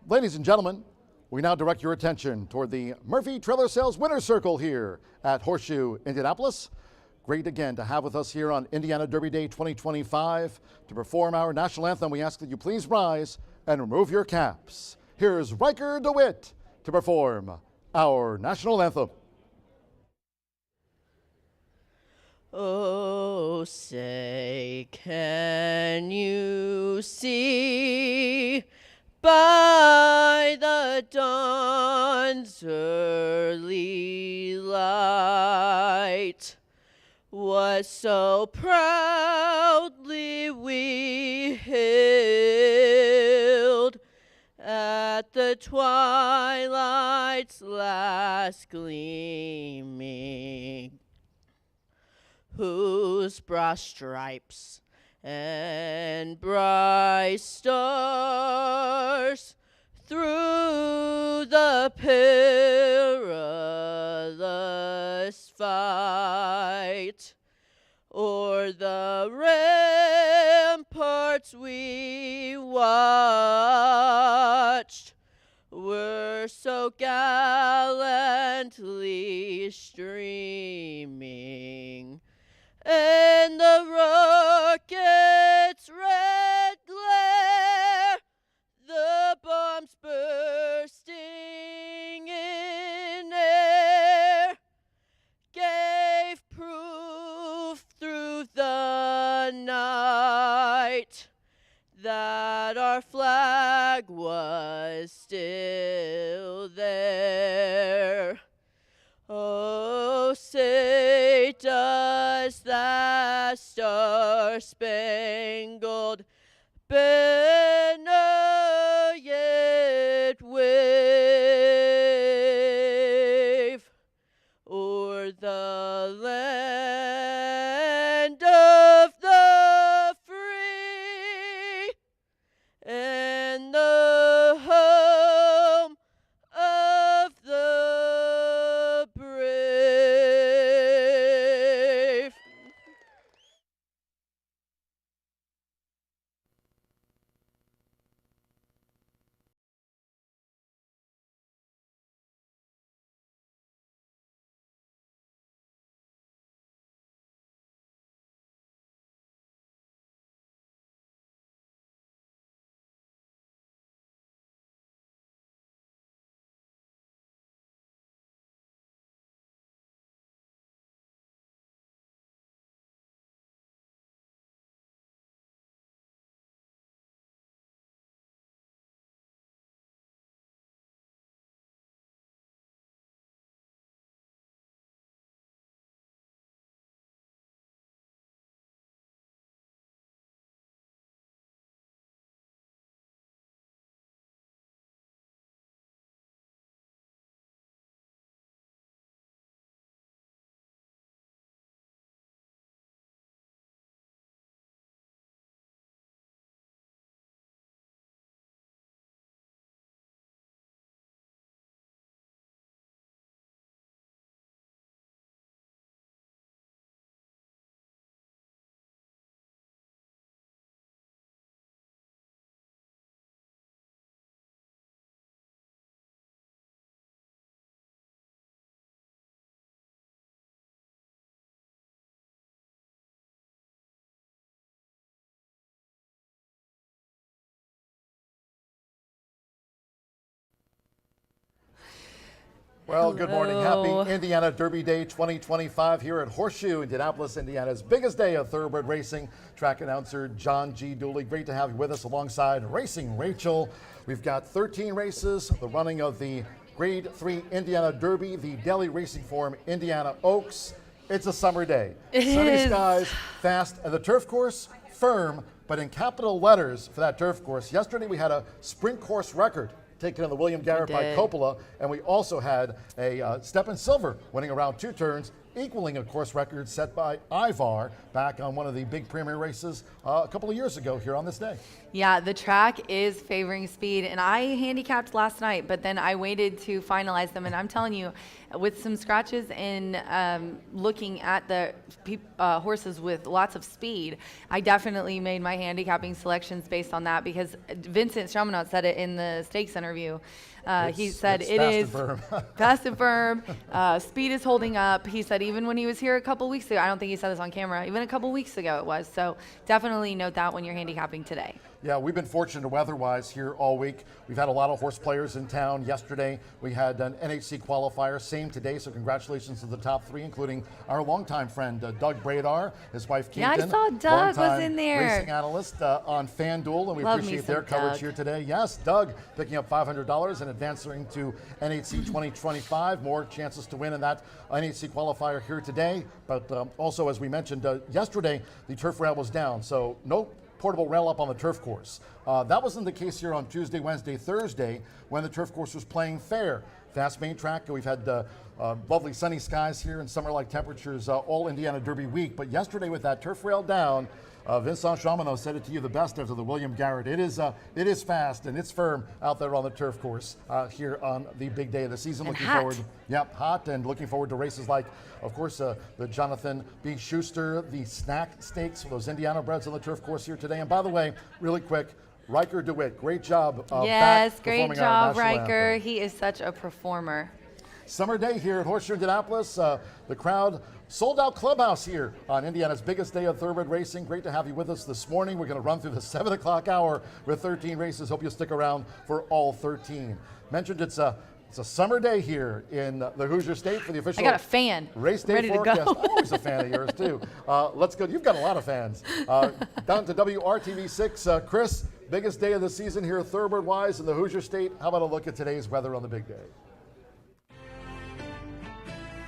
Ladies and gentlemen, we now direct your attention toward the Murphy Trailer Sales Winner's Circle here at Horseshoe Indianapolis. Great again to have with us here on Indiana Derby Day 2025 to perform our national anthem. We ask that you please rise and remove your caps. Here's Riker DeWitt to perform our national anthem. Oh, say, can you see by the dawn's early light what so proudly we hailed at the twilight's last gleaming, whose brass stripes and bright stars through the perilous fight o'er the ramparts we watched were so gallantly streaming, and the rocket's red glare, the bombs bursting in air, gave proof through the night that our flag was still there. Oh, say, does that star-spangled banner yet wave o'er the land of the free and the home of the brave? Well, good morning. Hello. Happy Indiana Derby Day 2025 here at Horseshoe Indianapolis, Indiana's biggest day of thoroughbred racing. Track announcer John G. Dooley, great to have you with us alongside Racing Rachel. We've got 13 races, the running of the Grade 3 Indiana Derby, the Delhi Racing Forum Indiana Oaks. It's a summer day. Sunny skies, fast, and the turf course, firm, but in capital letters for that turf course. Yesterday we had a sprint course record taken in the William Garrett by Coppola, and we also had a step in silver winning around 2 turns equaling a course record set by Ivar back on one of the big premier races a couple of years ago here on this day. Yeah, the track is favoring speed, and I handicapped last night, but then I waited to finalize them, and I'm telling you, with some scratches and looking at the horses with lots of speed, I definitely made my handicapping selections based on that, because Vincent Chaminade said it in the stakes interview. He said it is fast and firm. Speed is holding up. He said even when he was here a couple weeks ago, I don't think he said this on camera, even a couple weeks ago it was. So definitely note that when you're handicapping today. Yeah, we've been fortunate weather-wise here all week. We've had a lot of horse players in town. Yesterday, we had an NHC qualifier, same today, so congratulations to the top three, including our longtime friend, Doug Bradar, his wife, Keaton. Yeah, I saw Doug was in there. Racing analyst on FanDuel, and we appreciate their coverage here today. Yes, Doug picking up $500 and advancing to NHC 2025. More chances to win in that NHC qualifier here today. But also, as we mentioned yesterday, the turf rail was down, so no portable rail up on the turf course. That wasn't the case here on Tuesday, Wednesday, Thursday when the turf course was playing fair. Fast main track. We've had lovely sunny skies here and summer-like temperatures all Indiana Derby week. But yesterday with that turf rail down, Vincent Chaminade said it to you the best after the William Garrett. It is fast and it's firm out there on the turf course here on the big day of the season. And looking hot. forward, yep, hot, and looking forward to races like, of course, the Jonathan B. Schuster, the Snack Stakes for those Indiana breds on the turf course here today. And by the way, really quick, Riker DeWitt, great job. Yes, great job, Riker. He is such a performer. Summer day here at Horseshoe Indianapolis. The crowd sold out clubhouse here on Indiana's biggest day of thoroughbred racing. Great to have you with us this morning. We're going to run through the 7 o'clock hour with 13 races. Hope you'll stick around for all 13. Mentioned it's a summer day here in the Hoosier State for the official. I got a fan. Race day ready forecast. to go. I'm always a fan of yours too. Let's go. You've got a lot of fans. Down to WRTV6. Chris, biggest day of the season here thoroughbred wise in the Hoosier State. How about a look at today's weather on the big day?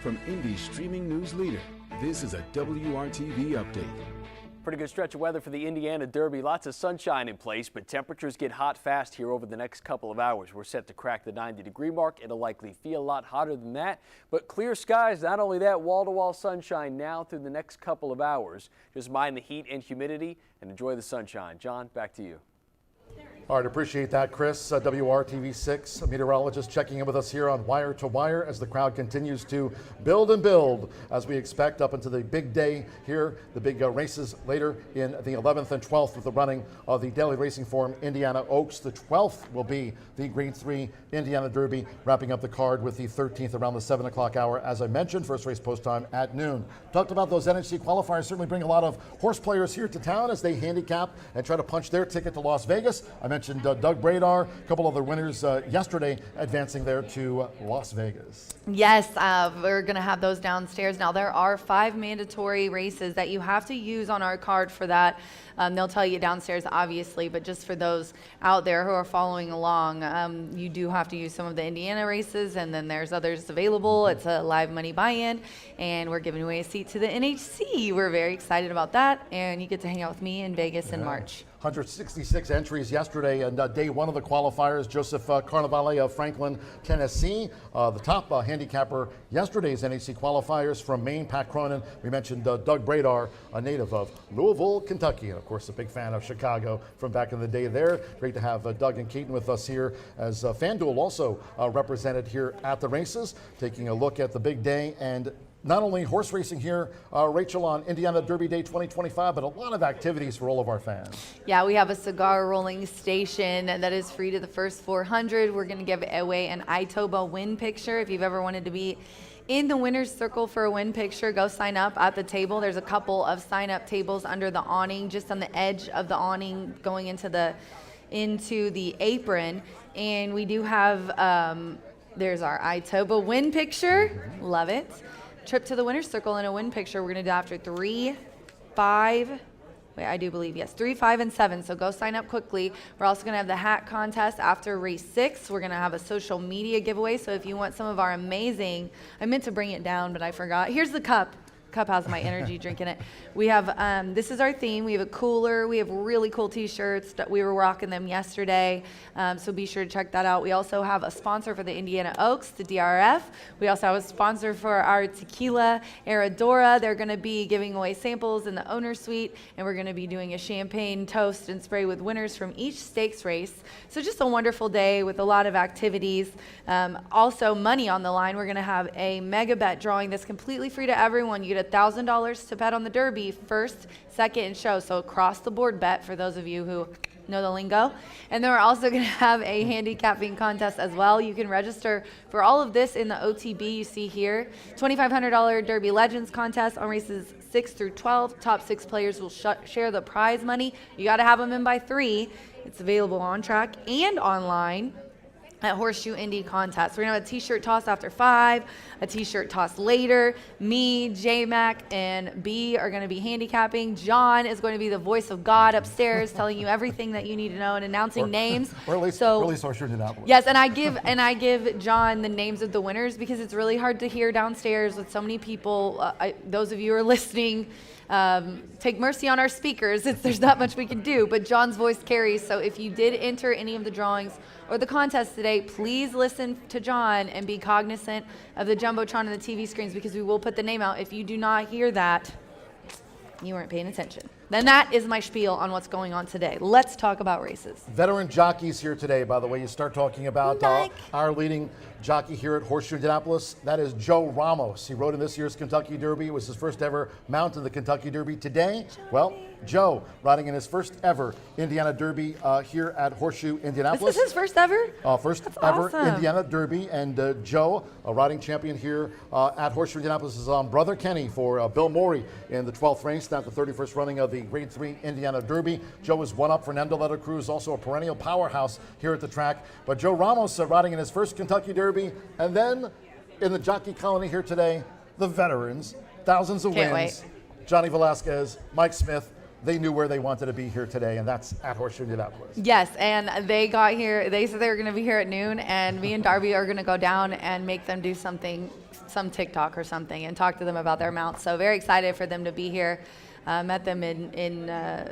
From Indy's streaming news leader, this is a WRTV update. Pretty good stretch of weather for the Indiana Derby. Lots of sunshine in place, but temperatures get hot fast here over the next couple of hours. We're set to crack the 90-degree mark. It'll likely feel a lot hotter than that, but clear skies. Not only that, wall-to-wall sunshine now through the next couple of hours. Just mind the heat and humidity and enjoy the sunshine. John, back to you. All right, appreciate that, Chris. WRTV6 meteorologist checking in with us here on Wire to Wire as the crowd continues to build and build as we expect up into the big day here, the big races later in the 11th and 12th with the running of the Daily Racing Form Indiana Oaks. The 12th will be the Grade 3 Indiana Derby, wrapping up the card with the 13th around the 7 o'clock hour. As I mentioned, first race post time at noon. Talked about those NHC qualifiers certainly bring a lot of horse players here to town as they handicap and try to punch their ticket to Las Vegas. I mentioned Doug Bradar, a couple other winners yesterday advancing there to Las Vegas. Yes, we're going to have those downstairs. Now, there are 5 mandatory races that you have to use on our card for that. They'll tell you downstairs, obviously, but just for those out there who are following along, you do have to use some of the Indiana races, and then there's others available. It's a live money buy-in, and we're giving away a seat to the NHC. We're very excited about that, and you get to hang out with me in Vegas in March. 166 entries yesterday, and day one of the qualifiers, Joseph Carnevale of Franklin, Tennessee. The top handicapper yesterday's NHC qualifiers from Maine, Pat Cronin. We mentioned Doug Bradar, a native of Louisville, Kentucky, and of course a big fan of Chicago from back in the day there. Great to have Doug and Keaton with us here as FanDuel also represented here at the races, taking a look at the big day and not only horse racing here, Rachel, on Indiana Derby Day 2025, but a lot of activities for all of our fans. Yeah, we have a cigar rolling station that is free to the first 400. We're going to give away an Itoba win picture. If you've ever wanted to be in the winner's circle for a win picture, go sign up at the table. There's a couple of sign-up tables under the awning, just on the edge of the awning going into the apron. And we do have, there's our Itoba win picture. Love it. Trip to the winner's circle and a win picture. We're going to do after 3, 5, I do believe, yes, 3, 5, and 7. So go sign up quickly. We're also going to have the hat contest after race 6. We're going to have a social media giveaway. So if you want some of our amazing, I meant to bring it down, but I forgot. Here's the cup. cup has my energy drink in it. We have, this is our theme. We have a cooler. We have really cool t-shirts. We were rocking them yesterday. So be sure to check that out. We also have a sponsor for the Indiana Oaks, the DRF. We also have a sponsor for our tequila, Aradora. They're going to be giving away samples in the owner suite, and we're going to be doing a champagne toast and spray with winners from each stakes race. So just a wonderful day with a lot of activities. Also money on the line. We're going to have a mega bet drawing that's completely free to everyone. You get $1,000 to bet on the Derby, first, second, and show. So across the board bet for those of you who know the lingo. And then we're also going to have a handicapping contest as well. You can register for all of this in the OTB you see here. $2,500 Derby Legends contest on races 6 through 12. Top 6 players will share the prize money. You got to have them in by 3. It's available on track and online at Horseshoe Indy Contest. We're going to have a t-shirt toss after 5, a t-shirt toss later. Me, J-Mac, and B are going to be handicapping. John is going to be the voice of God upstairs, telling you everything that you need to know and announcing names. Or at least Horseshoe Indianapolis. Yes, and I give John the names of the winners because it's really hard to hear downstairs with so many people. Those of you who are listening, take mercy on our speakers. There's not much we can do, but John's voice carries. So if you did enter any of the drawings or the contest today, please listen to John and be cognizant of the Jumbotron and the TV screens because we will put the name out. If you do not hear that, you weren't paying attention. Then that is my spiel on what's going on today. Let's talk about races. Veteran jockeys here today, by the way. You start talking about our leading jockey here at Horseshoe Indianapolis. That is Joe Ramos. He rode in this year's Kentucky Derby. It was his first ever mount in the Kentucky Derby. Today, well, Joe riding in his first ever Indiana Derby here at Horseshoe Indianapolis. This is his first ever? First That's ever awesome. Indiana Derby. And Joe, a riding champion here at Horseshoe Indianapolis, is on Brother Kenny for Bill Morey in the 12th race, not the 31st running of the Grade 3 Indiana Derby. Joe is one up Fernando de la Cruz, also a perennial powerhouse here at the track. But Joe Ramos riding in his first Kentucky Derby. And then in the jockey colony here today, the veterans, thousands of Can't wins. wait. Johnny Velasquez, Mike Smith. They knew where they wanted to be here today, and that's at Horseshoe Indianapolis. Yes, and they got here, they said they were going to be here at noon, and me and Darby are going to go down and make them do something, some TikTok or something, and talk to them about their mounts. So very excited for them to be here. Met them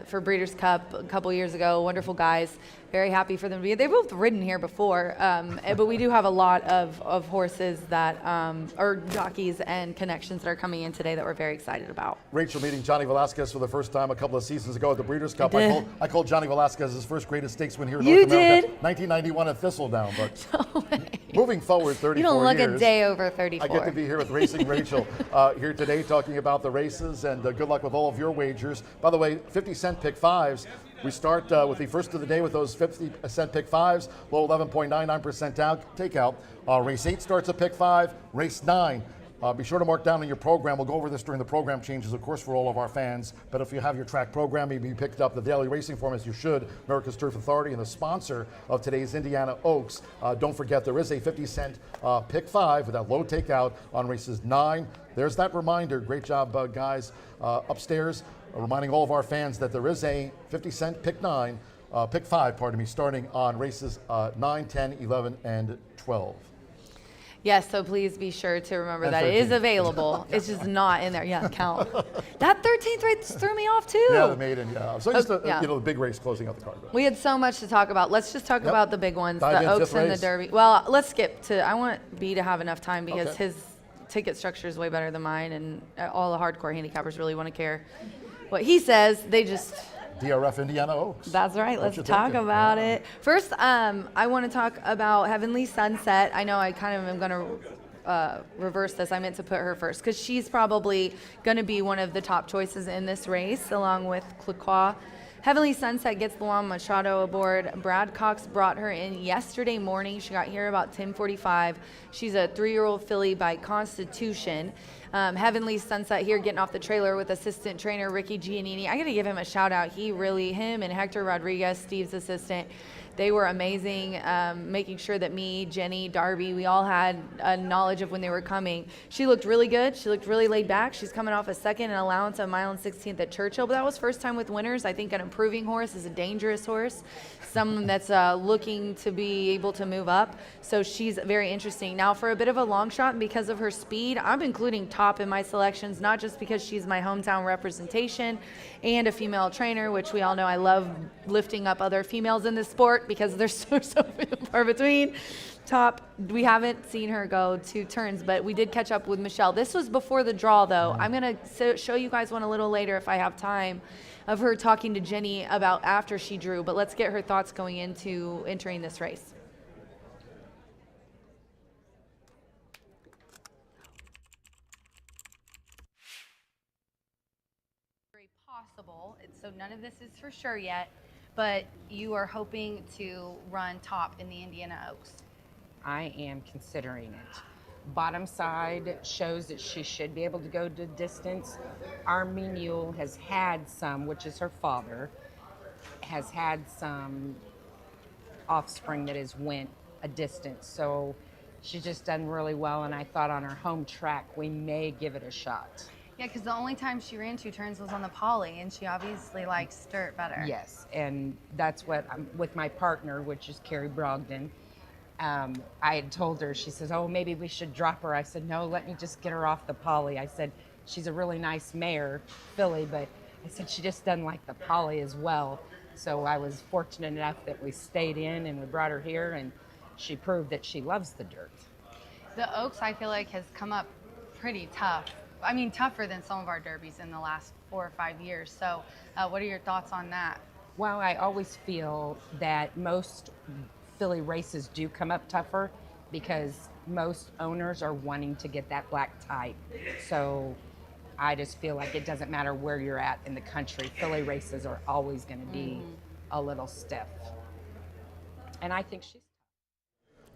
for Breeders' Cup a couple years ago. Wonderful guys. Very happy for them to be here. They've both ridden here before, but we do have a lot of horses that are jockeys and connections that are coming in today that we're very excited about. Rachel meeting Johnny Velasquez for the first time a couple of seasons ago at the Breeders' Cup. I called Johnny Velasquez his first greatest stakes win here in North America. 1991 at Thistledown. But moving forward 34 years. You don't look a day over 34. I get to be here with Racing Rachel here today talking about the races, and good luck with all of your wagers. By the way, 50-cent pick fives. We start with the first of the day with those 50-cent pick fives, low 11.99% takeout. Race 8 starts at pick 5. Race 9. Be sure to mark down in your program. We'll go over this during the program changes, of course, for all of our fans. But if you have your track program, maybe you picked up the daily racing form as you should. America's Turf Authority and the sponsor of today's Indiana Oaks. Don't forget there is a 50-cent pick 5 with that low takeout on races 9. There's that reminder. Great job, guys, upstairs. Reminding all of our fans that there is a 50-cent pick 5, starting on races 9, 10, 11, and 12. Yes, so please be sure to remember And that 13. it is available. It's just not in there. Yeah, count. That 13th race threw me off too. Yeah, the maiden. Yeah. So just yeah. the big race closing out the card. We had so much to talk about. Let's just talk about the big ones, Dive the in, Oaks fifth and the race. Derby. Well, let's skip to, I want B to have enough time because Okay. his ticket structure is way better than mine, and all the hardcore handicappers really want to care what he says. They just... DRF Indiana Oaks. That's right. What Let's you talk thinking? about Yeah. it. First, I want to talk about Heavenly Sunset. I know I kind of am going to reverse this. I meant to put her first because she's probably going to be one of the top choices in this race, along with Clicquot. Heavenly Sunset gets the Juan Machado aboard. Brad Cox brought her in yesterday morning. She got here about 10:45. She's a 3-year-old filly by constitution. Heavenly Sunset here getting off the trailer with assistant trainer Ricky Giannini. I got to give him a shout out. Him and Hector Rodriguez, Steve's assistant, They were amazing, making sure that me, Jenny, Darby, we all had a knowledge of when they were coming. She looked really good. She looked really laid back. She's coming off a second and allowance of 1 16th at Churchill, but that was first time with winners. I think an improving horse is a dangerous horse, someone that's looking to be able to move up. So she's very interesting. Now for a bit of a long shot, and because of her speed, I'm including Top in my selections, not just because she's my hometown representation and a female trainer, which we all know I love lifting up other females in this sport because they're so far between. Top, we haven't seen her go 2 turns, but we did catch up with Michelle. This was before the draw, though. I'm going to show you guys one a little later if I have time, of her talking to Jenny about after she drew, but let's get her thoughts going into entering this race. Very possible, so none of this is for sure yet, but you are hoping to run Top in the Indiana Oaks. I am considering it. Bottom side shows that she should be able to go to distance. Army Mule has had some, which is her father, has had some offspring that has went a distance. So she's just done really well, and I thought on her home track we may give it a shot. Yeah, because the only time she ran 2 turns was on the poly, and she obviously likes dirt better. Yes, and that's what I'm with my partner, which is Carrie Brogdon. I had told her, she says, oh, maybe we should drop her. I said, no, let me just get her off the poly. I said, she's a really nice mare, filly, but I said, she just doesn't like the poly as well. So I was fortunate enough that we stayed in and we brought her here, and she proved that she loves the dirt. The Oaks, I feel like, has come up pretty tough. I mean, tougher than some of our derbies in the last 4 or 5 years. So what are your thoughts on that? Well, I always feel that most filly races do come up tougher because most owners are wanting to get that black type. So I just feel like it doesn't matter where you're at in the country, filly races are always going to be a little stiff. And I think she's...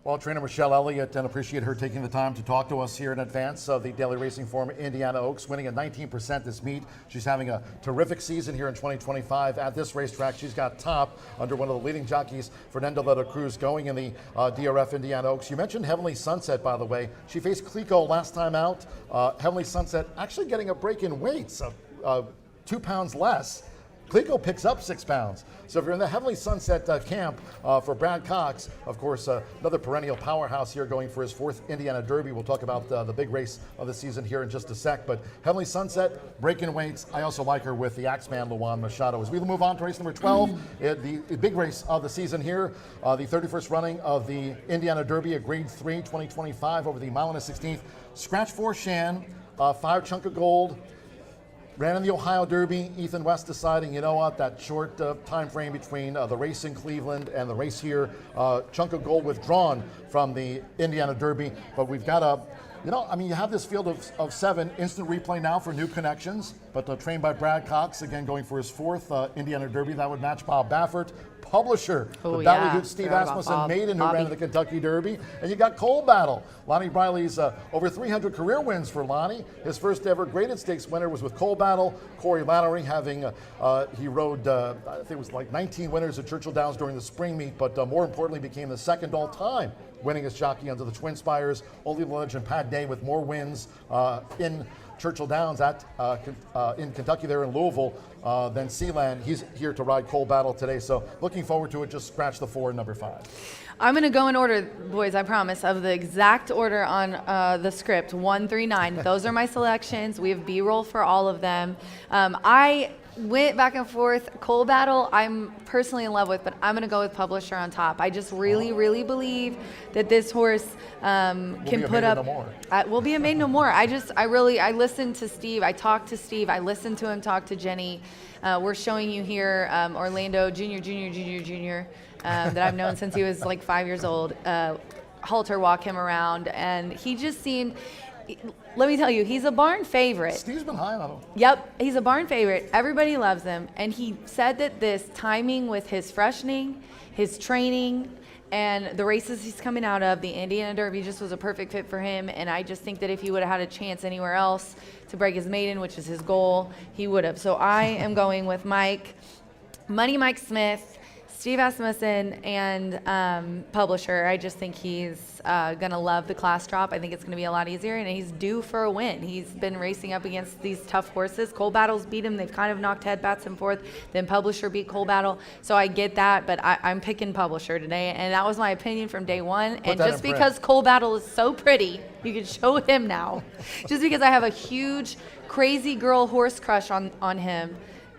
Well, trainer Michelle Elliott, and appreciate her taking the time to talk to us here in advance of the Daily Racing Form Indiana Oaks, winning at 19% this meet. She's having a terrific season here in 2025 at this racetrack. She's got Top under one of the leading jockeys, Fernando de la Cruz, going in the DRF Indiana Oaks. You mentioned Heavenly Sunset, by the way. She faced Clico last time out. Heavenly Sunset actually getting a break in weights of 2 pounds less. Clico picks up 6 pounds. So if you're in the Heavenly Sunset camp for Brad Cox, of course, another perennial powerhouse here going for his 4th Indiana Derby. We'll talk about the big race of the season here in just a sec. But Heavenly Sunset, breaking weights. I also like her with the Axeman, Luan Machado. As we move on to race number 12, the big race of the season here, the 31st running of the Indiana Derby at Grade 3 2025 over the 1 16th. Scratch 4 Shan, 5 Chunk of Gold. Ran in the Ohio Derby. Ethan West deciding, you know what, that short time frame between the race in Cleveland and the race here, Chunk of Gold withdrawn from the Indiana Derby. But we've got you have this field of 7, instant replay now for new connections, but trained by Brad Cox, again going for his 4th Indiana Derby. That would match Bob Baffert. Publisher, the ballyhooed Steve Asmussen maiden who ran in the Kentucky Derby. And you got Coal Battle. Lonnie Briley's over 300 career wins for Lonnie. His first ever graded stakes winner was with Coal Battle. Corey Lowry he rode, I think it was like 19 winners at Churchill Downs during the spring meet, but more importantly became the 2nd all time winningest jockey under the Twin Spires. Only the legend Pat Day with more wins in Churchill Downs in Kentucky there in Louisville than Sealand. He's here to ride Coal Battle today, so looking forward to it. Just scratch the 4 and number 5. I'm going to go in order, boys, I promise, of the exact order on the script, 1 3 9. Those are my selections. We have B-roll for all of them. I went back and forth. Coal Battle, I'm personally in love with, but I'm going to go with Publisher on top. I just really, really believe that this horse can put up. Will be a maiden no more. I listened to Steve. I talked to Steve. I listened to him talk to Jenny. We're showing you here Orlando Jr. That I've known since he was like 5 years old. Halter walk him around, and he just seemed. Let me tell you, he's a barn favorite. Steve's been high on him. Yep, he's a barn favorite. Everybody loves him. And he said that this timing with his freshening, his training, and the races he's coming out of, the Indiana Derby just was a perfect fit for him. And I just think that if he would have had a chance anywhere else to break his maiden, which is his goal, he would have. So I am going with Money Mike Smith, Steve Asmussen and Publisher, I just think he's going to love the class drop. I think it's going to be a lot easier, and he's due for a win. He's been racing up against these tough horses. Coal Battle's beat him. They've kind of knocked head bats and forth. Then Publisher beat Coal Battle. So I get that, but I'm picking Publisher today, and that was my opinion from day one. And just because Coal Battle is so pretty, you can show him now. Just because I have a huge, crazy girl horse crush on him.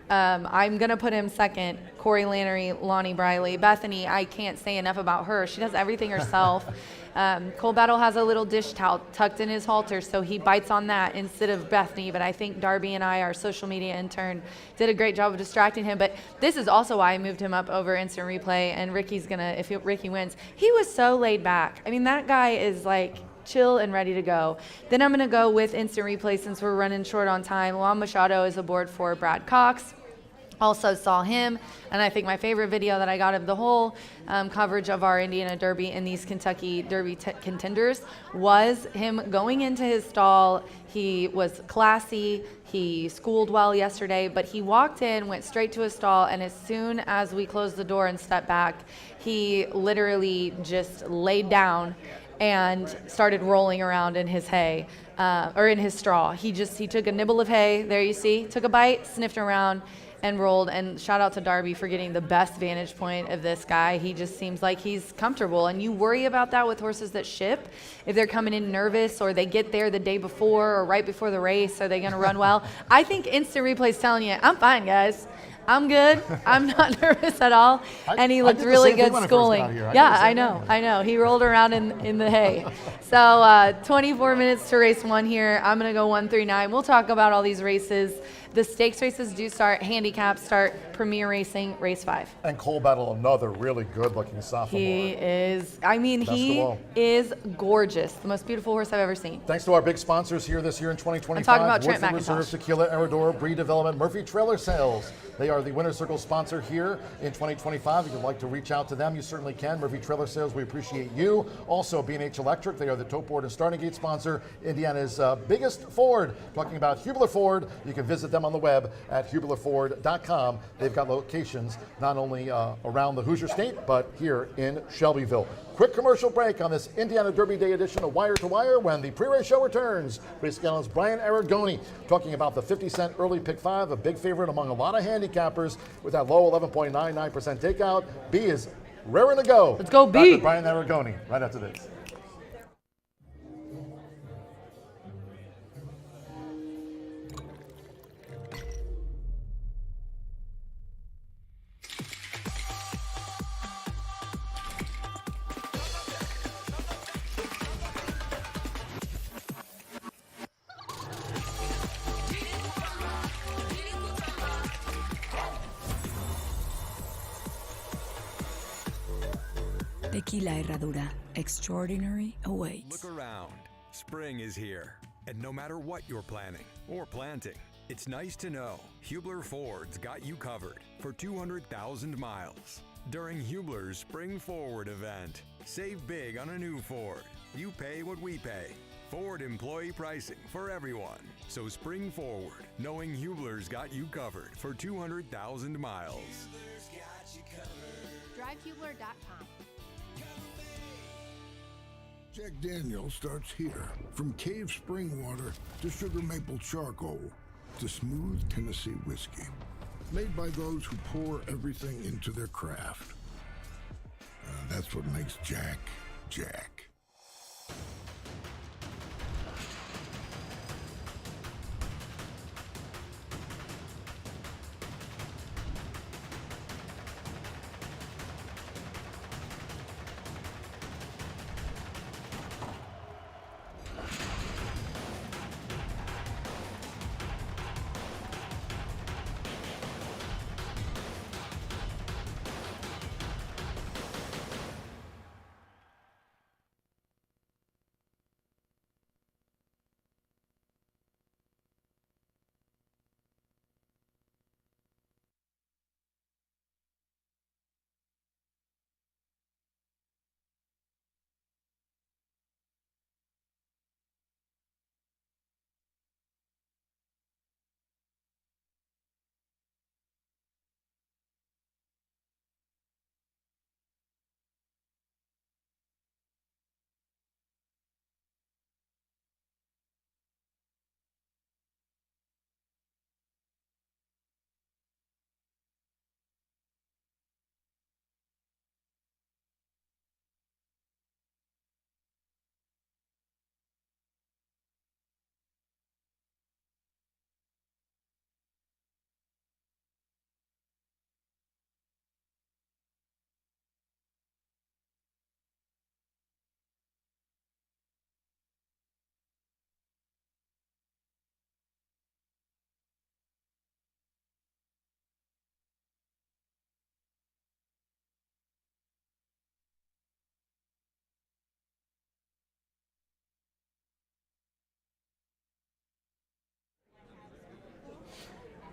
I'm going to put him second. Corey Lannery, Lonnie Briley. Bethany, I can't say enough about her. She does everything herself. Coal Battle has a little dish towel tucked in his halter, so he bites on that instead of Bethany. But I think Darby and I, our social media intern, did a great job of distracting him. But this is also why I moved him up over instant replay. And Ricky's going to, if Ricky wins, he was so laid back. I mean, that guy is like chill and ready to go. Then I'm going to go with instant replay since we're running short on time. Juan Machado is aboard for Brad Cox. Also saw him, and I think my favorite video that I got of the whole coverage of our Indiana Derby and these Kentucky Derby contenders was him going into his stall. He was classy. He schooled well yesterday, but he walked in, went straight to his stall, and as soon as we closed the door and stepped back, he literally just laid down and started rolling around in his hay, or in his straw. He took a nibble of hay, there you see, took a bite, sniffed around, and rolled. And shout out to Darby for getting the best vantage point of this guy. He just seems like he's comfortable, and you worry about that with horses that ship. If they're coming in nervous, or they get there the day before or right before the race, are they going to run well? I think instant replay's telling you, I'm fine, guys. I'm good. I'm not nervous at all. And he looked really good schooling. Yeah, I know. He rolled around in the hay. So 24 minutes to race one here. I'm going to go 139. We'll talk about all these races. The stakes races do start, handicaps start, Premier Racing, race 5. And Coal Battle, another really good-looking sophomore. He is gorgeous. The most beautiful horse I've ever seen. Thanks to our big sponsors here this year in 2025. I'm talking about Trent Woodford Reserve, Tequila, Arador, Breed Development, Murphy Trailer Sales. They are the Winner's Circle sponsor here in 2025. If you'd like to reach out to them, you certainly can. Murphy Trailer Sales, we appreciate you. Also, B&H Electric, they are the tote board and starting gate sponsor. Indiana's biggest Ford. Talking about Hubler Ford, you can visit them on the web at hublerford.com. They've got locations not only around the Hoosier State, but here in Shelbyville. Quick commercial break on this Indiana Derby Day edition of Wire to Wire when the pre-race show returns. Racing analyst Brian Aragoni talking about the 50-cent early pick 5, a big favorite among a lot of handicappers with that low 11.99% takeout. B is raring to go. Let's go, B. Dr. Brian Aragoni right after this. Tequila Herradura. Extraordinary awaits. Look around. Spring is here. And no matter what you're planning or planting, it's nice to know Hubler Ford's got you covered for 200,000 miles. During Hubler's Spring Forward event, save big on a new Ford. You pay what we pay. Ford employee pricing for everyone. So spring forward, knowing Hubler's got you covered for 200,000 miles. DriveHubler.com. Jack Daniels starts here. From cave spring water to sugar maple charcoal to smooth Tennessee whiskey. Made by those who pour everything into their craft. That's what makes Jack, Jack.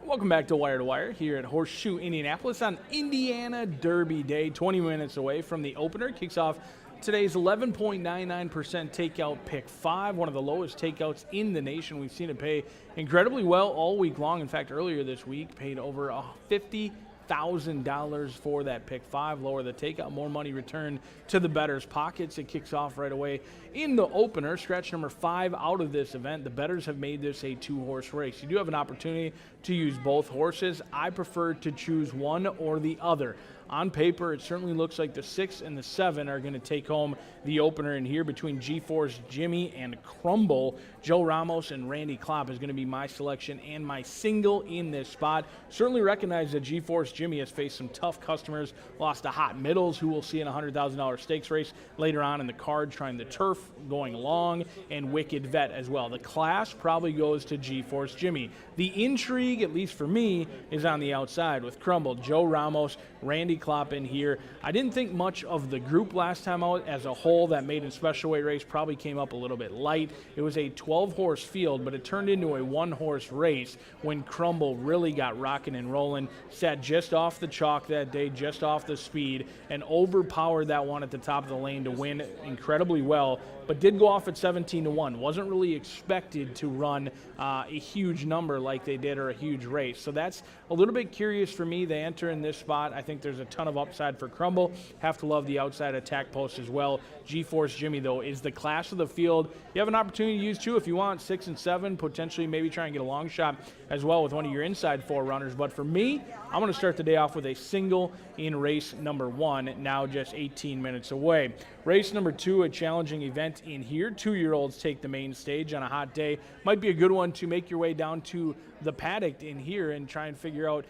Welcome back to Wire here at Horseshoe Indianapolis on Indiana Derby Day. 20 minutes away from the opener. Kicks off today's 11.99% takeout pick 5, one of the lowest takeouts in the nation. We've seen it pay incredibly well all week long. In fact, earlier this week, paid over $50,000 for that pick 5. Lower the takeout, more money returned to the bettors' pockets. It kicks off right away in the opener. Scratch number 5 out of this event. The bettors have made this a 2-horse race. You do have an opportunity to use both horses. I prefer to choose one or the other. On paper, it certainly looks like the 6 and the 7 are going to take home the opener in here between G-Force Jimmy and Crumble. Joe Ramos and Randy Klopp is going to be my selection and my single in this spot. Certainly recognize that G-Force Jimmy has faced some tough customers, lost to Hot Middles, who we'll see in a $100,000 stakes race later on in the card, trying the turf, going long, and Wicked Vet as well. The class probably goes to G-Force Jimmy. The intrigue, at least for me, is on the outside with Crumble, Joe Ramos, Randy Klopp in here. I didn't think much of the group last time out as a whole. That maiden special weight race probably came up a little bit light. It was a 12-horse field, but it turned into a 1-horse race when Crumble really got rocking and rolling. Sat just off the chalk that day, just off the speed, and overpowered that one at the top of the lane to win incredibly well, but did go off at 17-1. Wasn't really expected to run a huge number like they did, or a huge race. So that's a little bit curious for me. They enter in this spot. I think there's a ton of upside for Crumble. Have to love the outside attack post as well. G-Force Jimmy, though, is the class of the field. You have an opportunity to use 2 if you want, 6 and 7, potentially maybe try and get a long shot as well with one of your inside 4 runners. But for me, I'm going to start the day off with a single in race number 1, now just 18 minutes away. Race number 2, a challenging event in here. 2-year-olds take the main stage on a hot day. Might be a good one to make your way down to the paddock in here and try and figure out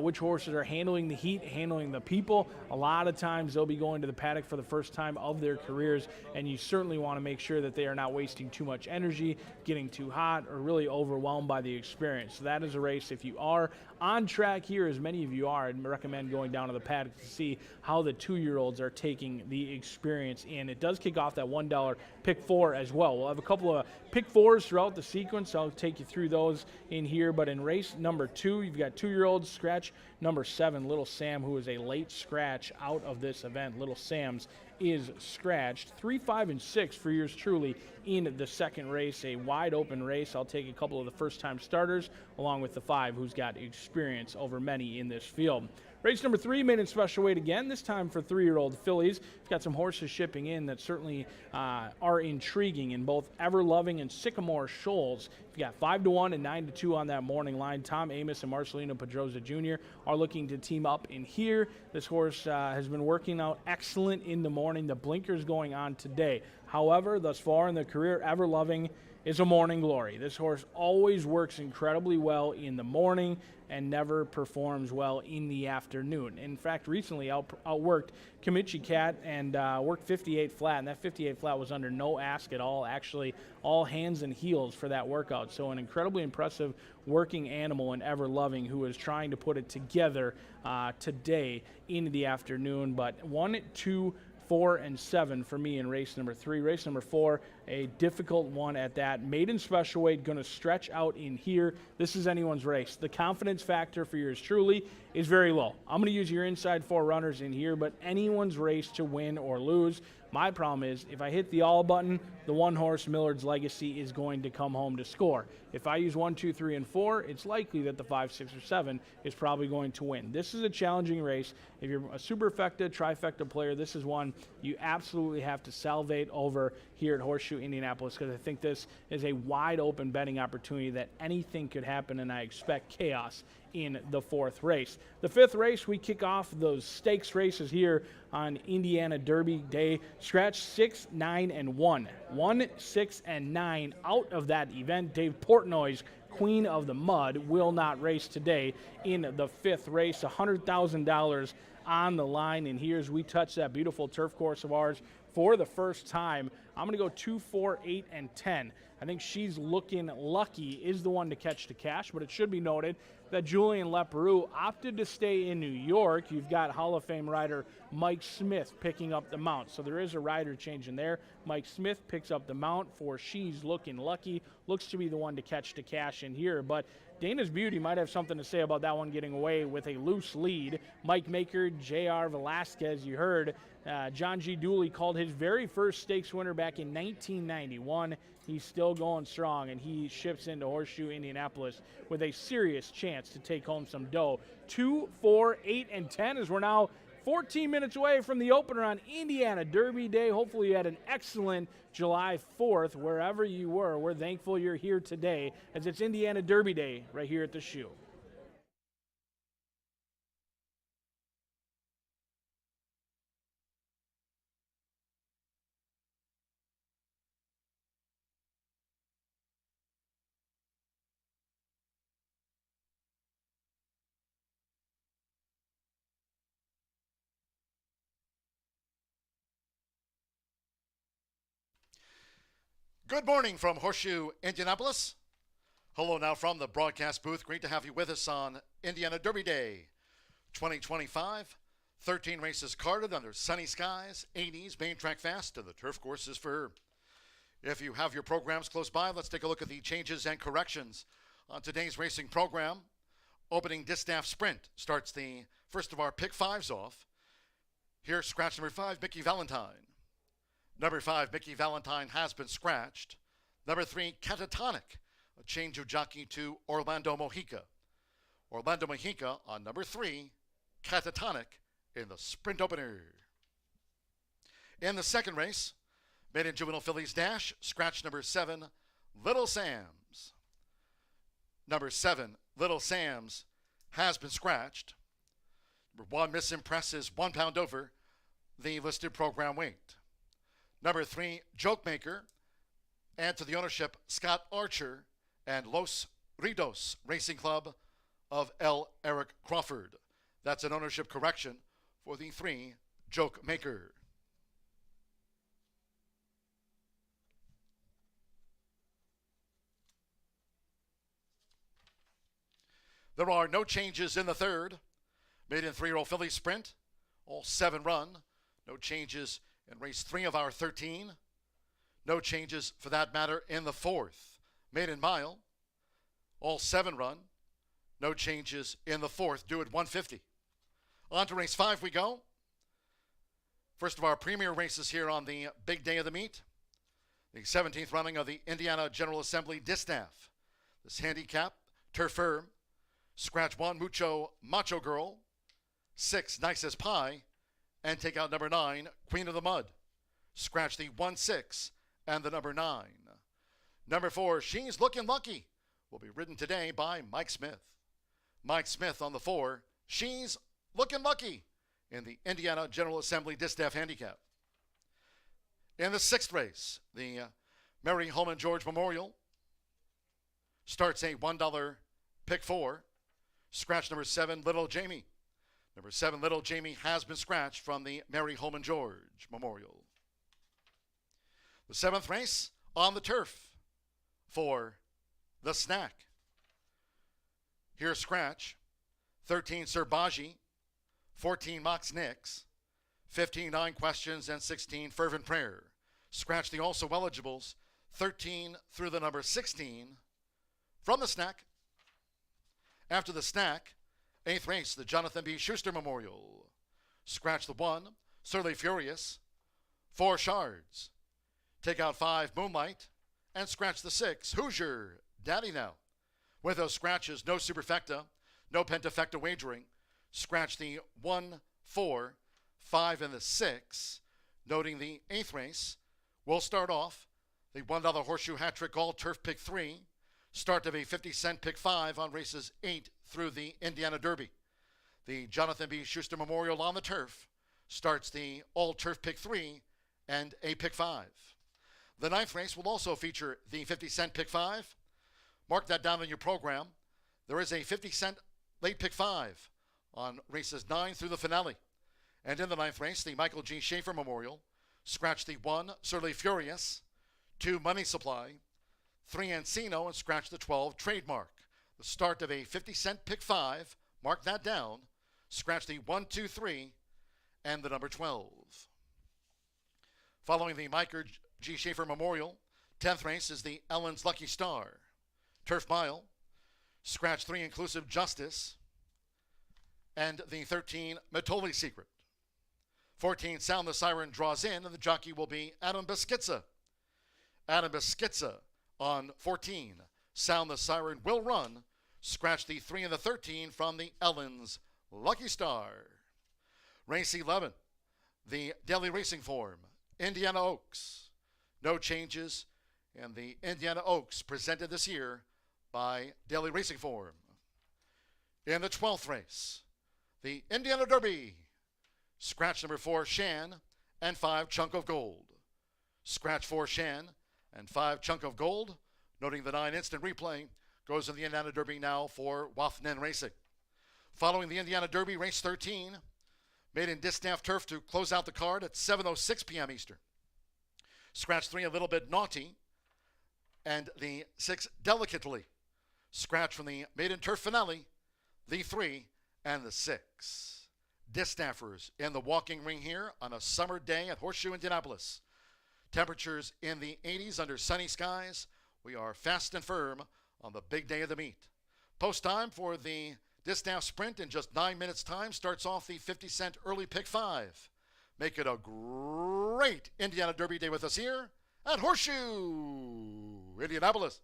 which horses are handling the heat, handling the people. A lot of times they'll be going to the paddock for the first time of their careers, and you certainly want to make sure that they are not wasting too much energy, getting too hot, or really overwhelmed by the experience. So that is a race. If you are on track here, as many of you are, I'd recommend going down to the paddock to see how the 2-year-olds are taking the experience in. It does kick off that $1 pick 4 as well. We'll have a couple of pick 4s throughout the sequence. I'll take you through those in here. But in race number 2, you've got 2-year-olds. Scratch number 7, Little Sam, who is a late scratch out of this event. Little Sam's is scratched. 3, 5, and 6 for yours truly in the second race, a wide open race. I'll take a couple of the first-time starters along with the 5 who's got experience over many in this field. Race number 3, maiden special weight again, this time for 3-year-old fillies. We've got some horses shipping in that certainly are intriguing in both Ever Loving and Sycamore Shoals. We've got 5-1 and 9-2 on that morning line. Tom Amos and Marcelino Pedroza Jr. are looking to team up in here. This horse has been working out excellent in the morning. The blinkers going on today. However, thus far in the career, Ever Loving is a morning glory. This horse always works incredibly well in the morning and never performs well in the afternoon. In fact, recently outworked Kamichi Cat and worked 58 flat, and that 58 flat was under no ask at all, actually all hands and heels for that workout. So an incredibly impressive working animal in Ever Loving, who is trying to put it together today in the afternoon. But 1, 2, 4, and 7 for me in race number 3. Race number 4, a difficult one at that. Maiden special weight going to stretch out in here. This is anyone's race. The confidence factor for yours truly is very low. I'm going to use your inside 4 runners in here, but anyone's race to win or lose. My problem is if I hit the all button, the 1-horse Millard's Legacy is going to come home to score. If I use 1, 2, 3, and 4, it's likely that the 5, 6, or 7 is probably going to win. This is a challenging race. If you're a superfecta, trifecta player, this is one you absolutely have to salivate over here at Horseshoe Indianapolis, because I think this is a wide open betting opportunity that anything could happen, and I expect chaos in the 4th race. The 5th race, we kick off those stakes races here on Indiana Derby Day. Scratch 6, 9, and 1. 1, 6, and 9 out of that event. Dave Portnoy's Queen of the Mud will not race today in the 5th race. $100,000 on the line, and here's we touch that beautiful turf course of ours for the first time I'm going to go 2, 4, 8, and 10. I think She's Looking Lucky is the one to catch the cash, but it should be noted that Julian Leperoux opted to stay in New York. You've got Hall of Fame rider Mike Smith picking up the mount. So there is a rider change in there. Mike Smith picks up the mount for She's Looking Lucky. Looks to be the one to catch the cash in here, but Dana's Beauty might have something to say about that one getting away with a loose lead. Mike Maker, J.R. Velasquez, you heard. John G. Dooley called his very first stakes winner back in 1991. He's still going strong, and he ships into Horseshoe Indianapolis with a serious chance to take home some dough. 2, 4, 8, and 10 as we're now 14 minutes away from the opener on Indiana Derby Day. Hopefully you had an excellent July 4th wherever you were. We're thankful you're here today as it's Indiana Derby Day right here at the Shoe. Good morning from Horseshoe Indianapolis. Hello now from the broadcast booth. Great to have you with us on Indiana Derby Day 2025. 13 races carded under sunny skies, 80s, main track fast, and the turf courses for. If you have your programs close by, let's take a look at the changes and corrections on today's racing program. Opening distaff sprint starts the first of our pick fives off. Here's scratch number 5, Mickey Valentine. Number 5, Mickey Valentine has been scratched. Number 3, Catatonic, a change of jockey to Orlando Mojica. Orlando Mojica on number 3, Catatonic in the sprint opener. In the second race, maiden juvenile fillies dash, scratch number 7, Little Sam's. Number 7, Little Sam's has been scratched. Number 1, Miss Impress is 1 pound over the listed program weight. Number 3, Joke Maker, and to the ownership, Scott Archer and Los Ridos Racing Club of L. Eric Crawford. That's an ownership correction for the 3, Joke Maker. There are no changes in the third. Maiden 3-year-old filly sprint, all 7 run. No changes in race 3 of our 13. No changes, for that matter, in the fourth. Maiden mile, all 7 run. No changes in the fourth, due at 150. On to race 5 we go. First of our premier races here on the big day of the meet. The 17th running of the Indiana General Assembly Distaff. This handicap, turf firm. Scratch 1, Mucho Macho Girl. 6, Nice as Pie. And take out number 9, Queen of the Mud. Scratch the 1, 6, and the number 9. Number 4, She's Looking Lucky, will be ridden today by Mike Smith. Mike Smith on the 4, She's Looking Lucky, in the Indiana General Assembly Distaff Handicap. In the 6th race, the Mary Holman George Memorial starts a $1 pick 4. Scratch number 7, Little Jamie. Number 7, Little Jamie has been scratched from the Mary Holman George Memorial. The 7th race on the turf for the Snack. Here's scratch. 13, Sir Baji. 14, Mox Nix. 15, 9 Questions, and 16, Fervent Prayer. Scratch the also eligibles. 13 through the number 16 from the Snack. After the Snack, 8th race, the Jonathan B. Schuster Memorial. Scratch the 1, Surly Furious. 4, Shards. Take out 5, Moonlight. And scratch the 6, Hoosier, Daddy Now. With those scratches, no superfecta, no pentafecta wagering. Scratch the 1, 4, 5, and the 6. Noting the 8th race, we'll start off the $1 Horseshoe Hat Trick All Turf Pick 3. Start of a 50-cent pick 5 on races 8 through the Indiana Derby. The Jonathan B. Schuster Memorial on the turf starts the all turf pick 3 and a pick 5. The 9th race will also feature the 50-cent pick 5. Mark that down on your program. There is a 50-cent late pick 5 on races 9 through the finale. And in the 9th race, the Michael G. Schaefer Memorial Scratch the 1, Surly Furious. 2, Money Supply. 3, Encino, and scratch the 12, Trademark. The start of a 50-cent pick 5. Mark that down. Scratch the 1, 2, 3, and the number 12. Following the Micah G. Schaefer Memorial, 10th race is the Ellen's Lucky Star. Turf Mile. Scratch 3, Inclusive Justice. And the 13, Matoli Secret. 14, Sound the Siren draws in, and the jockey will be Adam Beschizza. Adam Beschizza on 14. Sound the Siren will run. Scratch the 3 and the 13 from the Ellen's Lucky Star. Race 11, the Daily Racing Form, Indiana Oaks. No changes in the Indiana Oaks presented this year by Daily Racing Form. In the 12th race, the Indiana Derby. Scratch number 4, Shan, and 5, Chunk of Gold. Scratch 4, Shan, and 5, Chunk of Gold. Noting the 9 instant replay goes in the Indiana Derby now for Wathnen Racing. Following the Indiana Derby, race 13, made in distaff turf to close out the card at 7:06 p.m. Eastern. Scratch 3, A Little Bit Naughty, and the 6, Delicately. Scratch from the maiden turf finale, the 3 and the 6. Distaffers in the walking ring here on a summer day at Horseshoe Indianapolis. Temperatures in the 80s under sunny skies. We are fast and firm on the big day of the meet. Post time for the distaff sprint in just 9 minutes time starts off the 50-cent early pick 5. Make it a great Indiana Derby day with us here at Horseshoe Indianapolis.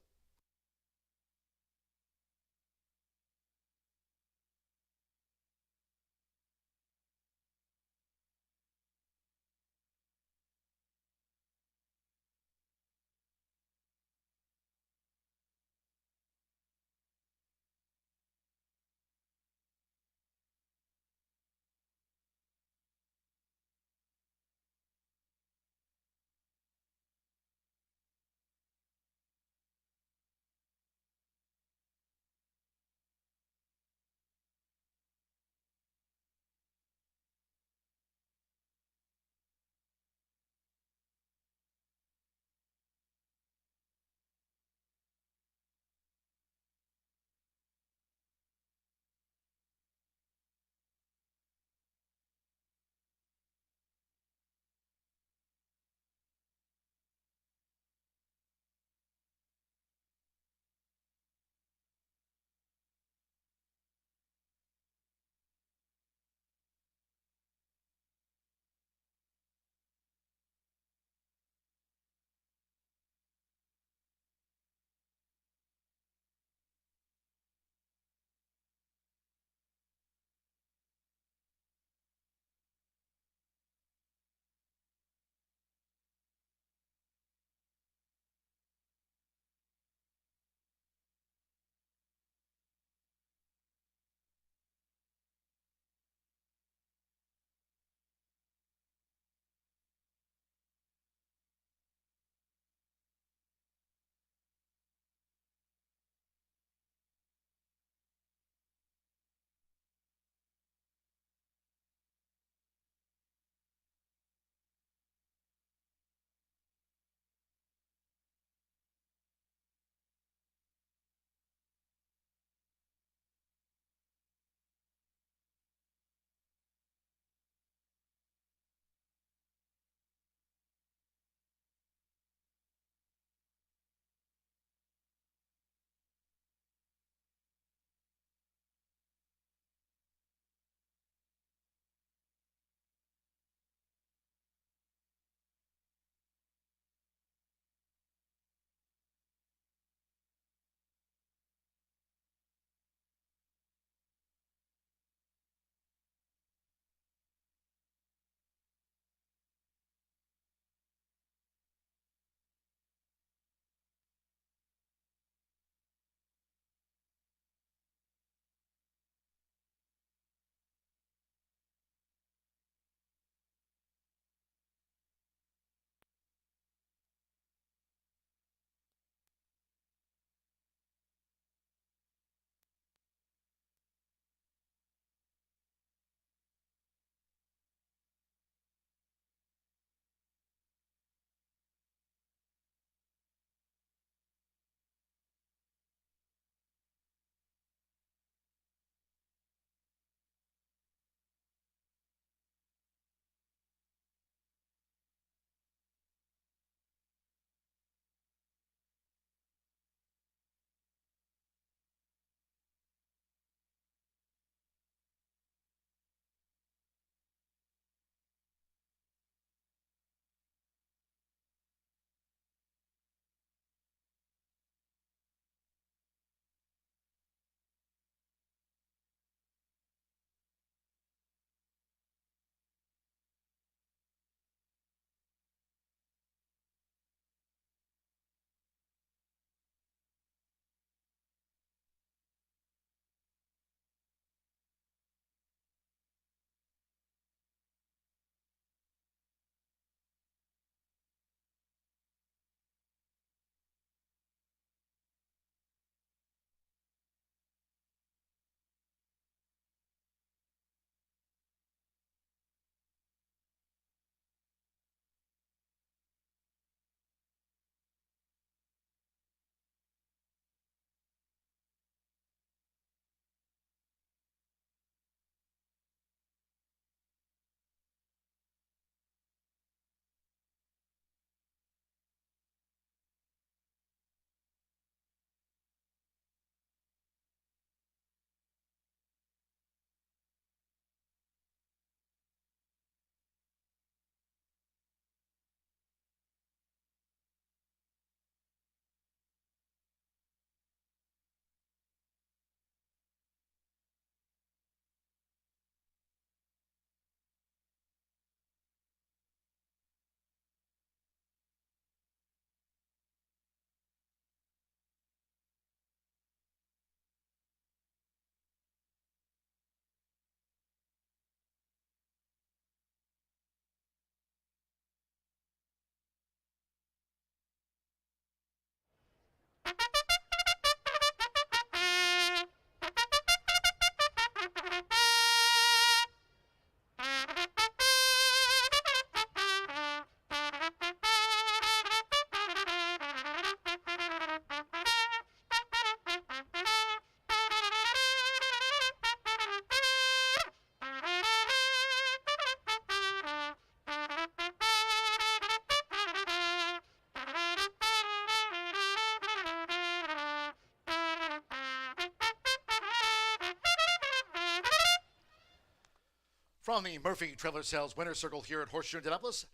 From the Murphy Trailer Sales Winner's Circle here at Horseshoe Indianapolis,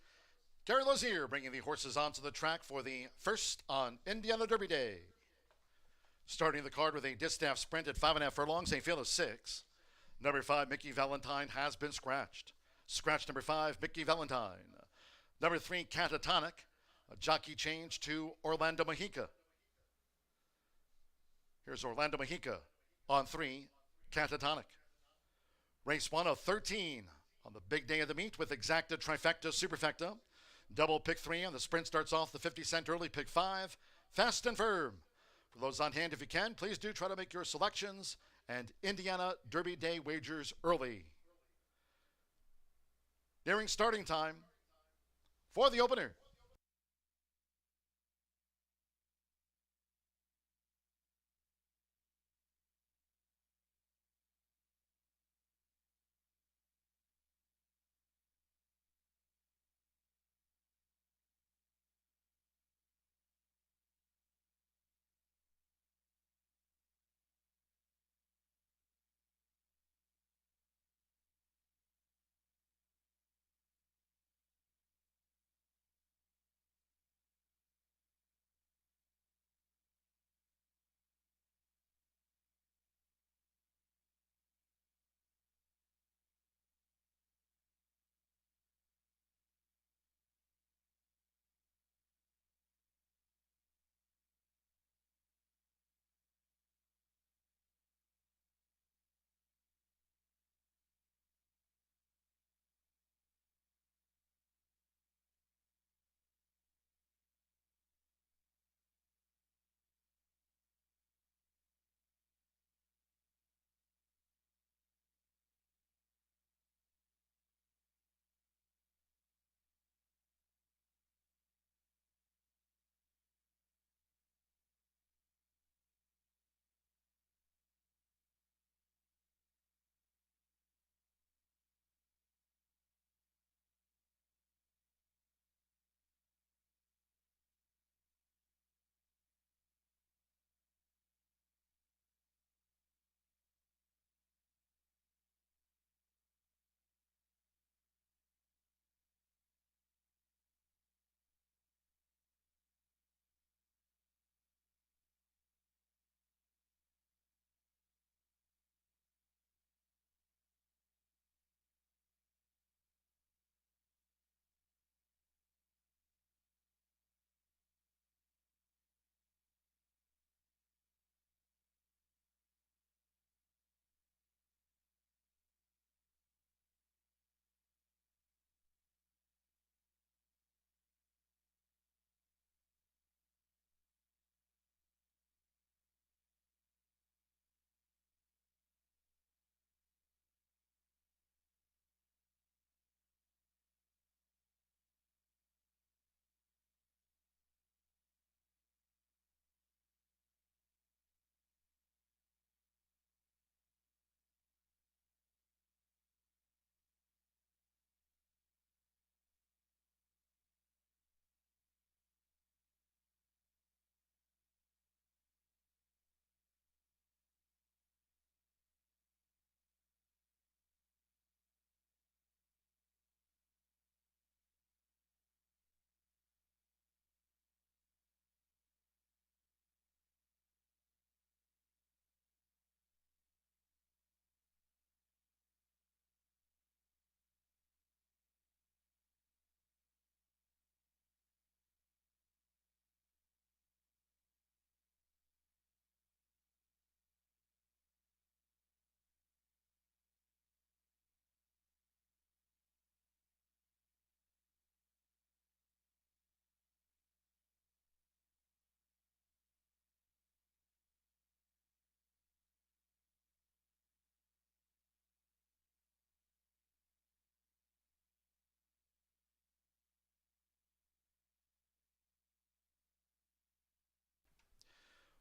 Gary Lozier bringing the horses onto the track for the first on Indiana Derby Day. Starting the card with a distaff sprint at 5.5 furlongs, a field of 6. Number 5, Mickey Valentine, has been scratched. Scratch number 5, Mickey Valentine. Number 3, Catatonic. A jockey change to Orlando Mexica. Here's Orlando Mexica on 3, Catatonic. Race 1 of 13 on the big day of the meet with exacta, trifecta, superfecta. Double pick 3 on the sprint starts off the 50-cent early pick 5. Fast and firm. For those on hand, if you can, please do try to make your selections and Indiana Derby Day wagers early. Nearing starting time for the opener.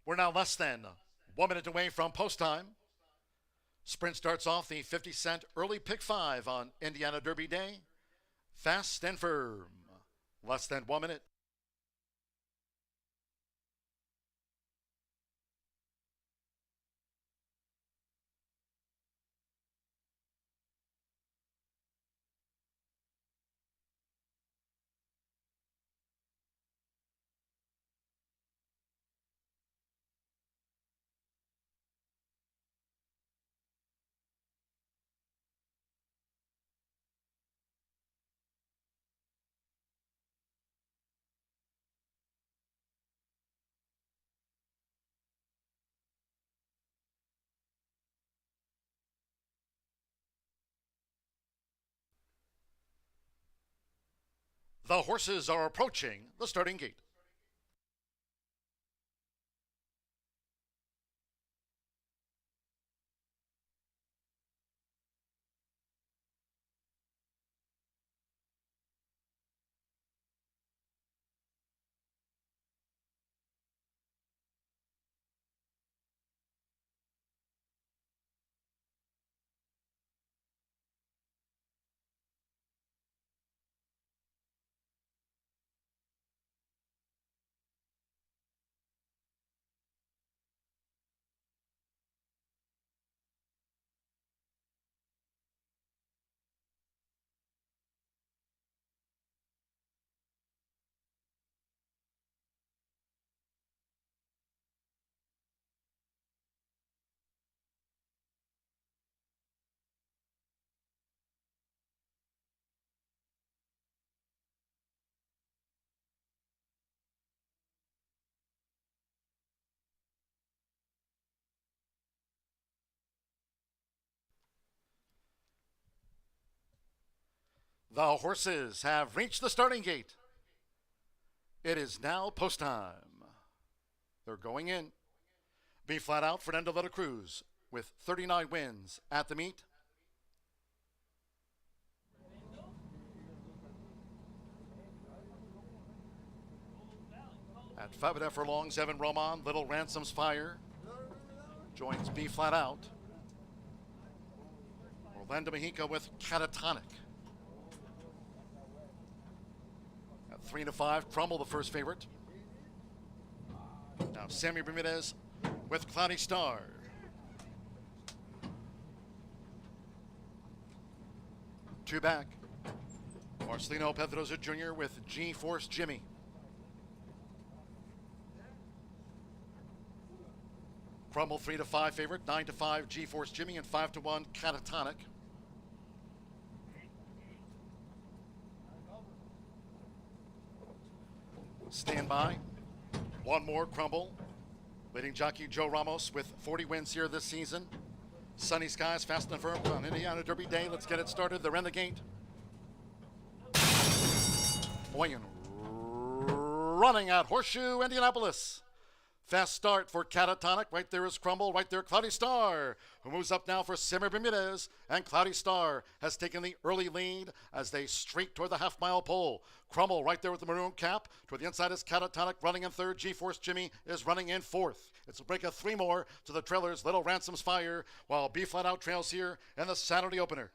We're now less than 1 minute away from post time. Sprint starts off the 50-cent early pick 5 on Indiana Derby Day. Fast and firm. Less than 1 minute. The horses are approaching the starting gate. The horses have reached the starting gate. It is now post time. They're going in. Be flat out, Fernando de la Cruz with 39 wins at the meet. At 5.5 furlongs, Evan Roman, Little Ransom's Fire joins B flat out. Orlando Mexico with Catatonic. At 3-5, Crumble, the first favorite. Now Sammy Bermudez with Cloudy Star. Two back. Marcelino Pedroza Jr. with G-Force Jimmy. Crumble 3-5 favorite, 9-5 G-Force Jimmy, and 5-1 Catatonic. Stand by. One more Crumble. Leading jockey Joe Ramos with 40 wins here this season. Sunny skies, fast and firm on Indiana Derby Day. Let's get it started. They're in the gate. Boy, and running at Horseshoe Indianapolis. Fast start for Catatonic. Right there is Crumble. Right there, Cloudy Star, who moves up now for Simmer Bermudez. And Cloudy Star has taken the early lead as they streak toward the half-mile pole. Crumble right there with the maroon cap. Toward the inside is Catatonic running in third. G-Force Jimmy is running in fourth. It's a break of three more to the trailers. Little Ransom's Fire, while B flat out trails here in the Saturday opener.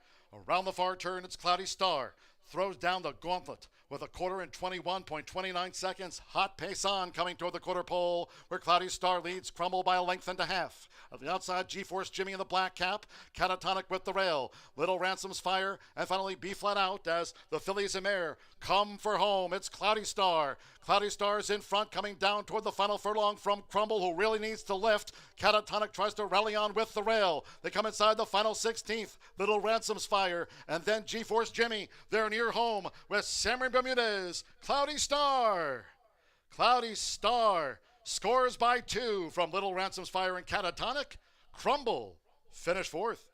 Around the far turn, it's Cloudy Star. Throws down the gauntlet with a quarter in 21.29 seconds. Hot pace on coming toward the quarter pole where Cloudy Star leads Crumble by a length and a half. At the outside, G-Force Jimmy in the black cap. Catatonic with the rail. Little Ransom's Fire. And finally, B flat out as the fillies and mare come for home. It's Cloudy Star. Cloudy Star's in front coming down toward the final furlong from Crumble, who really needs to lift. Catatonic tries to rally on with the rail. They come inside the final 16th. Little Ransom's Fire. And then G-Force Jimmy. They're near home with Sammy Bermudez. Cloudy Star. Cloudy Star scores by 2 from Little Ransom's Fire and Catatonic. Crumble finished fourth.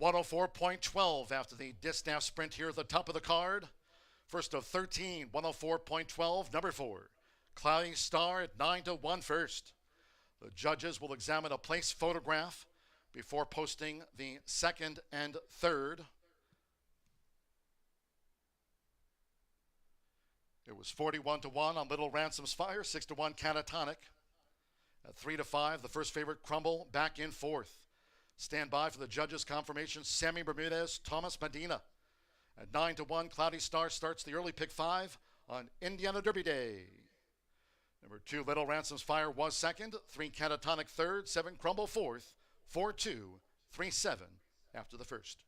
.104.12 after the distaff sprint here at the top of the card. First of 13, 104.12, number 4. Cloudy Star at 9-1 first. The judges will examine a place photograph before posting the second and third. It was 41-1 on Little Ransom's Fire, 6-1 Catatonic. At 3-5, the first favorite Crumble back in fourth. Stand by for the judges' confirmation. Sammy Bermudez, Thomas Medina. At 9-1, Cloudy Star starts the early pick 5 on Indiana Derby Day. Number 2, Little Ransom's Fire was second. 3, Catatonic third. 7, Crumble fourth. 4-2, 3-7 after the first.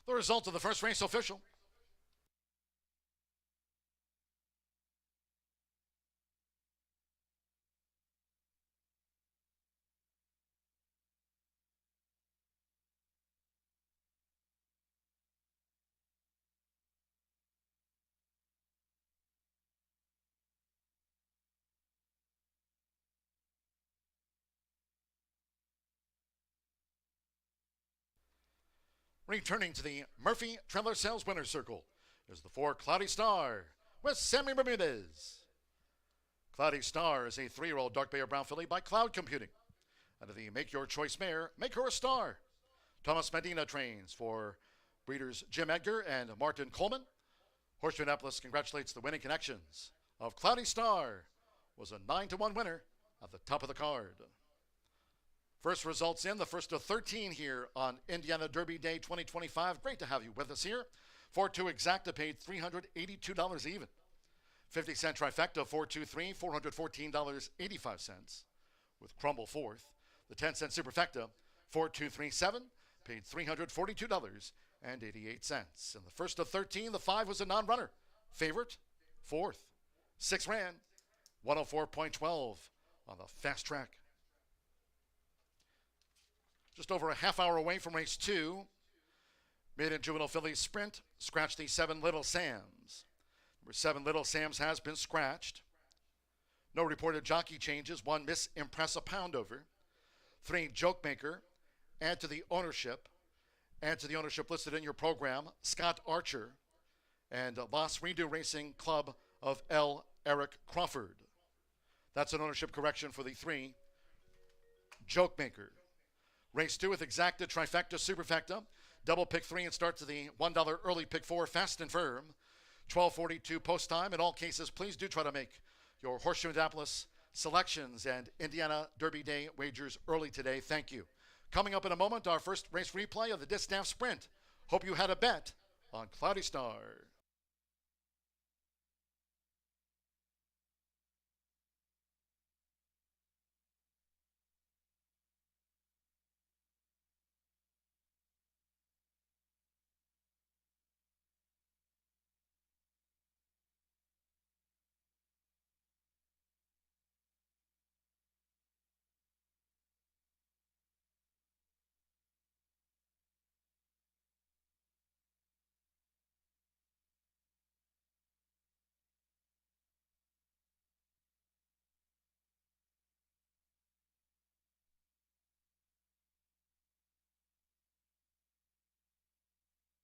The result of the first race official. Returning to the Murphy Trailer Sales Winner's Circle is the 4 Cloudy Star with Sammy Bermudez. Cloudy Star is a 3-year-old dark bay or brown filly by Cloud Computing. Under the Make Your Choice mare, Make Her a Star. Thomas Medina trains for breeders Jim Edgar and Martin Coleman. Horseshoe Indianapolis congratulates the winning connections of Cloudy Star. Was a 9-1 winner at the top of the card. First results in, the first of 13 here on Indiana Derby Day 2025. Great to have you with us here. 4-2 exacta paid $382 even. 50-cent trifecta 4-2-3, $414.85 with Crumble fourth. The 10-cent superfecta 4-2-3-7 paid $342.88. In the first of 13, the 5 was a non-runner. Favorite, fourth. 6 ran, 104.12 on the fast track. Just over a half hour away from race 2. Maiden Juvenile Fillies Sprint. Scratch the 7 Little Sams. Number 7 Little Sams has been scratched. No reported jockey changes. 1 Miss Impress a pound over. 3 Joke Maker. Add to the ownership. Add to the ownership listed in your program. Scott Archer. And Las Redo Racing Club of L. Eric Crawford. That's an ownership correction for the 3 Joke Maker. Race 2 with exacta, trifecta, superfecta. Double pick 3 and start to the $1 early pick 4, fast and firm. 12:42 post time. In all cases, please do try to make your Horseshoe Indianapolis selections and Indiana Derby Day wagers early today. Thank you. Coming up in a moment, our first race replay of the Distaff Sprint. Hope you had a bet on Cloudy Star.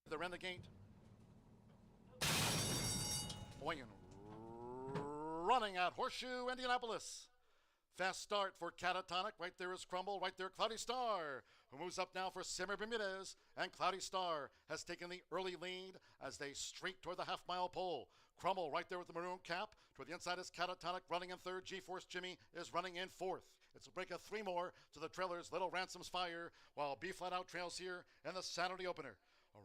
The Renegade. Winging, running at Horseshoe Indianapolis. Fast start for Catatonic. Right there is Crumble. Right there, Cloudy Star, who moves up now for Simmer Bermudez. And Cloudy Star has taken the early lead as they streak toward the half-mile pole. Crumble right there with the maroon cap. Toward the inside is Catatonic running in third. G-Force Jimmy is running in fourth. It's a break of 3 more to the trailers. Little Ransom's Fire, while B Flat Out trails here in the Saturday opener.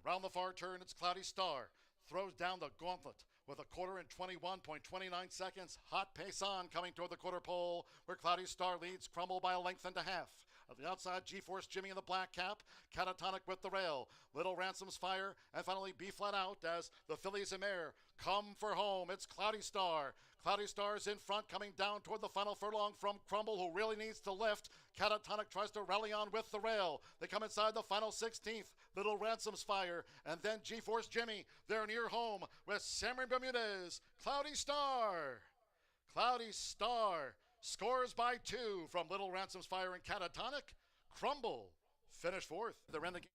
Around the far turn, it's Cloudy Star. Throws down the gauntlet with a quarter in 21.29 seconds. Hot pace on coming toward the quarter pole where Cloudy Star leads Crumble by a length and a half. At the outside, G-Force Jimmy in the black cap. Catatonic with the rail. Little Ransom's Fire. And finally, B Flat Out as the fillies and mare come for home. It's Cloudy Star. Cloudy Star's in front coming down toward the final furlong from Crumble, who really needs to lift. Catatonic tries to rally on with the rail. They come inside the final 16th. Little Ransom's Fire. And then G-Force Jimmy. They're near home with Sammy Bermudez. Cloudy Star. Cloudy Star scores by 2 from Little Ransom's Fire and Catatonic. Crumble finished fourth. The Renegade.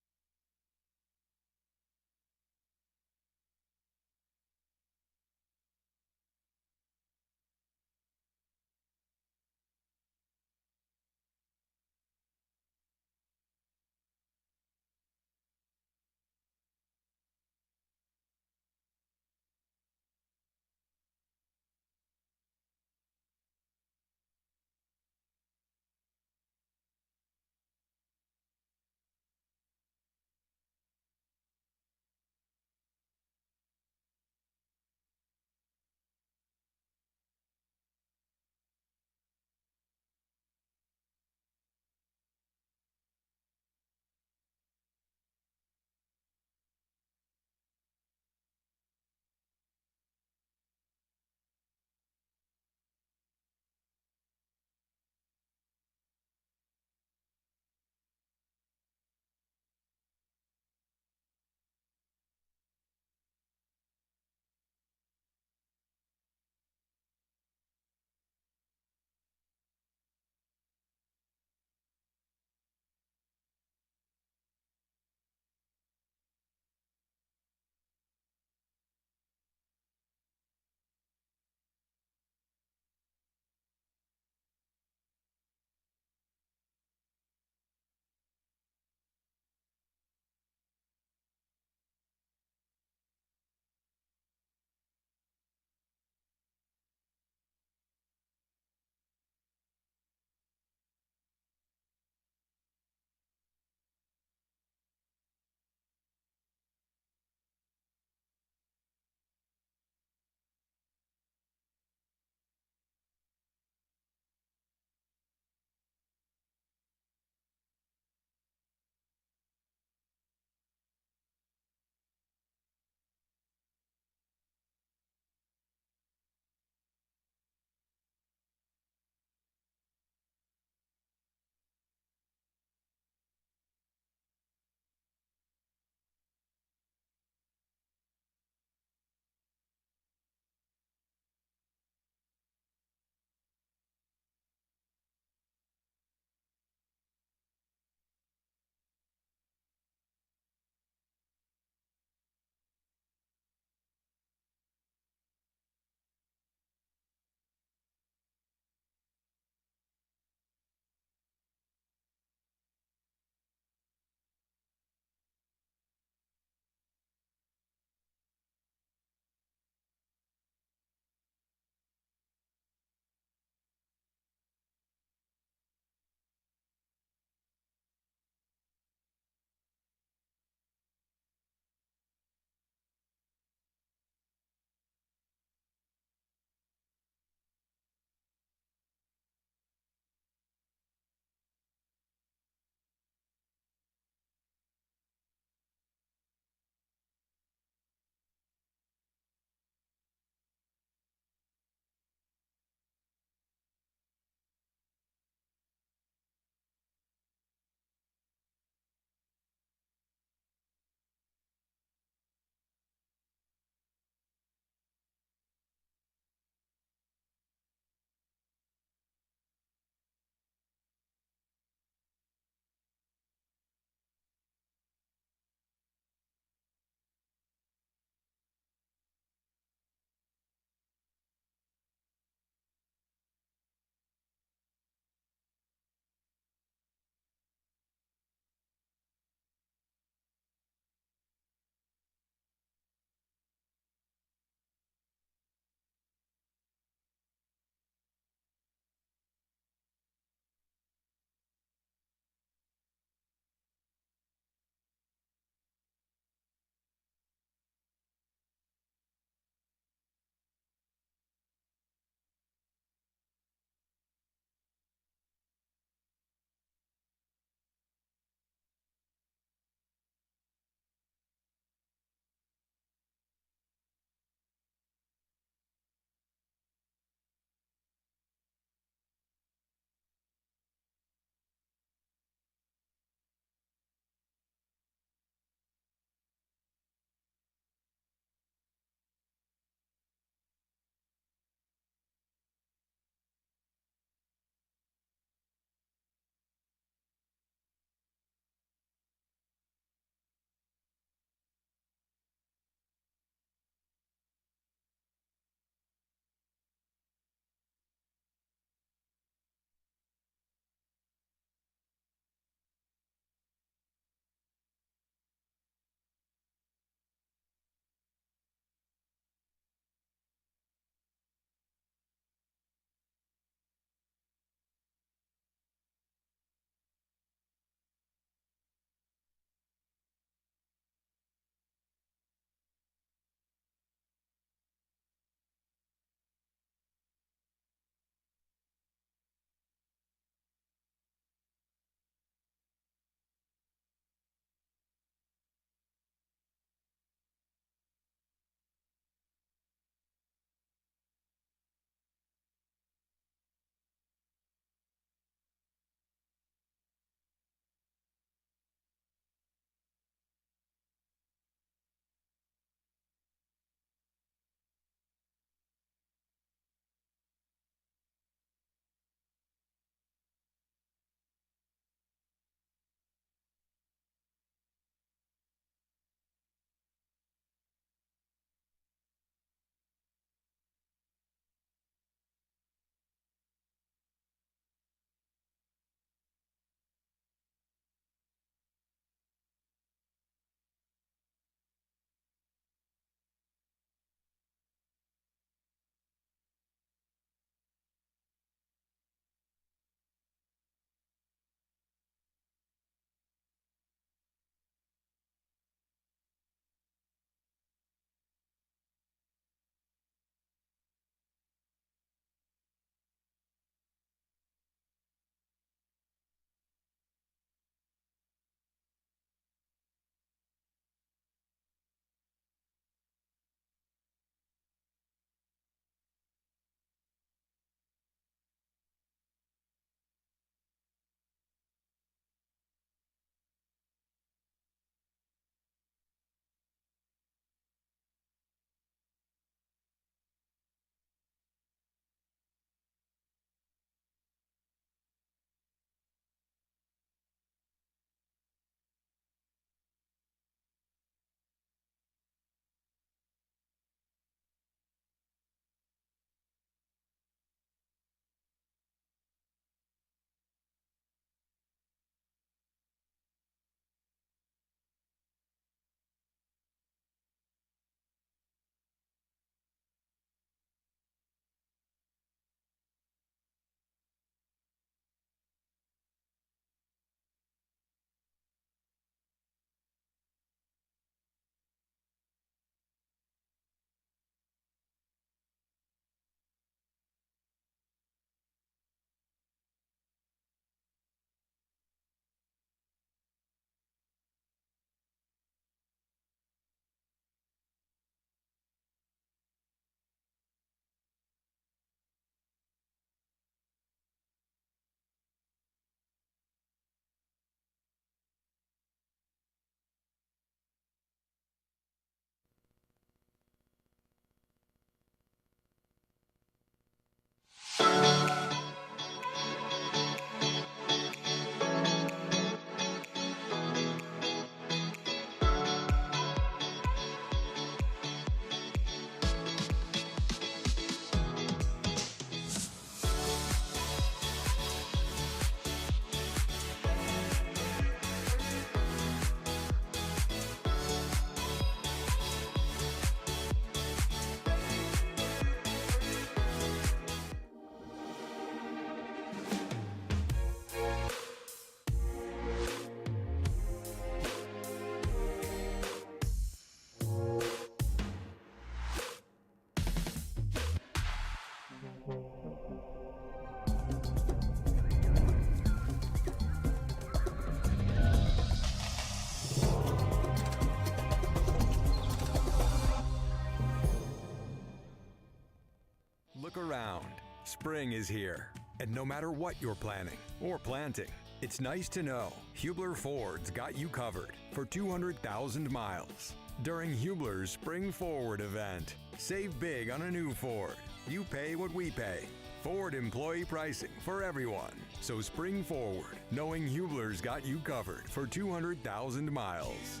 Spring is here, and no matter what you're planning or planting, it's nice to know Hubler Ford's got you covered for 200,000 miles. During Hubler's Spring Forward event, save big on a new Ford. You pay what we pay. Ford employee pricing for everyone. So spring forward, knowing Hubler's got you covered for 200,000 miles.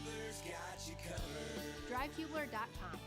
DriveHubler.com.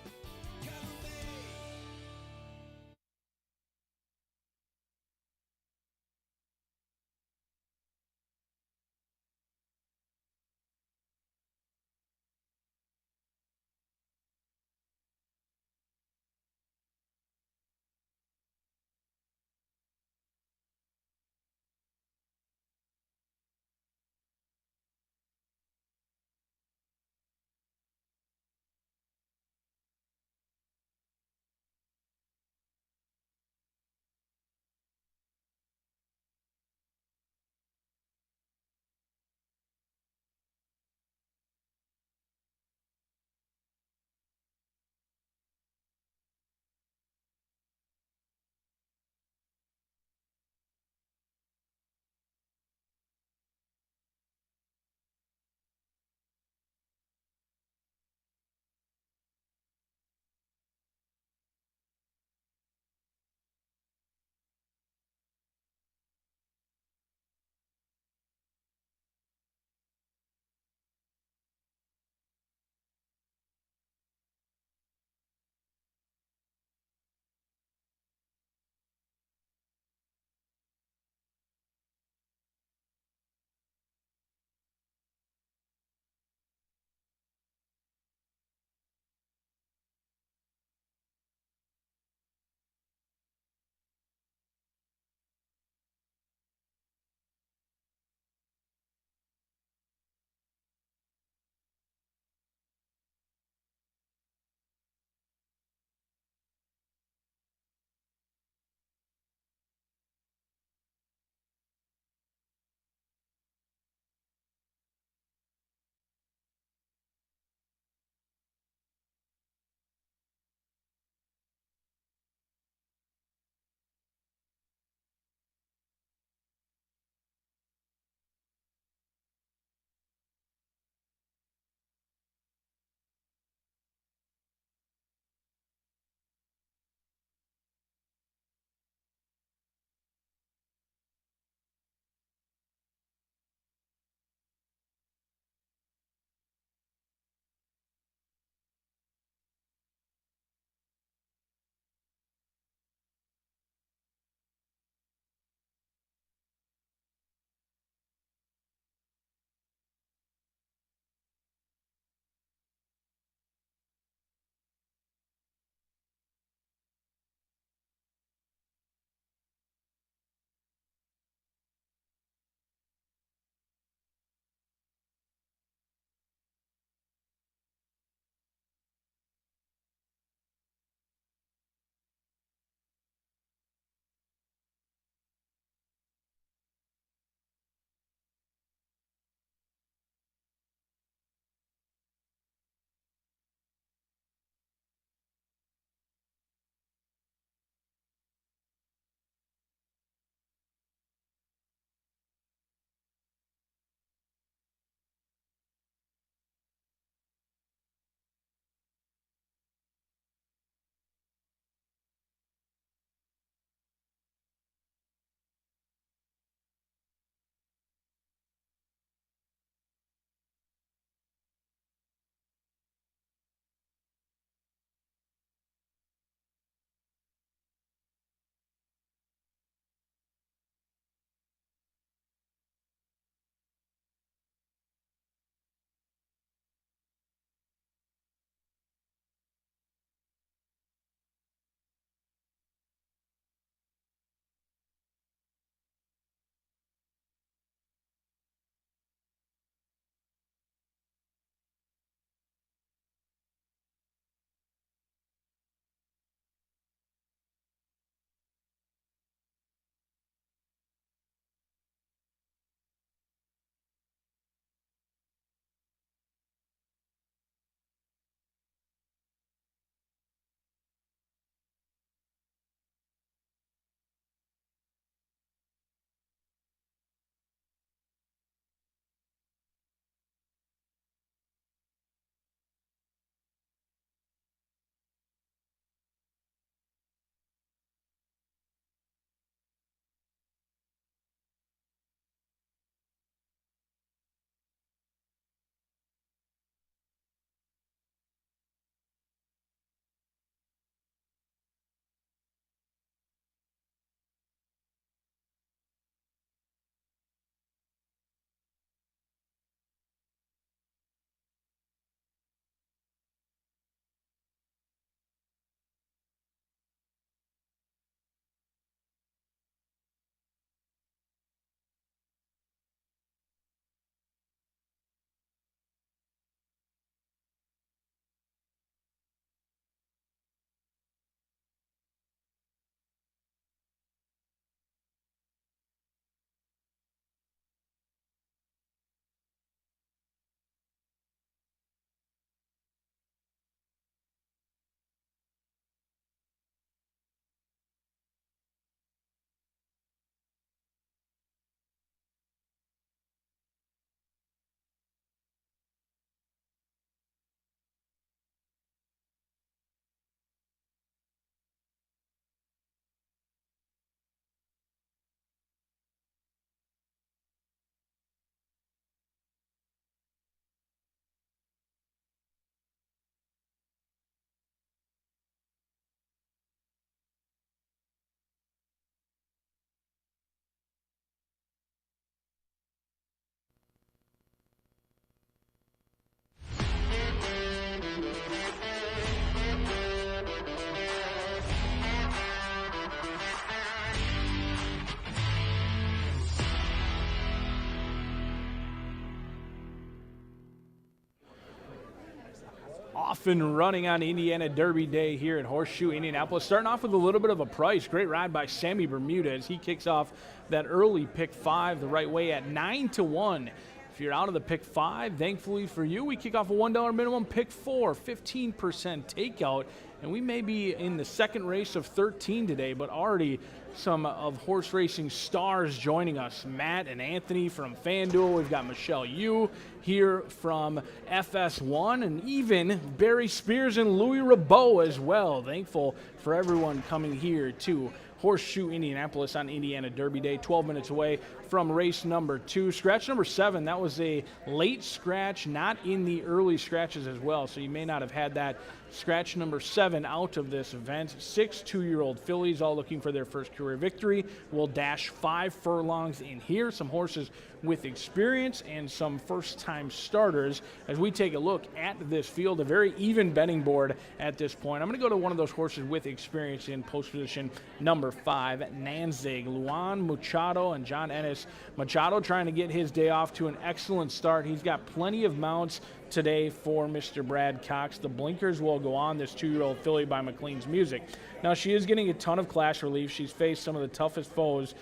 Off and running on Indiana Derby Day here at Horseshoe Indianapolis. Starting off with a little bit of a price. Great ride by Sammy Bermuda as he kicks off that early pick 5 the right way at 9-1. If you're out of the pick 5, thankfully for you, we kick off a $1 minimum. Pick 4, 15% takeout. And we may be in the second race of 13 today, but already some of horse racing stars joining us. Matt and Anthony from FanDuel. We've got Michelle Yu here from FS1, and even Barry Spears and Louis Rabot as well. Thankful for everyone coming here to Horseshoe Indianapolis on Indiana Derby Day, 12 minutes away from race number 2. Scratch number 7, that was a late scratch, not in the early scratches as well, so you may not have had that. Scratch number 7 out of this event. 6 2-year-old fillies all looking for their first career victory. Will dash 5 furlongs in here. Some horses with experience and some first-time starters. As we take a look at this field, a very even betting board at this point. I'm going to go to one of those horses with experience in post position number 5, Nanzig. Luan Machado and John Ennis. Machado trying to get his day off to an excellent start. He's got plenty of mounts today for Mr. Brad Cox. The blinkers will go on this 2-year-old filly by McLean's Music. Now, she is getting a ton of class relief. She's faced some of the toughest foes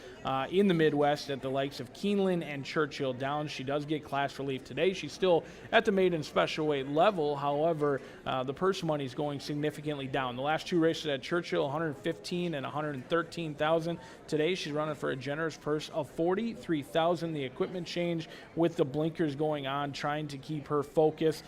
in the Midwest at the likes of Keeneland and Churchill Downs. She does get class relief today. She's still at the maiden special weight level. However, the purse money is going significantly down. The last 2 races at Churchill, $115,000 and $113,000. Today, she's running for a generous purse of $43,000. The equipment change with the blinkers going on, trying to keep her focused.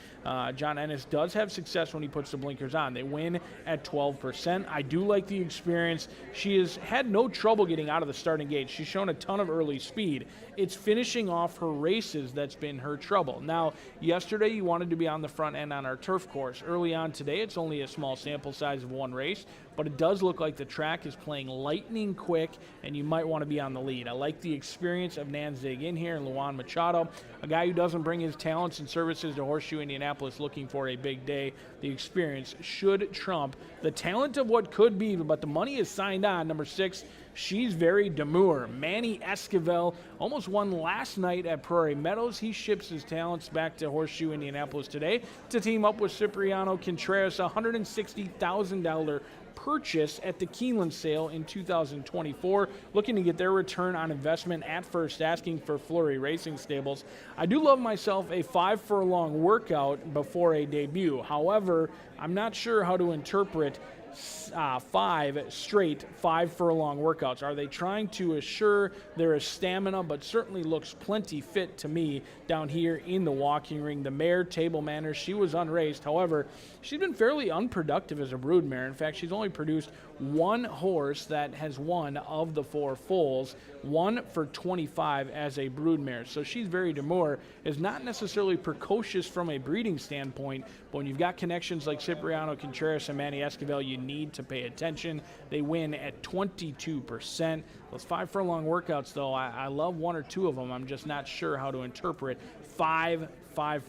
John Ennis does have success when he puts the blinkers on. They win at 12%. I do like the experience. She has had no trouble getting out of the starting gate. She's shown a ton of early speed. It's finishing off her races that's been her trouble. Now, yesterday you wanted to be on the front end on our turf course. Early on today, it's only a small sample size of 1 race, but it does look like the track is playing lightning quick, and you might want to be on the lead. I like the experience of Nanzig in here, and Luan Machado, a guy who doesn't bring his talents and services to Horseshoe Indianapolis looking for a big day. The experience should trump the talent of what could be, but the money is signed on. Number 6, she's very demure. Manny Esquivel almost won last night at Prairie Meadows. He ships his talents back to Horseshoe Indianapolis today to team up with Cipriano Contreras, a $160,000 purchase at the Keeneland sale in 2024, looking to get their return on investment at first, asking for Fleury Racing Stables. I do love myself a 5 furlong workout before a debut. However, I'm not sure how to interpret 5 straight 5 furlong workouts. Are they trying to assure there is stamina, but certainly looks plenty fit to me down here in the walking ring? The mare, Table Manners, she was unraced. However, she's been fairly unproductive as a broodmare. In fact, she's only produced 1 horse that has won of the 4 foals, 1 for 25 as a broodmare. So she's very demure, is not necessarily precocious from a breeding standpoint, but when you've got connections like Cipriano Contreras and Manny Esquivel, you need to pay attention. They win at 22%. Those 5 furlong workouts, though, I love 1 or 2 of them. I'm just not sure how to interpret 5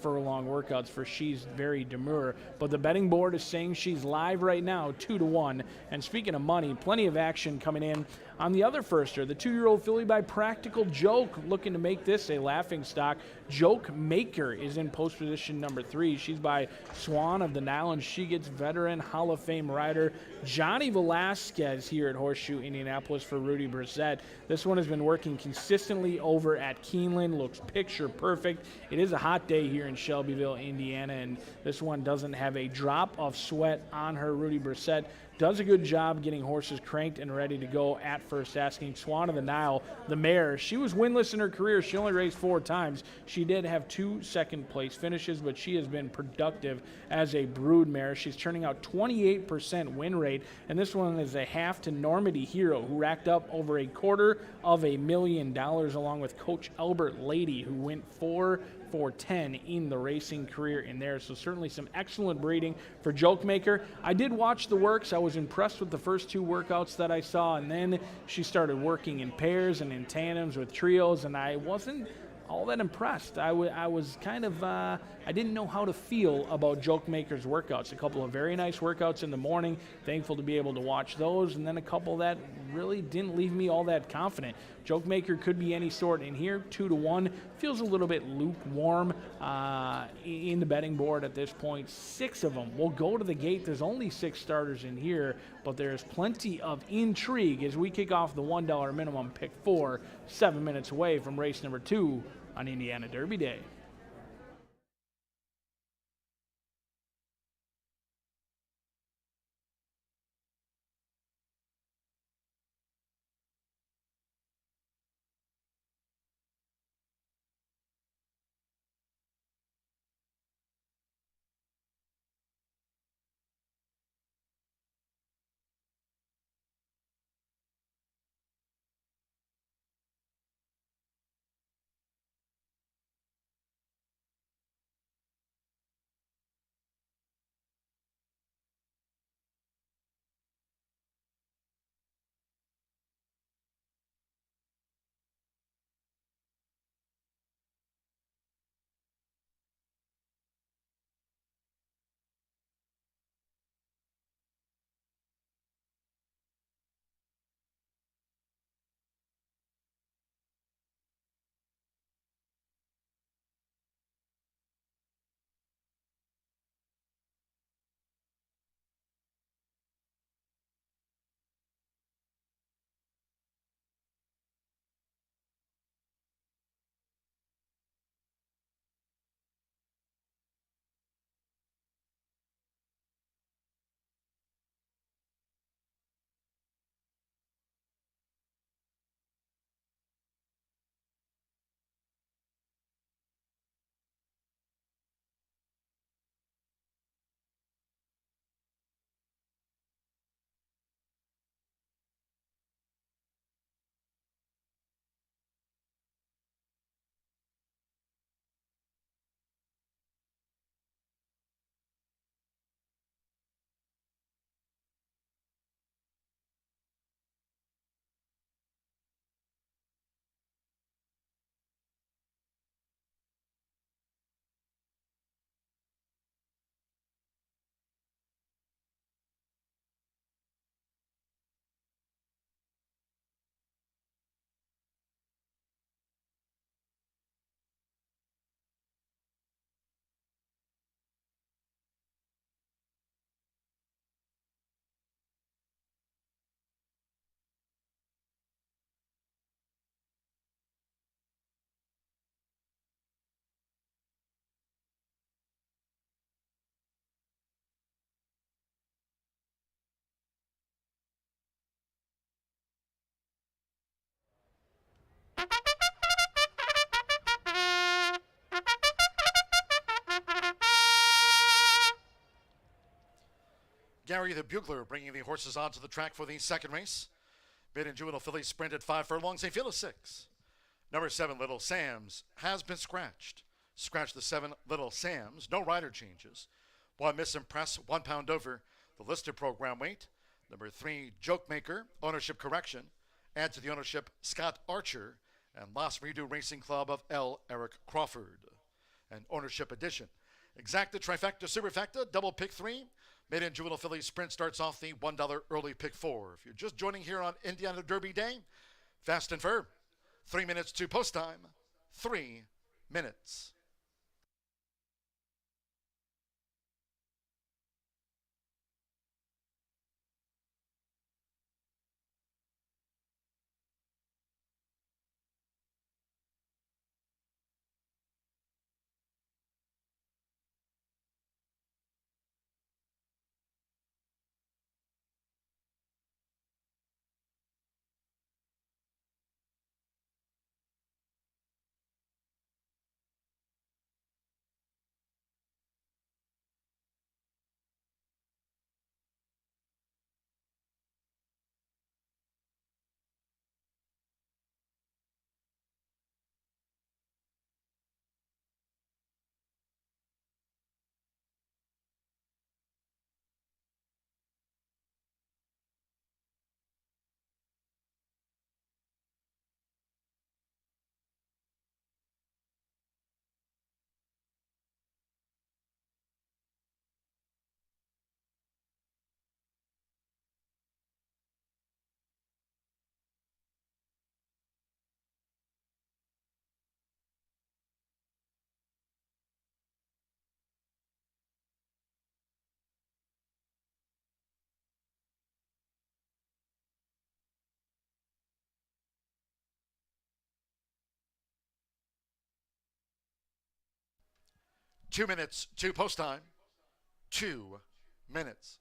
furlong workouts for she's very demure. But the betting board is saying she's live right now, 2-1. And speaking of money, plenty of action coming in on the other firster, the 2-year-old filly by Practical Joke, looking to make this a laughing stock. Joke Maker is in post position number 3. She's by Swan of the Nile, and she gets veteran Hall of Fame rider Johnny Velasquez here at Horseshoe Indianapolis for Rudy Brissett. This one has been working consistently over at Keeneland, looks picture perfect. It is a hot day here in Shelbyville, Indiana, and this one doesn't have a drop of sweat on her. Rudy Brissett does a good job getting horses cranked and ready to go at first asking. Swan of the Nile, the mare, she was winless in her career. She only raced 4 times. She did have 2 second-place finishes, but she has been productive as a brood mare. She's turning out 28% win rate, and this one is a half to Normandy Hero, who racked up over $250,000 along with Coach Albert Lady, who went 4 for 10 in the racing career in there. So certainly some excellent breeding for Joke Maker. I did watch the works. I was impressed with the first 2 workouts that I saw, and then she started working in pairs and in tandems with trios, and I wasn't all that impressed. I was kind of, I didn't know how to feel about Joke Maker's workouts. A couple of very nice workouts in the morning, thankful to be able to watch those, and then a couple that really didn't leave me all that confident. Jokemaker could be any sort in here. 2-1 feels a little bit lukewarm in the betting board at this point. 6 of them will go to the gate. There's only 6 starters in here, but there's plenty of intrigue as we kick off the $1 minimum pick 4, 7 minutes away from race number 2 on Indiana Derby Day. Gary the Bugler bringing the horses onto the track for the second race. Mid and juvenile fillies sprinted 5 furlongs. They field of 6. Number 7, Little Sam's, has been scratched. Scratch the 7, Little Sam's. No rider changes. 1, Miss Impress, 1 pound over the listed program weight. Number 3, Jokemaker, ownership correction. Add to the ownership Scott Archer and Las Redo Racing Club of L. Eric Crawford. An ownership addition. Exacta, trifecta, superfecta, double pick 3. Mid and juvenile fillies sprint starts off the $1 early pick 4. If you're just joining here on Indiana Derby Day, fast and firm. 3 minutes to post time. 3 minutes. 2 minutes to post time. 2 minutes.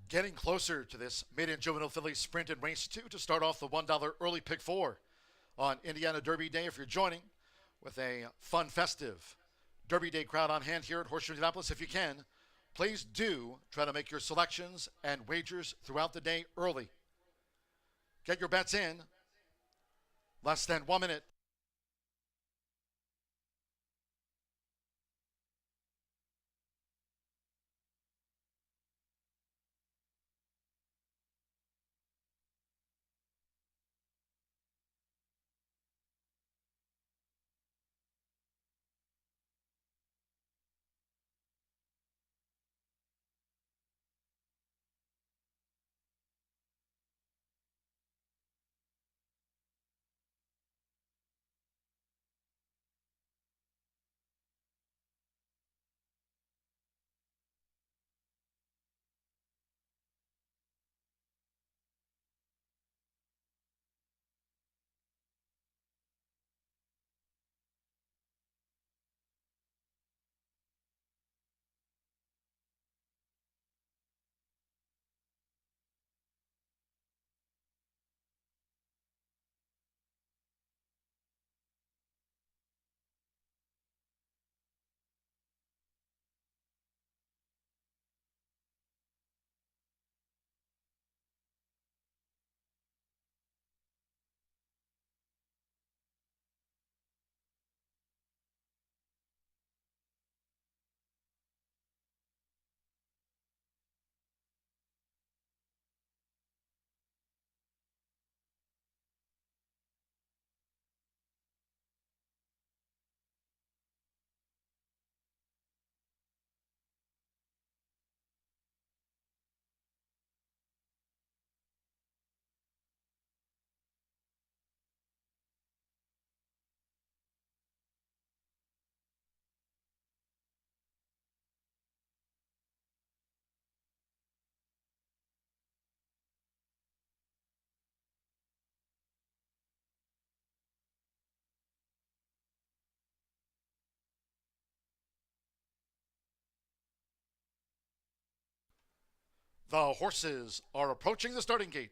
Getting closer to this maiden juvenile filly sprint in race 2 to start off the $1 early pick 4 on Indiana Derby Day. If you're joining with a fun, festive Derby Day crowd on hand here at Horseshoe Indianapolis, if you can, please do try to make your selections and wagers throughout the day early. Get your bets in. Less than 1 minute. The horses are approaching the starting gate.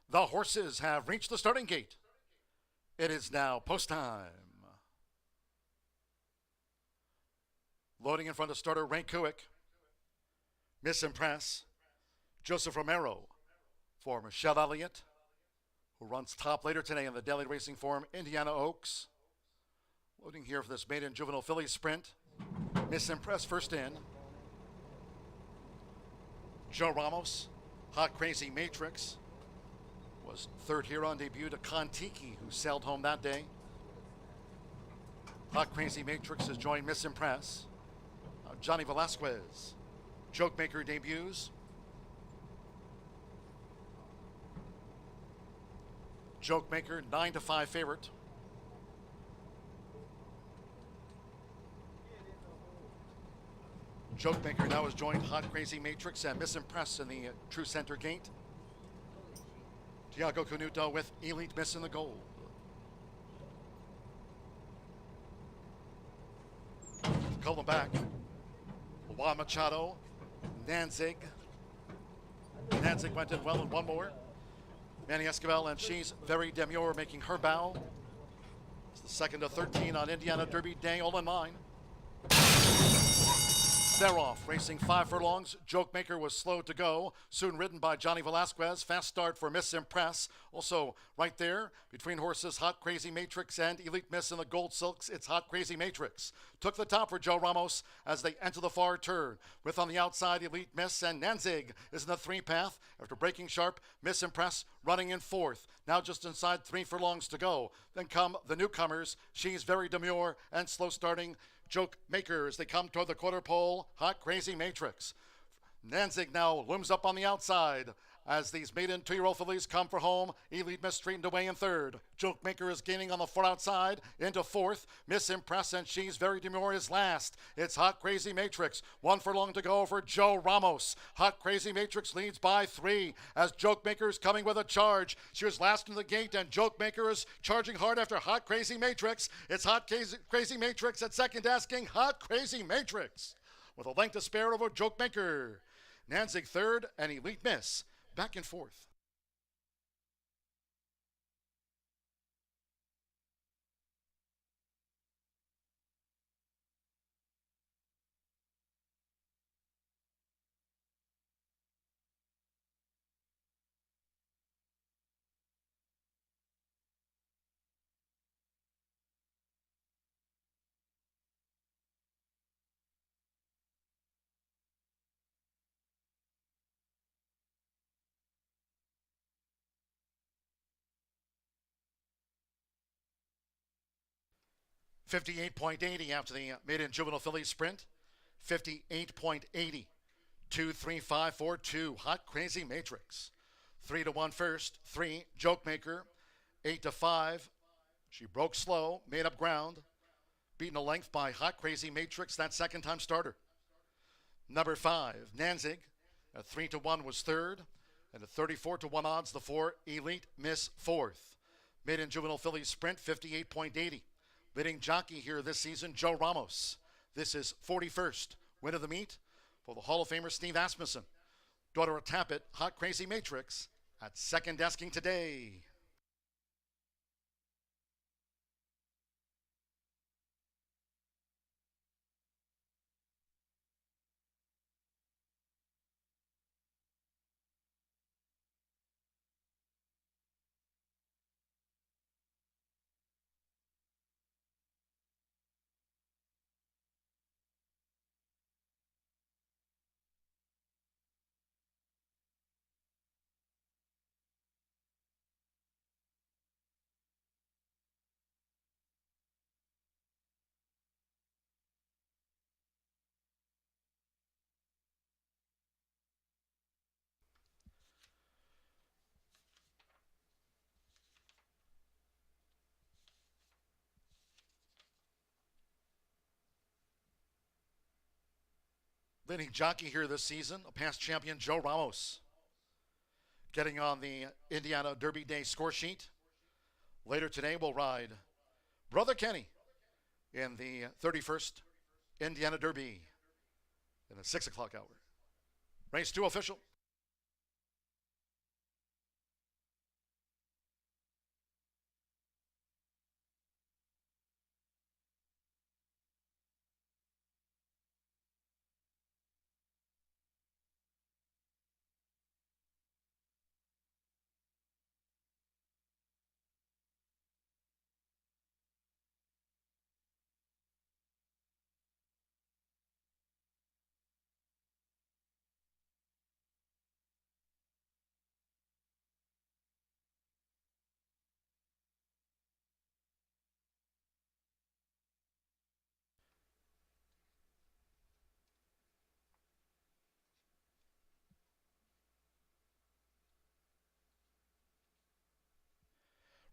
The horses have reached the starting gate. It is now post time. Loading in front of starter Ray Kuick. Miss Impress. Joseph Romero for Michelle Elliott, who runs top later today in the daily racing form Indiana Oaks. Loading here for this maiden juvenile filly sprint. Miss Impress first in. Joe Ramos, Hot Crazy Matrix, was third here on debut to Kontiki, who sailed home that day. Hot Crazy Matrix has joined Miss Impress. Johnny Velasquez, Jokemaker debuts. Jokemaker 9-5 favorite. Jokemaker now has joined Hot Crazy Matrix and Miss Impress in the true center gate. Tiago Canuto with Elite Miss in the gold. Call them back. Juan Machado, Nanzig. Nanzig went in well in one more. Manny Escobar, and she's very demure, making her bow. It's the second of 13 on Indiana Derby Day, all in line. They're off, racing 5 furlongs. Jokemaker was slow to go, soon ridden by Johnny Velasquez. Fast start for Miss Impress. Also, right there, between horses, Hot Crazy Matrix and Elite Miss in the gold silks, it's Hot Crazy Matrix. Took the top for Joe Ramos as they enter the far turn. With on the outside, Elite Miss, and Nanzig is in the 3-path. After breaking sharp, Miss Impress running in 4th. Now just inside 3 furlongs to go. Then come the newcomers. She's very demure and slow starting. Jokemaker as they come toward the quarter pole. Hot Crazy Matrix. Nanzig now looms up on the outside as these maiden 2-year-old fillies come for home. Elite Miss straightened away in 3rd. Jokemaker is gaining on the far outside into 4th. Miss Impress and She's Very Demure is last. It's Hot Crazy Matrix. 1 furlong to go for Joe Ramos. Hot Crazy Matrix leads by 3 as Jokemaker is coming with a charge. She was last in the gate and Jokemaker is charging hard after Hot Crazy Matrix. It's Hot Crazy Matrix at second, asking Hot Crazy Matrix with a length to spare over Jokemaker. Nanzig 3rd and Elite Miss back in 4th. $58.80 after the maiden juvenile filly sprint. $58.80. 2, 3, 5, 4, 2. Hot Crazy Matrix. 3-1 first. 3. Jokemaker. 8-5. She broke slow, made up ground. Beaten a length by Hot Crazy Matrix, that second time starter. Number 5, Nanzig. At 3-1 was 3rd. And at 34-1 odds, the 4, Elite Miss 4th. Maiden juvenile filly sprint, 58.80. Leading jockey here this season, Joe Ramos. This is 41st. Win of the meet for the Hall of Famer Steve Asmussen. Daughter of Tappet, Hot Crazy Matrix, at second desking today. Leading jockey here this season, a past champion, Joe Ramos. Getting on the Indiana Derby Day score sheet. Later today, we'll ride Brother Kenny in the 31st Indiana Derby in the 6 o'clock hour. Race 2 official.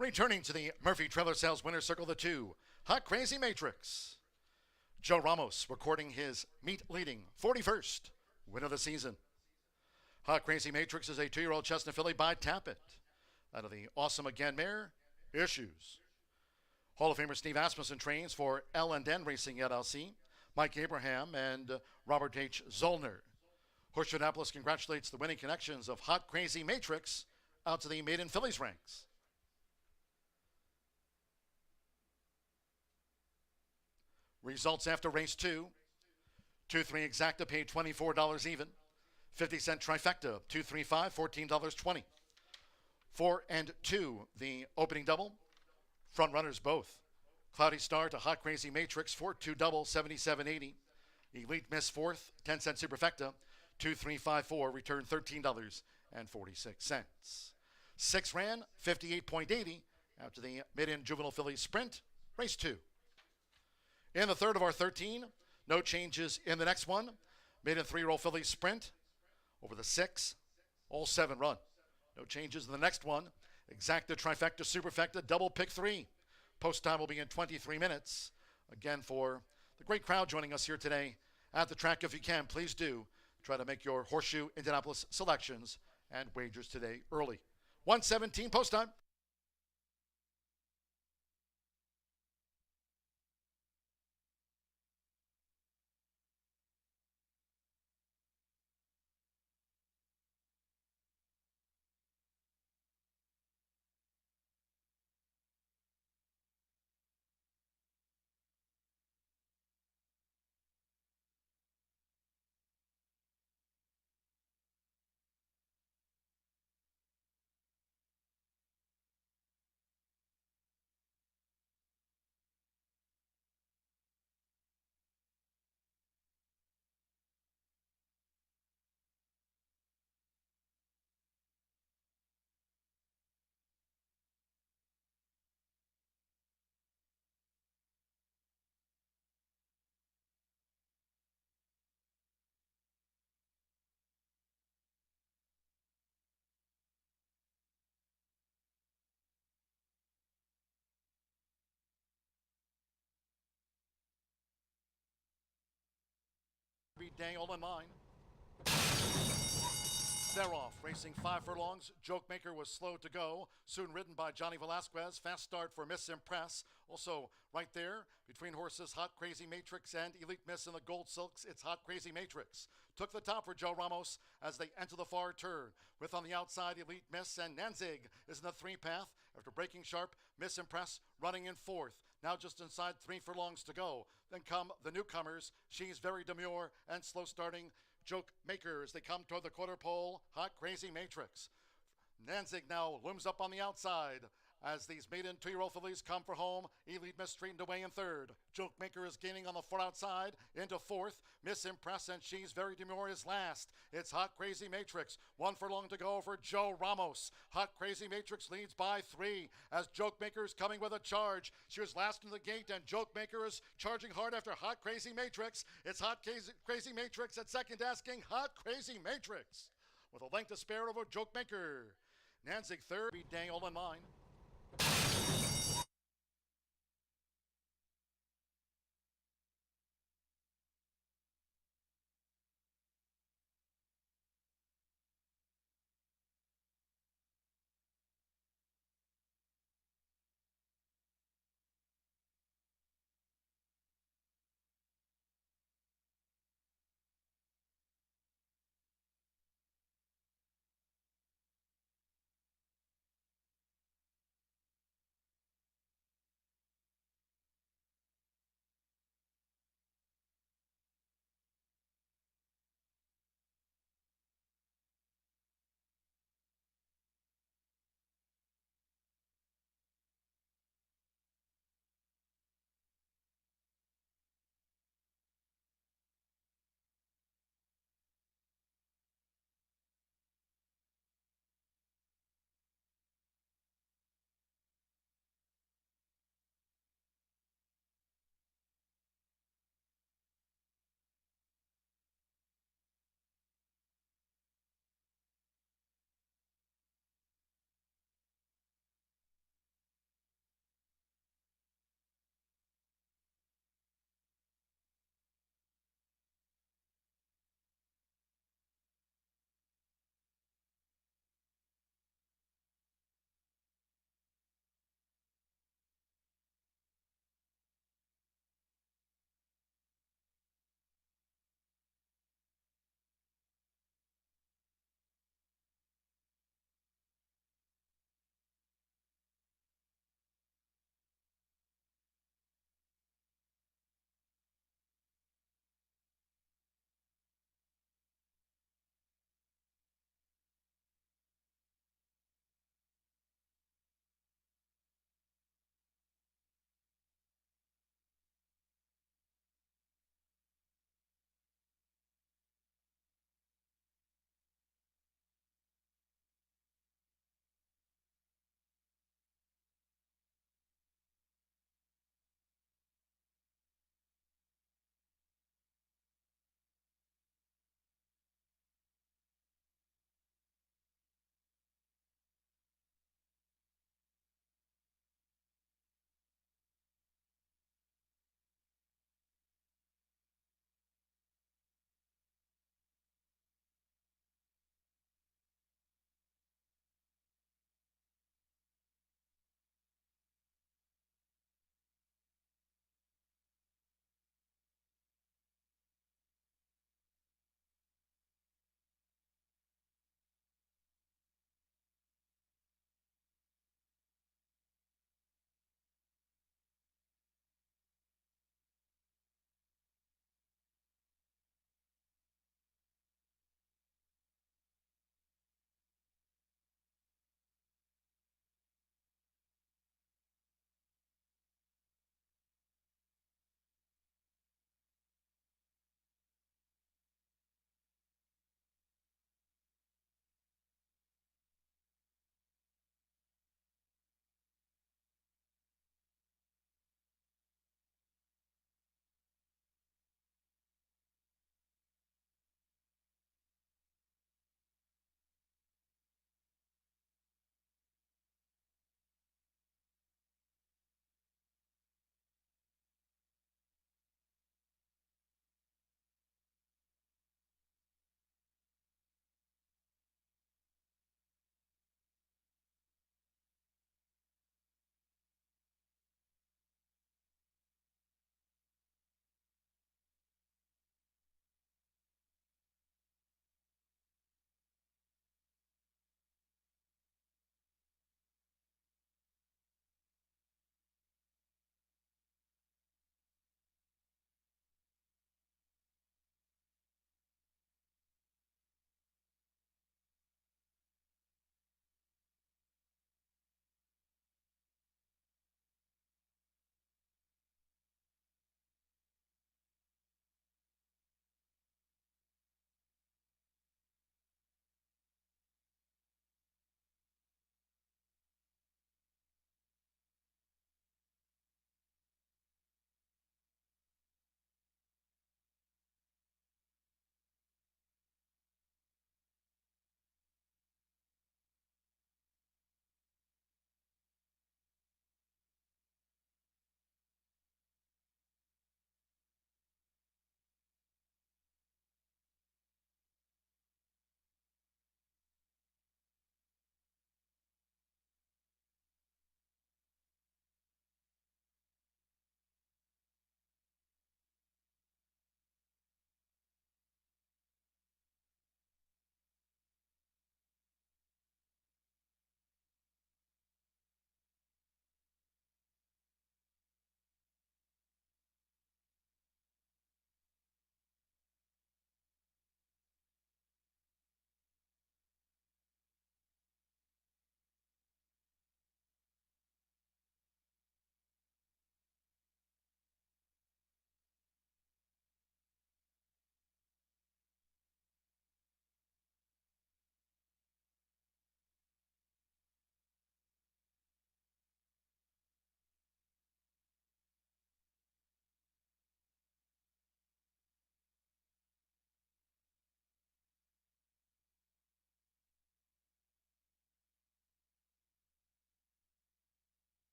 Returning to the Murphy Trailer Sales Winner Circle, the 2, Hot Crazy Matrix. Joe Ramos recording his meat-leading 41st win of the season. Hot Crazy Matrix is a 2-year-old chestnut filly by Tappet. Out of the Awesome Again mare, Issues. Hall of Famer Steve Asmussen trains for L&N Racing LLC, Mike Abraham, and Robert H. Zollner. Horseshoe Indianapolis congratulates the winning connections of Hot Crazy Matrix out to the maiden fillies ranks. Results after race 2. 2-3 exacta paid $24 even. 50-cent trifecta, 2-3-5, $14.20. 4 and 2, the opening double. Front runners both. Cloudy Star to Hot Crazy Matrix, 4-2 double, $77.80. Elite Miss 4th, 10-cent superfecta, 2-3-5-4, return $13.46. 6 ran, 58.80 after the mid-end juvenile fillies sprint, race 2. In the third of our 13, no changes in the next one. Maiden 3-year-old fillies sprint over the 6, all 7 run. No changes in the next one. Exacta, trifecta, superfecta, double pick 3. Post time will be in 23 minutes. Again, for the great crowd joining us here today at the track, if you can, please do try to make your Horseshoe Indianapolis selections and wagers today early. 1:17 post time. Daniel in line. They're off, racing 5 furlongs. Joke Maker was slow to go, soon ridden by Johnny Velasquez. Fast start for Miss Impress. Also, right there, between horses Hot Crazy Matrix and Elite Miss in the Gold Silks, it's Hot Crazy Matrix. Took the top for Joe Ramos as they enter the far turn. With on the outside, Elite Miss, and Nanzig is in the 3 path. After breaking sharp, Miss Impress running in 4th. Now just inside 3 furlongs to go. Then come the newcomers. She's Very Demure and slow starting Joke Maker as they come toward the quarter pole. Hot Crazy Matrix. Nanzig now looms up on the outside as these maiden 2-year-old fillies come for home. Elite Miss straightened away in 3rd. Joke Maker is gaining on the far outside into 4th. Miss Impress and She's Very Demure is last. It's Hot Crazy Matrix. 1 furlong to go for Joe Ramos. Hot Crazy Matrix leads by 3 as Joke Maker is coming with a charge. She was last in the gate and Joke Maker is charging hard after Hot Crazy Matrix. It's Hot Crazy Matrix at second, asking Hot Crazy Matrix with a length to spare over Joke Maker. Nanzig 3rd, beat Daniel in line.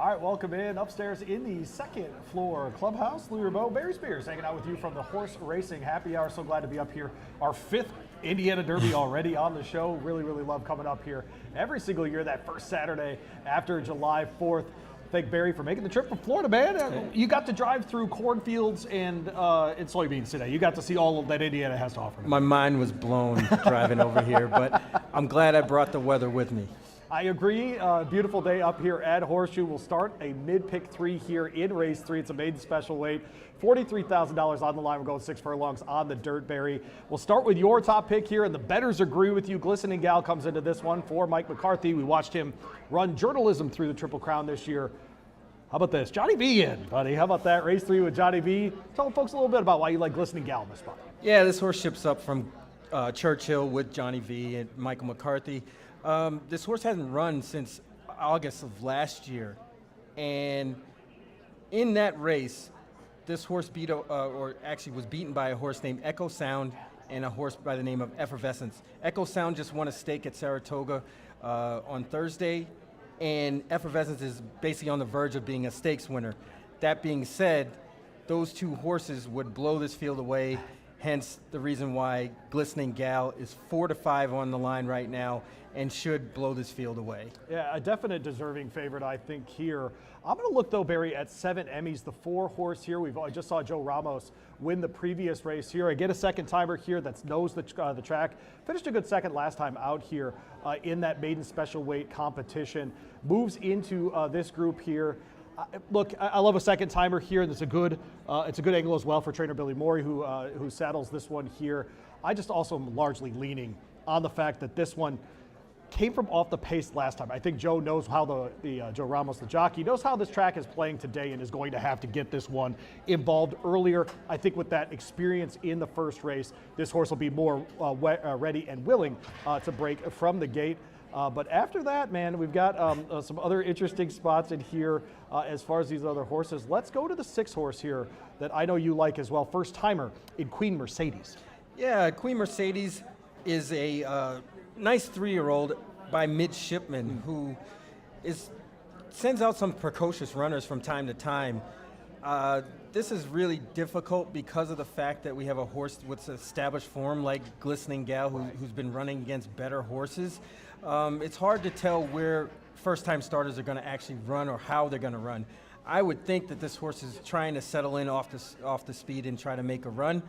All right, welcome in upstairs in the second floor clubhouse. Louis Rabeau, Barry Spears hanging out with you from the Horse Racing Happy Hour. So glad to be up here. Our fifth Indiana Derby already on the show. Really, really love coming up here every single year, that first Saturday after July 4th. Thank Barry for making the trip from Florida, man. You got to drive through cornfields and soybeans today. You got to see all of that Indiana has to offer. My mind was blown driving over here, but I'm glad I brought the weather with me. I agree. Beautiful day up here at Horseshoe. We'll start a mid-pick 3 here in race 3. It's a maiden special weight. $43,000 on the line. We're going 6 furlongs on the dirt, Barry. We'll start with your top pick here, and the bettors agree with you. Glistening Gal comes into this one for Mike McCarthy. We watched him run journalism through the Triple Crown this year. How about this? Johnny V in, buddy. How about that? Race 3 with Johnny V. Tell folks a little bit about why you like Glistening Gal in this spot. Yeah, this horse ships up from Churchill with Johnny V and Michael McCarthy. This horse hasn't run since August of last year, and in that race, this horse was beaten by a horse named Echo Sound and a horse by the name of Effervescence. Echo Sound just won a stake at Saratoga on Thursday, and Effervescence is basically on the verge of being a stakes winner. That being said, those two horses would blow this field away, hence the reason why Glistening Gal is 4-5 on the line right now and should blow this field away. Yeah, a definite deserving favorite, I think, here. I'm going to look, though, Barry, at 7 Emmys, the 4 horse here. I just saw Joe Ramos win the previous race here. I get a second timer here that knows the track. Finished a good second last time out here in that maiden special weight competition. Moves into this group here. Look, I love a second timer here, and it's a good angle as well for trainer Billy Morey, who saddles this one here. I just also am largely leaning on the fact that this one came from off the pace last time. I think Joe knows how Joe Ramos, the jockey, knows how this track is playing today and is going to have to get this one involved earlier. I think with that experience in the first race, this horse will be more ready and willing to break from the gate. But after that, man, we've got some other interesting spots in here as far as these other horses. Let's go to the 6 horse here that I know you like as well. First timer in Queen Mercedes. Yeah, Queen Mercedes is a nice 3-year-old by Midshipman who sends out some precocious runners from time to time. This is really difficult because of the fact that we have a horse with established form like Glistening Gal who's been running against better horses. It's hard to tell where first-time starters are going to actually run or how they're going to run. I would think that this horse is trying to settle in off the speed and try to make a run.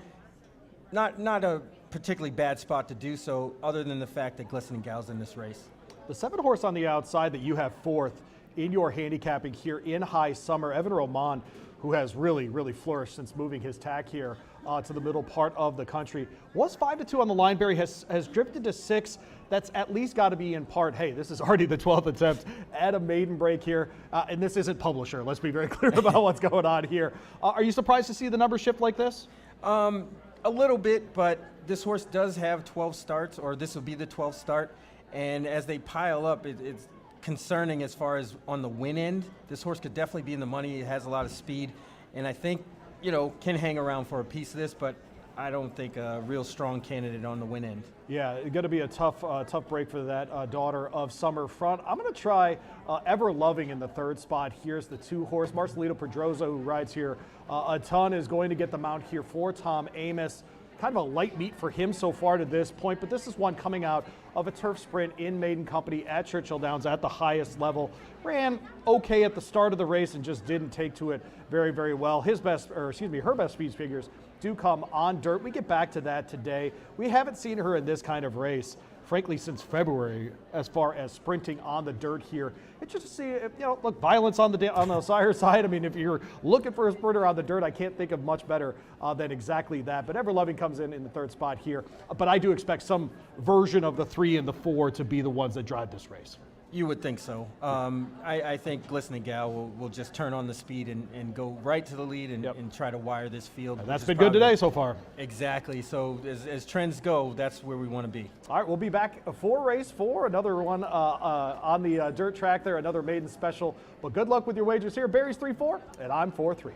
Not a particularly bad spot to do so, other than the fact that Glistening Gal's in this race. The 7 horse on the outside that you have 4th in your handicapping here in High Summer, Evan Roman, who has really, really flourished since moving his tack here to the middle part of the country, was 5-2 on the line. Barry has drifted to 6. That's at least got to be in part, hey, this is already the 12th attempt at a maiden break here, and this isn't Publisher. Let's be very clear about what's going on here. Are you surprised to see the number shift like this? A little bit, but this horse does have 12 starts, or this will be the 12th start, and as they pile up, it's concerning as far as on the win end. This horse could definitely be in the money. It has a lot of speed, and I think, can hang around for a piece of this, but I don't think a real strong candidate on the win end. Yeah, it's going to be a tough break for that daughter of Summer front. I'm going to try Ever Loving in the 3rd spot. Here's the 2 horse. Marcelino Pedroza, who rides here a ton, is going to get the mount here for Tom Amos. Kind of a light meet for him so far to this point, but this is one coming out of a turf sprint in maiden company at Churchill Downs at the highest level. Ran okay at the start of the race and just didn't take to it very, very well. Her best speed figures do come on dirt. We get back to that today. We haven't seen her in this kind of race, frankly, since February, as far as sprinting on the dirt here. It's just to see, look, violence on the sire side. I mean, if you're looking for a sprinter on the dirt, I can't think of much better than exactly that. But Ever Loving comes in the 3rd spot here. But I do expect some version of the 3 and the 4 to be the ones that drive this race. You would think so. I think Glistening Gal will just turn on the speed and go right to the lead and try to wire this field. And that's been good today so far. Exactly. So as trends go, that's where we want to be. All right, we'll be back for race 4, another one on the dirt track there, another maiden special. But good luck with your wagers here. Barry's 3-4, and I'm 4-3.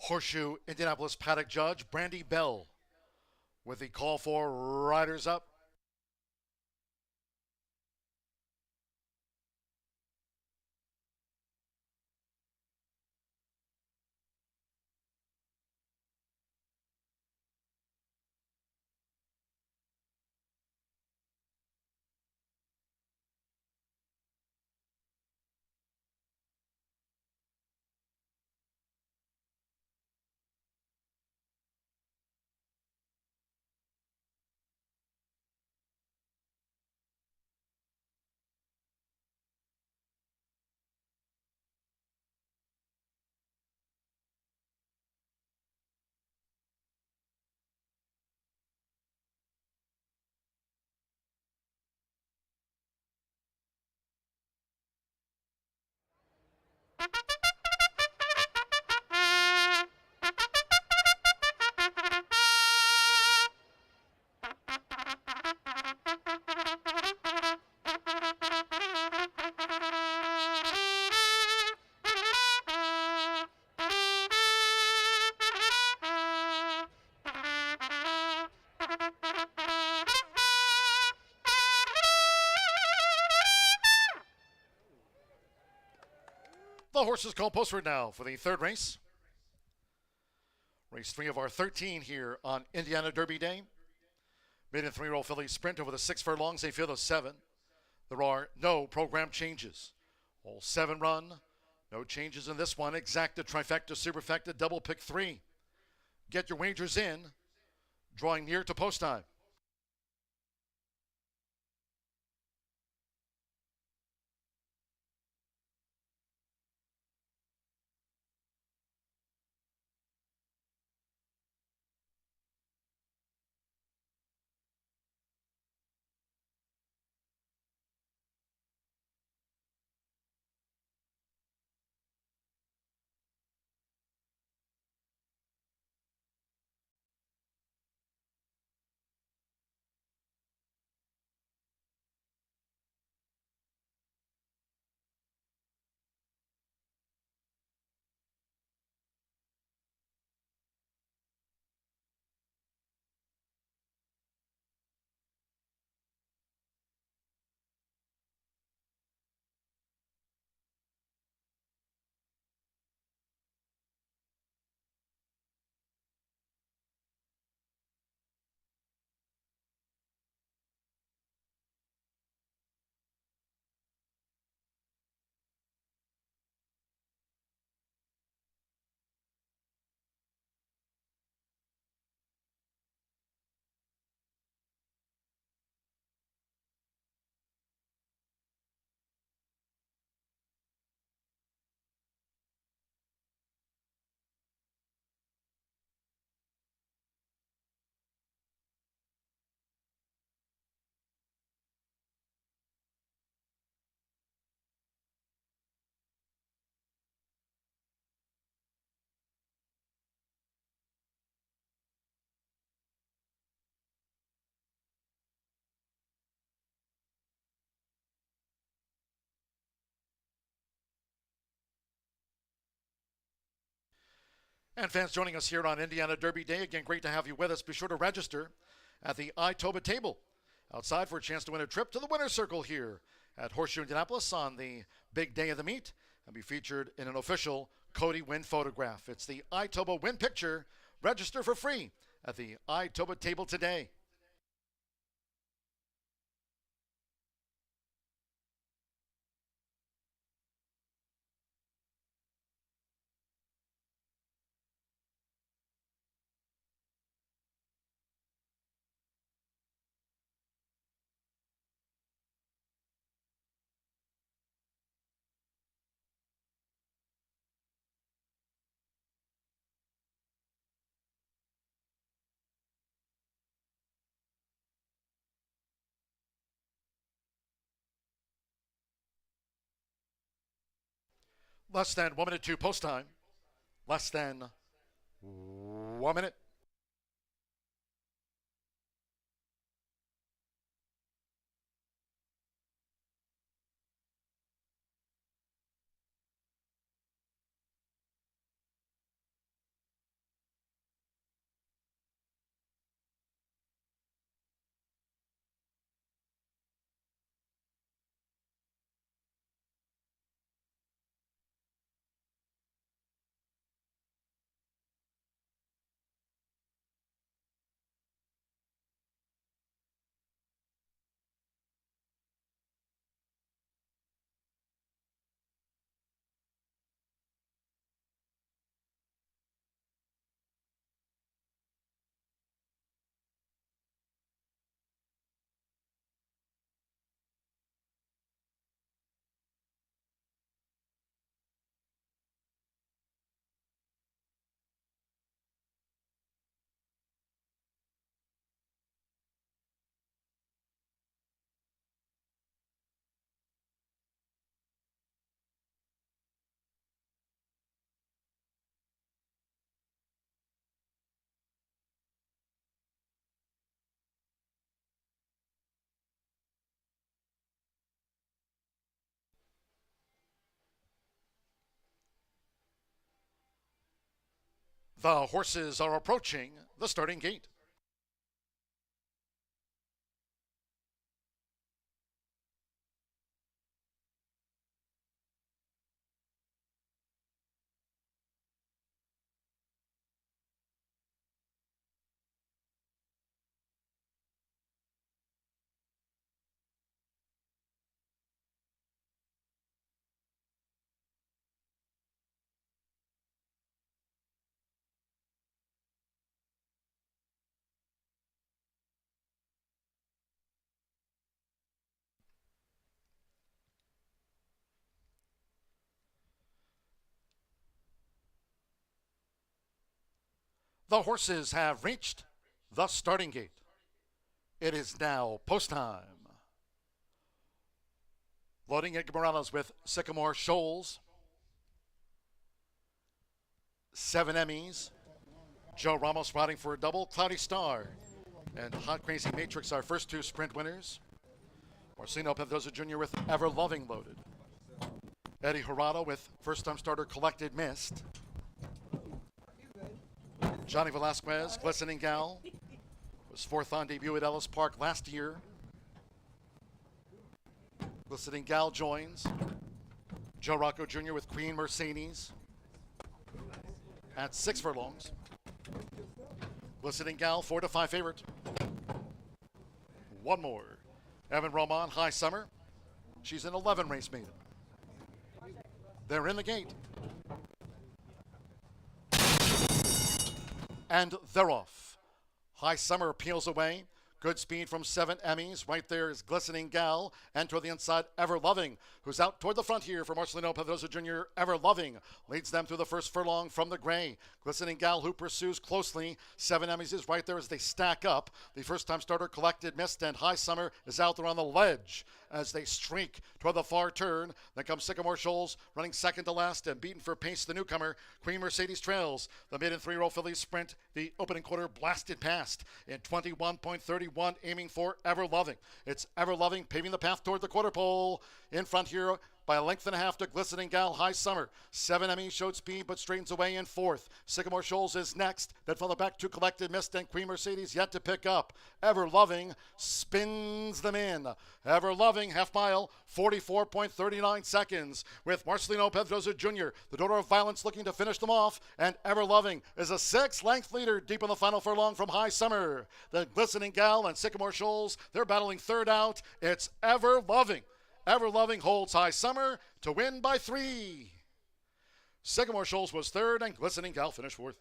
Horseshoe Indianapolis paddock judge Brandy Bell with the call for riders up. The horses call postward now for the third race. Race 3 of our 13 here on Indiana Derby Day. Maiden 3-year-old filly sprint over the 6 furlongs, a field of 7. There are no program changes. All 7 run. No changes in this one. Exacta, trifecta, superfecta, double pick 3. Get your wagers in. Drawing near to post time. And fans joining us here on Indiana Derby Day, again, great to have you with us. Be sure to register at the Itoba table outside for a chance to win a trip to the winner's circle here at Horseshoe Indianapolis on the big day of the meet and be featured in an official Cody Wynn photograph. It's the Itoba Win picture. Register for free at the Itoba table today. Less than 1 minute to post time. Less than 1 minute. The horses are approaching the starting gate. The horses have reached the starting gate. It is now post time. Loading at Morales with Sycamore Shoals. 7 Emmys. Joe Ramos riding for a double. Cloudy Star and Hot Crazy Matrix, our first 2 sprint winners. Marcelino Pedroza Jr. with Ever Loving loaded. Eddie Hirado with first time starter Collected Mist. Johnny Velasquez, Glistening Gal, was 4th on debut at Ellis Park last year. Glistening Gal joins. Joe Rocco Jr. with Queen Mercedes at 6 furlongs. Glistening Gal, 4 to 5 favorite. One more. Evan Roman, High Summer. She's an 11 race maiden. They're in the gate. And they're off. High Summer peels away. Good speed from 7 Emmys. Right there is Glistening Gal. And toward the inside, Ever Loving, who's out toward the front here for Marcelino Pedroza Jr. Ever Loving leads them through the first furlong from the gray. Glistening Gal, who pursues closely. 7 Emmys is right there as they stack up. The first-time starter Collected Mist, and High Summer is out there on the ledge as they streak toward the far turn. Then comes Sycamore Shoals running second to last and beaten for pace the newcomer. Queen Mercedes trails. The maiden 3-year-old fillies sprint the opening quarter blasted past in 21.31, aiming for Ever Loving. It's Ever Loving paving the path toward the quarter pole. In front here by a length and a half to Glistening Gal, High Summer. 7 Emmys showed speed but straightens away in 4th. Sycamore Shoals is next. Then follow back to Collected Mist and Queen Mercedes yet to pick up. Ever Loving spins them in. Ever Loving, half mile, 44.39 seconds with Marcelino Pedroza Jr., the daughter of violence, looking to finish them off. And Ever Loving is a 6-length leader deep in the final furlong from High Summer. The Glistening Gal and Sycamore Shoals, they're battling third out. It's Ever Loving. Ever Loving holds High Summer to win by 3. Sycamore Shoals was third and Glistening Gal finished 4th.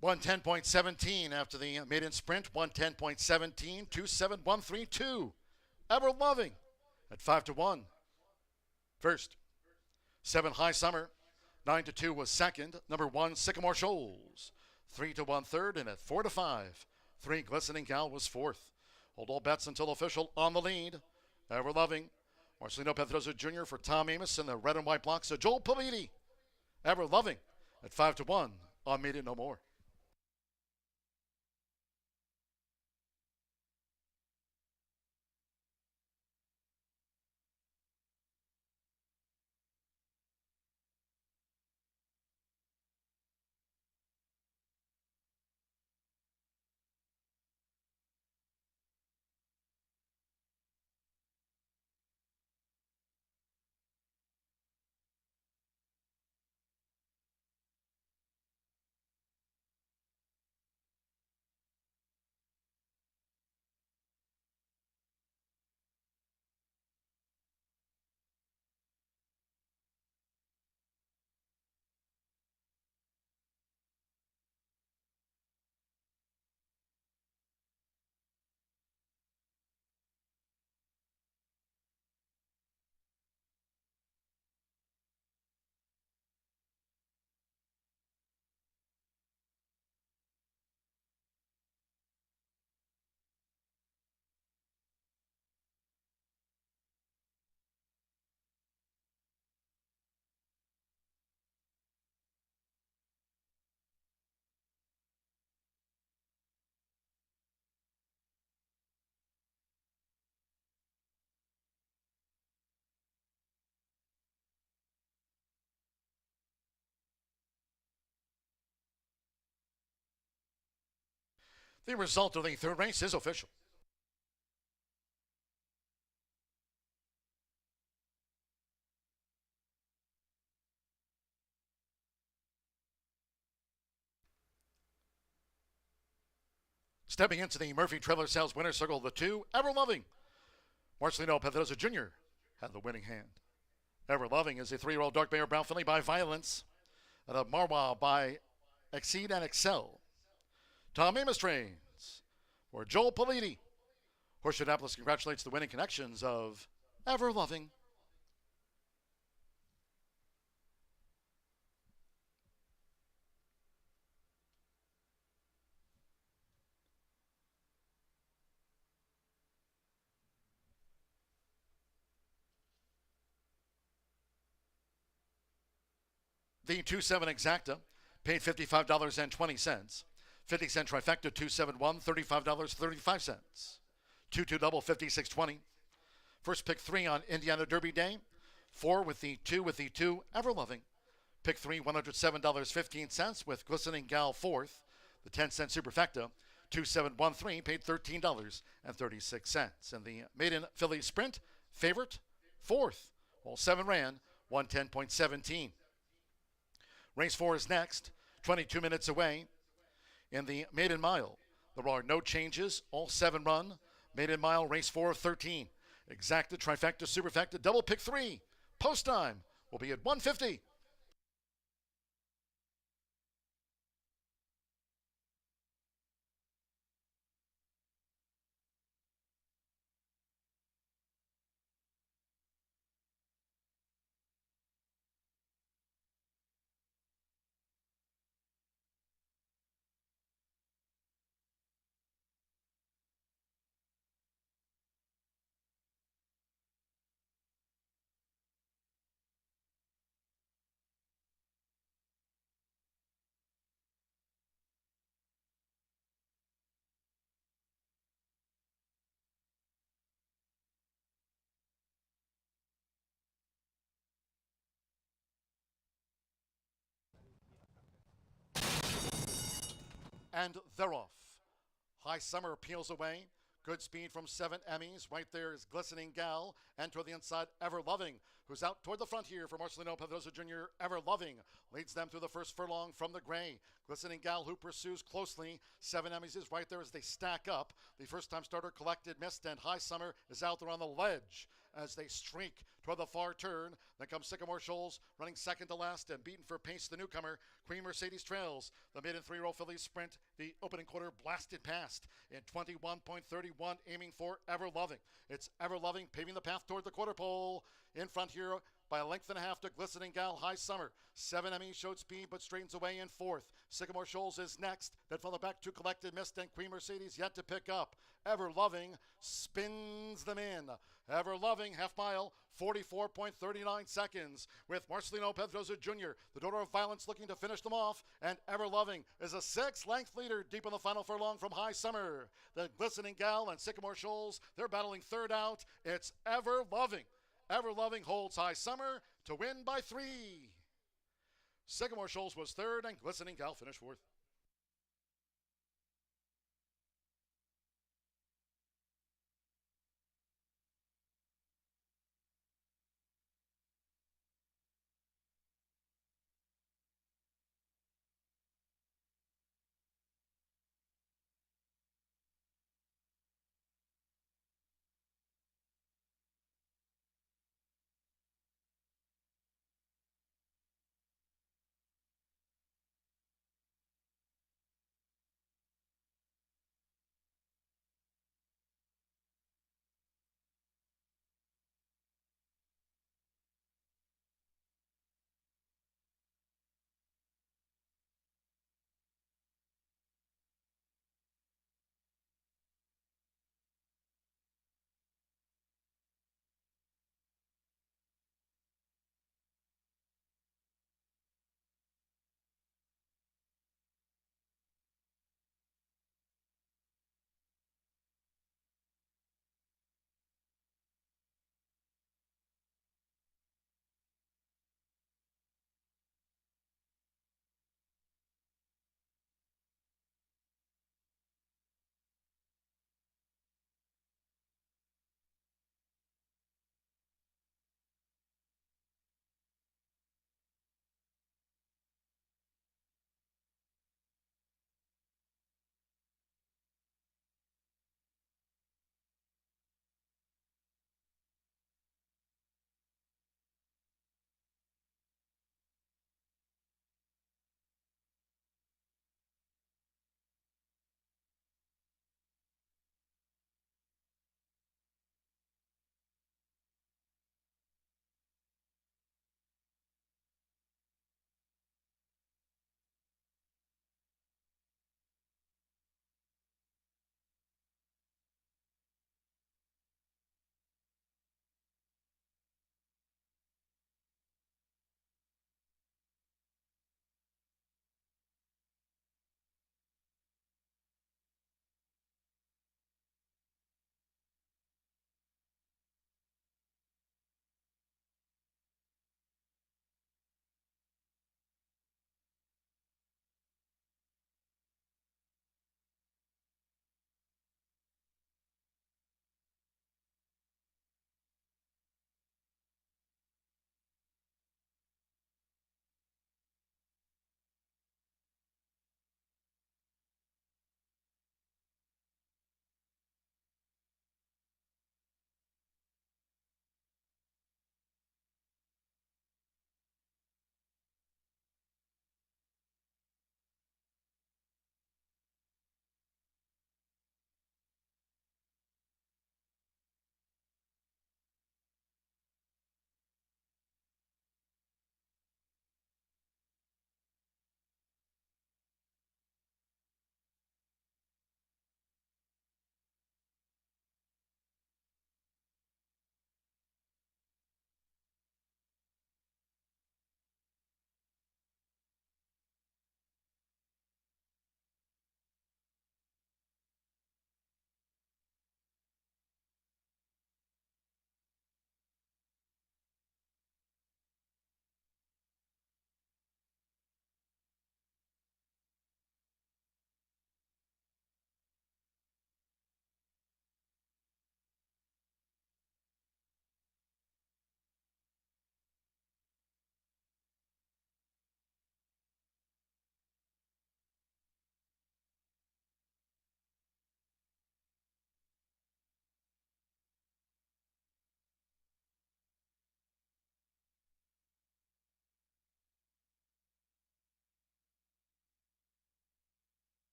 One 10.17 after the maiden sprint. 110.17, 27132. Ever Loving at 5 to 1. First. 7 High Summer. 9 to 2 was second. Number 1 Sycamore Shoals. 3 to 1 third, and at 4 to 5. 3 Glistening Gal was 4th. Hold all bets until official on the lead. Ever Loving. Marcelino Pedroza Jr. for Tom Amos in the red and white blocks. So Joel Politi. Ever Loving at 5 to 1 on Made It No More. The result of the third race is official. Stepping into the Murphy Trailer Sales winner's circle, the 2, Ever Loving. Marcelino Pedrosa Jr. had the winning hand. Ever Loving is a 3-year-old dark Bear Brown filly by Violence. And a Marwa by Exceed and Excel. Tom Amos trains for Joel Politi. Horseshoe Indianapolis congratulates the winning connections of Ever Loving. The 2-7 exacta paid $55.20. 50-cent trifecta 271, $35.35. 2-2 double 56.20. First pick 3 on Indiana Derby Day. 4 with the 2 Ever Loving. Pick 3 $107.15 with Glistening Gal 4th. The 10-cent superfecta 2713 paid $13.36. And the maiden filly sprint favorite 4th. All 7 ran 110.17. Race 4 is next, 22 minutes away. In the maiden mile, there are no changes, all 7 run. Maiden mile, race 4 of 13. Exacta, trifecta, superfecta, double pick 3. Post time will be at 1:50. And they're off. High Summer peels away. Good speed from 7 Emmys. Right there is Glistening Gal. And toward the inside, Ever Loving, who's out toward the front here for Marcelino Pedrosa Jr. Ever Loving leads them through the first furlong from the gray. Glistening Gal, who pursues closely. 7 Emmys is right there as they stack up. The first-time starter Collected Mist, and High Summer is out there on the ledge as they streak toward the far turn. Then comes Sycamore Shoals running second to last and beaten for pace the newcomer. Queen Mercedes trails. The maiden 3-year-old filly sprint. The opening quarter blasted past in 21.31, aiming for Ever Loving. It's Ever Loving paving the path toward the quarter pole. In front here by a length and a half to Glistening Gal, High Summer. 7 Emmys showed speed but straightens away in 4th. Sycamore Shoals is next. Then from the back to Collected Mist and Queen Mercedes yet to pick up. Ever Loving spins them in. Ever Loving, half mile, 44.39 seconds with Marcelino Pedrosa Jr., the daughter of Violence, looking to finish them off. And Ever Loving is a 6-length leader deep in the final furlong from High Summer. The Glistening Gal and Sycamore Shoals, they're battling third out. It's Ever Loving. Ever Loving holds High Summer to win by 3. Sycamore Shoals was third and Glistening Gal finished 4th.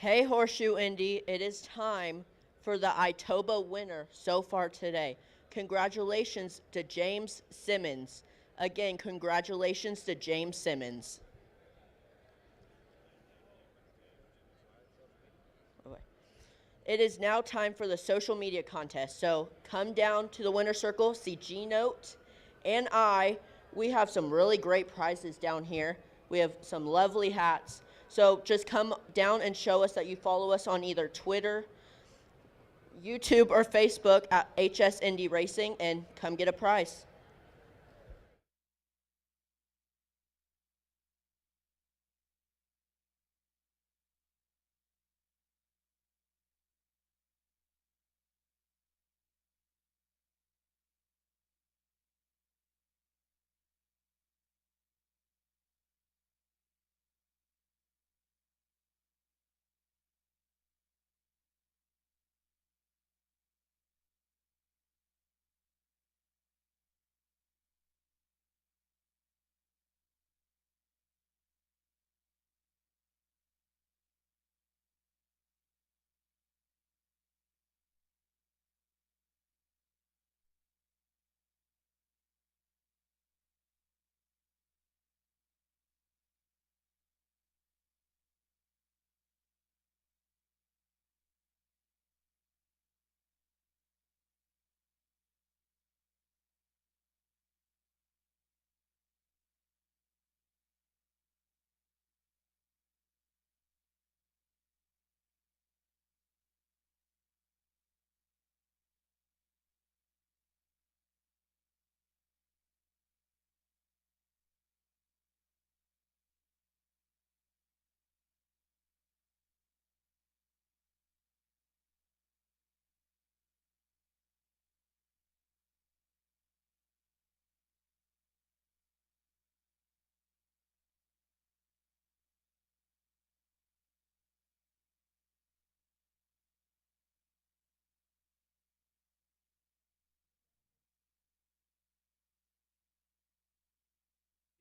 Hey, Horseshoe Indy, it is time for the Itoba winner so far today. Congratulations to James Simmons. Again, congratulations to James Simmons. Okay. It is now time for the social media contest. So come down to the winner circle, see G-Note and we have some really great prizes down here. We have some lovely hats. So just come down and show us that you follow us on either Twitter, YouTube, or Facebook at HS Indy Racing and come get a prize.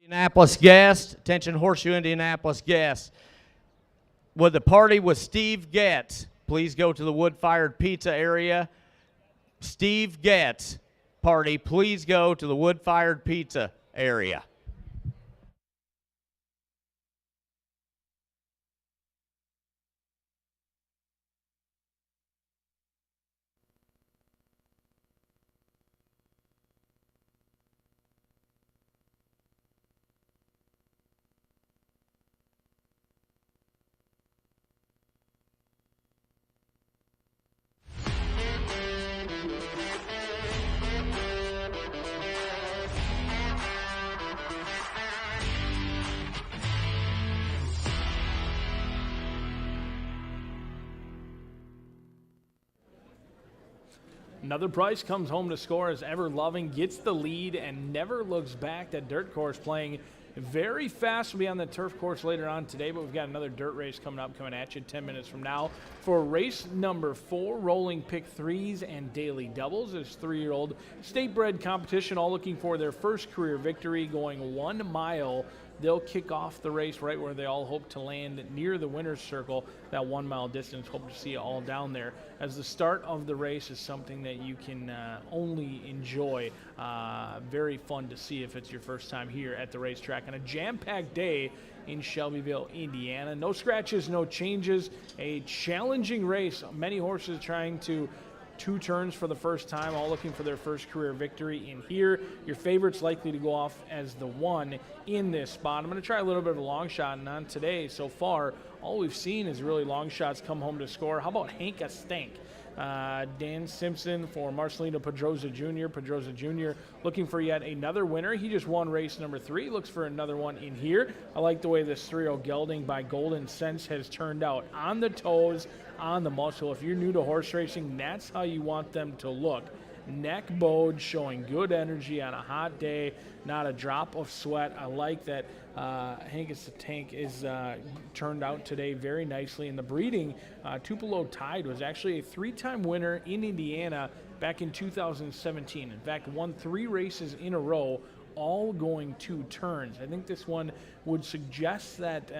Indianapolis guests, attention Horseshoe Indianapolis guests. Would the party with Steve Getz please go to the wood-fired pizza area? Steve Getz party, please go to the wood-fired pizza area. Another prize comes home to score as Ever Loving gets the lead and never looks back. That dirt course playing very fast. Will be on the turf course later on today, but we've got another dirt race coming at you 10 minutes from now. For race number 4, rolling pick threes and daily doubles, is 3-year-old state-bred competition, all looking for their first career victory, going 1 mile. They'll kick off the race right where they all hope to land, near the winner's circle, that 1 mile distance. Hope to see it all down there, as the start of the race is something that you can only enjoy. Very fun to see if it's your first time here at the racetrack on a jam-packed day in Shelbyville, Indiana. No scratches, no changes. A challenging race. Many horses trying to 2 turns for the first time, all looking for their first career victory in here. Your favorite's likely to go off as the 1 in this spot. I'm going to try a little bit of a long shot, and on today, so far, all we've seen is really long shots come home to score. How about Hank a Stank? Dan Simpson for Marcelino Pedroza Jr. Pedroza Jr. looking for yet another winner. He just won race number 3. Looks for another one in here. I like the way this 3-0 gelding by Golden Sense has turned out. On the toes, on the muscle. If you're new to horse racing, that's how you want them to look. Neck bowed, showing good energy on a hot day, not a drop of sweat. I like that Hankus the Tank is turned out today very nicely. And the breeding, Tupelo Tide was actually a 3-time winner in Indiana back in 2017. In fact, won 3 races in a row, all going 2 turns. I think this one would suggest that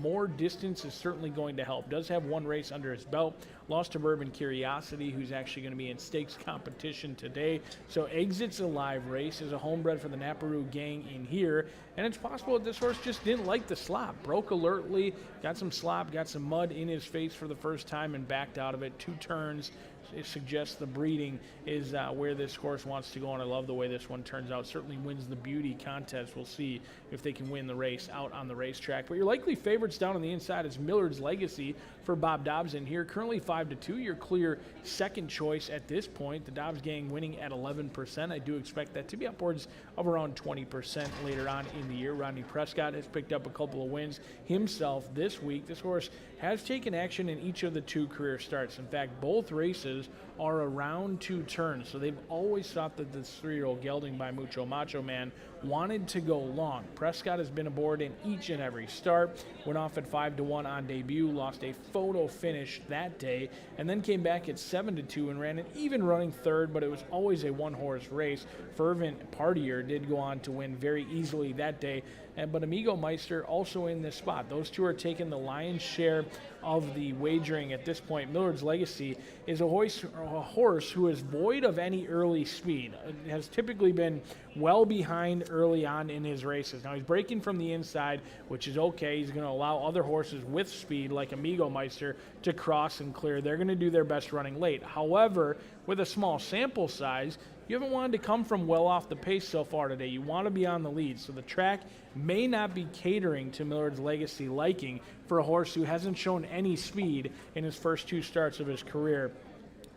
more distance is certainly going to help. Does have 1 race under his belt. Lost to Bourbon Curiosity, who's actually going to be in stakes competition today. So exits a live race, is a homebred for the Naparoo gang in here. And it's possible that this horse just didn't like the slop. Broke alertly, got some slop, got some mud in his face for the first time and backed out of it. 2 turns. It suggests the breeding is where this horse wants to go, and I love the way this one turns out. Certainly wins the beauty contest. We'll see if they can win the race out on the racetrack. But your likely favorites down on the inside is Millard's Legacy for Bob Dobbs in here. Currently 5-2. Your clear second choice at this point. The Dobbs gang winning at 11%. I do expect that to be upwards of around 20% later on in the year. Rodney Prescott has picked up a couple of wins himself this week. This horse has taken action in each of the 2 career starts. In fact, both races are around 2 turns, so they've always thought that this 3-year-old gelding by Mucho Macho Man wanted to go long. Prescott has been aboard in each and every start, went off at 5-1 on debut, lost a photo finish that day, and then came back at 7-2 and ran an even running third, but it was always a 1-horse race. Fervent Partier did go on to win very easily that day, but Amigo Meister also in this spot. Those 2 are taking the lion's share of the wagering at this point. Millard's Legacy is a horse who is void of any early speed. It has typically been well behind early on in his races. Now he's breaking from the inside, which is okay. He's going to allow other horses with speed like Amigo Meister to cross and clear. They're going to do their best running late. However, with a small sample size, you haven't wanted to come from well off the pace so far today. You want to be on the lead. So the track may not be catering to Millard's Legacy liking for a horse who hasn't shown any speed in his first 2 starts of his career.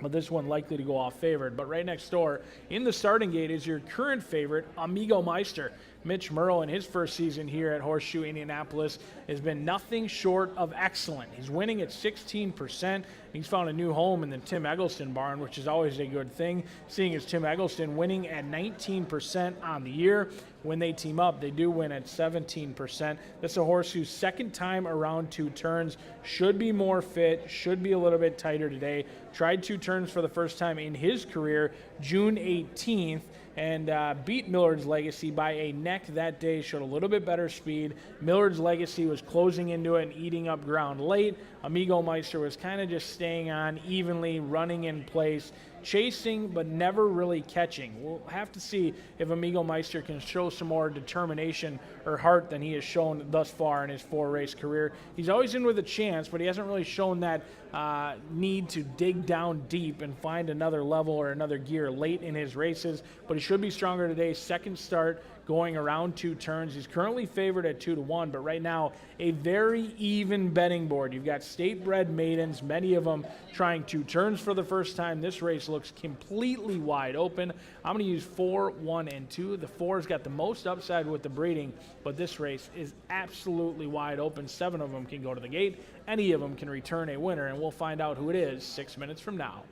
But this one likely to go off favored. But right next door in the starting gate is your current favorite, Amigo Meister. Mitch Murrow in his first season here at Horseshoe Indianapolis has been nothing short of excellent. He's winning at 16%. He's found a new home in the Tim Eggleston barn, which is always a good thing, seeing as Tim Eggleston winning at 19% on the year. When they team up, they do win at 17%. That's a horse whose second time around 2 turns should be more fit, should be a little bit tighter today. Tried 2 turns for the first time in his career, June 18th. And beat Millard's Legacy by a neck that day, showed a little bit better speed. Millard's Legacy was closing into it and eating up ground late. Amigo Meister was kind of just staying on evenly, running in place, chasing but never really catching. We'll have to see if Amigo Meister can show some more determination or heart than he has shown thus far in his 4-race career. He's always in with a chance, but he hasn't really shown that need to dig down deep and find another level or another gear late in his races. But he should be stronger today. Second start, going around 2 turns. He's currently favored at 2-1, but right now a very even betting board. You've got state-bred maidens, many of them trying 2 turns for the first time. This race looks completely wide open. I'm going to use 4, 1, and 2. The 4's got the most upside with the breeding, but this race is absolutely wide open. 7 of them can go to the gate. Any of them can return a winner, and we'll find out who it is 6 minutes from now.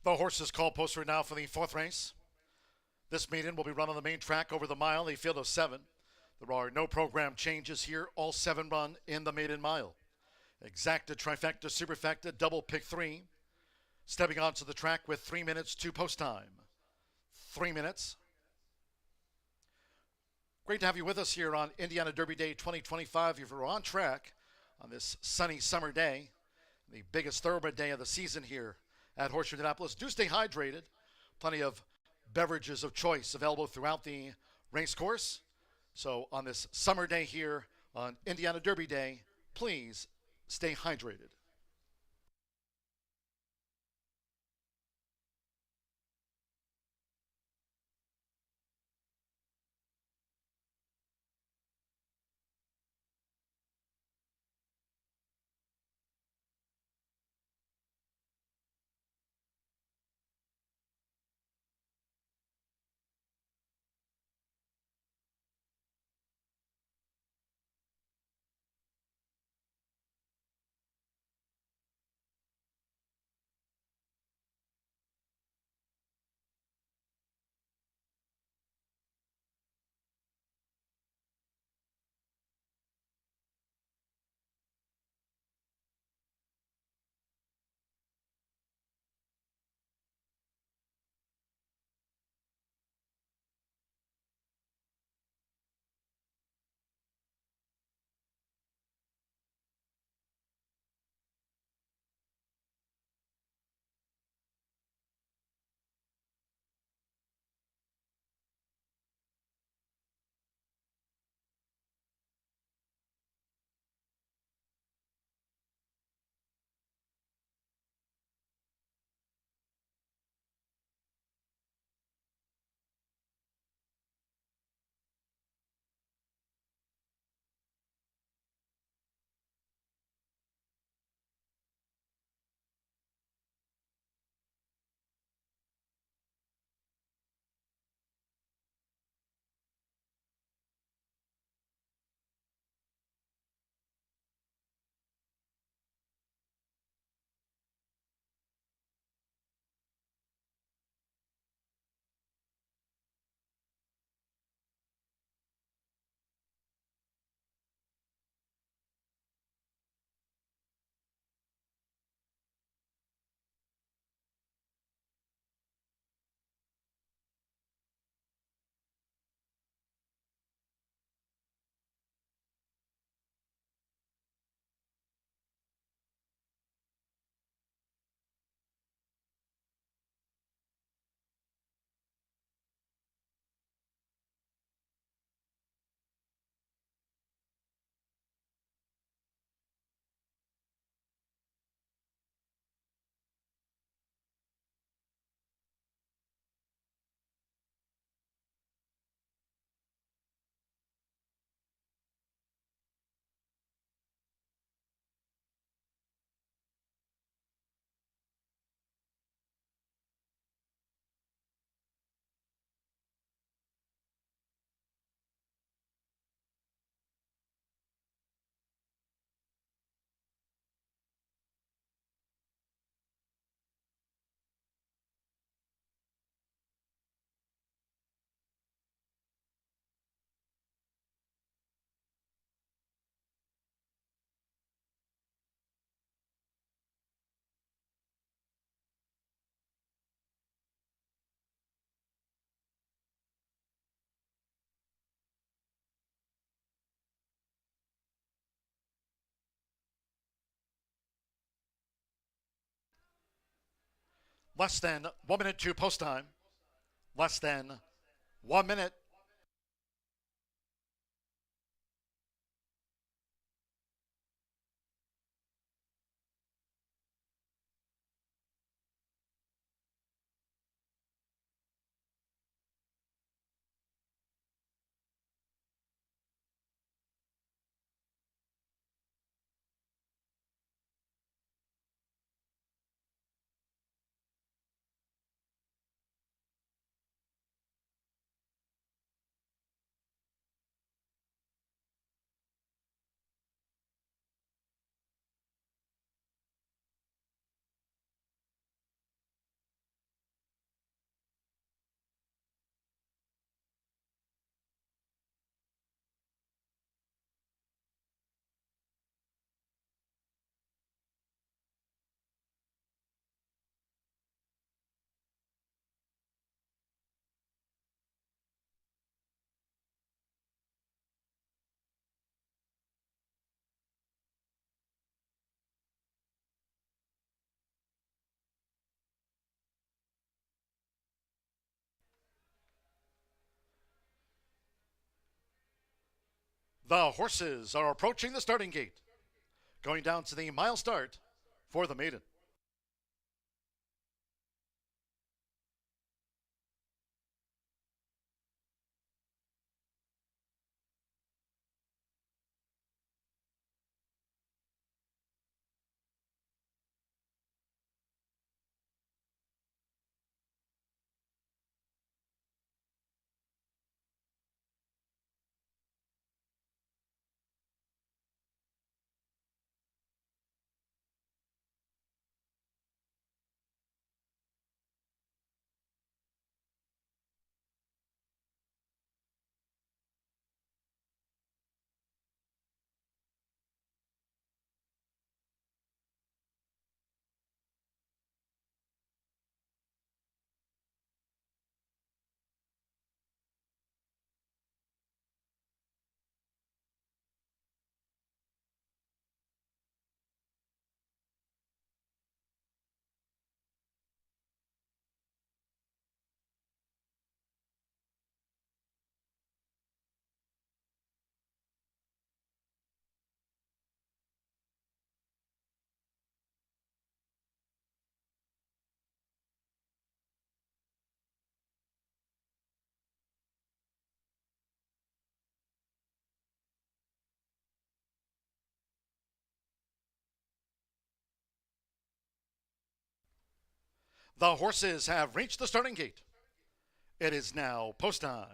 The horses call post right now for the fourth race. This maiden will be run on the main track over the mile, a field of 7. There are no program changes here. All 7 run in the maiden mile. Exacta, trifecta, superfecta, double pick 3. Stepping onto the track with 3 minutes to post time. 3 minutes. Great to have you with us here on Indiana Derby Day 2025. If you're on track on this sunny summer day, the biggest thoroughbred day of the season here at Horseshoe Indianapolis. Do stay hydrated. Plenty of beverages of choice available throughout the race course. So on this summer day here on Indiana Derby Day, please stay hydrated. Less than 1 minute to post time. Less than 1 minute. The horses are approaching the starting gate, going down to the mile start for the maiden. The horses have reached the starting gate. It is now post time.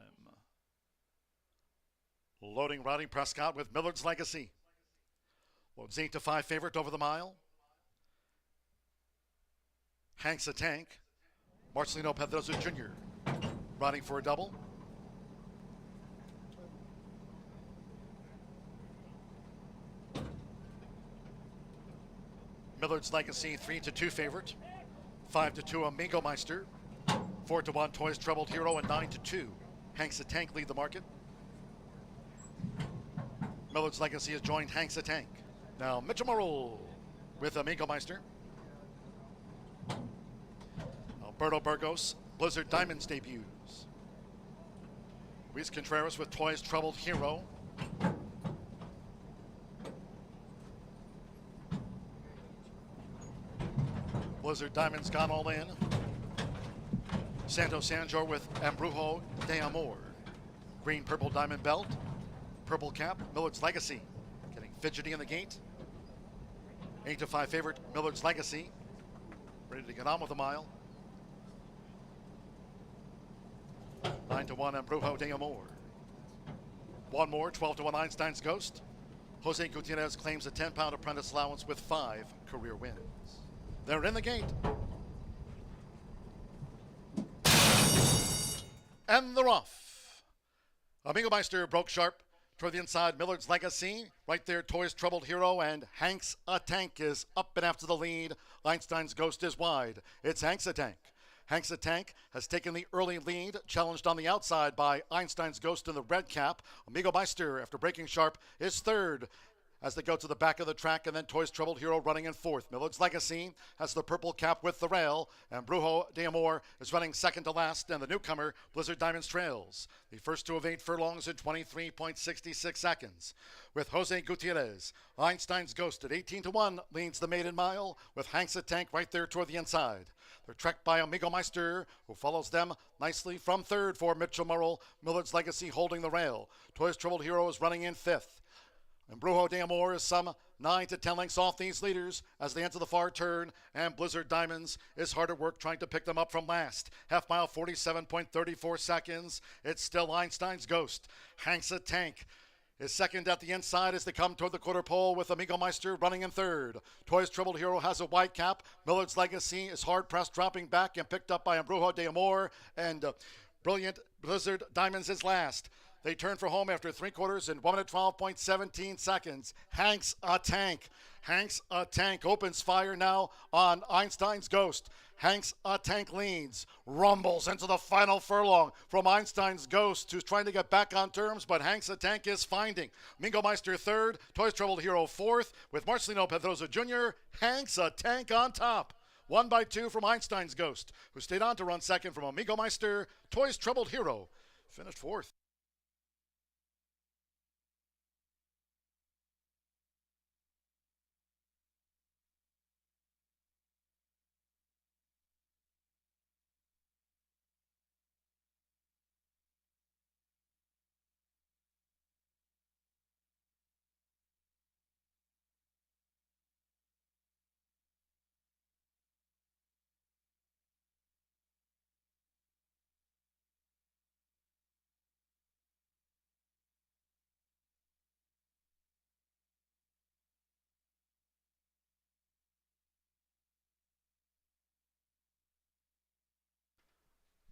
Loading Roddy Prescott with Millard's Legacy. Loads 8-5 favorite over the mile. Hanks a Tank. Marcelino Pedrosa Jr. riding for a double. Millard's Legacy 3-2 favorite. 5-2 Amigo Meister. 4-1 Toys Troubled Hero, and 9-2 Hanks a Tank lead the market. Millard's Legacy has joined Hanks a Tank. Now Mitchell Morrill with Amigo Meister. Alberto Burgos, Blizzard Diamonds debuts. Luis Contreras with Toys Troubled Hero. Blizzard Diamonds gone all in. Santo Sanjor with Embrujo de Amor. Green Purple Diamond Belt. Purple Cap, Millard's Legacy. Getting fidgety in the gate. 8-5 favorite, Millard's Legacy. Ready to get on with the mile. 9-1 Embrujo de Amor. One more, 12-1 Einstein's Ghost. Jose Gutierrez claims a 10-pound apprentice allowance with 5 career wins. They're in the gate. And they're off. Amigo Meister broke sharp toward the inside. Millard's Legacy. Right there, Toys Troubled Hero, and Hanks a Tank is up and after the lead. Einstein's Ghost is wide. It's Hanks a Tank. Hanks a Tank has taken the early lead, challenged on the outside by Einstein's Ghost in the red cap. Amigo Meister, after breaking sharp, is third as they go to the back of the track, and then Toys Troubled Hero running in fourth. Millard's Legacy has the purple cap with the rail, and Brujo de Amor is running second to last, and the newcomer, Blizzard Diamonds, trails. The first two of 8 furlongs in 23.66 seconds. With Jose Gutierrez, Einstein's Ghost at 18-1 leads the maiden mile, with Hanks a Tank right there toward the inside. They're tracked by Amigo Meister, who follows them nicely from third for Mitchell Morrill. Millard's Legacy holding the rail. Toys Troubled Hero is running in fifth. And Brujo de Amor is some 9 to 10 lengths off these leaders as they enter the far turn, and Blizzard Diamonds is hard at work trying to pick them up from last. Half mile, 47.34 seconds. It's still Einstein's Ghost. Hanks a Tank is second at the inside as they come toward the quarter pole, with Amigo Meister running in third. Toys Troubled Hero has a white cap. Millard's Legacy is hard pressed, dropping back and picked up by Brujo de Amor, and Brilliant Blizzard Diamonds is last. They turn for home after 3 quarters in 1 minute 12.17 seconds. Hanks a Tank. Hanks a Tank opens fire now on Einstein's Ghost. Hanks a Tank leads, rumbles into the final furlong from Einstein's Ghost, who's trying to get back on terms, but Hanks a Tank is finding. Mingo Meister third, Toys Troubled Hero fourth, with Marcelino Pedrosa Jr., Hanks a Tank on top. 1 by 2 from Einstein's Ghost, who stayed on to run second from Amigo Meister. Toys Troubled Hero finished fourth.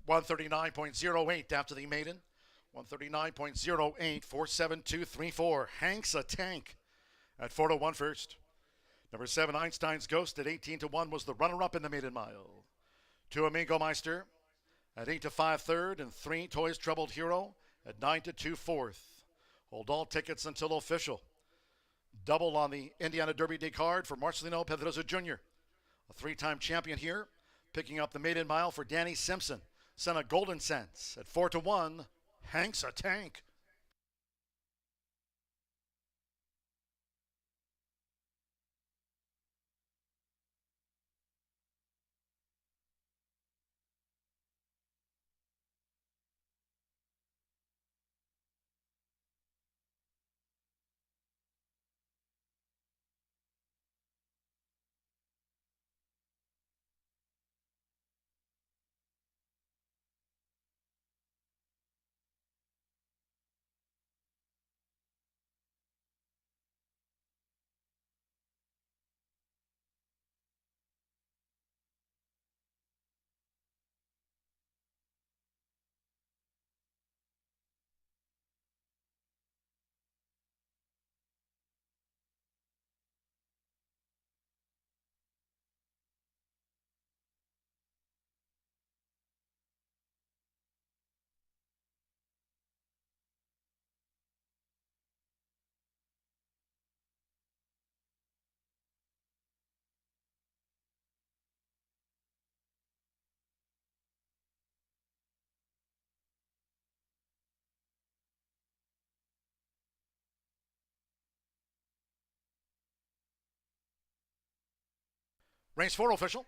139.08 after the maiden. 139.08, 47234. Hanks a Tank at 4-1 first. Number 7, Einstein's Ghost at 18-1 was the runner-up in the maiden mile. 2, Amigo Meister at 8-5 third, and 3, Toys Troubled Hero at 9-2 fourth. Hold all tickets until official. Double on the Indiana Derby Day card for Marcelino Pedrosa Jr., a 3-time champion here, picking up the maiden mile for Danny Simpson. Son of Golden Sense at 4-1. Hanks a Tank. Race 4 official.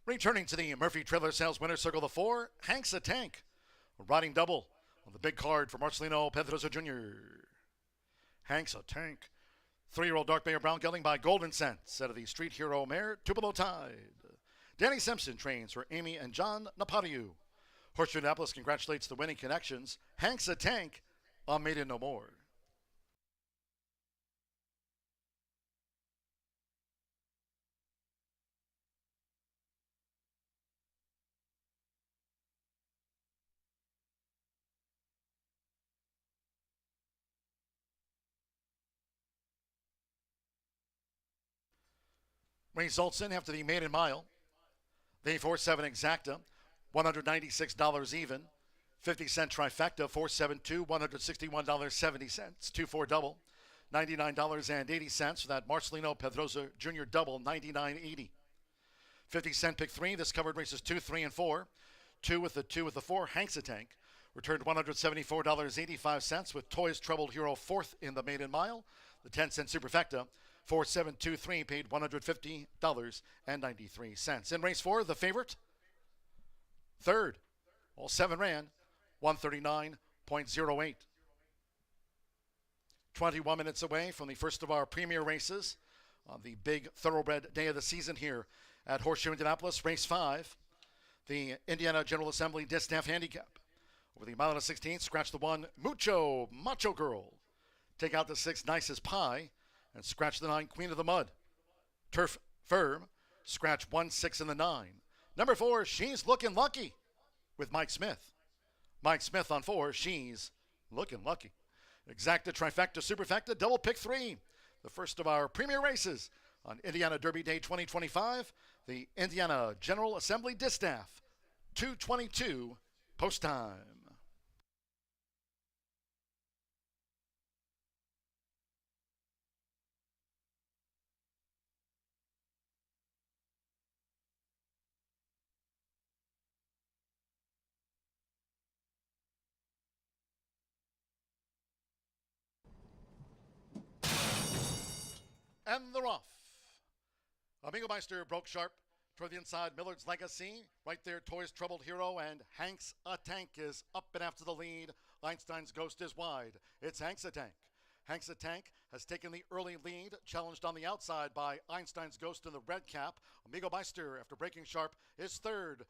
Returning to the Murphy Trailer Sales Winner Circle, the 4, Hanks a Tank. Riding double on the big card for Marcelino Pedrosa Jr. Hanks a Tank. 3-year-old Dark Bear Brown gelding by Golden Sense out of the Street Hero mare, Tupelo Tide. Danny Simpson trains for Amy and John Napariu. Horseshoe Indianapolis congratulates the winning connections. Hanks a Tank on Maiden No More. Results in after the maiden mile. The 4-7 exacta, $196 even. 50-cent trifecta, 472, $161.70. 2-4 double, $99.80 for that Marcelino Pedrosa Jr. double, $99.80. 50-cent pick 3. This covered races 2, 3, and 4. 2 with the 4, Hanks a Tank. Returned $174.85 with Toys Troubled Hero 4th in the maiden mile. The 10-cent superfecta, 4723, paid $150.93. In race 4, the favorite, third. All 7 ran, 139.08. 21 minutes away from the first of our premier races on the big thoroughbred day of the season here at Horseshoe Indianapolis. Race 5, the Indiana General Assembly Distaff Handicap. Over the mile and 16, scratch the 1, Macho Girl. Take out the 6, Nicest Pie, and scratch the 9, Queen of the Mud. Turf Firm, scratch 1, 6, and the 9. Number 4, She's Looking Lucky with Mike Smith. Mike Smith on 4, She's Looking Lucky. Exacta, trifecta, superfecta, double pick 3. The first of our premier races on Indiana Derby Day 2025, the Indiana General Assembly Distaff, 2:22 post time. And they're off. Amigo Meister broke sharp toward the inside. Millard's Legacy. Right there, Toys Troubled Hero. And Hanks a Tank is up and after the lead. Einstein's Ghost is wide. It's Hanks a Tank. Hanks a Tank has taken the early lead, challenged on the outside by Einstein's Ghost in the red cap. Amigo Meister, after breaking sharp, is third.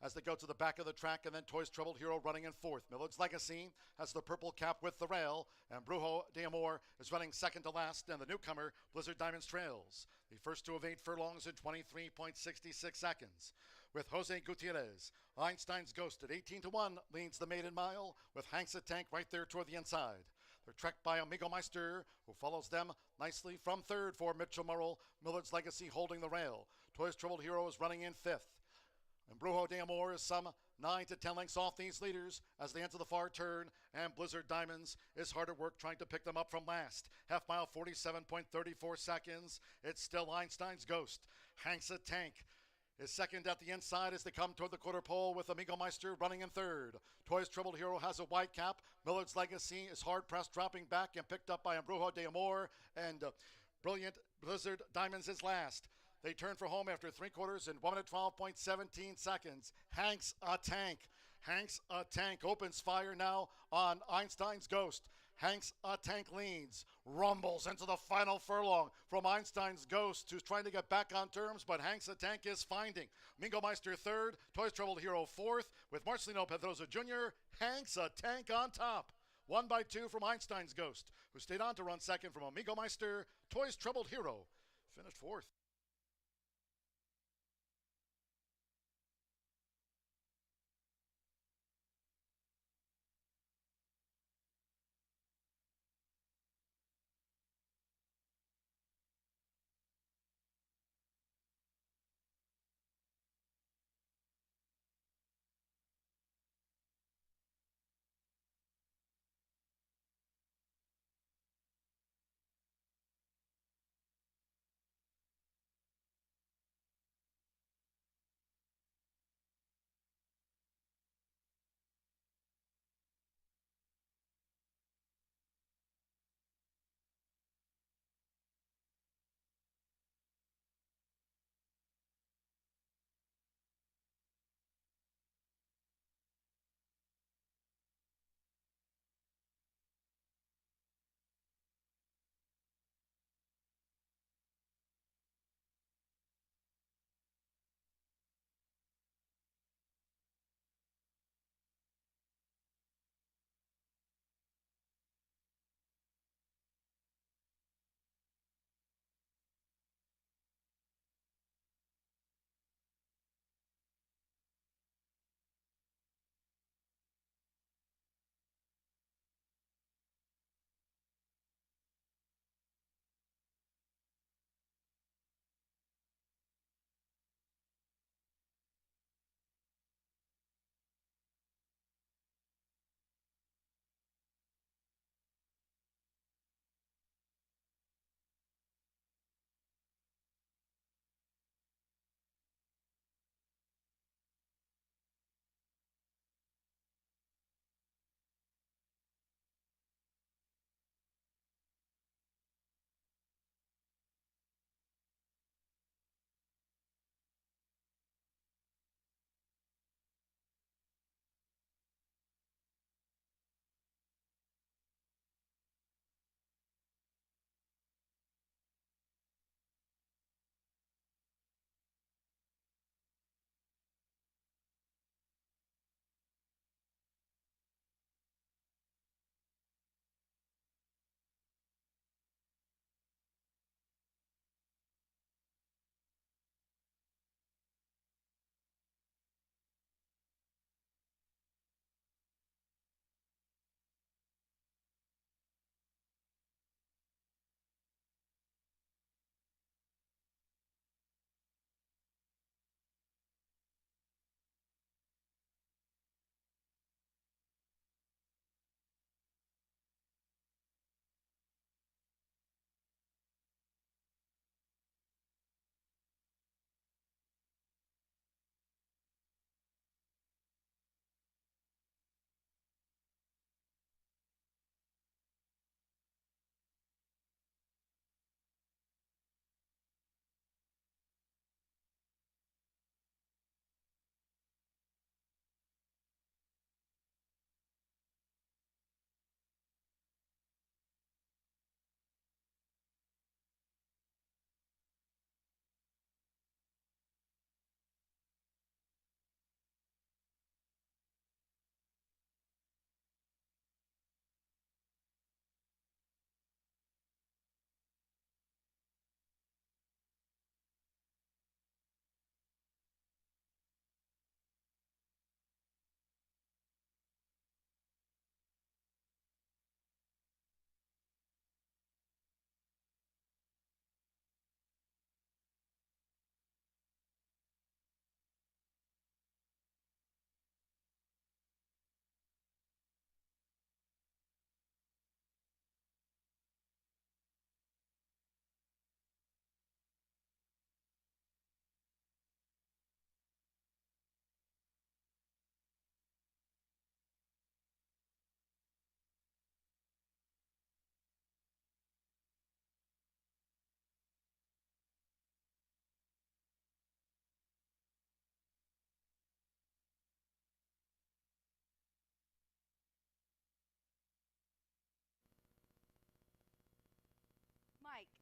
as they go to the back of the track, and then Toys Troubled Hero running in fourth. Millard's Legacy has the purple cap with the rail, and Brujo de Amor is running second to last, and the newcomer, Blizzard Diamonds, trails. The first two of 8 furlongs in 23.66 seconds. With Jose Gutierrez, Einstein's Ghost at 18-1 leads the maiden mile, with Hanks a Tank right there toward the inside. They're tracked by Amigo Meister, who follows them nicely from third for Mitchell Murrell. Millard's Legacy holding the rail. Toys Troubled Hero is running in fifth. And Brujo de Amor is some 9 to 10 lengths off these leaders as they enter the far turn, and Blizzard Diamonds is hard at work trying to pick them up from last. Half mile, 47.34 seconds. It's still Einstein's Ghost. Hanks a Tank is second at the inside as they come toward the quarter pole, with Amigo Meister running in third. Toys Troubled Hero has a white cap. Millard's Legacy is hard pressed, dropping back and picked up by Brujo de Amor, and Brilliant Blizzard Diamonds is last. They turn for home after 3 quarters in 1 minute 12.17 seconds. Hanks a Tank. Hanks a Tank opens fire now on Einstein's Ghost. Hanks a Tank leads, rumbles into the final furlong from Einstein's Ghost, who's trying to get back on terms, but Hanks a Tank is finding. Mingo Meister third, Toys Troubled Hero fourth, with Marcelino Pedrosa Jr., Hanks a Tank on top. 1 by 2 from Einstein's Ghost, who stayed on to run second from Amigo Meister. Toys Troubled Hero finished fourth.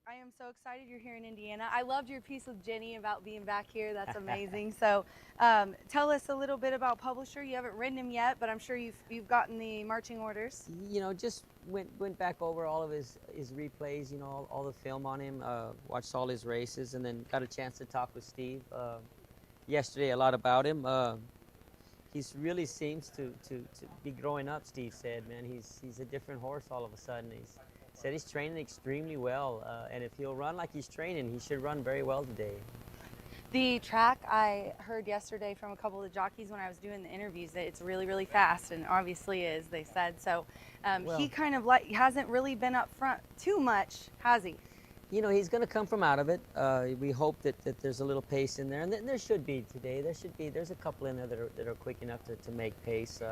I am so excited you're here in Indiana. I loved your piece with Jenny about being back here. That's amazing. So tell us a little bit about Publisher. You haven't ridden him yet, but I'm sure you've gotten the marching orders. You know, just went back over all of his replays, you know, all the film on him, watched all his races, and then got a chance to talk with Steve yesterday a lot about him. He really seems to be growing up, Steve said, man. He's a different horse all of a sudden. Said he's training extremely well, and if he'll run like he's training, he should run very well today. The track, I heard yesterday from a couple of the jockeys when I was doing the interviews that it's really, really fast, and obviously is, they said. So he kind of hasn't really been up front too much, has he? You know, he's going to come from out of it. We hope that there's a little pace in there, and there should be today. There's a couple in there that are quick enough to make pace.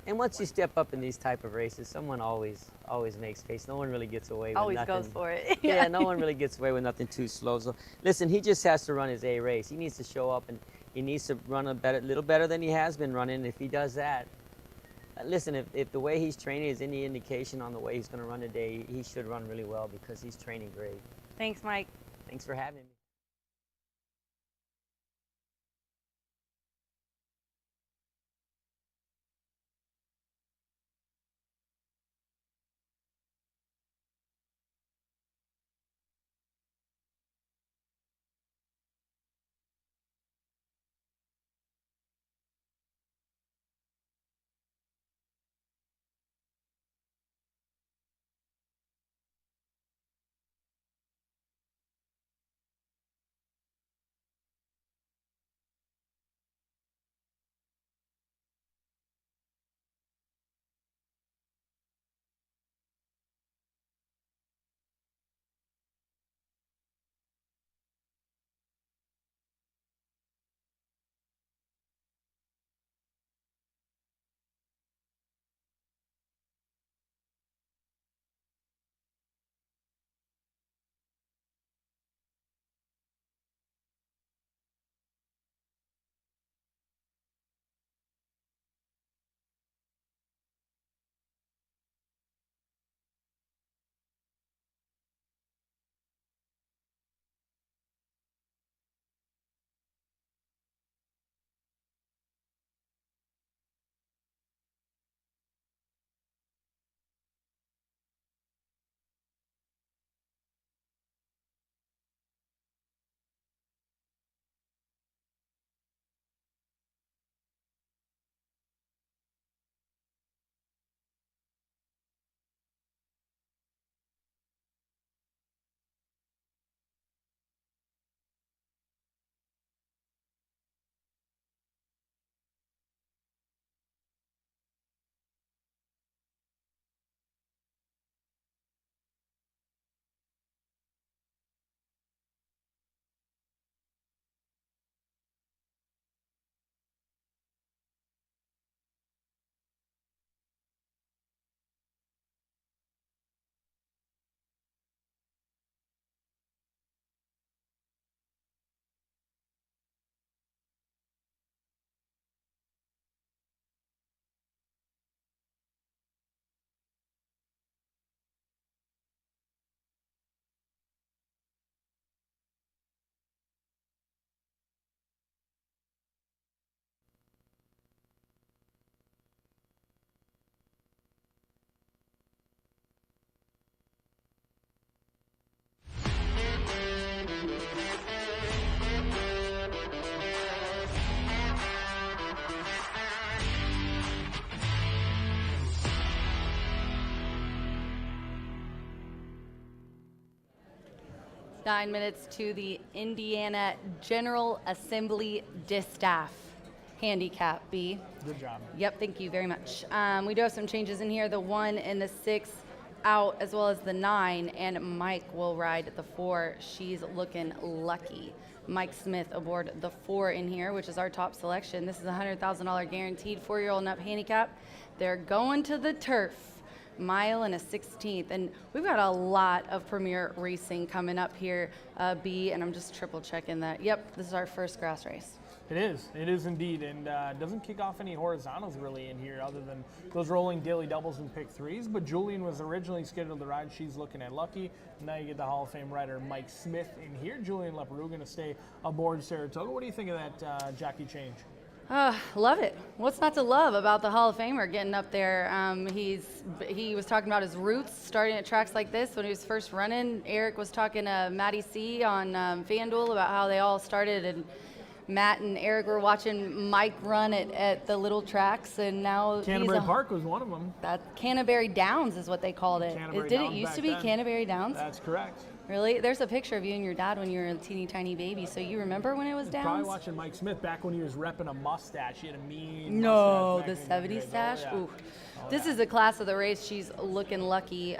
And once you step up in these type of races, someone always makes pace. No one really gets away with always nothing. Goes for it. Yeah, no one really gets away with nothing too slow. So listen, he just has to run his A race. He needs to show up, and he needs to run a little better than he has been running. If he does that, listen, if the way he's training is any indication on the way he's going to run today, he should run really well because he's training great. Thanks, Mike. Thanks for having me. Nine minutes to the Indiana General Assembly Distaff handicap, B. Good job. Yep, thank you very much. We do have some changes in here. The 1 and the 6 out, as well as the 9, and Mike will ride the 4. She's looking lucky. Mike Smith aboard the 4 in here, which is our top selection. This is a $100,000 guaranteed 4-year-old and up handicap. They're going to the turf. Mile and a 16th, and we've got a lot of premier racing coming up here, B, and I'm just triple checking that. Yep, this is our first grass race. It is indeed, and doesn't kick off any horizontals really in here other than those rolling daily doubles and pick threes. But Julian was originally scheduled to ride. She's looking at lucky. Now you get the Hall of Fame rider Mike Smith in here. Julian Leperoux going to stay aboard Saratoga. What do you think of that jockey change? Love it. What's not to love about the Hall of Famer getting up there? He was talking about his roots, starting at tracks like this when he was first running. Eric was talking to Matty C on FanDuel about how they all started, and Matt and Eric were watching Mike run at the little tracks, and now Canterbury Park was one of them. That Canterbury Downs is what they called it. Did it used to be Canterbury Downs? That's correct. Really? There's a picture of you and your dad when you were a teeny tiny baby. So you remember when it was Downs? Probably watching Mike Smith back when he was repping a mustache. He had a mean No, mustache. the 70s stash? Oh, yeah. Ooh. This is the class of the race. She's looking lucky.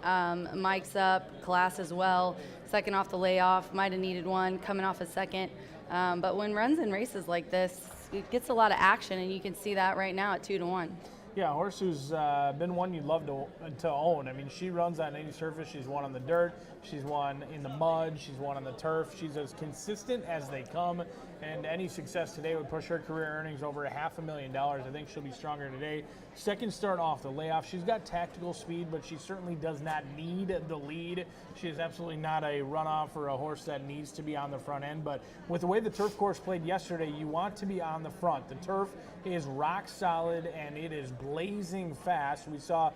Mike's up, class as well. Second off the layoff. Might have needed one, coming off a second. But when runs in races like this, it gets a lot of action, and you can see that right now at 2-1. Yeah, Horseshoe's been one you'd love to own. I mean, she runs on any surface. She's won on the dirt. She's won in the mud. She's won on the turf. She's as consistent as they come, and any success today would push her career earnings over $500,000. I think she'll be stronger today. Second start off the layoff. She's got tactical speed, but she certainly does not need the lead. She is absolutely not a runoff or a horse that needs to be on the front end, but with the way the turf course played yesterday, you want to be on the front. The turf is rock solid, and it is blazing fast. We saw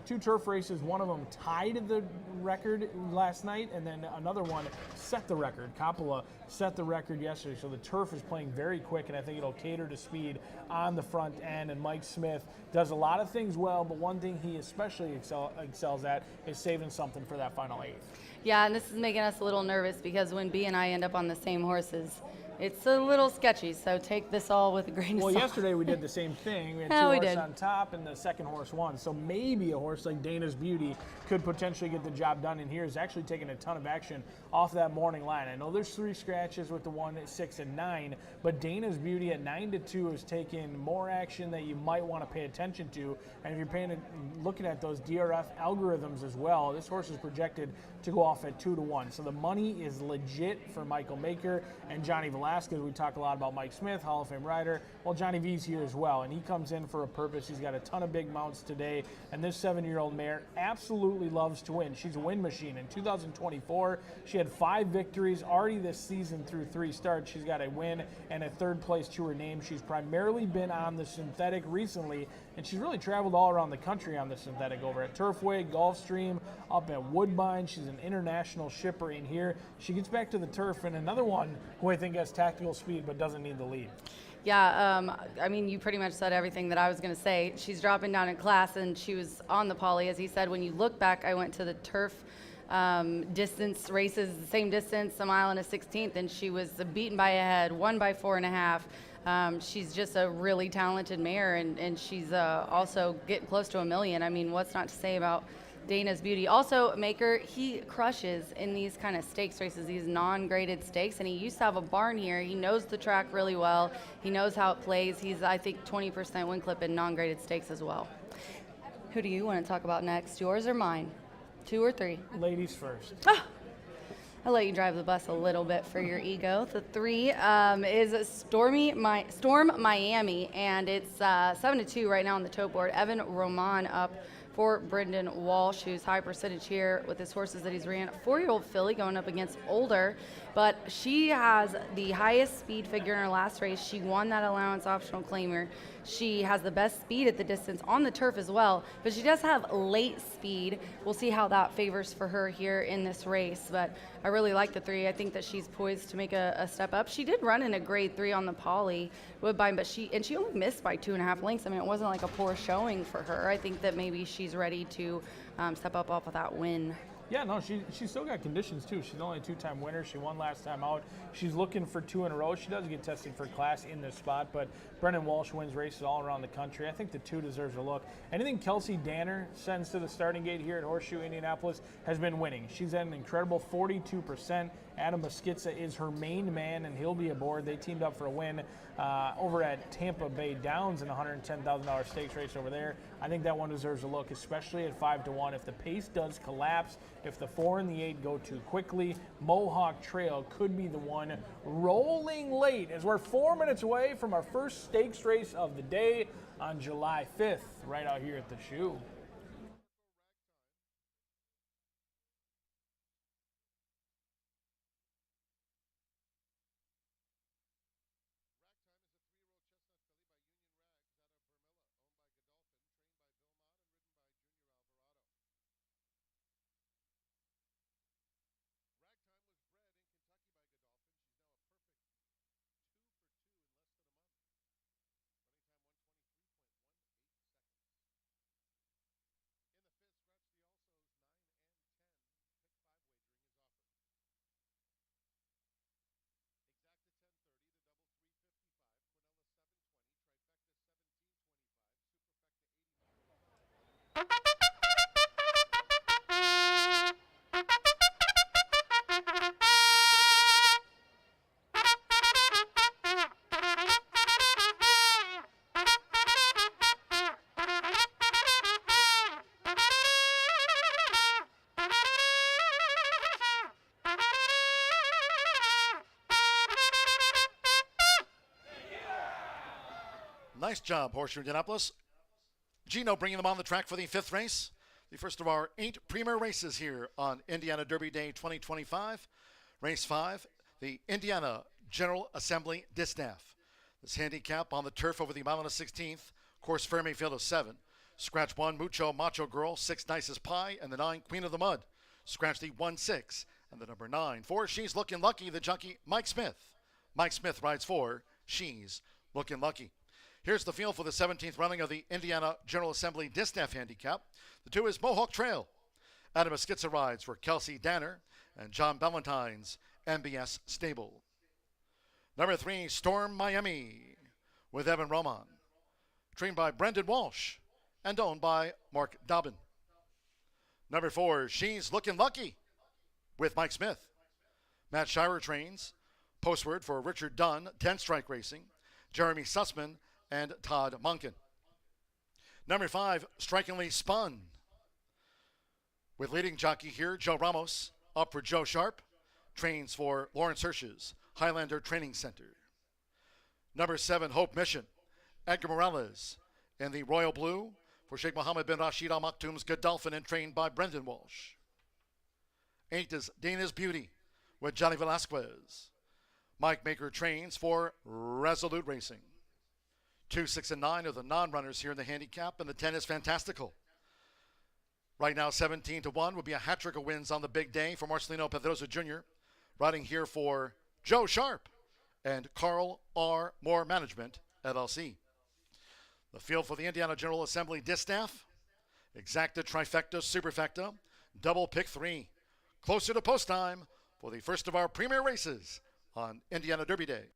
2 turf races. One of them tied the record last night, and then another one set the record. Coppola set the record yesterday, so the turf is playing very quick, and I think it'll cater to speed on the front end. And Mike Smith does a lot of things well, but one thing he especially excels at is saving something for that final 8th. Yeah, and this is making us a little nervous because when B and I end up on the same horses, it's a little sketchy, so take this all with a grain of salt. Well, yesterday we did the same thing. We had 2 horses on top, and the second horse won. So maybe a horse like Dana's Beauty could potentially get the job done, and here is actually taking a ton of action off that morning line. I know there's 3 scratches with the 1 at 6 and 9, but Dana's Beauty at 9-2 is taking more action that you might want to pay attention to. And if you're looking at those DRF algorithms as well, this horse is projected to go off at 2-1. So the money is legit for Michael Maker and Johnny Velasquez. We talk a lot about Mike Smith, Hall of Fame rider. Well, Johnny V's here as well, and he comes in for a purpose. He's got a ton of big mounts today, and this 7-year-old mare absolutely loves to win. She's a win machine. In 2024, she had 5 victories already this season through 3 starts. She's got a win and a 3rd place to her name. She's primarily been on the synthetic recently, and she's really traveled all around the country on the synthetic, over at Turfway, Gulfstream, up at Woodbine. She's an international shipper in here. She gets back to the turf, and another one who I think has tactical speed but doesn't need the lead. Yeah, I mean, you pretty much said everything that I was going to say. She's dropping down in class, and she was on the poly. As he said, when you look back, I went to the turf distance races, the same distance, 1 mile and a 16th, and she was beaten by a head, won by 4.5. She's just a really talented mare, and she's also getting close to $1 million. I mean, what's not to say about Dana's Beauty? Also, Maker, he crushes in these kind of stakes races, these non-graded stakes, and he used to have a barn here. He knows the track really well. He knows how it plays. He's, I think, 20% win clip in non-graded stakes as well. Who do you want to talk about next, yours or mine? 2 or 3? Ladies first. I'll let you drive the bus a little bit for your ego. The 3 is Storm Miami, and it's 7-2 right now on the tote board. Evan Roman up for Brendan Walsh, who's high percentage here with his horses that he's ran. 4-year-old filly going up against older, but she has the highest speed figure in her last race. She won that allowance optional claimer. She has the best speed at the distance on the turf as well, but she does have late speed. We'll see how that favors for her here in this race, but I really like the 3. I think that she's poised to make a step up. She did run in a grade 3 on the poly Woodbine, but she only missed by 2.5 lengths. I mean, it wasn't like a poor showing for her. I think that maybe she's ready to step up off of that win. Yeah, no, she's still got conditions too. She's only a 2-time winner. She won last time out. She's looking for 2 in a row. She does get tested for class in this spot, but Brendan Walsh wins races all around the country. I think the 2 deserves a look. Anything Kelsey Danner sends to the starting gate here at Horseshoe Indianapolis has been winning. She's at an incredible 42%. Adam Baskitza is her main man, and he'll be aboard. They teamed up for a win over at Tampa Bay Downs in a $110,000 stakes race over there. I think that one deserves a look, especially at 5-1. If the pace does collapse, if the 4 and the 8 go too quickly, Mohawk Trail could be the one rolling late as we're 4 minutes away from our first stakes race of the day on July 5th, right out here at the Shoe. Nice job, Horseshoe Indianapolis. Gino bringing them on the track for the 5th race. The first of our 8 premier races here on Indiana Derby Day 2025. Race 5, the Indiana General Assembly Distaff. This handicap on the turf over the mile and a 16th. Course Fairmay field of 7. Scratch 1, Mucho Macho Girl, 6, Nicest Pie, and the 9, Queen of the Mud. Scratch the 1-6, and the number 9. 4, She's Looking Lucky, the jockey Mike Smith. Mike Smith rides 4, She's Looking Lucky. Here's the field for the 17th running of the Indiana General Assembly Distaff Handicap. The 2 is Mohawk Trail. Adam Eskitsa rides for Kelsey Danner and John Ballantyne's MBS Stable. Number 3, Storm Miami with Evan Roman. Trained by Brendan Walsh and owned by Mark Dobbin. Number 4, She's Looking Lucky with Mike Smith. Matt Shirer trains. Postword for Richard Dunn, 10 Strike Racing, Jeremy Sussman, and Todd Monken. Number 5, Strikingly Spun. With leading jockey here, Joe Ramos, up for Joe Sharp, trains for Lawrence Hirsch's Highlander Training Center. Number 7, Hope Mission, Edgar Morales in the Royal Blue for Sheikh Mohammed bin Rashid Al Maktoum's Godolphin and trained by Brendan Walsh. 8 is Dana's Beauty with Johnny Velasquez. Mike Maker trains for Resolute Racing. 2, 6, and 9 are the non-runners here in the handicap, and the 10 is Fantastical. Right now, 17-1 would be a hat trick of wins on the big day for Marcelino Pedrosa Jr., riding here for Joe Sharp and Carl R. Moore Management, LLC. The field for the Indiana General Assembly Distaff, Exacta, Trifecta, Superfecta, Double Pick 3. Closer to post time for the first of our premier races on Indiana Derby Day.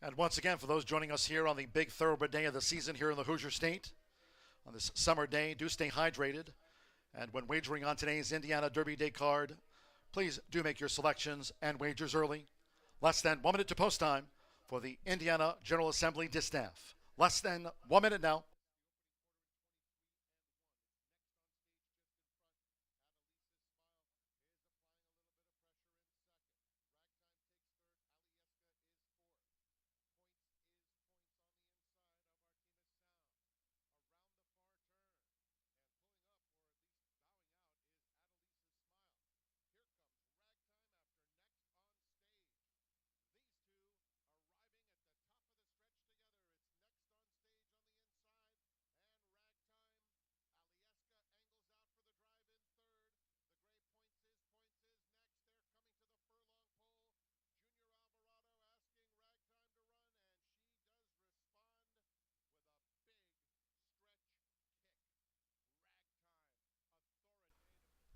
And once again, for those joining us here on the big thoroughbred day of the season here in the Hoosier State, on this summer day, do stay hydrated. And when wagering on today's Indiana Derby Day card, please do make your selections and wagers early. Less than 1 minute to post time for the Indiana General Assembly distaff. Less than 1 minute now.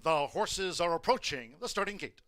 The horses are approaching the starting gate.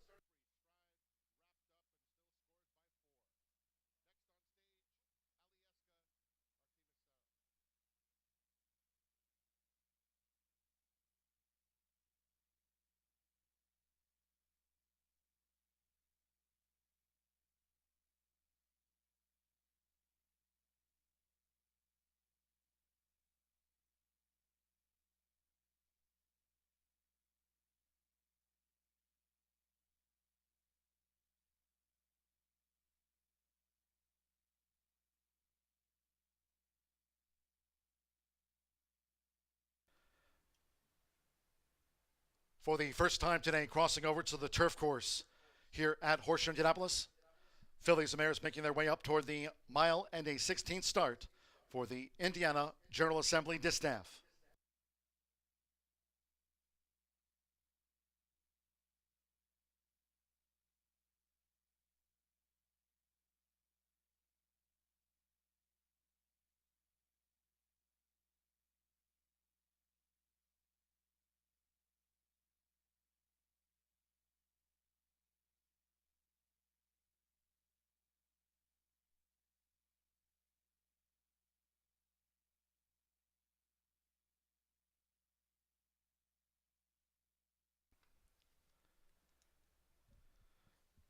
For the first time today, crossing over to the turf course here at Horseshoe Indianapolis, fillies and mares making their way up toward the 1 1/16 start for the Indiana General Assembly distaff.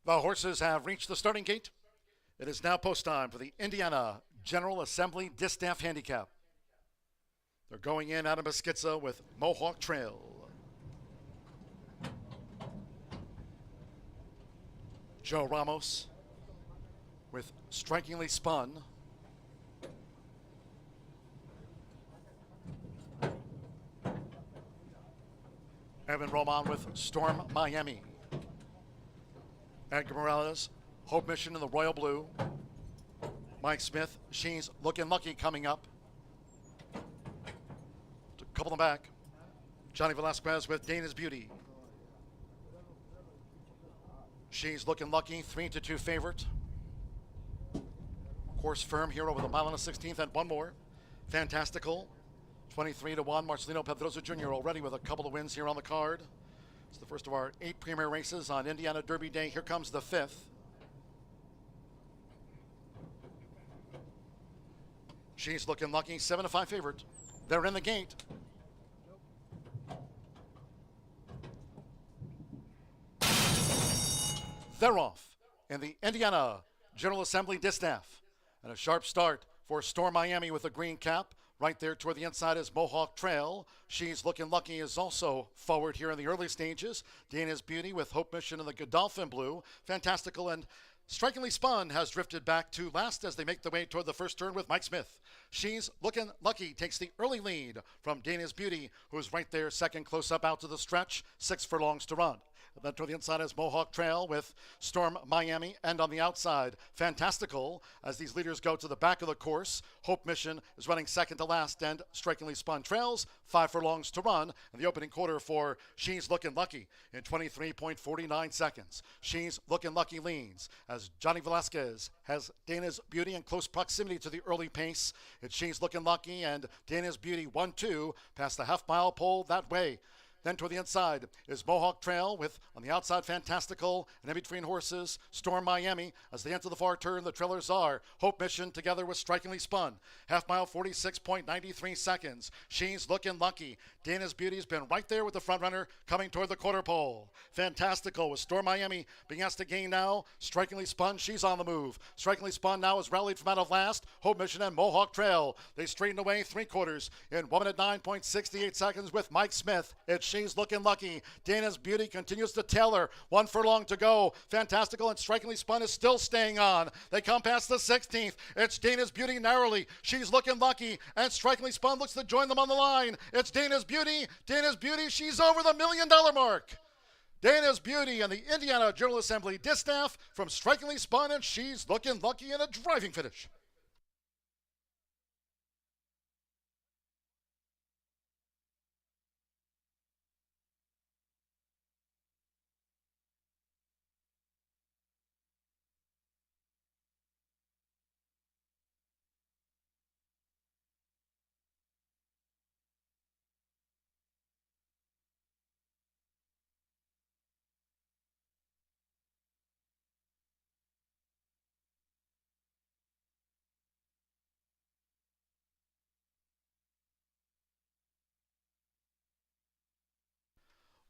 The horses have reached the starting gate. It is now post time for the Indiana General Assembly Distaff Handicap. They're going in out of Mesquitza with Mohawk Trail. Joe Ramos with Strikingly Spun. Evan Roman with Storm Miami. Edgar Morales, Hope Mission in the Royal Blue. Mike Smith, She's Looking Lucky coming up. To couple them back. Johnny Velasquez with Dana's Beauty. She's Looking Lucky, 3-2 favorite. Course Firm here over the 1 1/16 and one more. Fantastical, 23-1. Marcelino Pedrosa Jr. already with a couple of wins here on the card. It's the first of our 8 premier races on Indiana Derby Day. Here comes the 5th. She's Looking Lucky, 7-5 favorite. They're in the gate. They're off in the Indiana General Assembly distaff. And a sharp start for Storm Miami with a green cap. Right there toward the inside is Mohawk Trail. She's Looking Lucky is also forward here in the early stages. Dana's Beauty with Hope Mission in the Godolphin Blue. Fantastical and Strikingly Spun has drifted back to last as they make the way toward the first turn with Mike Smith. She's Looking Lucky takes the early lead from Dana's Beauty, who's right there second close up out to the stretch. 6 furlongs to run. And then toward the inside is Mohawk Trail with Storm Miami, and on the outside, Fantastical. As these leaders go to the back of the course, Hope Mission is running second to last, and Strikingly Spun trails. 5 furlongs to run in the opening quarter for She's Looking Lucky in 23.49 seconds. She's Looking Lucky leads as Johnny Velasquez has Dana's Beauty in close proximity to the early pace. It's She's Looking Lucky and Dana's Beauty 1-2 past the half-mile pole that way. Then toward the inside is Mohawk Trail with on the outside Fantastical, and in between horses Storm Miami. As they enter the far turn, the trailers are Hope Mission together with Strikingly Spun. Half mile 46.93 seconds. She's Looking Lucky. Dana's Beauty's been right there with the front runner coming toward the quarter pole. Fantastical with Storm Miami being asked to gain now. Strikingly Spun, she's on the move. Strikingly Spun now is rallied from out of last. Hope Mission and Mohawk Trail. They straighten away 3/4 in 1 minute 9.68 seconds with Mike Smith. It's She's Looking Lucky. Dana's Beauty continues to tail her. 1 furlong to go. Fantastical and Strikingly Spun is still staying on. They come past the 16th. It's Dana's Beauty narrowly. She's Looking Lucky and Strikingly Spun looks to join them on the line. It's Dana's Beauty. Dana's Beauty, she's over the $1 million mark. Dana's Beauty and the Indiana General Assembly distaff from Strikingly Spun, and She's Looking Lucky in a driving finish.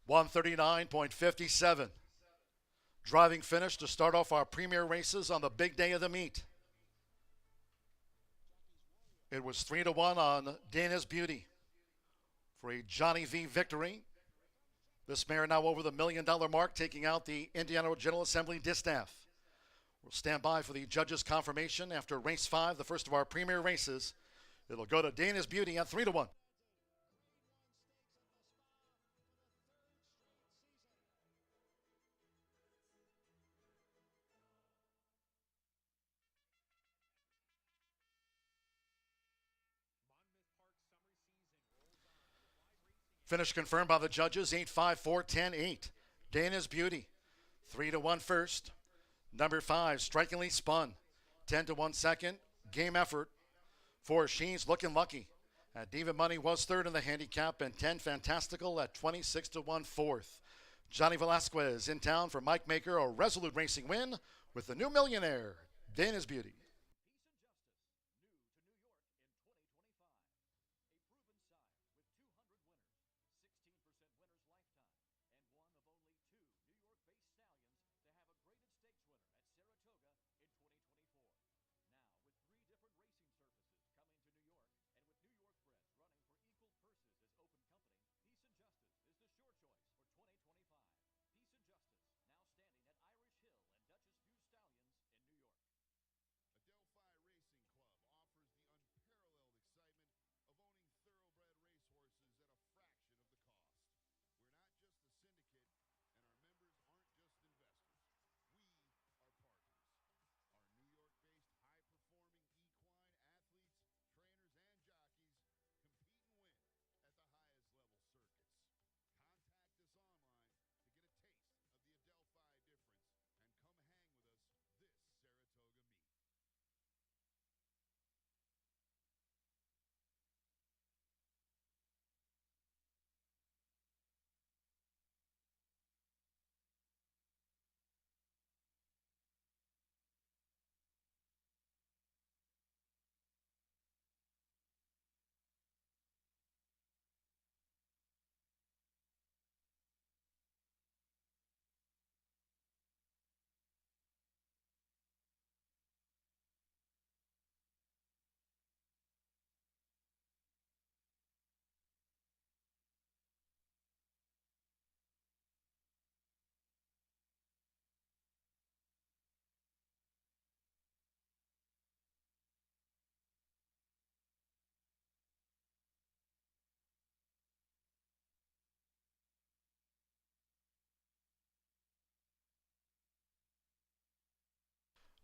$139.57. Driving finish to start off our premier races on the big day of the meet. It was 3-1 on Dana's Beauty for a Johnny V victory. This mare now over the $1 million mark, taking out the Indiana General Assembly distaff. We'll stand by for the judges' confirmation after race 5, the first of our premier races. It'll go to Dana's Beauty at 3-1. Finish confirmed by the judges, 8-5-4-10-8. Dana's Beauty, 3-1 first. Number 5, Strikingly Spun, 10-1 second. Game Effort for She's Looking Lucky. Diva Money was third in the handicap, and 10 Fantastical at 26-1 fourth. Johnny Velasquez in town for Mike Maker, a Resolute Racing win with the new millionaire, Dana's Beauty.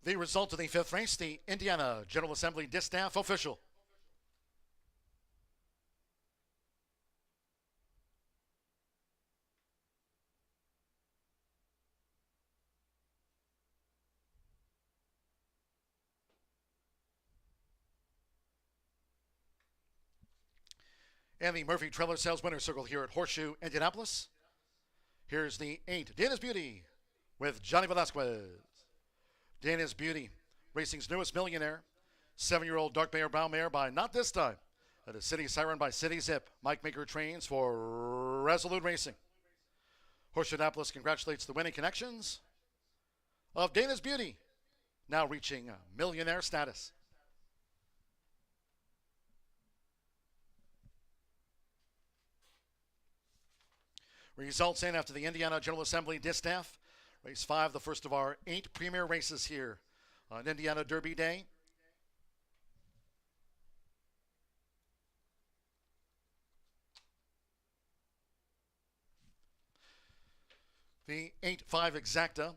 The result of the 5th race, the Indiana General Assembly distaff official. And the Murphy Trailer Sales Winner's Circle here at Horseshoe Indianapolis. Here's the 8, Dana's Beauty with Johnny Velasquez. Dana's Beauty, racing's newest millionaire. 7-year-old dark mare, brown mare by Not This Time. That is City Siren by City Zip. Mike Maker trains for Resolute Racing. Horseshoe Indianapolis congratulates the winning connections of Dana's Beauty, now reaching millionaire status. Results in after the Indiana General Assembly Distaff. Race 5, the first of our 8 premier races here on Indiana Derby Day. The 8-5 exacta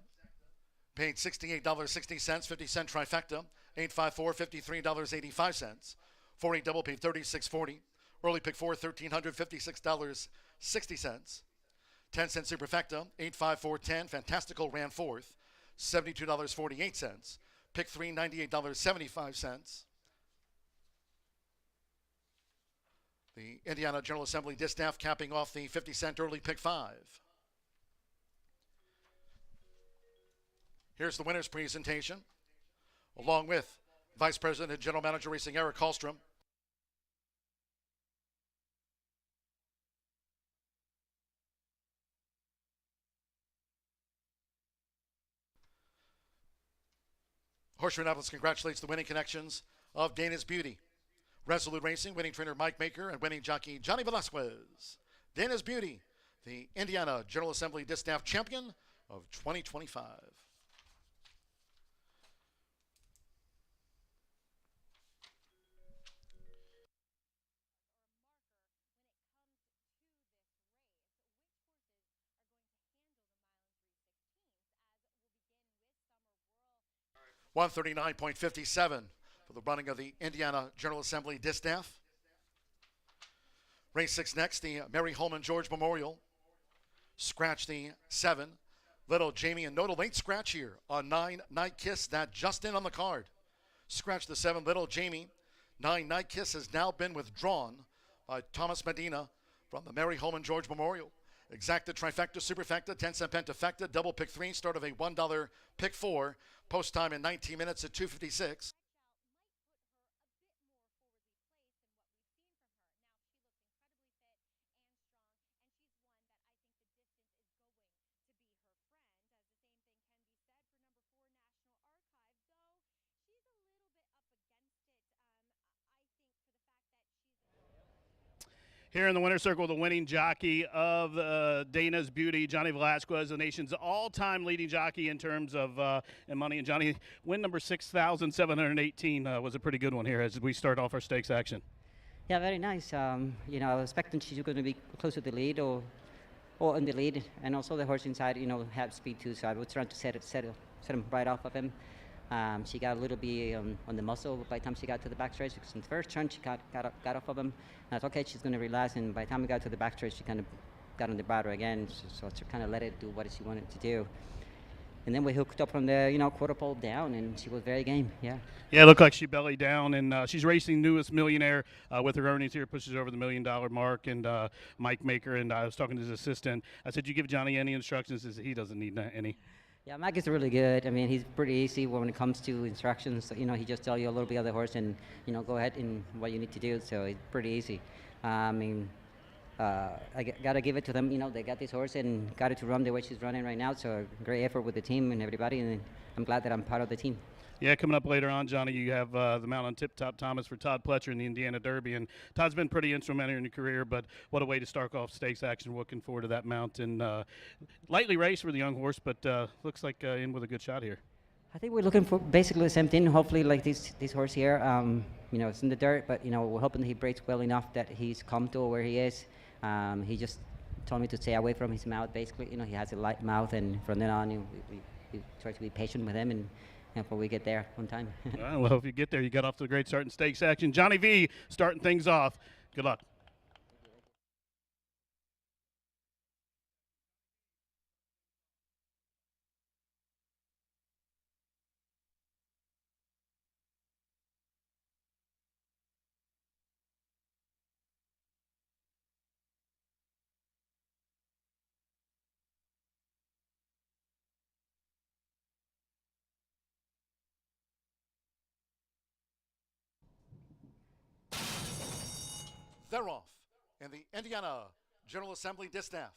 paid $68.60, 50-cent trifecta, 8-5-4, $53.85. 4-8 double paid $36.40. Early pick 4, $1,356.60. 10-cent superfecta, 8-5-4-10. Fantastical ran fourth, $72.48. Pick 3, $98.75. The Indiana General Assembly Distaff capping off the 50-cent early pick 5. Here's the winner's presentation, along with Vice President and General Manager Racing Eric Hallstrom. Horseshoe Indianapolis congratulates the winning connections of Dana's Beauty, Resolute Racing, winning trainer Mike Maker, and winning jockey Johnny Velasquez. Dana's Beauty, the Indiana General Assembly Distaff champion of 2025. $139.57 for the running of the Indiana General Assembly Distaff. Race 6 next, the Mary Holman George Memorial. Scratch the 7. Little Jamie and Noda late scratch here on 9 Night Kiss, that just in on the card. Scratch the 7, Little Jamie. 9 Night Kiss has now been withdrawn by Thomas Medina from the Mary Holman George Memorial. Exacta, trifecta, superfecta, 10-cent pentafecta, double pick 3, start of a $1 pick 4. Post time in 19 minutes at 2:56. Here in the winner's circle, the winning jockey of Dana's Beauty, Johnny Velasquez, the nation's all-time leading jockey in terms of and money. And Johnny, win number 6,718 was a pretty good one here as we start off our stakes action. Yeah, very nice. You know, I was expecting she's going to be close to the lead or in the lead, and also the horse inside, you know, had speed too. So I was trying to set him right off of him. She got a little bit on the muscle by the time she got to the backstretch, because in the first turn she got off of him. And I thought, okay, she's going to relax, and by the time we got to the backstretch, she kind of got on the bridle again, so to kind of let it do what she wanted to do. And then we hooked up from the, you know, quarter pole down, and she was very game, yeah. Yeah, it looked like she bellied down, and she's racing newest millionaire with her earnings here, pushes over the $1 million mark, and Mike Maker, and I was talking to his assistant. I said, you give Johnny any instructions? He said he doesn't need any. Yeah, Mike is really good. I mean, he's pretty easy when it comes to instructions. You know, he just tell you a little bit of the horse and, you know, go ahead and what you need to do. So it's pretty easy. I mean, I got to give it to them. You know, they got this horse and got it to run the way she's running right now. So great effort with the team and everybody. And I'm glad that I'm part of the team. Yeah, coming up later on, Johnny, you have the Mount on Tip Top Thomas for Todd Pletcher in the Indiana Derby. And Todd's been pretty instrumental in your career, but what a way to start off stakes action. Looking forward to that mount. And lightly raced for the young horse, but looks like in with a good shot here. I think we're looking for basically the same thing. Hopefully, like this horse here, you know, it's in the dirt, but, you know, we're hoping that he breaks well enough that he's comfortable where he is. He just told me to stay away from his mouth, basically. You know, he has a light mouth, and from then on, we try to be patient with him and before we get there on time. Well, if you get there, you got off to a great start in stakes action. Johnny V starting things off. Good luck. They're off in the Indiana General Assembly Distaff.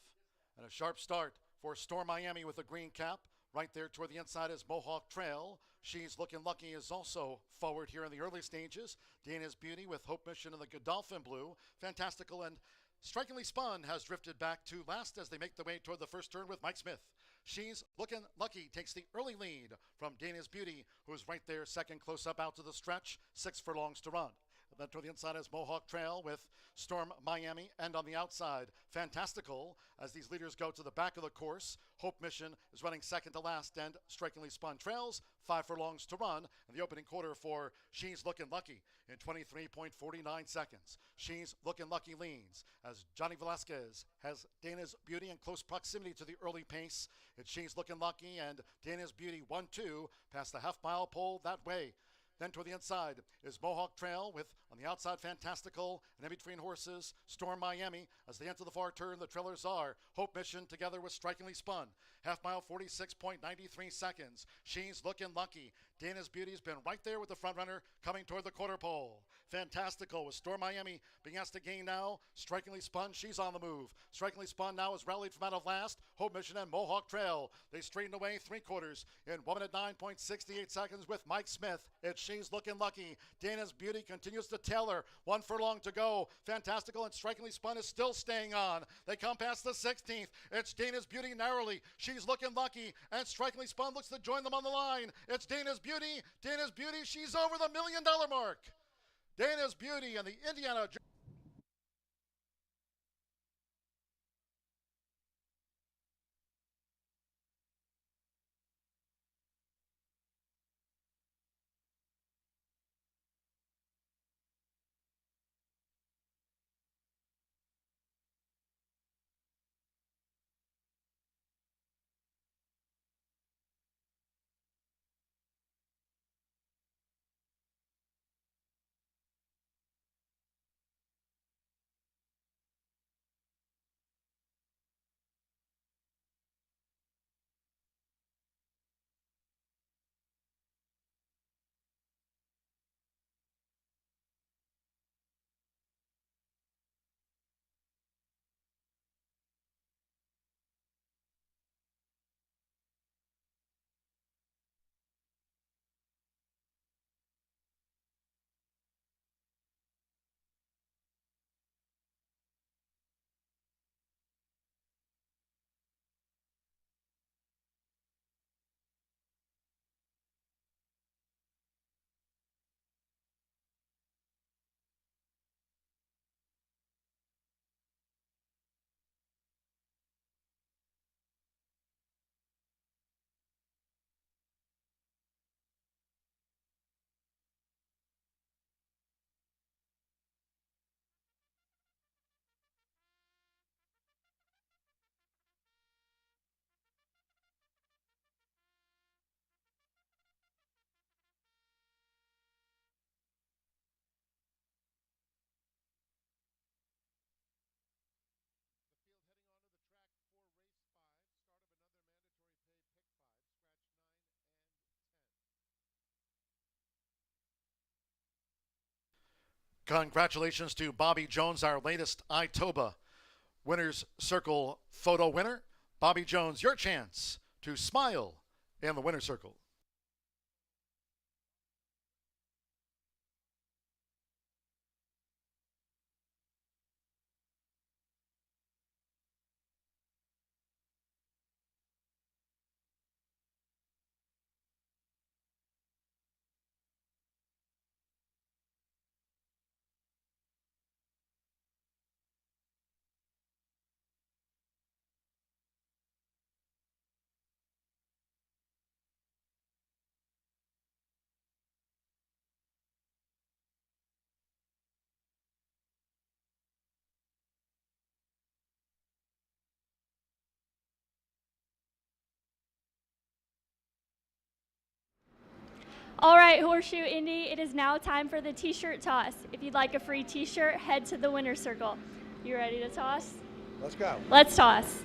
And a sharp start for Storm Miami with a green cap. Right there toward the inside is Mohawk Trail. She's Looking Lucky is also forward here in the early stages. Dana's Beauty with Hope Mission in the Godolphin blue. Fantastical and Strikingly Spun has drifted back to last as they make the way toward the first turn with Mike Smith. She's Looking Lucky takes the early lead from Dana's Beauty, who's right there second close up out to the stretch. 6 furlongs to run. Then toward the inside is Mohawk Trail with Storm Miami, and on the outside, Fantastical. As these leaders go to the back of the course, Hope Mission is running second to last, and Strikingly Spun trails. 5 furlongs to run in the opening quarter for She's Looking Lucky in 23.49 seconds. She's Looking Lucky leads as Johnny Velasquez has Dana's Beauty in close proximity to the early pace. It's She's Looking Lucky and Dana's Beauty 1-2 past the half-mile pole that way. Then toward the inside is Mohawk Trail with, on the outside, Fantastical, and in between horses, Storm Miami. As they enter the far turn, the trailers are Hope Mission together with Strikingly Spun. Half mile, 46.93 seconds. She's Looking Lucky. Dana's Beauty's been right there with the front runner coming toward the quarter pole. Fantastical with Storm Miami being asked to gain now. Strikingly Spun, she's on the move. Strikingly Spun now is rallied from out of last. Hope Mission and Mohawk Trail. They straighten away 3/4 in 1 minute 9.68 seconds with Mike Smith. It's She's Looking Lucky. Dana's Beauty continues to tail her. 1 furlong to go. Fantastical and Strikingly Spun is still staying on. They come past the 16th. It's Dana's Beauty narrowly. She's Looking Lucky, and Strikingly Spun looks to join them on the line. It's Dana's Beauty. Dana's Beauty, she's over the $1 million mark. Dana's Beauty and the Indiana. Congratulations to Bobby Jones, our latest Itoba Winner's Circle photo winner. Bobby Jones, your chance to smile in the winner's circle. All right, Horseshoe Indy, it is now time for the t-shirt toss. If you'd like a free t-shirt, head to the winner's circle. You ready to toss? Let's go. Let's toss.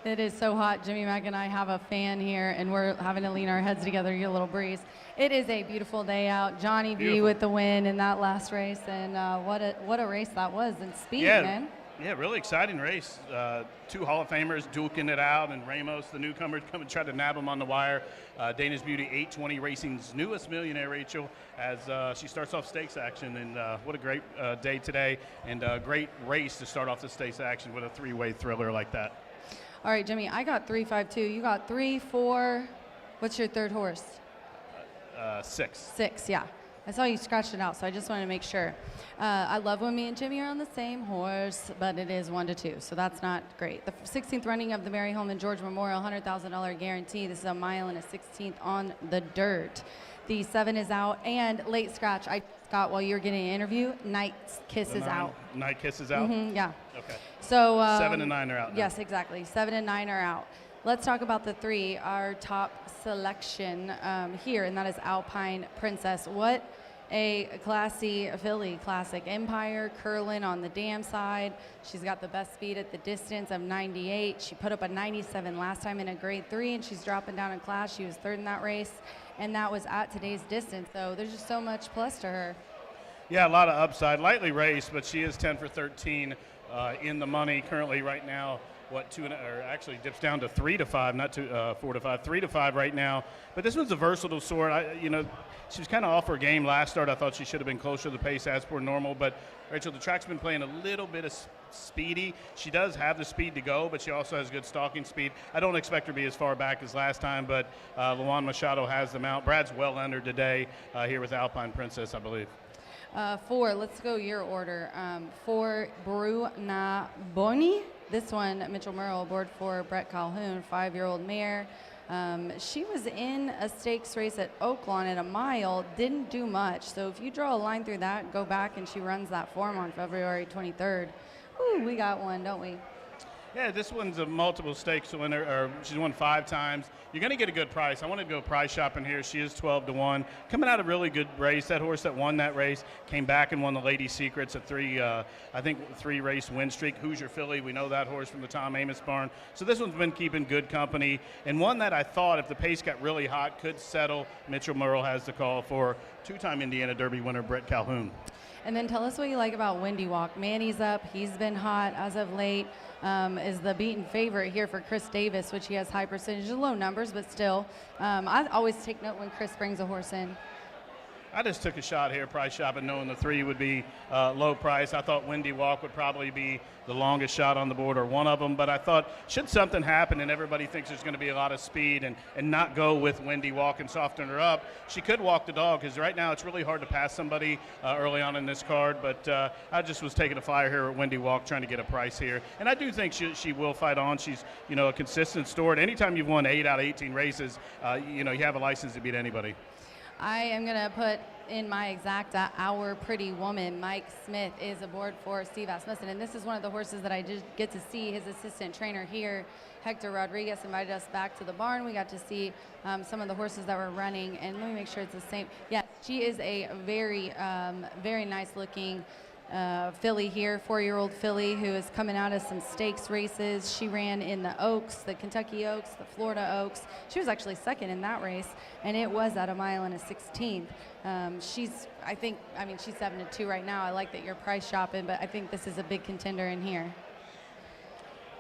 It is so hot. Jimmy Mack and I have a fan here, and we're having to lean our heads together to get a little breeze. It is a beautiful day out. Johnny V with the win in that last race, and what a race that was in speed, man. Yeah, really exciting race. Two Hall of Famers duking it out, and Ramos, the newcomer, come and try to nab him on the wire. Dana's Beauty 820 Racing's newest millionaire, Rachel, as she starts off stakes action. And what a great day today, and a great race to start off the stakes action with a three-way thriller like that. All right, Jimmy, I got 352. You got 3, 4. What's your third horse? 6. 6, yeah. I saw you scratched it out, so I just wanted to make sure. I love when me and Jimmy are on the same horse, but it is 1-2, so that's not great. The 16th running of the Mary Holman George Memorial $100,000 guarantee. This is a mile and a 16th on the dirt. The 7 is out, and late scratch. I got while you were getting an interview. Night Kiss is out. Night Kiss is out? Yeah. Okay. So 7 and 9 are out now. Yes, exactly. 7 and 9 are out. Let's talk about the 3, our top selection here, and that is Alpine Princess. What a classy filly, classic Empire, curling on the dam side. She's got the best speed at the distance of 98. She put up a 97 last time in a grade 3, and she's dropping down in class. She was 3rd in that race, and that was at today's distance. So there's just so much plus to her. Yeah, a lot of upside. Lightly raced, but she is 10 for 13 in the money currently right now. Or actually dips down to 3 to 5, not 4 to 5, 3 to 5 right now. But this one's a versatile sort. She was kind of off her game last start. I thought she should have been closer to the pace as per normal. But Rachel, the track's been playing a little bit of speedy. She does have the speed to go, but she also has good stalking speed. I don't expect her to be as far back as last time, but Luan Machado has them out. Brad's well entered today here with Alpine Princess, I believe. 4, let's go your order. 4, Bruna Boni. This one, Mitchell Merle aboard for Brett Calhoun, 5-year-old mare. She was in a stakes race at Oaklawn at a mile, didn't do much. So if you draw a line through that, go back and she runs that form on February 23rd. Ooh, we got one, don't we? Yeah, this one's a multiple stakes winner, or she's won 5 times. You're going to get a good price. I want to go price shopping here. She is 12 to 1. Coming out of a really good race. That horse that won that race came back and won the Lady Secrets, a 3-race win streak. Hoosier Filly, we know that horse from the Tom Amos barn. So this one's been keeping good company, and one that I thought, if the pace got really hot, could settle. Mitchell Merle has the call for 2-time Indiana Derby winner Brett Calhoun. And then tell us what you like about Windy Walk. Manny's up. He's been hot as of late. Is the beaten favorite here for Chris Davis, which he has high percentage, low numbers, but still. I always take note when Chris brings a horse in. I just took a shot here, price shopping, knowing the 3 would be low price. I thought Windy Walk would probably be the longest shot on the board, or one of them. But I thought, should something happen and everybody thinks there's going to be a lot of speed and not go with Windy Walk and soften her up, she could walk the dog, because right now it's really hard to pass somebody early on in this card. But I just was taking a flyer here at Windy Walk, trying to get a price here. And I do think she will fight on. She's, a consistent story. Anytime you've won 8 out of 18 races, you have a license to beat anybody. I am going to put in my exact Our Pretty Woman. Mike Smith is aboard for Steve Asmussen, and this is one of the horses that I did get to see. His assistant trainer here, Hector Rodriguez, invited us back to the barn. We got to see some of the horses that were running, and let me make sure it's the same. Yeah, she is a very, very nice looking filly here, 4-year-old filly who is coming out of some stakes races. She ran in the Oaks, the Kentucky Oaks, the Florida Oaks. She was actually 2nd in that race, and it was at a mile and a 16th. She's 7 to 2 right now. I like that you're price shopping, but I think this is a big contender in here.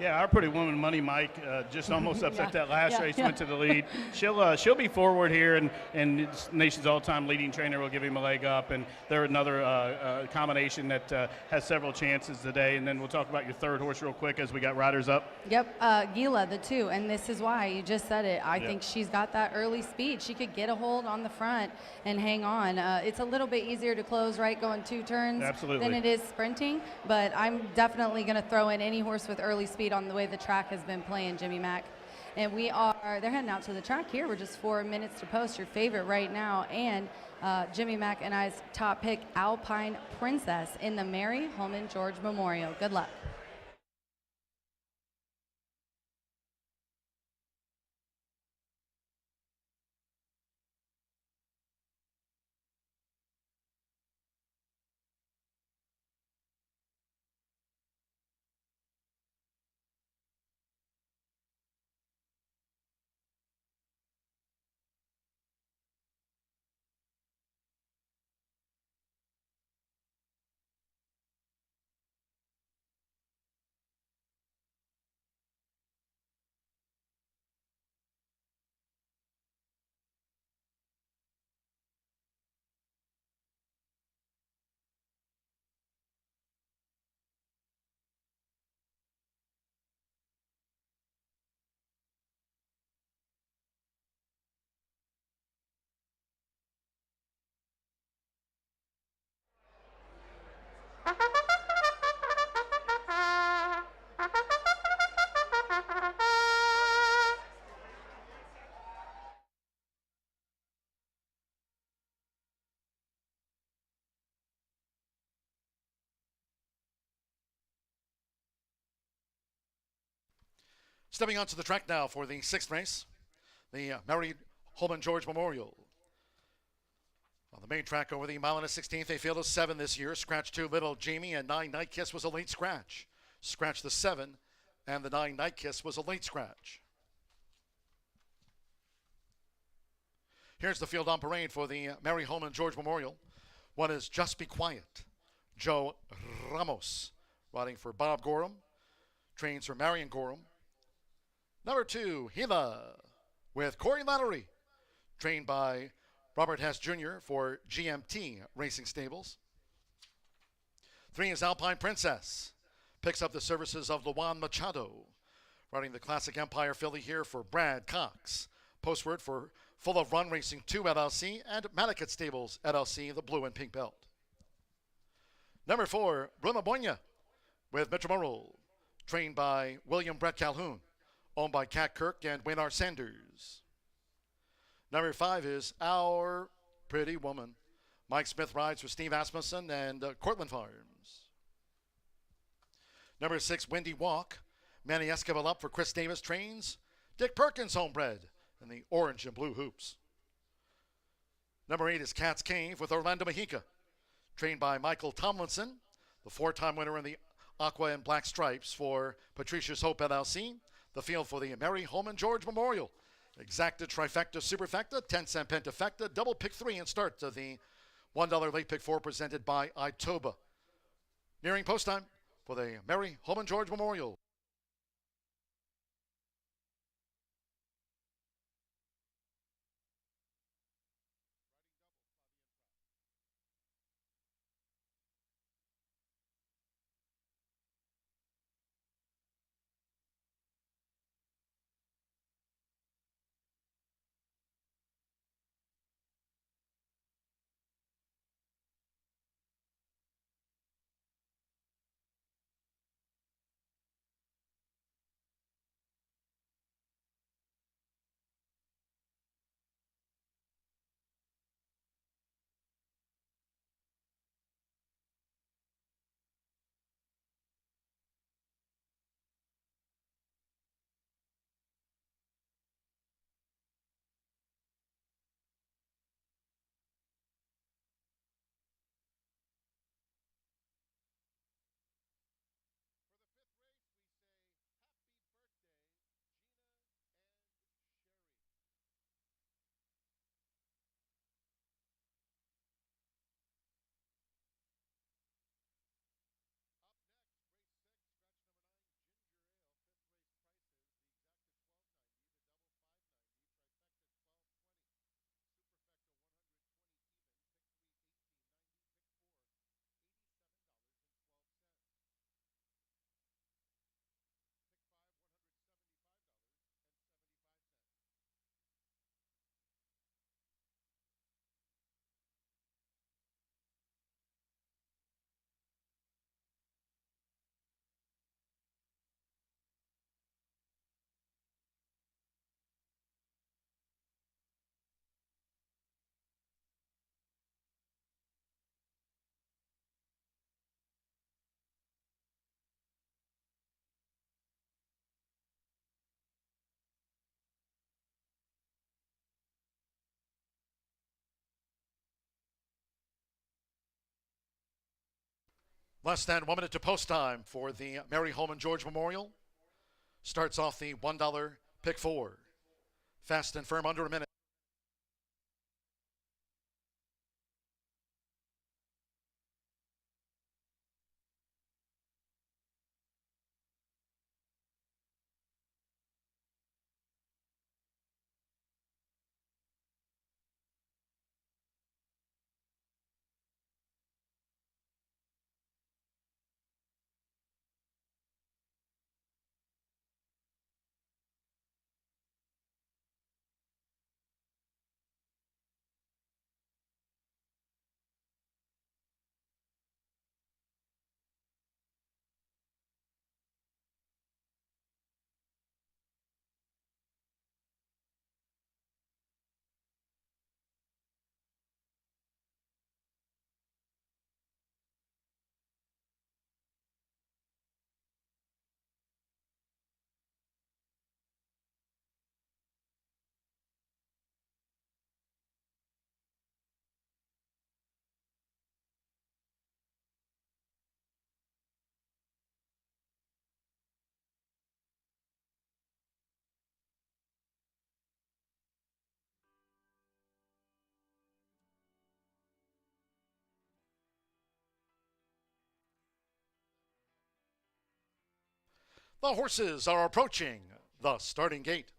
Yeah, Our Pretty Woman, Money Mike, just almost upset that last race, went to the lead. She'll be forward here, and Nation's all-time leading trainer will give him a leg up. And they're another combination that has several chances today. And then we'll talk about your third horse real quick as we got riders up. Yep, Gila, the 2, and this is why you just said it. I think she's got that early speed. She could get a hold on the front and hang on. It's a little bit easier to close right going 2 turns than it is sprinting, but I'm definitely going to throw in any horse with early speed on the way the track has been playing, Jimmy Mack. And they're heading out to the track here. We're just 4 minutes to post your favorite right now. And Jimmy Mack and I's top pick, Alpine Princess in the Mary Holman George Memorial. Good luck. Stepping onto the track now for the 6th race, the Mary Holman George Memorial. On the main track over the mile and a 16th, a field of 7 this year. Scratch 2, Little Jamie, and 9, Night Kiss was a late scratch. Scratch the 7, and the 9, Night Kiss was a late scratch. Here's the field on parade for the Mary Holman George Memorial. One is Just Be Quiet. Joe Ramos, riding for Bob Gorham, trains for Marion Gorham. Number 2, Gila, with Corey Lowry, trained by Robert Hess Jr. for GMT Racing Stables. 3 is Alpine Princess, picks up the services of Luan Machado, riding the Classic Empire filly here for Brad Cox. Postword for Full of Run Racing 2 LLC and Manicat Stables LLC, the blue and pink belt. Number 4, Bruna Bonya, with Metromoral, trained by William Brett Calhoun, owned by Cat Kirk and Waynard Sanders. Number 5 is Our Pretty Woman. Mike Smith rides for Steve Asmussen and Cortland Farms. Number 6, Windy Walk. Manny Esquivel up for Chris Davis, trains Dick Perkins homebred in the orange and blue hoops. Number 8 is Cat's Cave with Orlando Mejica, trained by Michael Tomlinson, the 4-time winner in the aqua and black stripes for Patricia's Hope LLC. The field for the Mary Holman George Memorial. Exacta, trifecta, superfecta, 10-cent pentafecta, double pick 3 and start to the $1 late pick 4 presented by Itoba. Nearing post time for the Mary Holman George Memorial. Less than 1 minute to post time for the Mary Holman George Memorial. Starts off the $1 pick 4. Fast and firm under a minute. The horses are approaching the starting gate.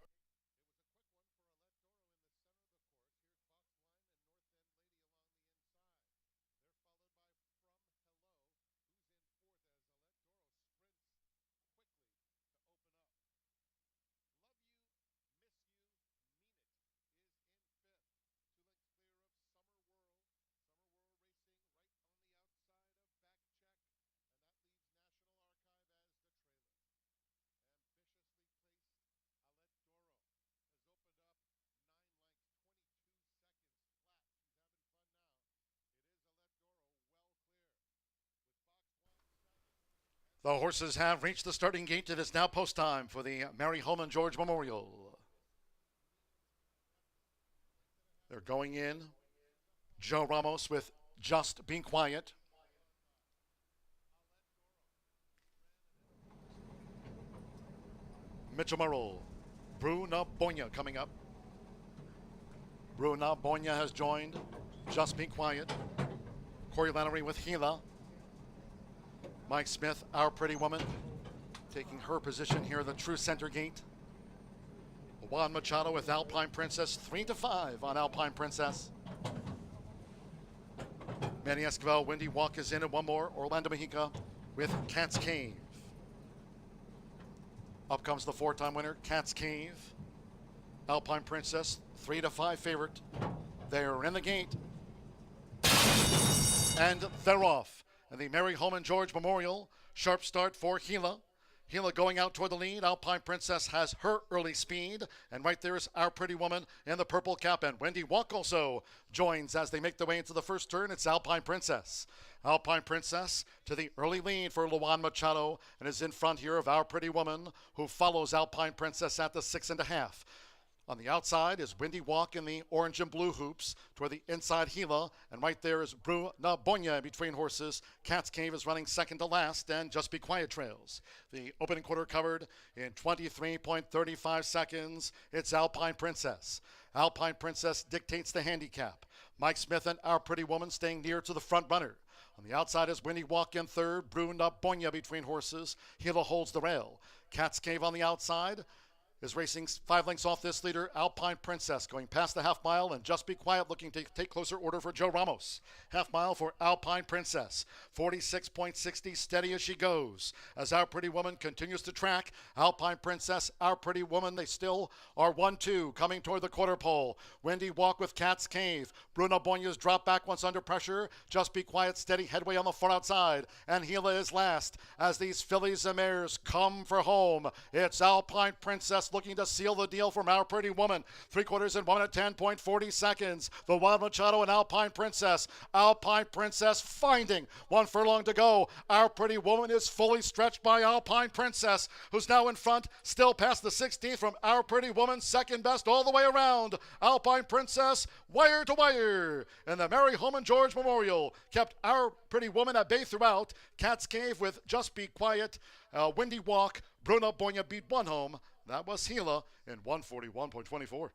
The horses have reached the starting gate. It is now post time for the Mary Holman George Memorial. They're going in. Joe Ramos with Just Being Quiet. Mitchell Merrill. Bruna Bonya coming up. Bruna Bonya has joined. Just Being Quiet. Corey Lannery with Gila. Mike Smith, Our Pretty Woman, taking her position here at the true center gate. Juan Machado with Alpine Princess, 3-5 on Alpine Princess. Manny Esquivel, Windy Walk is in, and one more. Orlando Mexica with Cat's Cave. Up comes the four-time winner, Cat's Cave. Alpine Princess, 3-5 favorite. They're in the gate. And they're off. And the Mary Holman George Memorial, sharp start for Gila. Gila going out toward the lead. Alpine Princess has her early speed. And right there is Our Pretty Woman in the purple cap. And Wendy Walk also joins as they make their way into the first turn. It's Alpine Princess. Alpine Princess to the early lead for Luan Machado and is in front here of Our Pretty Woman, who follows Alpine Princess at the 6.5. On the outside is Windy Walk in the orange and blue hoops toward the inside Gila. And right there is Bruna Bonya between horses. Cat's Cave is running second to last, and Just Be Quiet trails. The opening quarter covered in 23.35 seconds. It's Alpine Princess. Alpine Princess dictates the handicap. Mike Smith and Our Pretty Woman staying near to the front runner. On the outside is Windy Walk in third. Bruna Bonya between horses. Gila holds the rail. Cat's Cave on the outside is racing 5 lengths off this leader, Alpine Princess, going past the half mile, and Just Be Quiet looking to take closer order for Joe Ramos. Half mile for Alpine Princess, 46.60, steady as she goes. As Our Pretty Woman continues to track, Alpine Princess, Our Pretty Woman, they still are 1-2, coming toward the quarter pole. Windy Walk with Cat's Cave. Bruna Bonya's drop back once under pressure. Just Be Quiet, steady headway on the far outside, and Gila is last. As these fillies and mares come for home, it's Alpine Princess looking to seal the deal from Our Pretty Woman. 3/4 and 1 at 10.40 seconds. The Wild Machado and Alpine Princess. Alpine Princess finding 1 furlong to go. Our Pretty Woman is fully stretched by Alpine Princess, who's now in front, still past the 16th from Our Pretty Woman, second best all the way around. Alpine Princess, wire to wire. And the Mary Holman George Memorial kept Our Pretty Woman at bay throughout. Cat's Cave with Just Be Quiet. Windy Walk. Bruna Bonya beat one home. That was Gila in 141.24.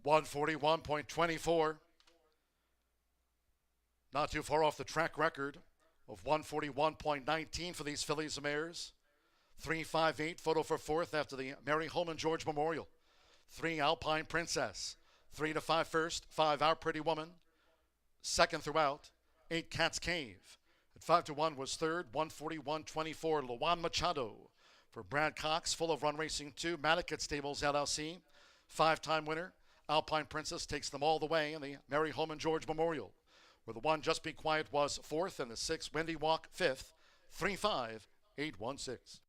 $141.24. Not too far off the track record of 141.19 for these fillies and mares. 3.58 photo for fourth after the Mary Holman George Memorial. 3 Alpine Princess. 3-5 first. 5 Our Pretty Woman. Second throughout. 8 Cat's Cave. At 5-1 was third. 141.24 Luan Machado. For Brad Cox, full of run racing 2. Madicat Stables LLC. 5-time winner. Alpine Princess takes them all the way in the Mary Holman George Memorial, where the 1 Just Be Quiet was fourth and the 6 Windy Walk fifth. 3.5, 8.16.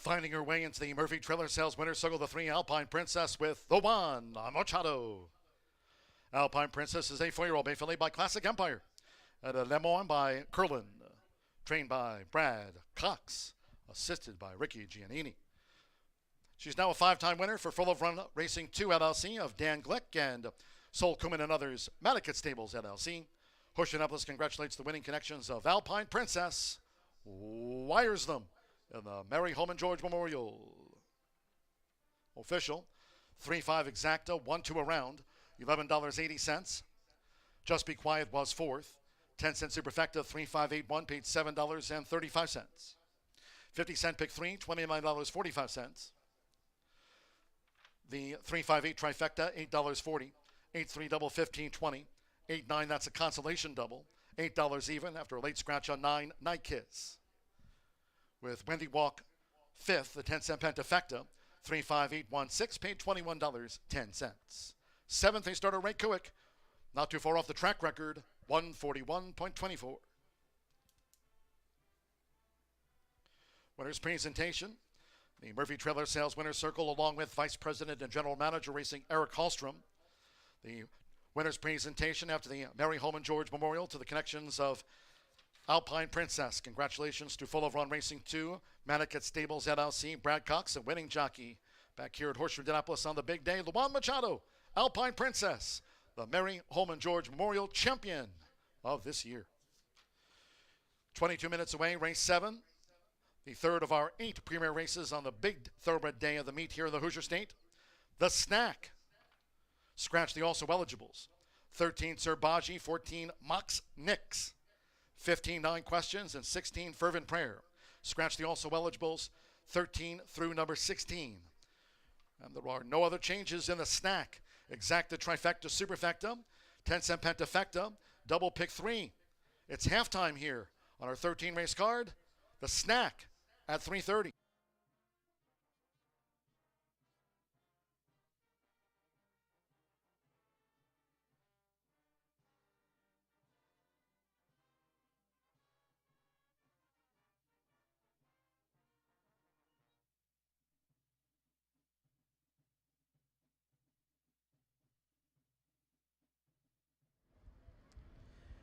Finding her way into the Murphy Trailer Sales Winner's Circle, the 3 Alpine Princess with the 1 Machado. Alpine Princess is a 4-year-old made fillet by Classic Empire. And a Le Mans by Curlin. Trained by Brad Cox. Assisted by Ricky Giannini. She's now a 5-time winner for Full of Run Racing 2 LLC of Dan Glick and Sol Kuman and others, Madaket Stables LLC. Horseshoe Indianapolis congratulates the winning connections of Alpine Princess. Wires them in the Mary Holman George Memorial. Official, 3-5 exacta, 1-2 around, $11.80. Just Be Quiet was 4th. 10-cent superfecta, 3-5-8-1, paid $7.35. 50-cent pick 3, $29.45. The 3-5-8 trifecta, $8.40. 8-3 double, $15.20. 8-9, that's a consolation double. $8 even after a late scratch on 9, Night Kiss. With Wendy Walk 5th, the 10-cent pentafecta, 3-5-8-1-6, paid $21.10. 7th, they started Ray Kuick, not too far off the track record, 141.24. Winner's presentation, the Murphy Trailer Sales Winner's Circle, along with Vice President and General Manager Racing Eric Hallstrom. The winner's presentation after the Mary Holman George Memorial to the connections of Alpine Princess. Congratulations to Full of Run Racing 2, Madaket Stables LLC, Brad Cox, a winning jockey. Back here at Horseshoe Indianapolis on the big day, Luan Machado, Alpine Princess, the Mary Holman George Memorial champion of this year. 22 minutes away, race 7. The third of our 8 premier races on the big thoroughbred day of the meet here in the Hoosier State. The Snack. Scratch the also eligibles. 13 Sir Baji, 14 Mox Nix. 15 9 questions and 16 fervent prayer. Scratch the also eligibles 13 through number 16. And there are no other changes in the Snack. Exacta, trifecta, superfecta, 10-cent pentafecta, double pick 3. It's halftime here on our 13 race card. The Snack at 3:30.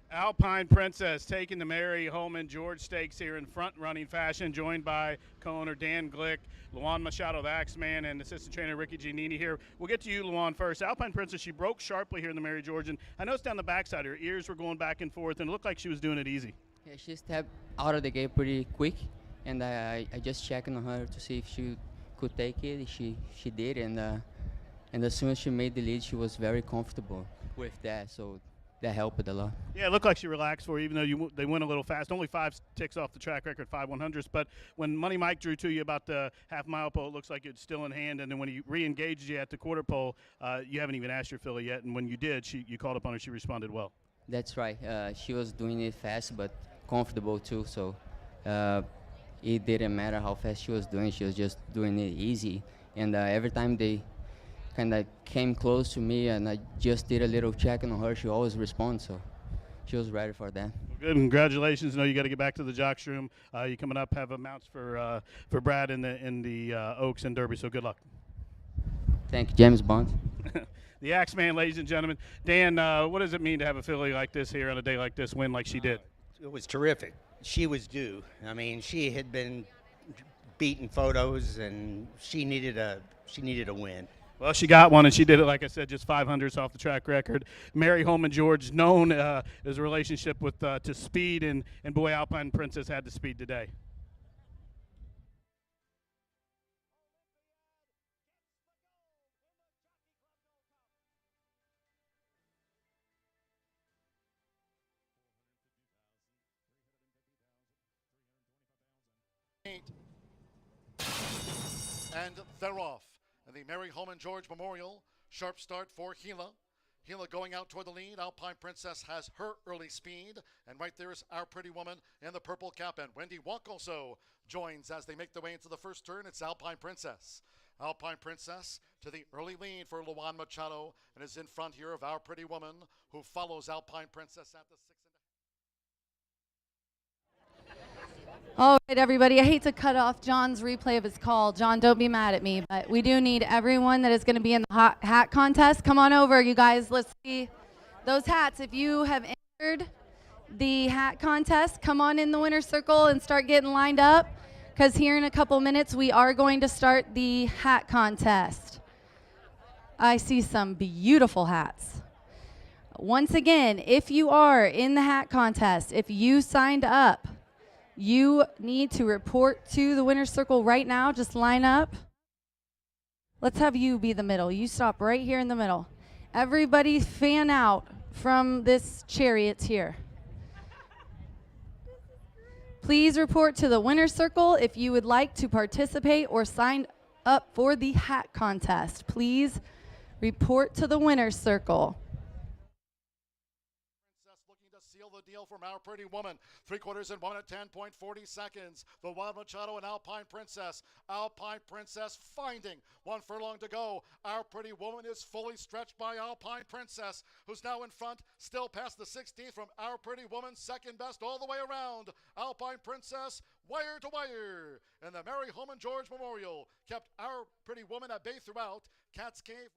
Alpine Princess taking the Mary Holman George Stakes here in front-running fashion, joined by co-owner Dan Glick, Luan Machado, the Axeman, and assistant trainer Ricky Giannini here. We'll get to you, Luan, first. Alpine Princess, she broke sharply here in the Mary George, and I noticed down the backside her ears were going back and forth, and it looked like she was doing it easy. Yeah, she stepped out of the gate pretty quick, and I just checked on her to see if she could take it. She did, and as soon as she made the lead, she was very comfortable with that, so that helped a lot. Yeah, it looked like she relaxed for you, even though they went a little fast. Only 5 ticks off the track record, 5 100s. But when Money Mike drew to you about the half-mile pole, it looks like it's still in hand. And then when he re-engaged you at the quarter pole, you haven't even asked your filly yet. And when you did, you called upon her. She responded well. That's right. She was doing it fast, but comfortable too. So it didn't matter how fast she was doing. She was just doing it easy. And every time they kind of came close to me and I just did a little check on her, she always responds, so she was ready for that. Well, good, congratulations. I know you got to get back to the jocks room. You coming up, have mounts for Brad in the Oaks and Derby, so good luck. Thank you, James Bond. The Axeman, ladies and gentlemen. Dan, what does it mean to have a filly like this here on a day like this win like she did? It was terrific. She was due. I mean, she had been beating photos and she needed a win. Well, she got one, and she did it, like I said, just 500s off the track record. Mary Holman George, known as a relationship with to speed, and boy, Alpine Princess had the speed today. And they're off. And the Mary Holman George Memorial, sharp start for Gila. Gila going out toward the lead. Alpine Princess has her early speed. And right there is Our Pretty Woman in the purple cap. And Wendy Walk also joins as they make their way into the first turn. It's Alpine Princess. Alpine Princess to the early lead for Luan Machado and is in front here of Our Pretty Woman, who follows Alpine Princess at the 6.5. All right, everybody. I hate to cut off John's replay of his call. John, don't be mad at me, but we do need everyone that is going to be in the hot hat contest. Come on over, you guys. Let's see those hats. If you have entered the hat contest, come on in the winner's circle and start getting lined up, because here in a couple minutes we are going to start the hat contest. I see some beautiful hats. Once again, if you are in the hat contest, if you signed up, you need to report to the winner's circle right now. Just line up. Let's have you be the middle. You stop right here in the middle. Everybody fan out from this chariot here. Please report to the winner's circle if you would like to participate or sign up for the hat contest. Please report to the winner's circle. Seal the deal from Our Pretty Woman. 3/4 and 1 at 10.40 seconds. The Wild Machado and Alpine Princess. Alpine Princess finding 1 furlong to go. Our Pretty Woman is fully stretched by Alpine Princess, who's now in front, still past the 16th from Our Pretty Woman, second best all the way around. Alpine Princess, wire to wire. And the Mary Holman George Memorial kept Our Pretty Woman at bay throughout. Cat's Cave.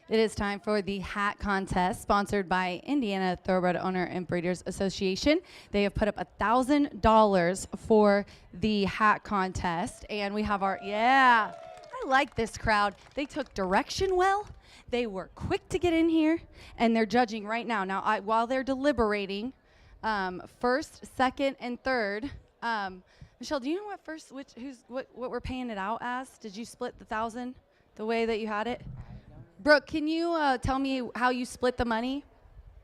It is time for the hat contest sponsored by Indiana Thoroughbred Owner and Breeders Association. They have put up $1,000 for the hat contest, and we have I like this crowd. They took direction well. They were quick to get in here, and they're judging right now. Now, while they're deliberating, first, second, and third. Michelle, do you know what we're paying it out as? Did you split the 1,000 the way that you had it? Brooke, can you tell me how you split the money?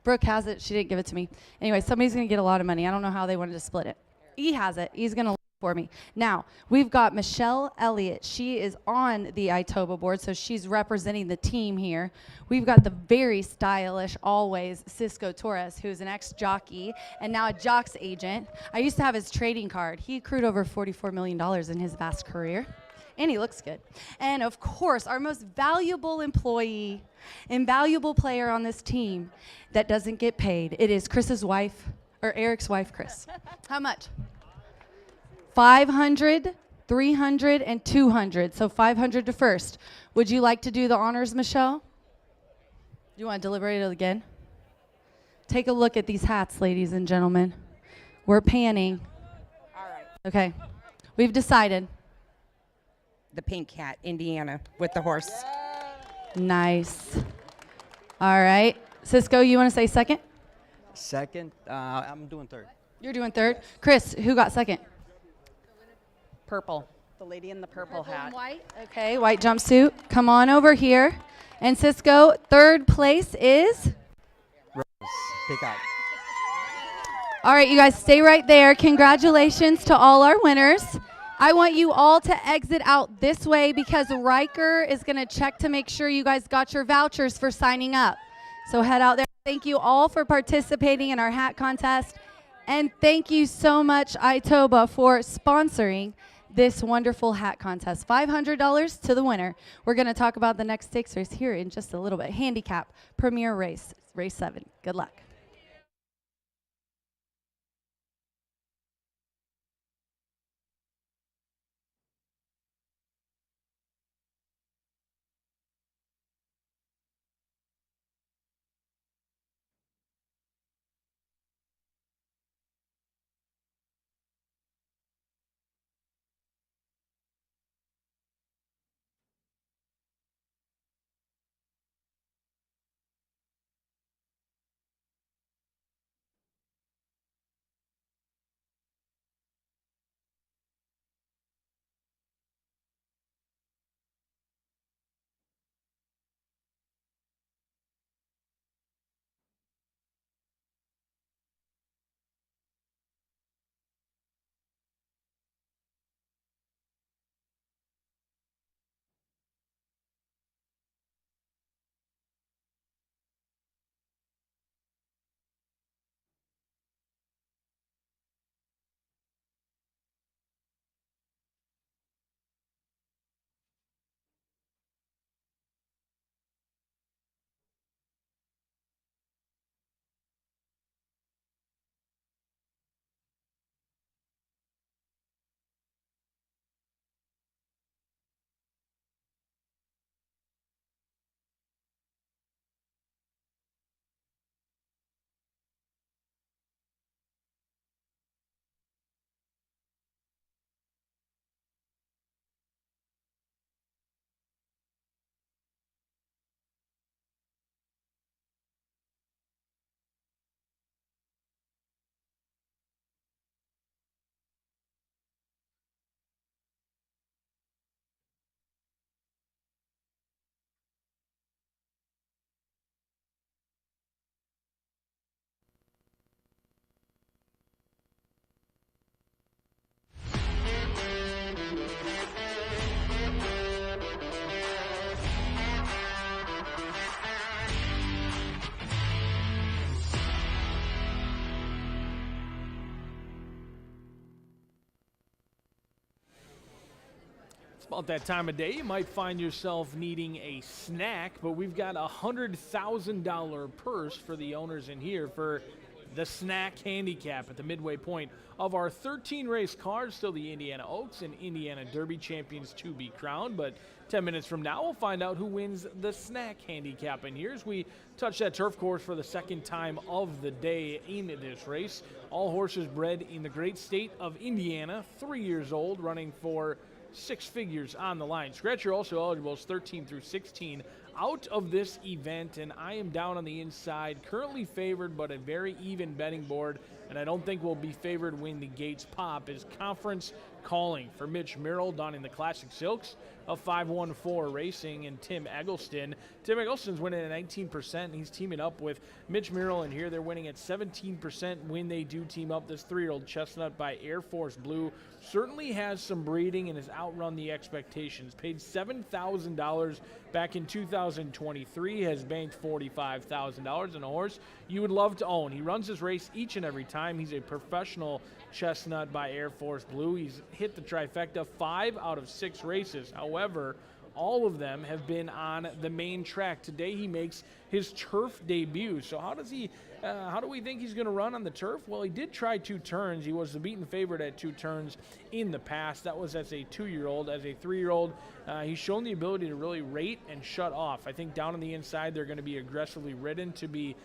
Brooke has it. She didn't give it to me. Anyway, somebody's going to get a lot of money. I don't know how they wanted to split it. E has it. He's going to look for me. Now, we've got Michelle Elliott. She is on the ITOBA board, so she's representing the team here. We've got the very stylish, always, Cisco Torres, who's an ex-jockey and now a Jocks agent. I used to have his trading card. He accrued over $44 million in his vast career. And he looks good. And of course, our most valuable employee and valuable player on this team that doesn't get paid. It is Chris's wife, or Eric's wife, Chris. How much? 500, 300, and 200. So 500 to first. Would you like to do the honors, Michelle? Do you want to deliberate it again? Take a look at these hats, ladies and gentlemen. We're panning. All right. Okay. We've decided. The pink hat, Indiana, with the horse. Nice. All right. Cisco, you want to say second? Second, I'm doing third. You're doing third. Chris, who got second? Purple. The lady in the purple hat. White. Okay, white jumpsuit. Come on over here. And Cisco, third place is? Rose, pick up. All right, you guys stay right there. Congratulations to all our winners. I want you all to exit out this way because Riker is going to check to make sure you guys got your vouchers for signing up. So head out there. Thank you all for participating in our hat contest. And thank you so much, Itoba, for sponsoring this wonderful hat contest. $500 to the winner. We're going to talk about the next stakes race here in just a little bit. Handicap, Premier Race, Race 7. Good luck. About that time of day, you might find yourself needing a snack, but we've got a $100,000 purse for the owners in here for the snack handicap at the midway point of our 13-race card. Still the Indiana Oaks and Indiana Derby champions to be crowned, but 10 minutes from now, we'll find out who wins the snack handicap in here as we touch that turf course for the second time of the day in this race. All horses bred in the great state of Indiana, 3 years old, running for 6 figures on the line. Scratch, you're also eligible as 13 through 16 out of this event, and I am down on the inside, currently favored, but a very even betting board, and I don't think we'll be favored when the gates pop, is Conference Calling for Mitch Merrill donning the Classic Silks of 514 Racing and Tim Eggleston. Tim Eggleston's winning at 19%, and he's teaming up with Mitch Merrill in here. They're winning at 17% when they do team up. This 3-year-old Chestnut by Air Force Blue certainly has some breeding and has outrun the expectations. Paid $7,000 back in 2023, has banked $45,000 in a horse you would love to own. He runs his race each and every time. He's a professional Chestnut by Air Force Blue. He's hit the trifecta 5 out of 6 races. However, all of them have been on the main track. Today he makes his turf debut. So how do we think he's going to run on the turf? Well, he did try 2 turns. He was the beaten favorite at 2 turns in the past. That was as a 2-year-old. As a 3-year-old, he's shown the ability to really rate and shut off. I think down on the inside they're going to be aggressively ridden to be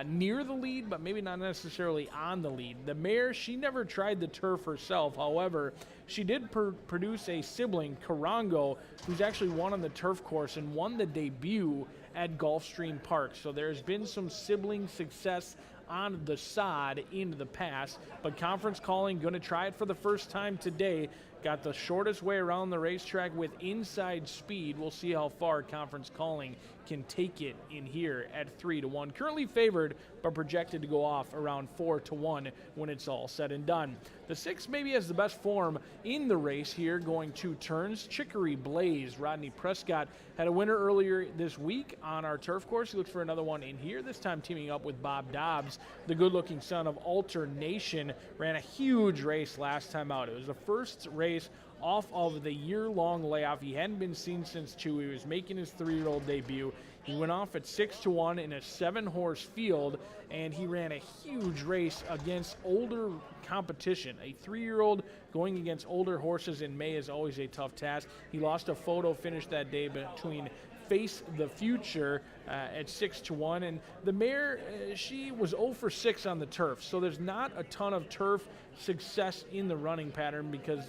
near the lead, but maybe not necessarily on the lead. The mare, she never tried the turf herself. However, she did produce a sibling, Karango, who's actually won on the turf course and won the debut at Gulfstream Park. So there's been some sibling success on the sod in the past, but Conference Calling going to try it for the first time today. Got the shortest way around the racetrack with inside speed. We'll see how far Conference Calling can take it in here at 3-1. Currently favored, but projected to go off around 4-1 when it's all said and done. The 6 maybe has the best form in the race here, going 2 turns. Chicory Blaze, Rodney Prescott, had a winner earlier this week on our turf course. He looks for another one in here, this time teaming up with Bob Dobbs, the good-looking son of Alternation. Ran a huge race last time out. It was the first race off of the year-long layoff. He hadn't been seen since 2. He was making his 3-year-old debut. He went off at 6-1 in a 7-horse field, and he ran a huge race against older competition. A 3-year-old going against older horses in May is always a tough task. He lost a photo finish that day between Face the Future at 6-1, and the mare, she was 0 for 6 on the turf, so there's not a ton of turf success in the running pattern because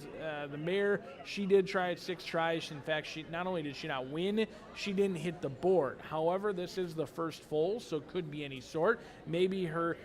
the mare, she did try it 6 tries. In fact, she not only did she not win, she didn't hit the board. However, this is the first foal, so could be any sort. Maybe her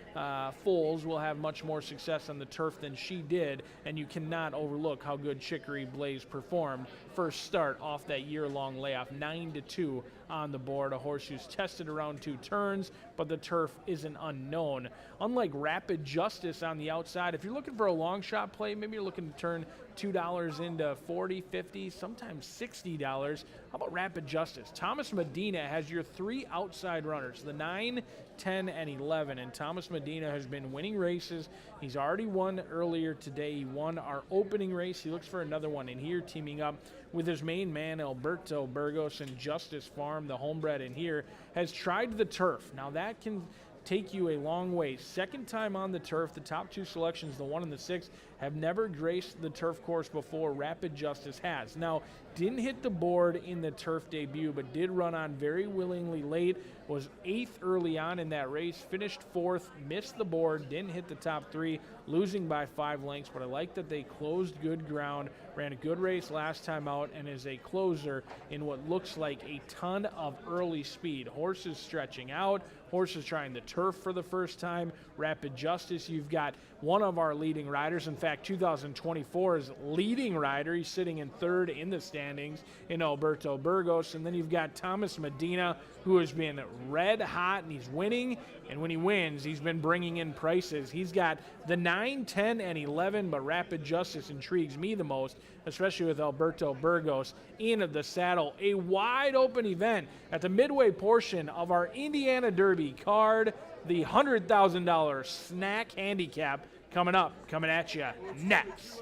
foals will have much more success on the turf than she did, and you cannot overlook how good Chicory Blaze performed. First start off that year-long layoff, 9-2 on the board. A horse who's tested around 2 turns, but the turf is an unknown. Unlike Rapid Justice on the outside, if you're looking for a long shot play, maybe you're looking to turn $2 into $40, $50, sometimes $60. How about Rapid Justice? Thomas Medina has your 3 outside runners, the 9, 10, and 11. And Thomas Medina has been winning races. He's already won earlier today. He won our opening race. He looks for another one in here, teaming up with his main man, Alberto Burgos, and Justice Farm, the homebred in here, has tried the turf. Now that can take you a long way. Second time on the turf. The top 2 selections, the 1 and the 6, have never graced the turf course before. Rapid Justice has. Now, didn't hit the board in the turf debut, but did run on very willingly late. Was 8th early on in that race. Finished 4th, missed the board, didn't hit the top 3, losing by 5 lengths. But I like that they closed good ground, ran a good race last time out, and is a closer in what looks like a ton of early speed. Horses stretching out, horses trying the turf for the first time. Rapid Justice, you've got one of our leading riders. In fact, 2024's leading rider. He's sitting in 3rd in the standings in Alberto Burgos. And then you've got Thomas Medina, who has been red hot, and he's winning. And when he wins, he's been bringing in prices. He's got the 9, 10, and 11, but Rapid Justice intrigues me the most, especially with Alberto Burgos in the saddle. A wide open event at the midway portion of our Indiana Derby card. The $100,000 snack handicap coming at you next.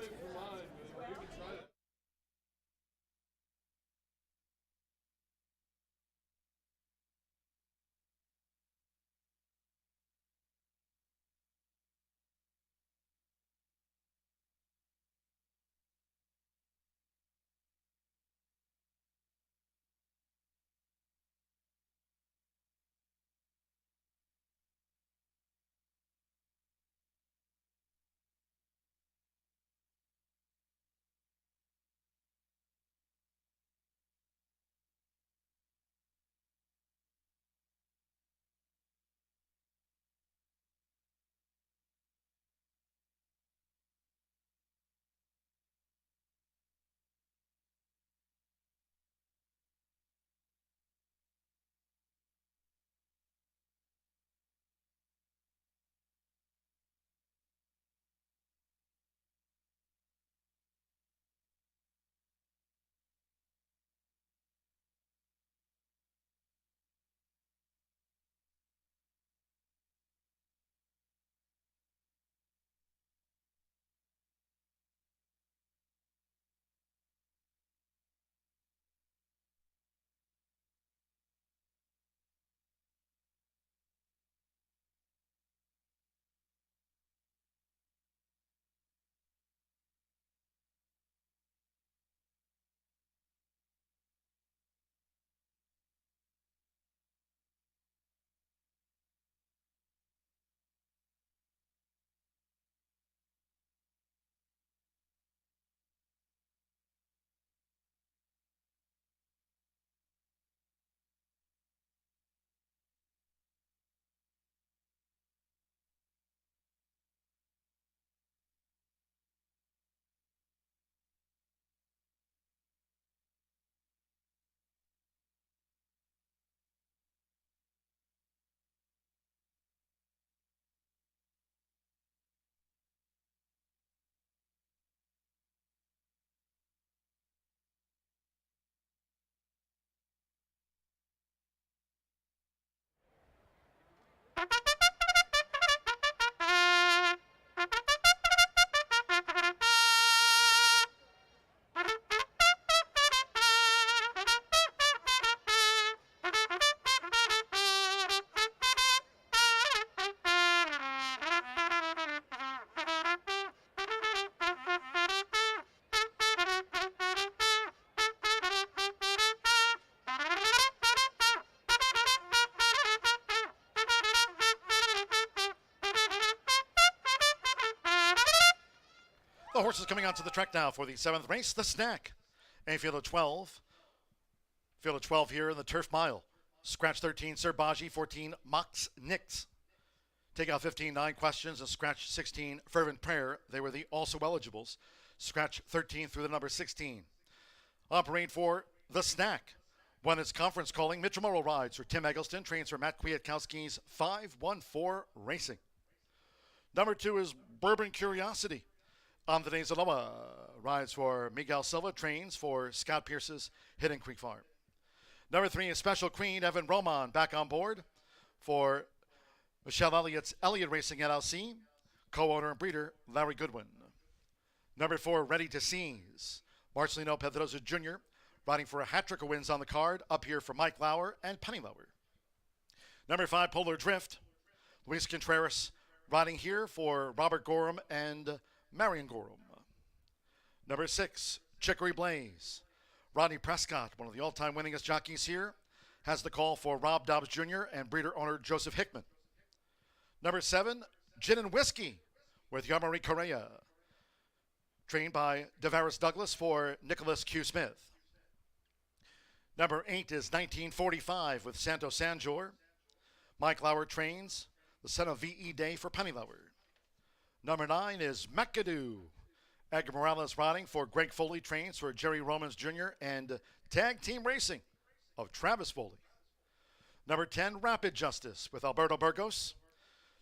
The horses coming onto the track now for the 7th race, the Snack. A field of 12. Field of 12 here in the Turf Mile. Scratch 13, Sir Baji, 14, Mox Nix. Take out 15, 9 questions, and scratch 16, Fervent Prayer. They were the also eligibles. Scratch 13 through the number 16. On parade for the Snack. Won its conference calling. Mitchell Morrow rides for Tim Eggleston. Trains for Matt Kwiatkowski's 514 Racing. Number 2 is Bourbon Curiosity. On the days Aloha rides for Miguel Silva. Trains for Scott Pierce's Hidden Creek Farm. Number 3 is Special Queen. Evan Roman back on board for Michelle Elliott's Elliott Racing LLC. Co-owner and breeder Larry Goodwin. Number 4, Ready to Seize. Marcelino Pedrosa Jr. riding for a hat trick of wins on the card. Up here for Mike Lauer and Penny Lauer. Number 5, Polar Drift. Luis Contreras riding here for Robert Gorham and Marion Gorham. Number 6, Chicory Blaze. Rodney Prescott, one of the all-time winningest jockeys here, has the call for Rob Dobbs Jr. and breeder owner Joseph Hickman. Number 7, Gin and Whiskey with Yamari Correa. Trained by Devaris Douglas for Nicholas Q. Smith. Number 8 is 1945 with Santo Sanjor. Mike Lauer trains the son of V.E. Day for Penny Lauer. Number 9 is McAdoo. Edgar Morales riding for Greg Foley, trains for Jerry Romans Jr. and Tag Team Racing of Travis Foley. Number 10, Rapid Justice with Alberto Burgos.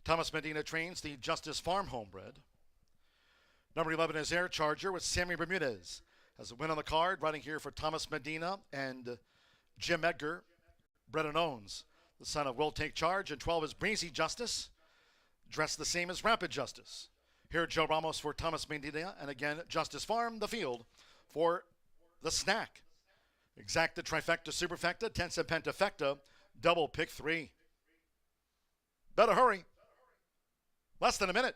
Thomas Medina trains the Justice Farm Homebred. Number 11 is Air Charger with Sammy Bermudez. Has a win on the card, riding here for Thomas Medina and Jim Edgar. Brennan Owens, the son of Will Take Charge. And 12 is Breezy Justice, dressed the same as Rapid Justice. Here, Joe Ramos for Thomas Medina, and again, Justice Farm, the field for the Snack. Exacta, Trifecta, Superfecta, Tensa, Pentafecta, double pick 3. Better hurry. Less than a minute.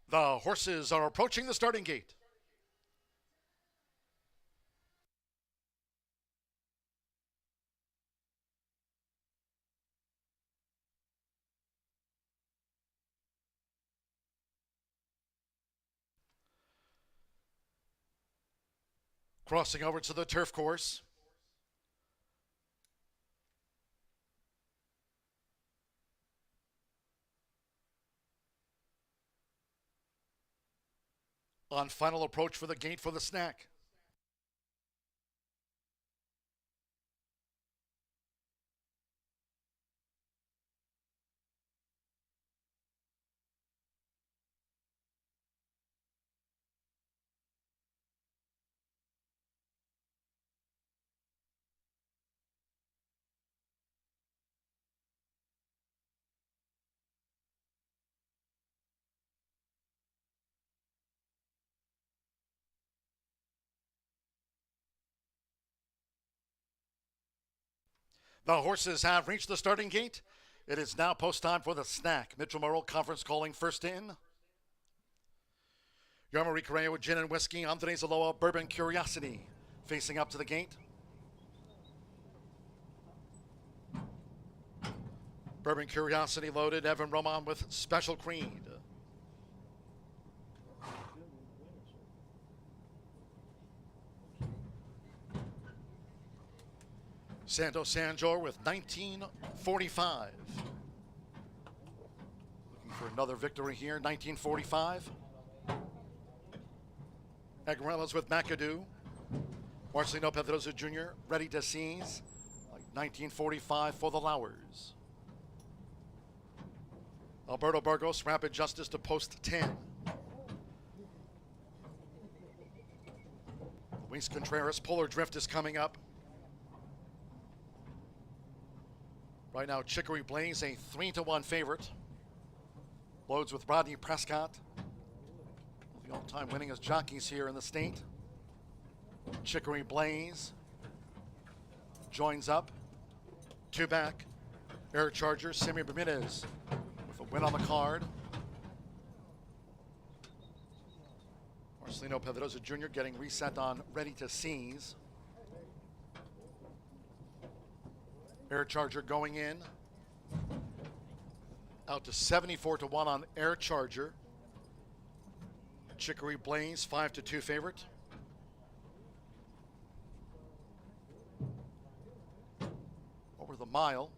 The horses are approaching the starting gate. Crossing over to the turf course. On final approach for the gate for the snack. The horses have reached the starting gate. It is now post time for the snack. Mitchell Morrill conference calling first in. Yarmari Correa with gin and whiskey. Andres Aloha, Bourbon Curiosity facing up to the gate. Bourbon Curiosity loaded. Evan Roman with Special Creed. Santos Sanjor with 1945. Looking for another victory here, 1945. Aguerelas with McAdoo. Marcelino Pedrosa Jr. ready to seize. 1945 for the Lowers. Alberto Burgos, Rapid Justice to post 10. Luis Contreras, Polar Drift is coming up. Right now, Chicory Blaze, a 3-1 favorite. Loads with Rodney Prescott. The all-time winningest jockeys here in the state. Chicory Blaze joins up. Two back. Air Charger, Simeon Bermudez with a win on the card. Marcelino Pedrosa Jr. getting reset on ready to seize. Air Charger going in. Out to 74-1 on Air Charger. Chicory Blaze, 5-2 favorite. Over the mile.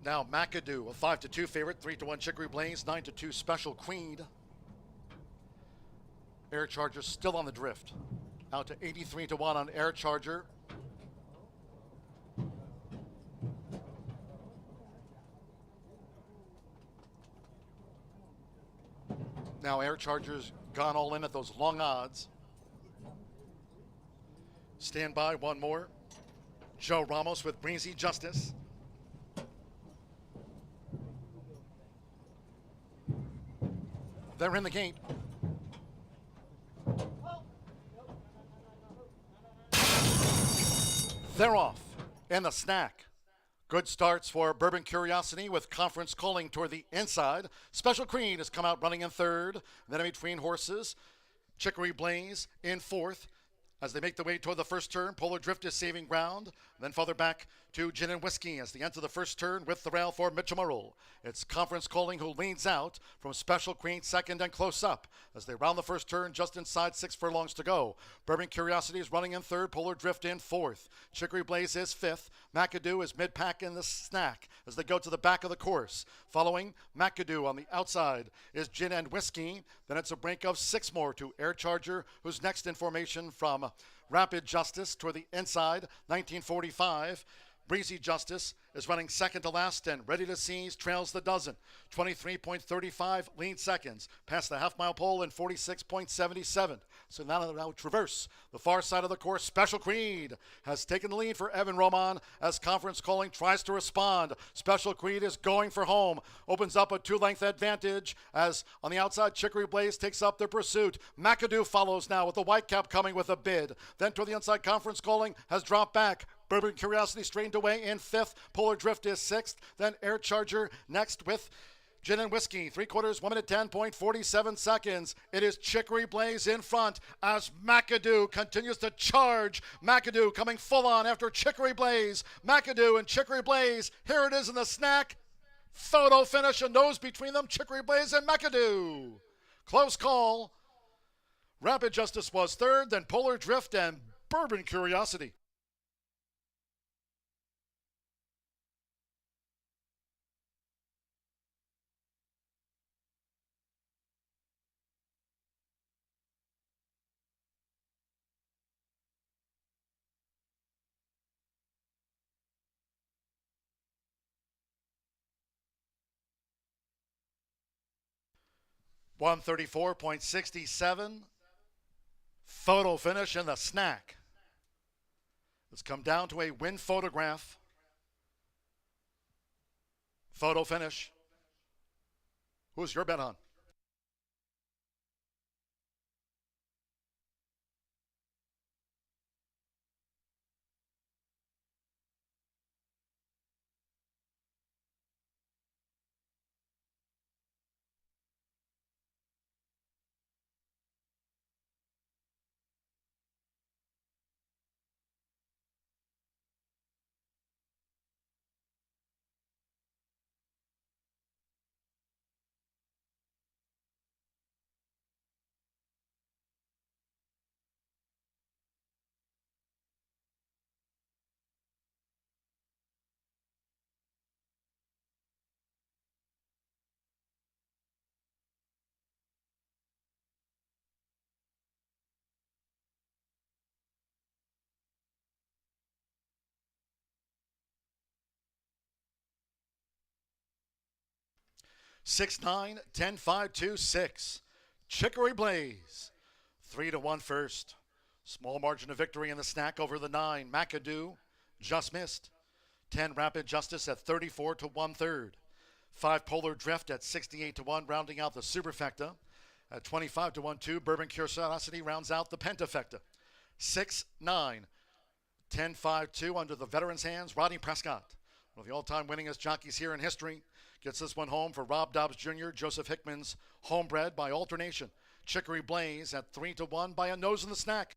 Now McAdoo, a 5-2 favorite, 3-1 Chicory Blaze, 9-2 Special Queen. Air Charger still on the drift. Out to 83-1 on Air Charger. Now Air Charger's gone all in at those long odds. Stand by, one more. Joe Ramos with Breezy Justice. They're in the gate. They're off. And the snack. Good starts for Bourbon Curiosity with conference calling toward the inside. Special Creed has come out running in third. Then in between horses, Chicory Blaze in fourth. As they make their way toward the first turn, Polar Drift is saving ground. Then farther back to Gin and Whiskey as they enter the first turn with the rail for Mitchell Morrill. It's conference calling who leans out from Special Queen second and close up as they round the first turn just inside 6 furlongs to go. Bourbon Curiosity is running in third, Polar Drift in fourth. Chicory Blaze is fifth. McAdoo is mid-pack in the snack as they go to the back of the course. Following McAdoo on the outside is Gin and Whiskey. Then it's a break of 6 more to Air Charger, who's next in formation from Rapid Justice toward the inside, 1945. Breezy Justice is running second to last, and Ready to Seize trails the dozen. 23.35 lean seconds. Past the half-mile pole in 46.77. So now traverse the far side of the course. Special Creed has taken the lead for Evan Roman as Conference Calling tries to respond. Special Creed is going for home. Opens up a 2-length advantage as on the outside, Chicory Blaze takes up the pursuit. McAdoo follows now with the white cap coming with a bid. Then to the inside, Conference Calling has dropped back. Bourbon Curiosity straightened away in 5th. Polar Drift is 6th. Then Air Charger next with Gin and Whiskey, 3/4, 1 minute 10.47 seconds. It is Chicory Blaze in front as McAdoo continues to charge. McAdoo coming full on after Chicory Blaze. McAdoo and Chicory Blaze. Here it is in the snack. Photo finish, a nose between them. Chicory Blaze and McAdoo. Close call. Rapid Justice was 3rd, then Polar Drift and Bourbon Curiosity. $134.67. Photo finish in the snack. It's come down to a win photograph. Photo finish. Who's your bet on? Six nine 10.526. Chicory Blaze 3-1 first. Small margin of victory in the snack over the 9. McAdoo just missed. 10 Rapid Justice at 34 to 1/3. 5 Polar Drift at 68 to 1, rounding out the Superfecta. At 25 to 1/2, Bourbon Curiosity rounds out the Pentafecta. 6-9 10.52 under the veteran's hands. Rodney Prescott, one of the all-time winningest jockeys here in history, gets this one home for Rob Dobbs Jr., Joseph Hickman's homebred by alternation. Chicory Blaze at 3 to 1 by a nose in the snack.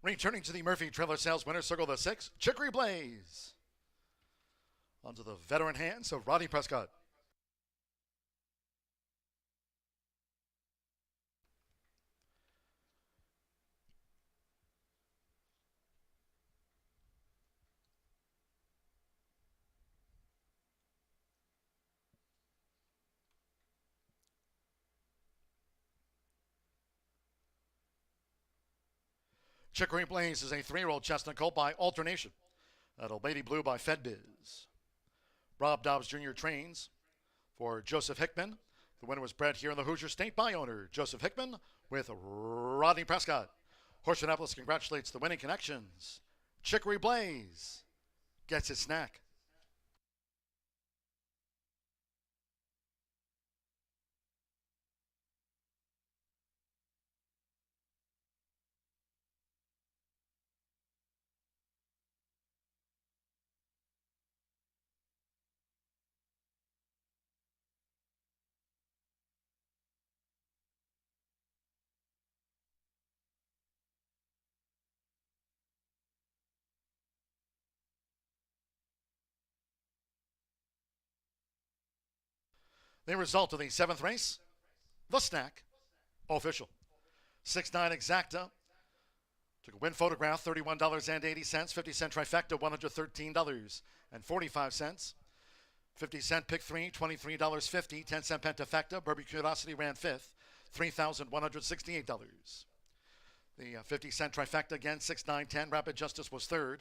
Returning to the Murphy Trailer Sales Winner's Circle, the 6, Chicory Blaze. Onto the veteran hands of Rodney Prescott. Chicory Blaze is a 3-year-old chestnut colt by alternation. That'll Lady Blue by FedBiz. Rob Dobbs Jr. trains for Joseph Hickman. The winner was bred here in the Hoosier State by owner Joseph Hickman with Rodney Prescott. Horseshoe Indianapolis congratulates the winning connections. Chicory Blaze gets his snack. The result of the 7th race, the snack, official. 6'9" Exacta. Took a win photograph, $31.80. 50-cent trifecta, $113.45. 50-cent pick 3, $23.50. 10-cent pentafecta. Burby Curiosity ran 5th, $3,168. The 50-cent trifecta again, 6-9-10. Rapid Justice was 3rd.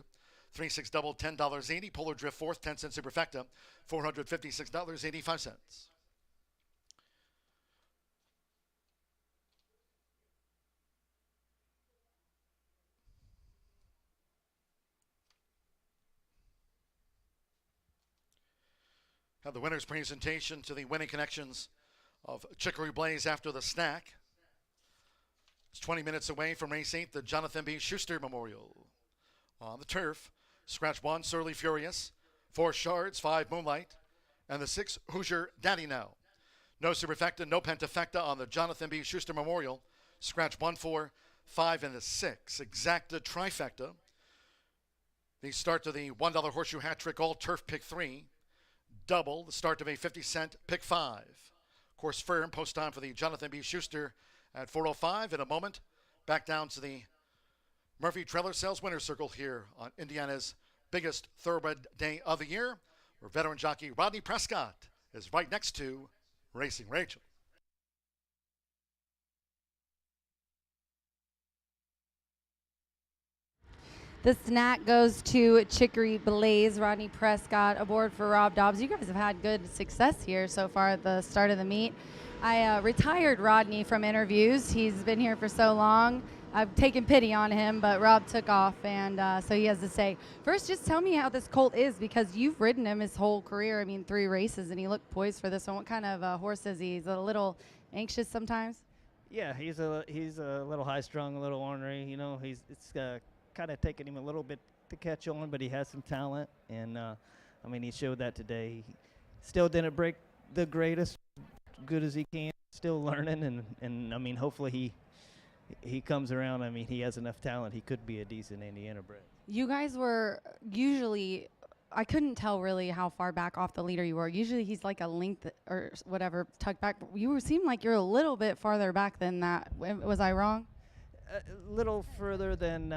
3-6 double, $10.80. Polar Drift 4th, 10-cent superfecta, $456.85. Have the winner's presentation to the winning connections of Chicory Blaze after the snack. It's 20 minutes away from race 8, the Jonathan B. Schuster Memorial. On the turf, scratch 1, Surly Furious, 4 Shards, 5 Moonlight, and the 6 Hoosier Daddy Now. No superfecta, no pentafecta on the Jonathan B. Schuster Memorial. Scratch 1, 4, 5, and the 6. Exacta trifecta. The start to the $1 horseshoe hat trick, all turf pick 3. Double, the start of a 50-cent pick 5. Course firm, post time for the Jonathan B. Schuster at 4:05. In a moment, back down to the Murphy Trailer Sales Winner's Circle here on Indiana's biggest thoroughbred day of the year, where veteran jockey Rodney Prescott is right next to Racing Rachel. The snack goes to Chicory Blaze, Rodney Prescott aboard for Rob Dobbs. You guys have had good success here so far at the start of the meet. I retired Rodney from interviews. He's been here for so long. I've taken pity on him, but Rob took off, and so he has to say. First, just tell me how this colt is, because you've ridden him his whole career. I mean, 3 races, and he looked poised for this one. What kind of horse is he? He's a little anxious sometimes? Yeah, he's a little high-strung, a little ornery. You know, it's kind of taking him a little bit to catch on, but he has some talent, and I mean, he showed that today. He still didn't break the greatest, good as he can. Still learning, and I mean, hopefully he comes around. I mean, he has enough talent. He could be a decent Indiana bred. You guys were usually, I couldn't tell really how far back off the leader you were. Usually he's like a length or whatever tucked back. You seem like you're a little bit farther back than that. Was I wrong? A little further than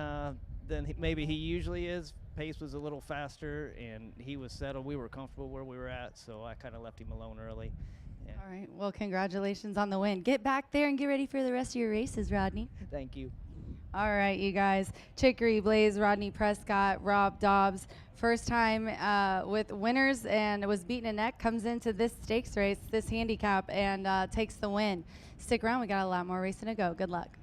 maybe he usually is. Pace was a little faster, and he was settled. We were comfortable where we were at, so I kind of left him alone early. Yeah. All right. Well, congratulations on the win. Get back there and get ready for the rest of your races, Rodney. Thank you. All right, you guys. Chicory Blaze, Rodney Prescott, Rob Dobbs. First time with winners and was beaten a neck, comes into this stakes race, this handicap, and takes the win. Stick around. We got a lot more racing to go. Good luck.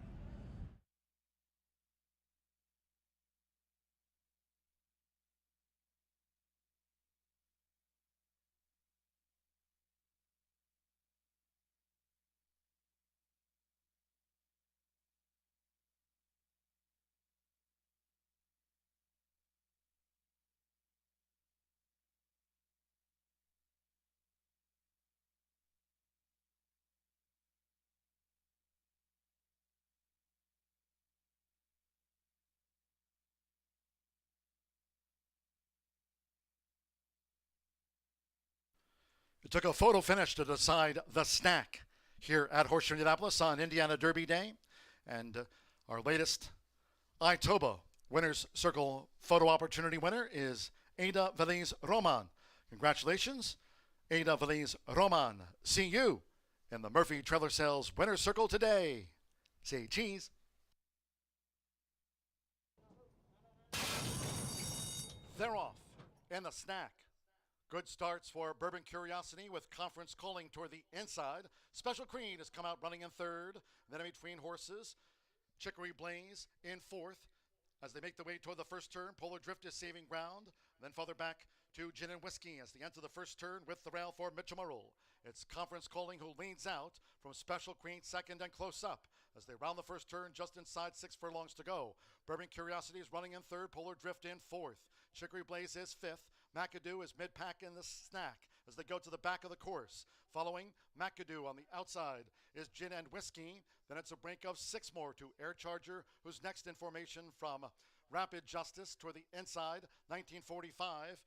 took a photo finish to decide the snack here at Horseshoe Indianapolis on Indiana Derby Day. And our latest iToba Winner's Circle photo opportunity winner is Ada Veliz Roman. Congratulations, Ada Veliz Roman. See you in the Murphy Trailer Sales Winner's Circle today. Say cheese. They're off. And the snack. Good starts for Bourbon Curiosity with Conference calling toward the inside. Special Creed has come out running in third. Then in between horses, Chicory Blaze in fourth. As they make their way toward the first turn, Polar Drift is saving ground. Then farther back to Gin and Whiskey as they enter the first turn with the rail for Mitchell Merle. It's Conference calling who leans out from Special Queen second and close up as they round the first turn just inside 6 furlongs to go. Bourbon Curiosity is running in third, Polar Drift in fourth. Chicory Blaze is fifth. McAdoo is mid-pack in the snack as they go to the back of the course. Following McAdoo on the outside is Gin and Whiskey. Then it's a break of 6 more to Air Charger, who's next in formation from Rapid Justice toward the inside, 1945.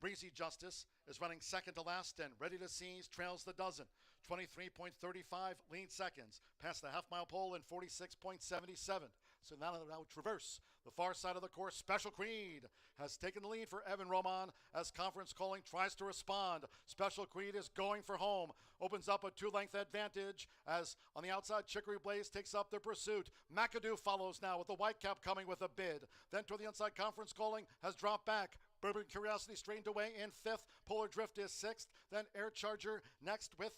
Breezy Justice is running second to last, and Ready to Seize trails the dozen. 23.35 lean seconds past the half-mile pole in 46.77. So now traverse the far side of the course. Special Creed has taken the lead for Evan Roman as Conference calling tries to respond. Special Creed is going for home. Opens up a 2-length advantage as on the outside Chicory Blaze takes up the pursuit. McAdoo follows now with the white cap coming with a bid. Then toward the inside Conference calling has dropped back. Bourbon Curiosity straightened away in fifth. Polar Drift is sixth. Then Air Charger next with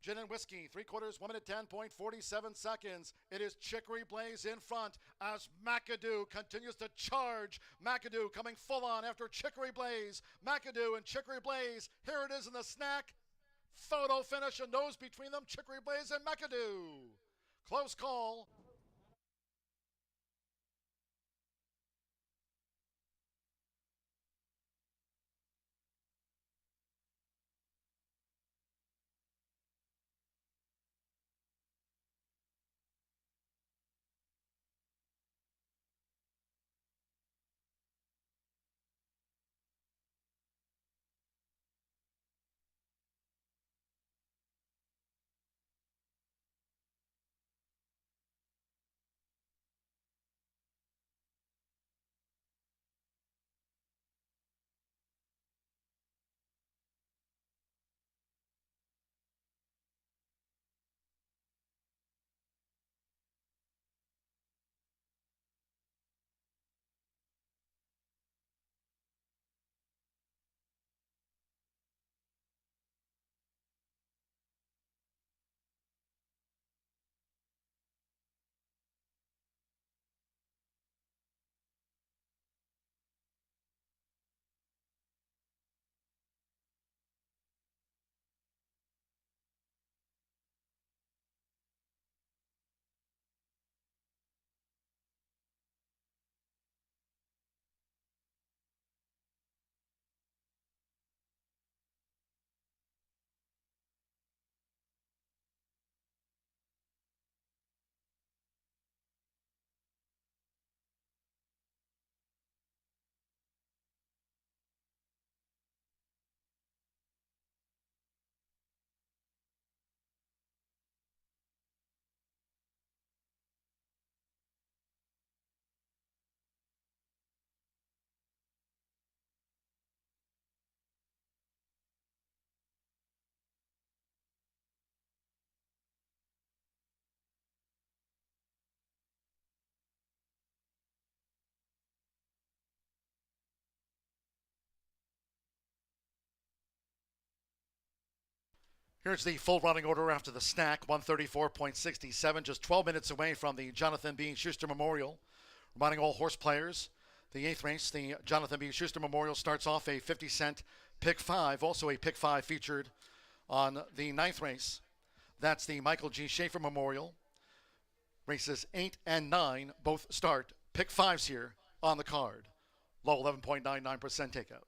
Gin and Whiskey, 3/4, 1 minute 10.47 seconds. It is Chicory Blaze in front as McAdoo continues to charge. McAdoo coming full on after Chicory Blaze. McAdoo and Chicory Blaze. Here it is in the snack. Photo finish and nose between them. Chicory Blaze and McAdoo. Close call. Here's the full running order after the snack, 134.67, just 12 minutes away from the Jonathan B. Schuster Memorial. Reminding all horse players, the 8th race, the Jonathan B. Schuster Memorial, starts off a 50-cent pick 5, also a pick 5 featured on the 9th race. That's the Michael G. Schaefer Memorial. Races 8 and 9 both start pick 5s here on the card. Low 11.99% takeout.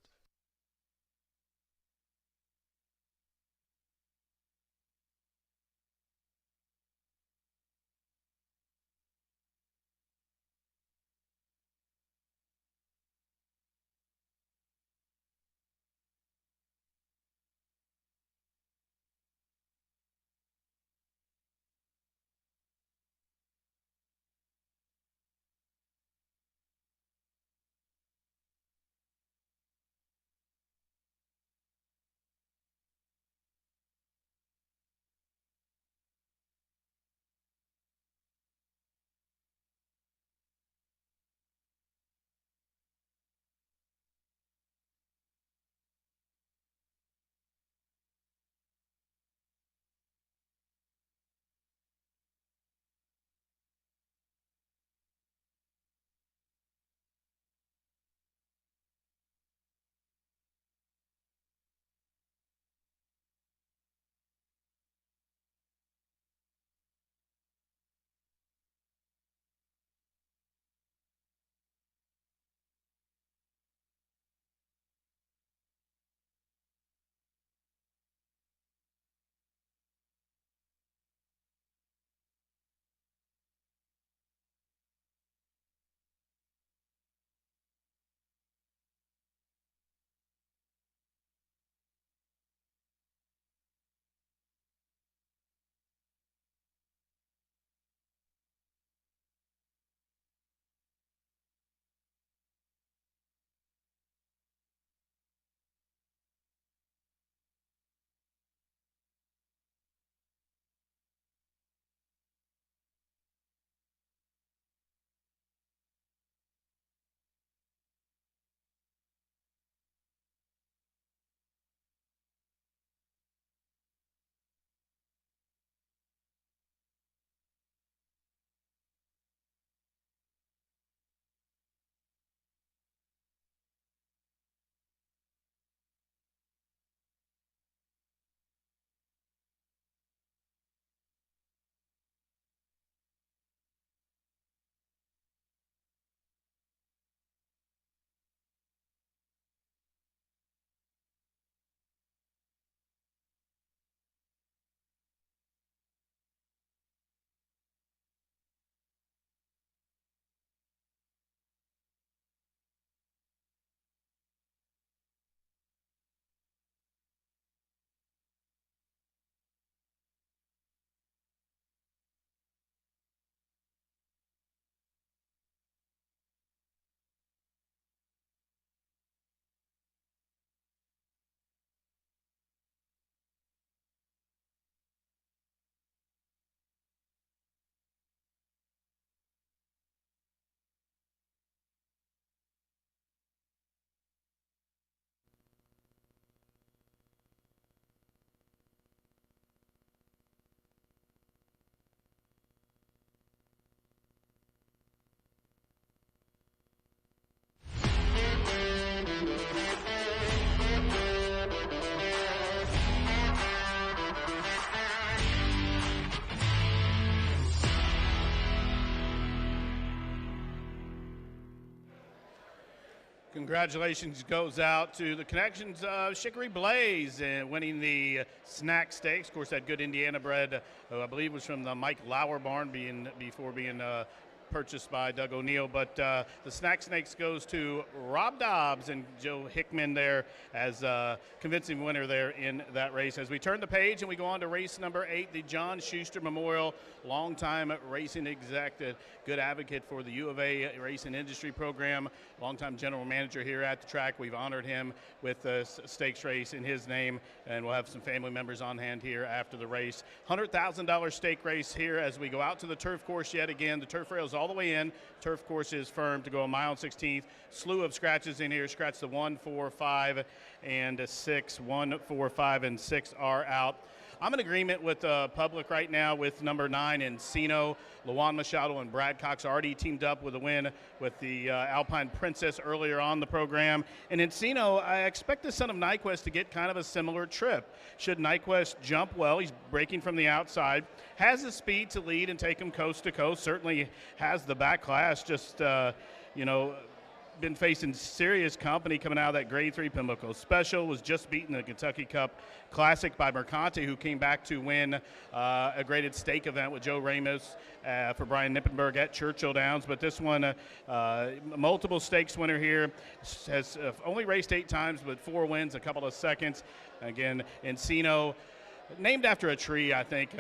Congratulations goes out to the connections of Chicory Blaze and winning the snack stakes. Of course, that good Indiana bred, I believe was from the Mike Lauer barn before being purchased by Doug O'Neill. But the snack snakes goes to Rob Dobbs and Joe Hickman there as convincing winner there in that race. As we turn the page and we go on to race number 8, the John Schuster Memorial, longtime racing exec, good advocate for the U of A racing industry program, longtime general manager here at the track. We've honored him with a stakes race in his name, and we'll have some family members on hand here after the race. $100,000 stake race here as we go out to the turf course yet again. The turf rails all the way in. Turf course is firm to go a mile and 16th. Slew of scratches in here. Scratch the 1, 4, 5, and 6. 1, 4, 5, and 6 are out. I'm in agreement with the public right now with number 9 Encino. Luan Machado and Brad Cox already teamed up with a win with the Alpine Princess earlier on the program. And Encino, I expect the son of Nyquist to get kind of a similar trip. Should Nyquist jump well, he's breaking from the outside, has the speed to lead and take him coast to coast, certainly has the back class, just, been facing serious company coming out of that Grade 3 Pimlico Special, was just beaten the Kentucky Cup Classic by Mercante, who came back to win a graded stake event with Joe Ramos for Brian Nippenberg at Churchill Downs. But this one, multiple stakes winner here, has only raced 8 times, but 4 wins, a couple of seconds. Again, Encino, named after a tree, I think,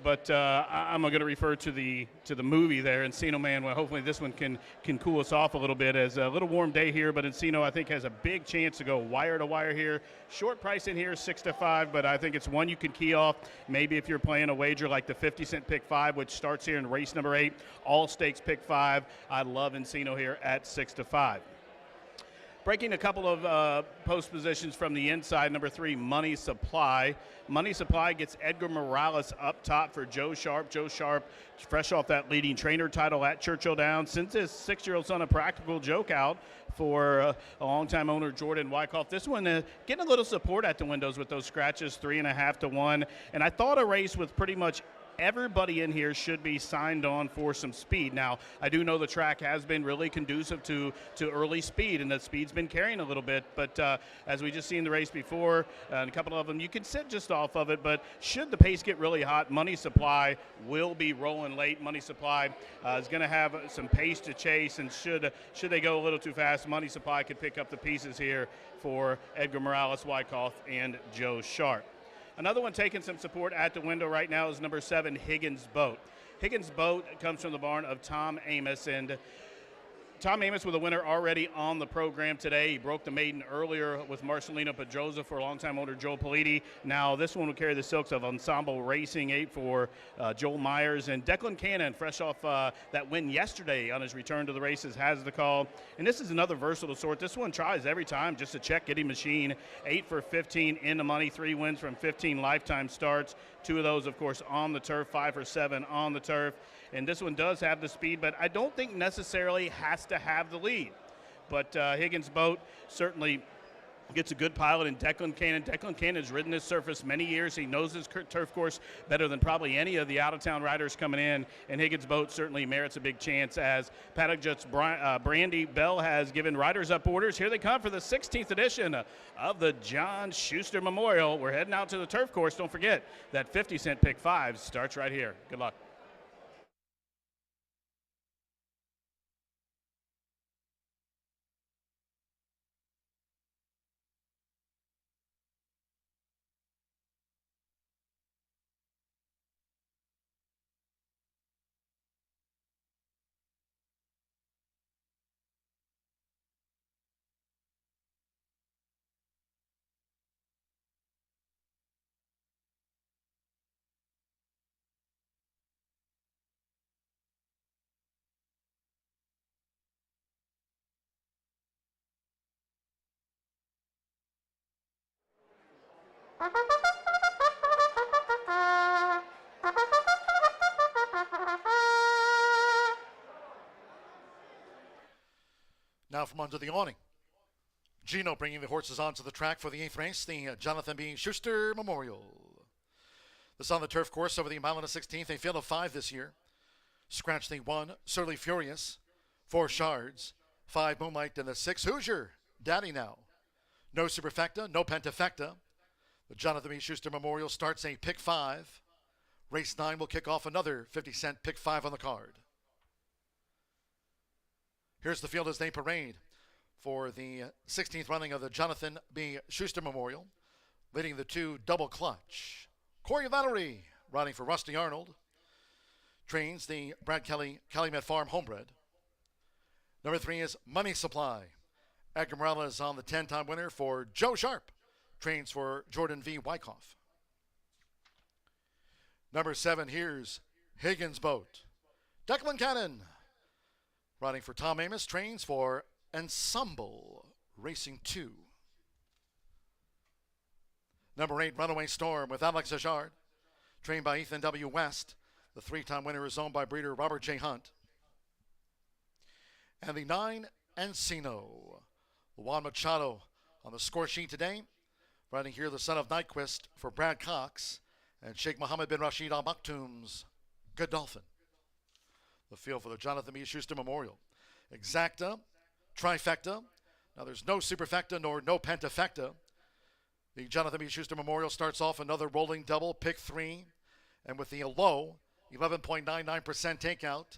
but I'm going to refer to the movie there, Encino Man. Well, hopefully this one can cool us off a little bit. As a little warm day here, but Encino, I think, has a big chance to go wire to wire here. Short price in here, 6 to 5, but I think it's one you can key off. Maybe if you're playing a wager like the 50-cent pick 5, which starts here in race number 8, all stakes pick 5. I love Encino here at 6 to 5. Breaking a couple of post positions from the inside, number 3, Money Supply. Money Supply gets Edgar Morales up top for Joe Sharp. Joe Sharp, fresh off that leading trainer title at Churchill Downs, sends his 6-year-old son a practical joke out for a longtime owner, Jordan Wyckoff. This one getting a little support at the windows with those scratches, 3.5 to 1. And I thought a race with pretty much everybody in here should be signed on for some speed. Now, I do know the track has been really conducive to early speed, and the speed's been carrying a little bit. But as we just seen the race before, and a couple of them, you can sit just off of it. But should the pace get really hot, Money Supply will be rolling late. Money Supply is going to have some pace to chase, and should they go a little too fast, Money Supply could pick up the pieces here for Edgar Morales, Wyckoff, and Joe Sharp. Another one taking some support at the window right now is number 7, Higgins Boat. Higgins Boat comes from the barn of Tom Amos, and Tom Amos with a winner already on the program today. He broke the maiden earlier with Marcelino Pedroza for longtime owner Joel Politi. Now this one will carry the silks of Ensemble Racing 8 for Joel Myers. And Declan Cannon, fresh off that win yesterday on his return to the races, has the call. And this is another versatile sort. This one tries every time just a check-getting machine. 8 for 15 in the money, 3 wins from 15 lifetime starts. 2 of those, of course, on the turf, 5 for 7 on the turf. And this one does have the speed, but I don't think necessarily has to have the lead. But Higgins Boat certainly gets a good pilot in Declan Cannon. Declan Cannon's ridden this surface many years. He knows his turf course better than probably any of the out-of-town riders coming in. And Higgins Boat certainly merits a big chance as Paddock Judge Brandy Bell has given riders up orders. Here they come for the 16th edition of the John Schuster Memorial. We're heading out to the turf course. Don't forget that 50-cent pick 5 starts right here. Good luck. Now from under the awning, Gino bringing the horses onto the track for the 8th race, the Jonathan B. Schuster Memorial. This on the turf course over the mile and a 16th, a field of 5 this year. Scratch the 1, Surly Furious, 4 Shards, 5 Moonlight, and the 6 Hoosier. Daddy Now. No superfecta, no pentafecta. The Jonathan B. Schuster Memorial starts a pick 5. Race 9 will kick off another 50-cent pick 5 on the card. Here's the field as they parade for the 16th running of the Jonathan B. Schuster Memorial. Leading the 2 double clutch. Corey Valerie riding for Rusty Arnold. Trains the Brad Kelly Calumet Farm Homebred. Number 3 is Money Supply. Edgar Morales on the 10-time winner for Joe Sharp. Trains for Jordan V. Wyckoff. Number 7, here's Higgins Boat. Declan Cannon riding for Tom Amos. Trains for Ensemble Racing 2. Number 8, Runaway Storm with Alex Ajard. Trained by Ethan W. West. The 3-time winner is owned by breeder Robert J. Hunt. And the 9, Encino. Juan Machado on the score sheet today. Riding here the son of Nyquist for Brad Cox. And Sheikh Mohammed bin Rashid Al Maktoum's Godolphin. The field for the Jonathan B. Schuster Memorial. Exacta, trifecta. Now there's no superfecta nor no pentafecta. The Jonathan B. Schuster Memorial starts off another rolling double, pick 3. And with the low 11.99% takeout,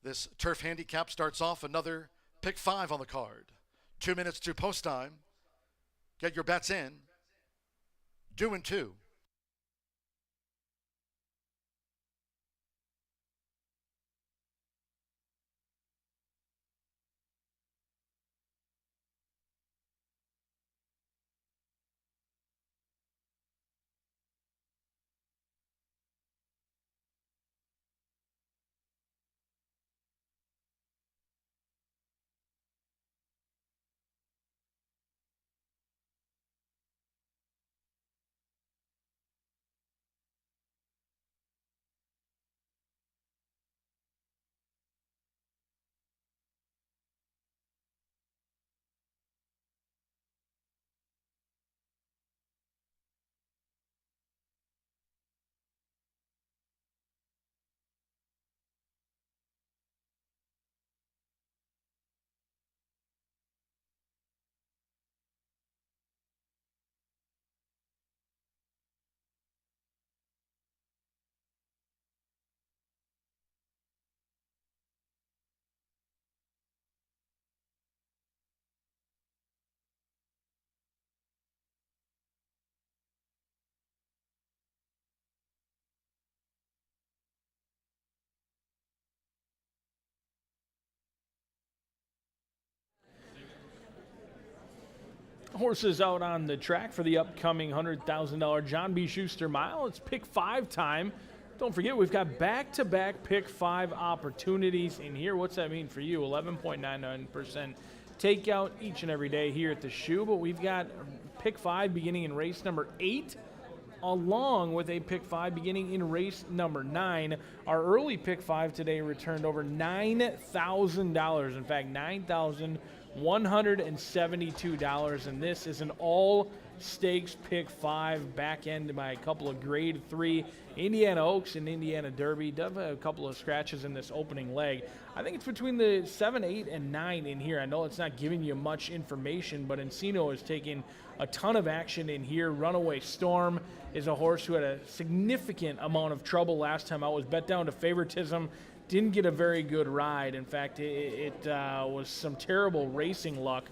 this turf handicap starts off another pick 5 on the card. 2 minutes to post time. Get your bets in. Do and 2. Horses out on the track for the upcoming $100,000 John B. Schuster Mile. It's pick 5 time. Don't forget, we've got back-to-back pick 5 opportunities in here. What's that mean for you? 11.99% takeout each and every day here at the shoe. But we've got pick 5 beginning in race number 8, along with a pick 5 beginning in race number 9. Our early pick 5 today returned over $9,000. In fact, $9,172, and this is an all stakes pick 5, back end by a couple of grade 3 Indiana Oaks and Indiana Derby. Does have a couple of scratches in this opening leg. I think it's between the 7, 8, and 9 in here. I know it's not giving you much information, but Encino is taking a ton of action in here. Runaway Storm is a horse who had a significant amount of trouble last time out, was bet down to favoritism. Didn't get a very good ride. In fact, it was some terrible racing luck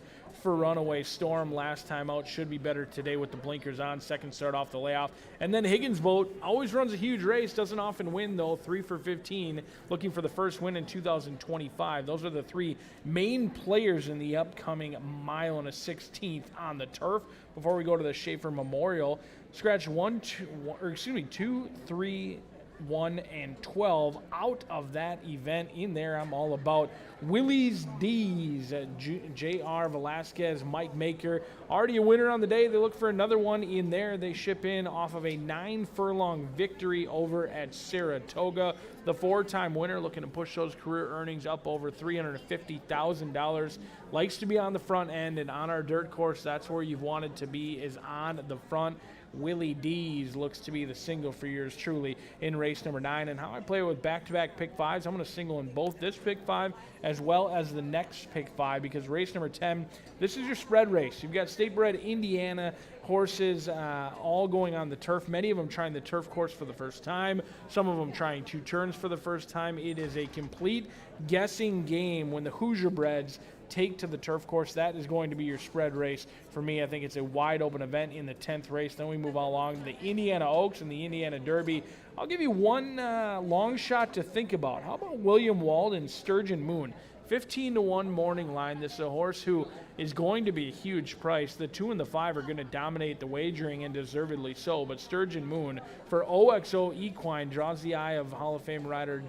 for Runaway Storm last time out. Should be better today with the blinkers on. Second start off the layoff. And then Higgins Boat always runs a huge race. Doesn't often win, though. 3 for 15. Looking for the first win in 2025. Those are the 3 main players in the upcoming mile and a 16th on the turf. Before we go to the Schaefer Memorial, scratch 2, 3, 1, and 12 out of that event. In there, I'm all about Willie's D's, J.R. Velasquez, Mike Maker. Already a winner on the day. They look for another one in there. They ship in off of a 9-furlong victory over at Saratoga. The 4-time winner looking to push those career earnings up over $350,000. Likes to be on the front end, and on our dirt course, that's where you've wanted to be, is on the front. Willie D's looks to be the single for yours truly in race number 9. And how I play with back-to-back pick 5s, I'm going to single in both this pick 5 as well as the next pick 5, because race number 10, this is your spread race. You've got state-bred Indiana horses all going on the turf, many of them trying the turf course for the first time, some of them trying 2 turns for the first time. It is a complete guessing game when the Hoosier breds take to the turf course. That is going to be your spread race for me. I think it's a wide open event in the 10th race. Then we move along to the Indiana Oaks and the Indiana Derby. I'll give you one long shot to think about. How about William Walden, Sturgeon Moon? 15-1 morning line. This is a horse who is going to be a huge price. The 2 and the 5 are going to dominate the wagering, and deservedly so. But Sturgeon Moon for OXO Equine draws the eye of Hall of Fame rider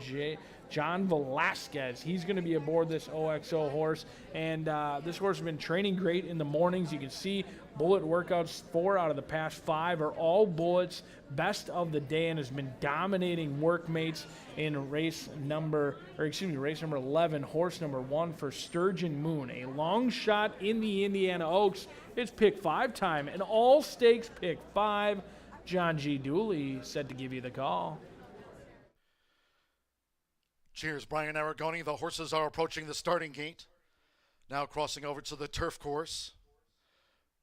John Velasquez. He's going to be aboard this OXO horse, and this horse has been training great in the mornings. You can see bullet workouts. 4 out of the past 5 are all bullets, best of the day, and has been dominating workmates in race number 11, horse number 1 for Sturgeon Moon. A long shot in the Indiana Oaks. It's pick 5 time, and all stakes pick 5. John G. Dooley said to give you the call. Cheers, Brian Aragoni. The horses are approaching the starting gate. Now crossing over to the turf course.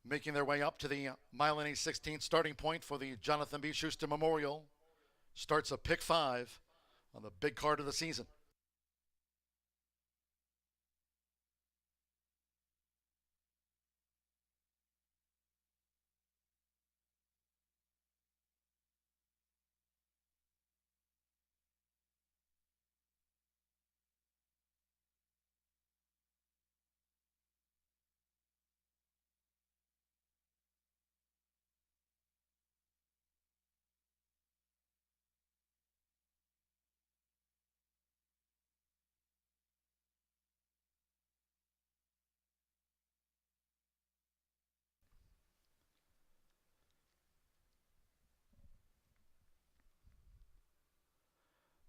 Making their way up to the mile and 16th starting point for the Jonathan B. Schuster Memorial. Starts a pick 5 on the big card of the season.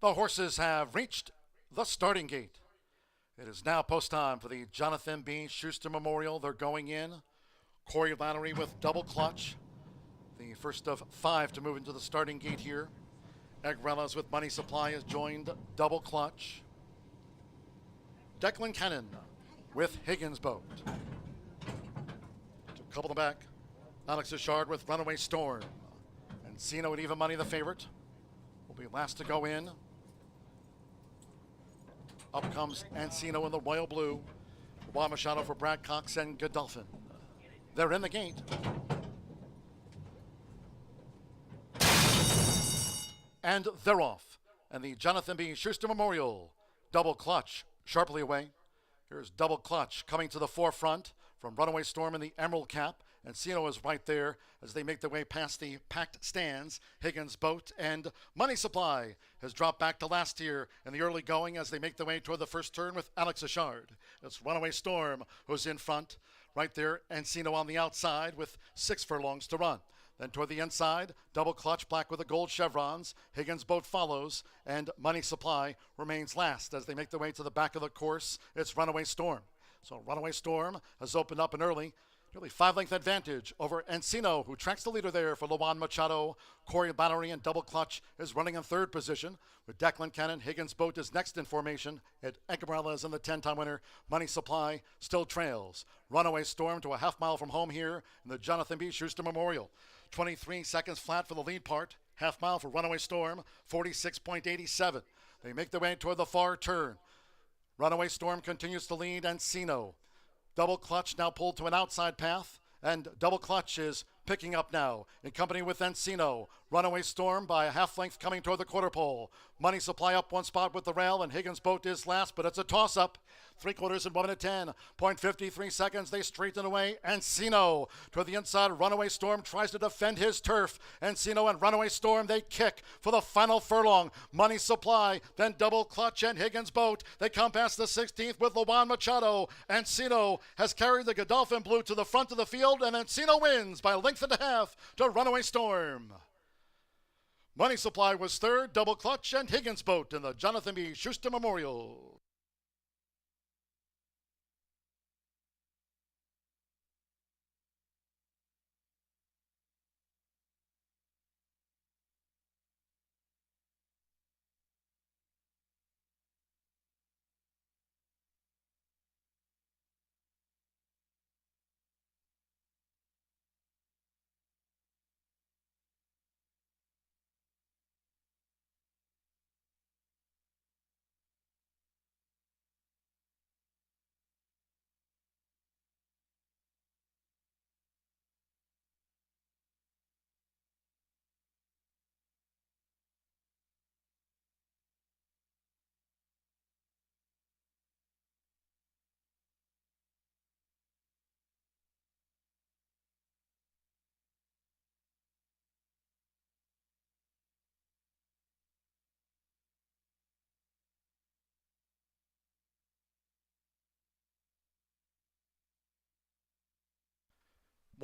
The horses have reached the starting gate. It is now post time for the Jonathan B. Schuster Memorial. They're going in. Corey Lattery with double clutch. The first of 5 to move into the starting gate here. Agrellas with Money Supply has joined double clutch. Declan Cannon with Higgins Boat. To couple them back. Alex Ashard with Runaway Storm. Encino and Even Money, the favorite, will be last to go in. Up comes Encino in the royal blue. Juan Machado for Brad Cox and Godolphin. They're in the gate. And they're off. And the Jonathan B. Schuster Memorial double clutch sharply away. Here's double clutch coming to the forefront from Runaway Storm in the emerald cap. Encino is right there as they make their way past the packed stands. Higgins Boat and Money Supply has dropped back to last year in the early going as they make their way toward the first turn with Alex Ashard. It's Runaway Storm who's in front. Right there, Encino on the outside with 6 furlongs to run. Then toward the inside, double clutch, black with the gold chevrons. Higgins Boat follows, and Money Supply remains last as they make their way to the back of the course. It's Runaway Storm. So Runaway Storm has opened up an early 5-length advantage over Encino, who tracks the leader there for Juan Machado. Corey Lattery and double clutch is running in 3rd position with Declan Cannon. Higgins Boat is next in formation. Egambrella is in the 10-time winner. Money Supply still trails. Runaway Storm to a half mile from home here in the Jonathan B. Schuster Memorial. 23 seconds flat for the lead part. Half mile for Runaway Storm, 46.87. They make their way toward the far turn. Runaway Storm continues to lead Encino. Double clutch now pulled to an outside path, and double clutch is picking up now in company with Encino. Runaway Storm by a half length coming toward the quarter pole. Money Supply up 1 spot with the rail, and Higgins Boat is last, but it's a toss up. 3/4 and 1 minute 10. 0.53 seconds. They straighten away. Encino toward the inside. Runaway Storm tries to defend his turf. Encino and Runaway Storm, they kick for the final furlong. Money Supply, then double clutch and Higgins Boat. They come past the 16th with Juan Machado. Encino has carried the Godolphin Blue to the front of the field, and Encino wins by a length and a half to Runaway Storm. Money Supply was 3rd, double clutch and Higgins Boat in the Jonathan B. Schuster Memorial.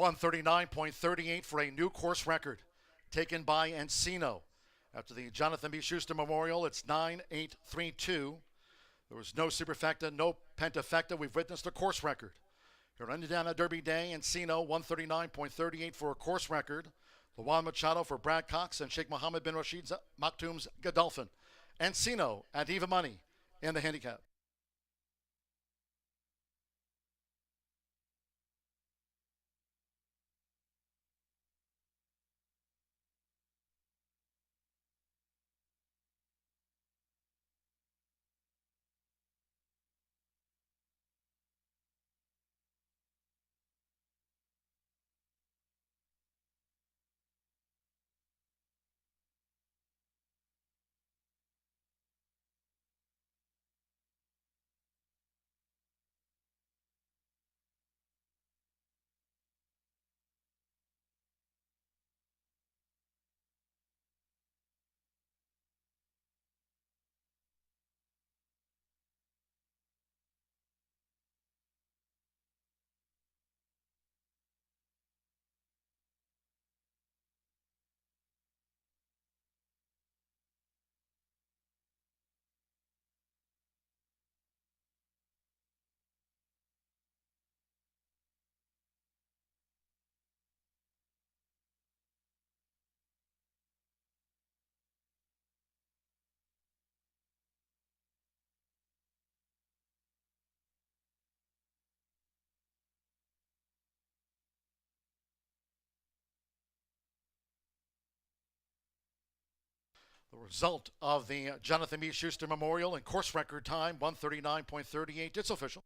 139.38 for a new course record taken by Encino. After the Jonathan B. Schuster Memorial, it's 9.832. There was no superfecta, no pentafecta. We've witnessed a course record. Here on Indiana Derby Day, Encino, 139.38 for a course record. Luan Machado for Brad Cox and Sheikh Mohammed bin Rashid Maktoum's Godolphin. Encino at even money in the handicap. The result of the Jonathan B. Schuster Memorial in course record time, 139.38. It's official.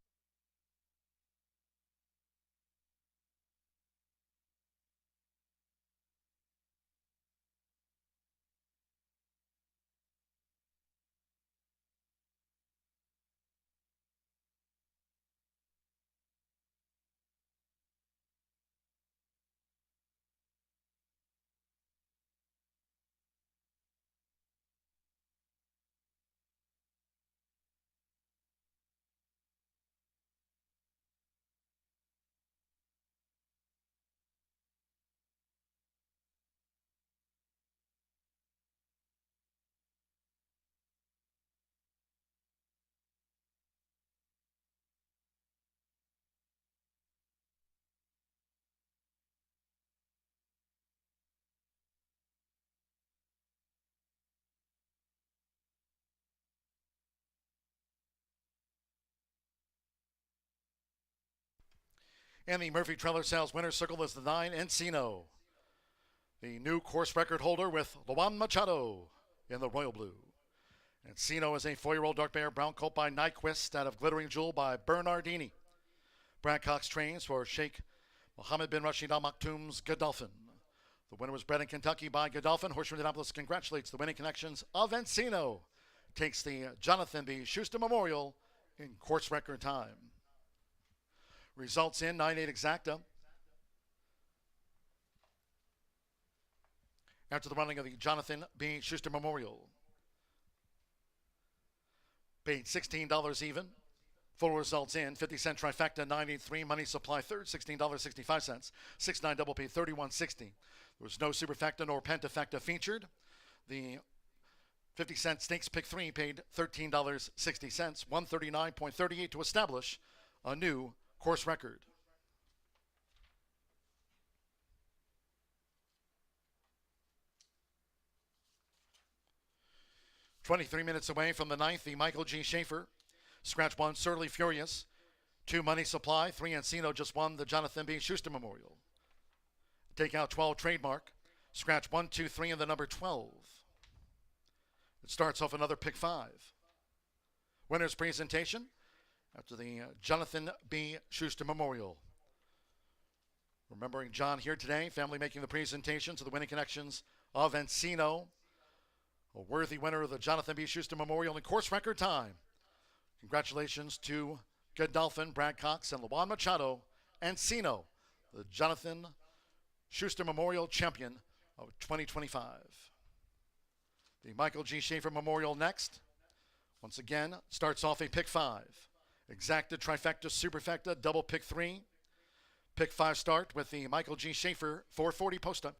And the Murphy Trailer Sales winner's circle is the 9, Encino. The new course record holder with Luan Machado in the royal blue. Encino is a 4-year-old dark bear brown colt by Nyquist out of Glittering Jewel by Bernardini. Brad Cox trains for Sheikh Mohammed bin Rashid Al Maktoum's Godolphin. The winner was bred in Kentucky by Godolphin. Horseshoe Indianapolis congratulates the winning connections of Encino. Takes the Jonathan B. Schuster Memorial in course record time. Results in 9-8 exacta. After the running of the Jonathan B. Schuster Memorial. Paid $16 even. Full results in 50-cent trifecta, 983. Money supply third, $16.65. 6-9 double paid $31.60. There was no superfecta nor pentafecta featured. The 50-cent stakes pick 3 paid $13.60. 139.38 to establish a new course record. $23 minutes away from the 9th, the Michael G. Schaefer. Scratch 1, Surly Furious. 2, Money Supply. 3, Encino just won the Jonathan B. Schuster Memorial. Take out 12, Trademark. Scratch 1, 2, 3, and the number 12. It starts off another pick 5. Winner's presentation after the Jonathan B. Schuster Memorial. Remembering John here today, family making the presentation to the winning connections of Encino, a worthy winner of the Jonathan B. Schuster Memorial in course record time. Congratulations to Godolphin, Brad Cox, and Luan Machado. Encino, the Jonathan Schuster Memorial champion of 2025. The Michael G. Schaefer Memorial next. Once again, starts off a pick 5. Exacta, trifecta, superfecta, double pick 3. Pick 5 start with the Michael G. Schaefer 440 post-up.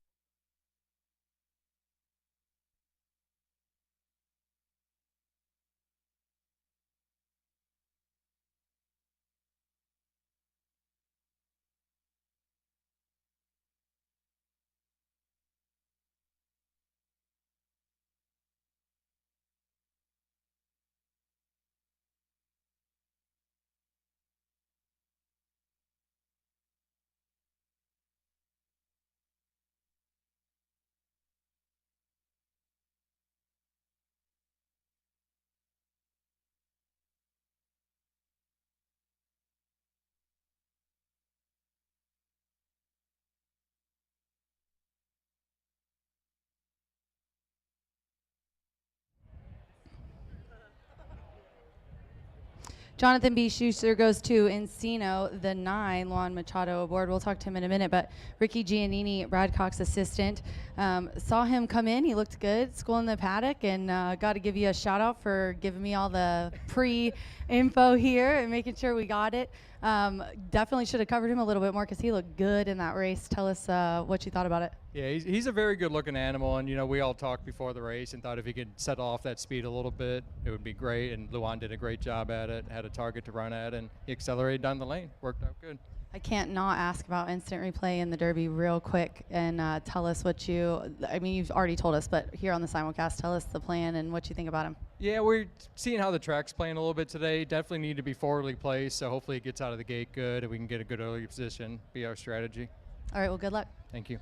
Jonathan B. Schuster goes to Encino, the 9, Luan Machado aboard. We'll talk to him in a minute, but Ricky Giannini, Brad Cox's assistant, saw him come in. He looked good, schooling the paddock, and got to give you a shout out for giving me all the pre-info here and making sure we got it. Definitely should have covered him a little bit more because he looked good in that race. Tell us what you thought about it. Yeah, he's a very good-looking animal, and we all talked before the race and thought if he could settle off that speed a little bit, it would be great. And Luan did a great job at it. Had a target to run at, and he accelerated down the lane. Worked out good. I can't not ask about instant replay in the Derby real quick and tell us what you've already told us, but here on the simulcast, tell us the plan and what you think about him. Yeah, we're seeing how the track's playing a little bit today. Definitely need to be forwardly placed, so hopefully it gets out of the gate good and we can get a good early position, be our strategy. All right, well, good luck. Thank you.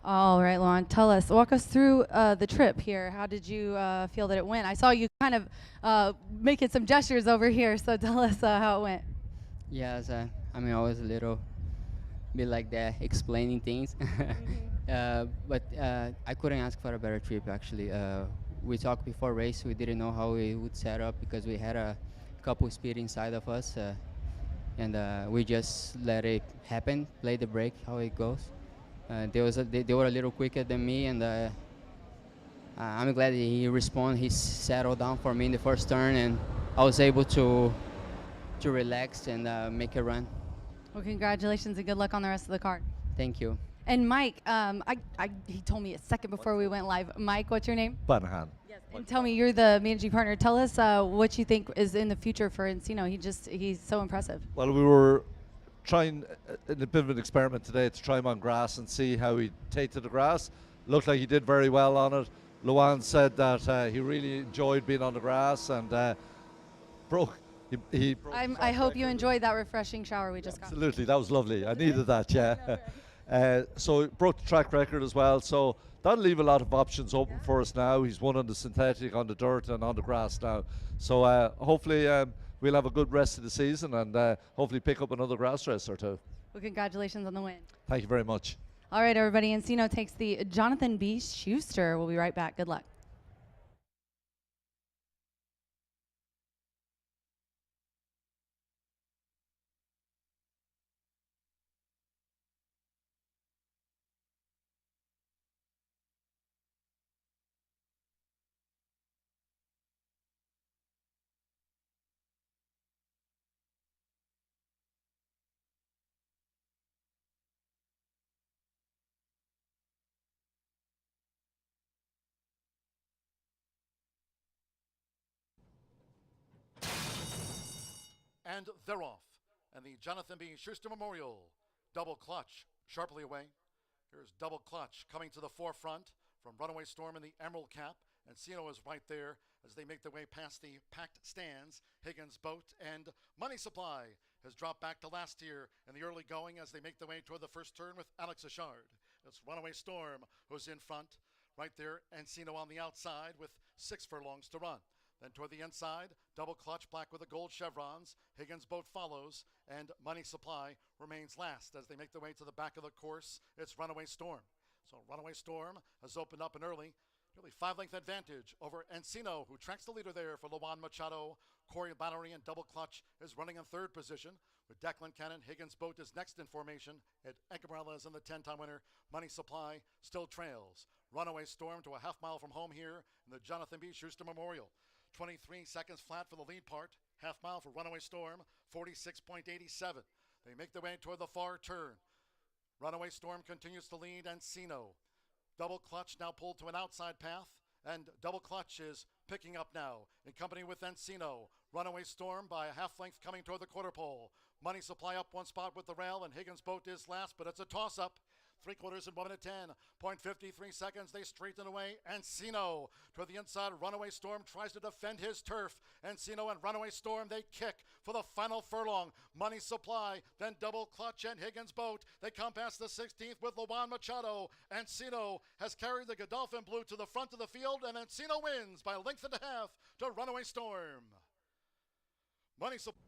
All right, Luan, walk us through the trip here. How did you feel that it went? I saw you kind of making some gestures over here, so tell us how it went. Yes, I was a little bit like that, explaining things. But I couldn't ask for a better trip, actually. We talked before race. We didn't know how we would set up because we had a couple speed inside of us. And we just let it happen, play the brake, how it goes. They were a little quicker than me, and I'm glad he responded. He settled down for me in the first turn, and I was able to relax and make a run. Well, congratulations and good luck on the rest of the card. Thank you. And Mike, he told me a second before we went live. Mike, what's your name? Banahan. Yes. And tell me, you're the managing partner. Tell us what you think is in the future for Encino. He's so impressive. Well, we were trying a bit of an experiment today to try him on grass and see how he take to the grass. Looked like he did very well on it. Luan said that he really enjoyed being on the grass and broke. He broke I hope you enjoyed that refreshing shower we just got. Absolutely, that was lovely. I needed that, yeah. So broke the track record as well. So that'll leave a lot of options open for us now. He's won on the synthetic, on the dirt, and on the grass now. So hopefully we'll have a good rest of the season and hopefully pick up another grass race or two. Well, congratulations on the win. Thank you very much. All right, everybody. Encino takes the Jonathan B. Schuster. We'll be right back. Good luck. And they're off. And the Jonathan B. Schuster Memorial double clutch sharply away. Here's double clutch coming to the forefront from Runaway Storm in the Emerald Cap. Encino is right there as they make their way past the packed stands. Higgins Boat and Money Supply has dropped back to last year in the early going as they make their way toward the first turn with Alex Achard. It's Runaway Storm who's in front. Right there, Encino on the outside with 6 furlongs to run. Then toward the inside, double clutch black with the gold chevrons. Higgins Boat follows, and Money Supply remains last as they make their way to the back of the course. It's Runaway Storm. So Runaway Storm has opened up an early 5-length advantage over Encino, who tracks the leader there for Luan Machado. Corey Battery and double clutch is running in third position with Declan Cannon. Higgins Boat is next in formation. Edgar Morales in the 10-time winner. Money Supply still trails. Runaway Storm to a half mile from home here in the Jonathan B. Schuster Memorial. 23 seconds flat for the lead part. Half mile for Runaway Storm, 46.87. They make their way toward the far turn. Runaway Storm continues to lead Encino. Double Clutch now pulled to an outside path, and Double Clutch is picking up now in company with Encino. Runaway Storm by a half length coming toward the quarter pole. Money Supply up one spot with the rail, and Higgins' boat is last, but it's a toss-up. 3/4 and 1 minute 10. 0.53 seconds. They straighten away. Encino toward the inside. Runaway Storm tries to defend his turf. Encino and Runaway Storm, they kick for the final furlong. Money Supply, then Double Clutch and Higgins' boat. They come past the 16th with Luan Machado. Encino has carried the Godolphin Blue to the front of the field, and Encino wins by a length and a half to Runaway Storm. Money Supply.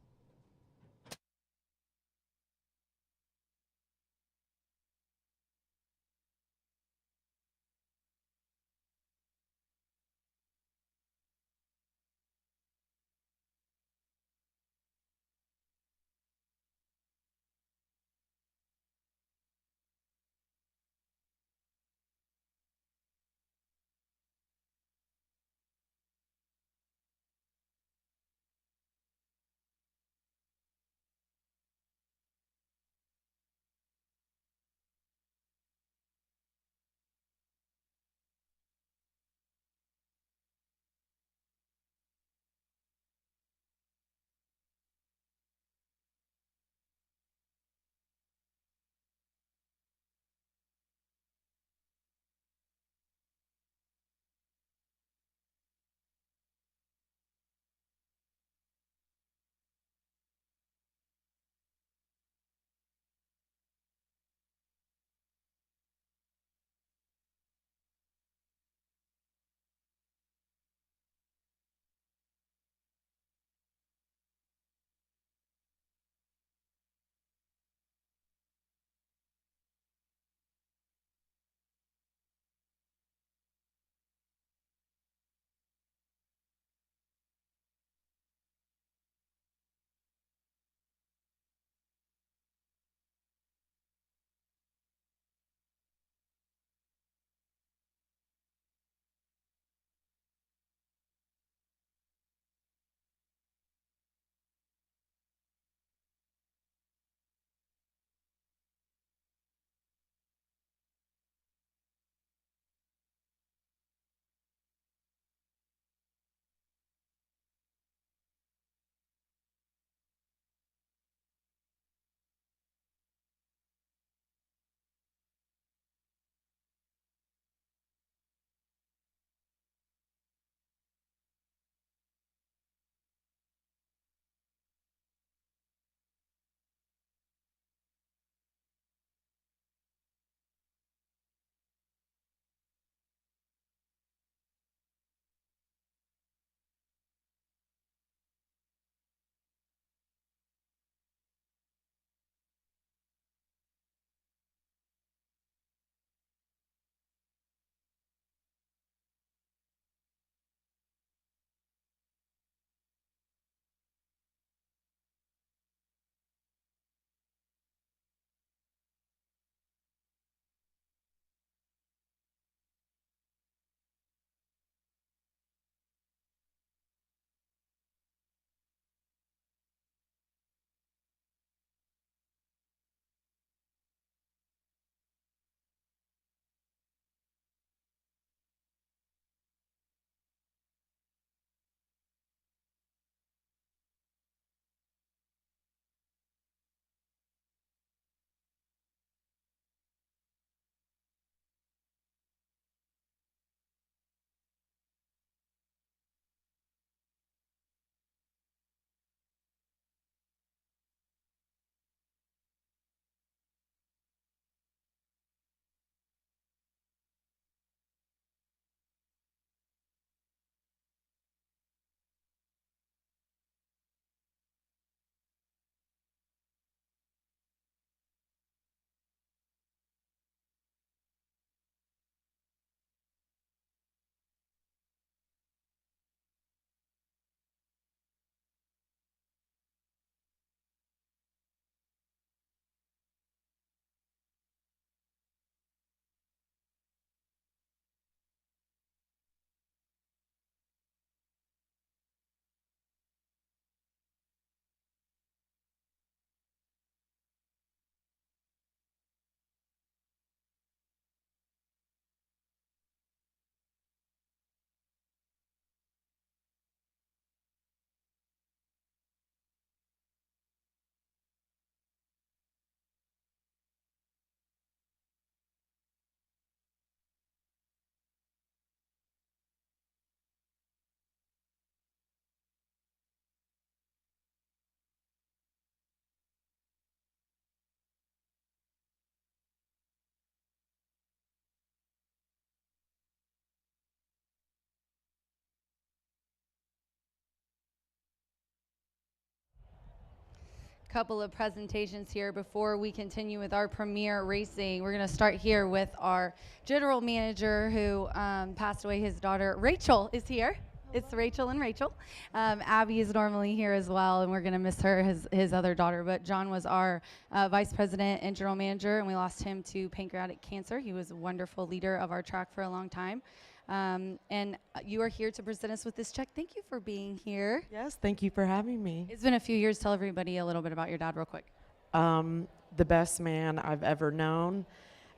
couple of presentations here before we continue with our premier racing. We're going to start here with our general manager who passed away. His daughter, Rachel, is here. It's Rachel and Rachel. Abby is normally here as well, and we're going to miss her, his other daughter. But John was our vice president and general manager, and we lost him to pancreatic cancer. He was a wonderful leader of our track for a long time. And you are here to present us with this check. Thank you for being here. Yes, thank you for having me. It's been a few years. Tell everybody a little bit about your dad real quick. The best man I've ever known,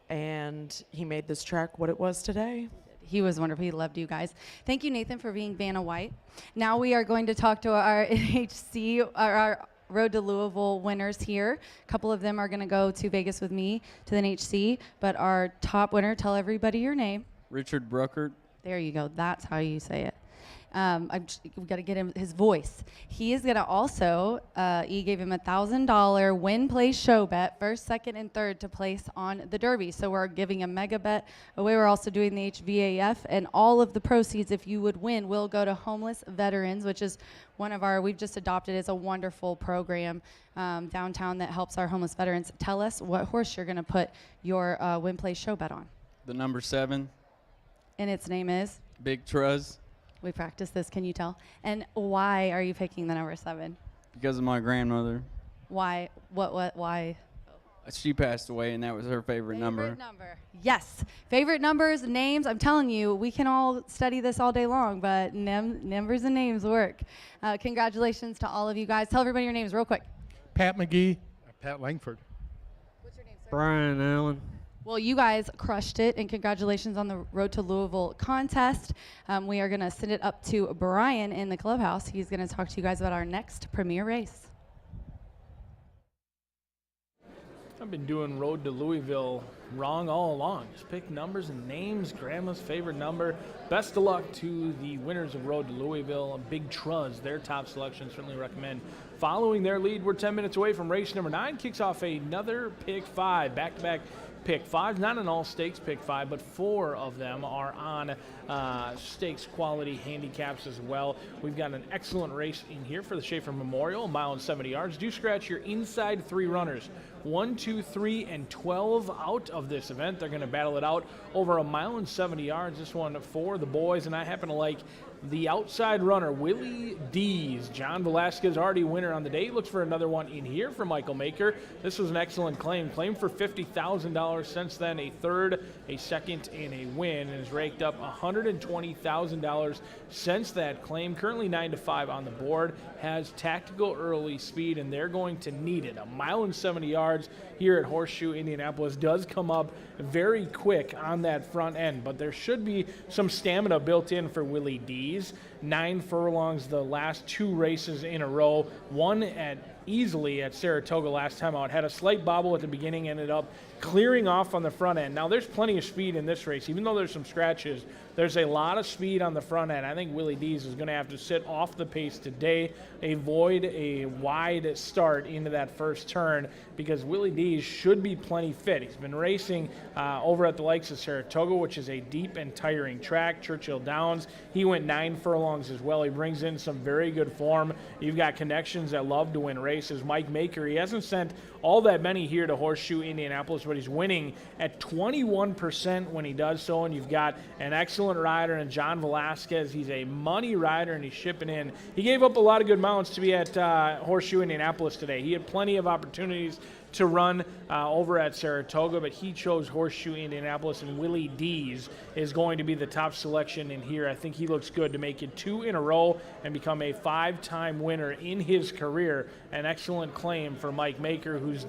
and he made this track what it was today. He was wonderful. He loved you guys. Thank you, Nathan, for being Vanna White. Now we are going to talk to our NHC, our Road to Louisville winners here. A couple of them are going to go to Vegas with me to the NHC, but our top winner, tell everybody your name. Richard Bruckert. There you go. That's how you say it. We've got to get him his voice. He is going to also, he gave him $1,000 win, place, show bet, first, second, and third to place on the Derby. So we're giving a mega bet away. We're also doing the HVAF, and all of the proceeds, if you would win, will go to homeless veterans, which is one of our, we've just adopted. It's a wonderful program downtown that helps our homeless veterans. Tell us what horse you're going to put your win, place, show bet on. The number 7. And its name is? Big Truz. We practiced this, can you tell? And why are you picking the number 7? Because of my grandmother. Why? Why? She passed away, and that was her favorite number. Yes. Favorite numbers, names. I'm telling you, we can all study this all day long, but numbers and names work. Congratulations to all of you guys. Tell everybody your names real quick. Pat McGee. Pat Langford. What's your name, sir? Brian Allen. Well, you guys crushed it, and congratulations on the Road to Louisville contest. We are going to send it up to Brian in the clubhouse. He's going to talk to you guys about our next premier race. I've been doing Road to Louisville wrong all along. Just pick numbers and names, grandma's favorite number. Best of luck to the winners of Road to Louisville. Big Truz, their top selection, certainly recommend following their lead. We're 10 minutes away from race number 9. Kicks off another pick 5, back-to-back pick 5, not an all stakes pick 5, but 4 of them are on stakes quality handicaps as well. We've got an excellent race in here for the Schaefer Memorial, 1 mile and 70 yards. Do scratch your inside 3 runners. 1, 2, 3, and 12 out of this event. They're going to battle it out over 1 mile and 70 yards. This one for the boys, and I happen to like the outside runner, Willie Dees. John Velasquez, already winner on the day. Looks for another one in here for Michael Maker. This was an excellent claim. Claimed for $50,000. Since then, a third, a second, and a win, and has raked up $120,000 since that claim. Currently 9-5 on the board. Has tactical early speed, and they're going to need it. 1 mile and 70 yards here at Horseshoe Indianapolis does come up very quick on that front end, but there should be some stamina built in for Willie Dees. 9 furlongs the last 2 races in a row. One easily at Saratoga last time out. Had a slight bobble at the beginning, ended up clearing off on the front end. Now there's plenty of speed in this race. Even though there's some scratches, there's a lot of speed on the front end. I think Willie Dees is going to have to sit off the pace today, avoid a wide start into that first turn, because Willie Dees should be plenty fit. He's been racing over at the likes of Saratoga, which is a deep and tiring track. Churchill Downs, he went 9 furlongs as well. He brings in some very good form. You've got connections that love to win races. Mike Maker, he hasn't sent all that many here to Horseshoe Indianapolis, but he's winning at 21% when he does so, and you've got an excellent rider in John Velasquez. He's a money rider, and he's shipping in. He gave up a lot of good mounts to be at Horseshoe Indianapolis today. He had plenty of opportunities to run over at Saratoga, but he chose Horseshoe Indianapolis, and Willie Dees is going to be the top selection in here. I think he looks good to make it 2 in a row and become a 5-time winner in his career. An excellent claim for Mike Maker, who's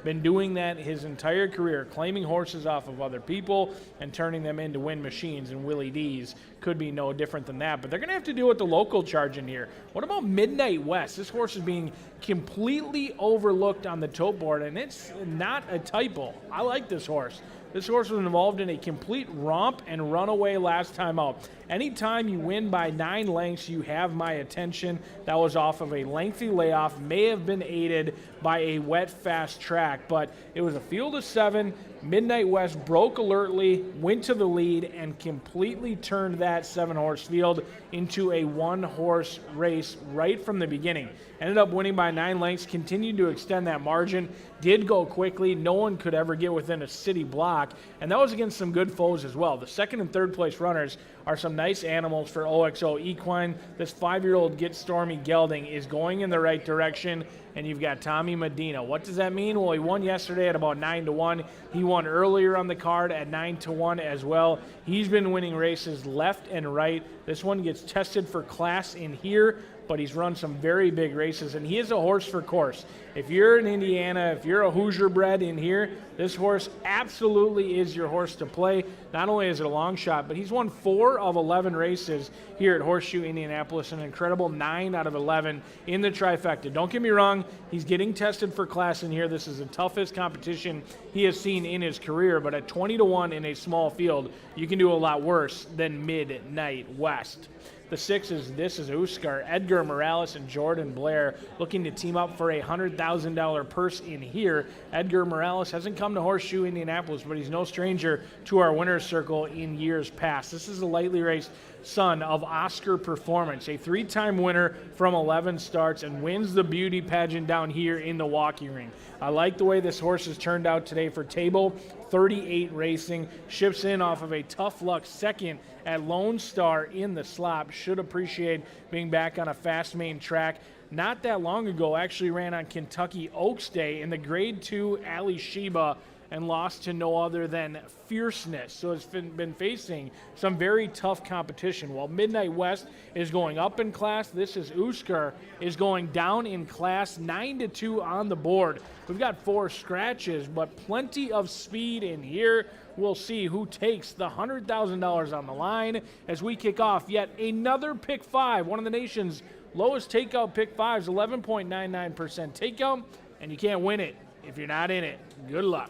been doing that his entire career, claiming horses off of other people and turning them into win machines, and Willie Dees could be no different than that. But they're going to have to deal with the local charge in here. What about Midnight West? This horse is being completely overlooked on the tote board, and it's not a typo. I like this horse. This horse was involved in a complete romp and runaway last time out. Anytime you win by 9 lengths, you have my attention. That was off of a lengthy layoff, may have been aided by a wet, fast track, but it was a field of 7. Midnight West broke alertly, went to the lead, and completely turned that 7-horse field into a 1-horse race right from the beginning. Ended up winning by 9 lengths, continued to extend that margin, did go quickly. No one could ever get within a city block, and that was against some good foes as well. The second and third place runners are some nice animals for OXO Equine. This 5-year-old Get Stormy Gelding is going in the right direction, and you've got Tommy Medina. What does that mean? Well, he won yesterday at about 9-1. He won earlier on the card at 9-1 as well. He's been winning races left and right. This one gets tested for class in here, but he's run some very big races, and he is a horse for course. If you're in Indiana, if you're a Hoosier bred in here, this horse absolutely is your horse to play. Not only is it a long shot, but he's won 4 of 11 races here at Horseshoe Indianapolis, an incredible 9 out of 11 in the trifecta. Don't get me wrong, he's getting tested for class in here. This is the toughest competition he has seen in his career, but at 20-1 in a small field, you can do a lot worse than Midnight West. The 6 is This Is Uskar. Edgar Morales and Jordan Blair looking to team up for a $100,000 purse in here. Edgar Morales hasn't come to Horseshoe Indianapolis, but he's no stranger to our winner's circle in years past. This is a lightly raced son of Oscar Performance, a 3-time winner from 11 starts, and wins the beauty pageant down here in the walking ring. I like the way this horse has turned out today for Table 38 Racing. Ships in off of a tough luck second at Lone Star in the slop. Should appreciate being back on a fast main track. Not that long ago, actually ran on Kentucky Oaks Day in the Grade 2 Ali Sheba and lost to no other than Fierceness. So it's been facing some very tough competition. While Midnight West is going up in class, This Is Uskar is going down in class, 9-2 on the board. We've got 4 scratches, but plenty of speed in here. We'll see who takes the $100,000 on the line as we kick off yet another Pick 5, one of the nation's lowest takeout Pick 5s, 11.99% takeout, and you can't win it if you're not in it. Good luck.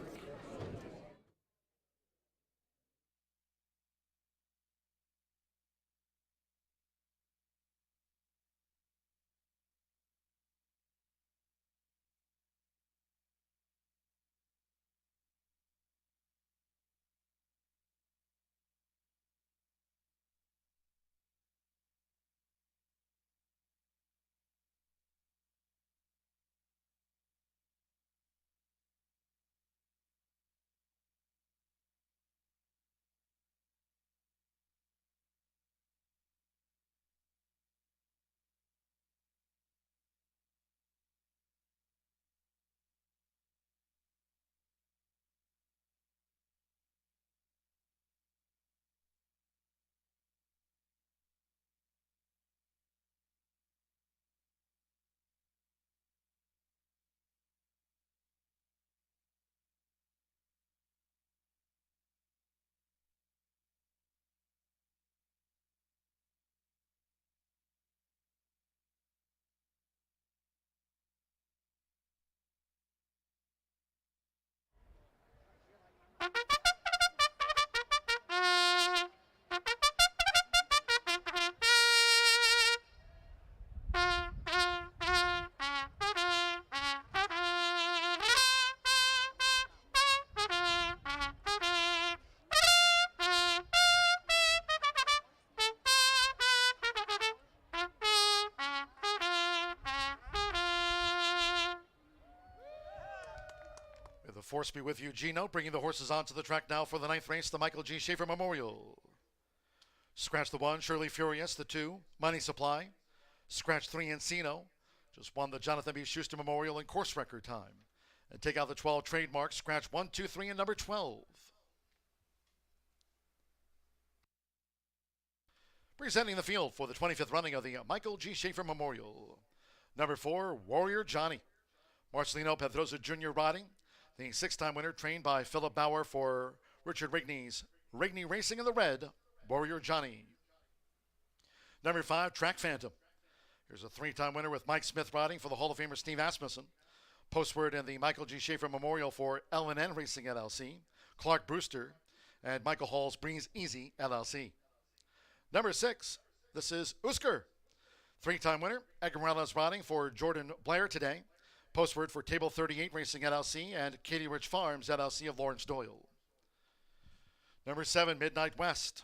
May the force be with you, Gino. Bringing the horses onto the track now for the 9th race, the Michael G. Schaefer Memorial. Scratch the 1, Shirley Furious. The 2, Money Supply. Scratch 3, Encino. Just won the Jonathan B. Schuster Memorial in course record time. And take out the 12 trademarks. Scratch 1, 2, 3, and number 12. Presenting the field for the 25th running of the Michael G. Schaefer Memorial. Number 4, Warrior Johnny. Marcelino Pedroza Jr. riding. The 6-time winner, trained by Philip Bauer for Richard Rigney's Rigney Racing in the red, Warrior Johnny. Number 5, Track Phantom. Here's a 3-time winner with Mike Smith riding for the Hall of Famer Steve Asmussen. Postword in the Michael G. Schaefer Memorial for L&N Racing LLC. Clark Brewster, and Michael Hall's Breeze Easy LLC. Number 6, this is Usker. 3-time winner, Edgar Morales riding for Jordan Blair today. Postword for Table 38 Racing LLC and Katie Rich Farms LLC of Lawrence Doyle. Number 7, Midnight West.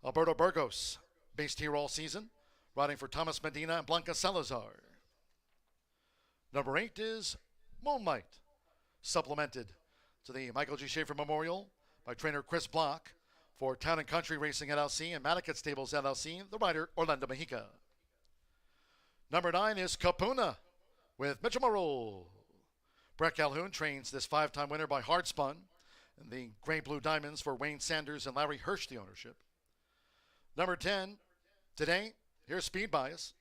Alberto Burgos, based here all season, riding for Thomas Medina and Blanca Salazar. Number 8 is Moonlight, supplemented to the Michael G. Schaefer Memorial by trainer Chris Block for Town & Country Racing LLC and Manicat Stables LLC, the rider Orlando Mejica. Number 9 is Capuna with Mitchell Morrow. Brett Calhoun trains this 5-time winner by Hardspun, and the Gray-Blue Diamonds for Wayne Sanders and Larry Hirsch, the ownership. Number 10, today, here's Speed Bias.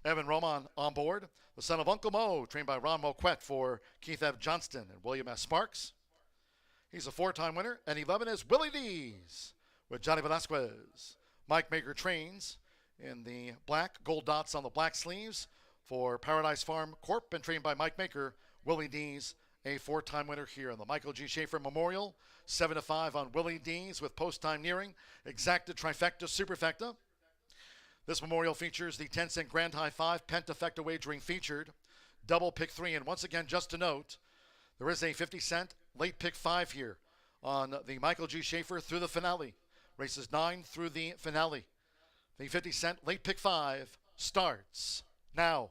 Evan Roman on board, the son of Uncle Mo, trained by Ron Moquette for Keith F. Johnston and William S. Sparks. He's a 4-time winner, and 11 is Willie D's with Johnny Velasquez. Mike Maker trains in the black, gold dots on the black sleeves for Paradise Farm Corp. And trained by Mike Maker, Willie D's, a 4-time winner here in the Michael G. Schaefer Memorial. 7-5 on Willie D's with post time nearing. Exacta, trifecta, superfecta. This memorial features the 10-cent Grand High 5 pentafecta wagering featured. Double pick 3. And once again, just to note, there is a 50-cent late pick 5 here on the Michael G. Schaefer through the finale. Races 9 through the finale. The 50-cent late pick 5 starts now.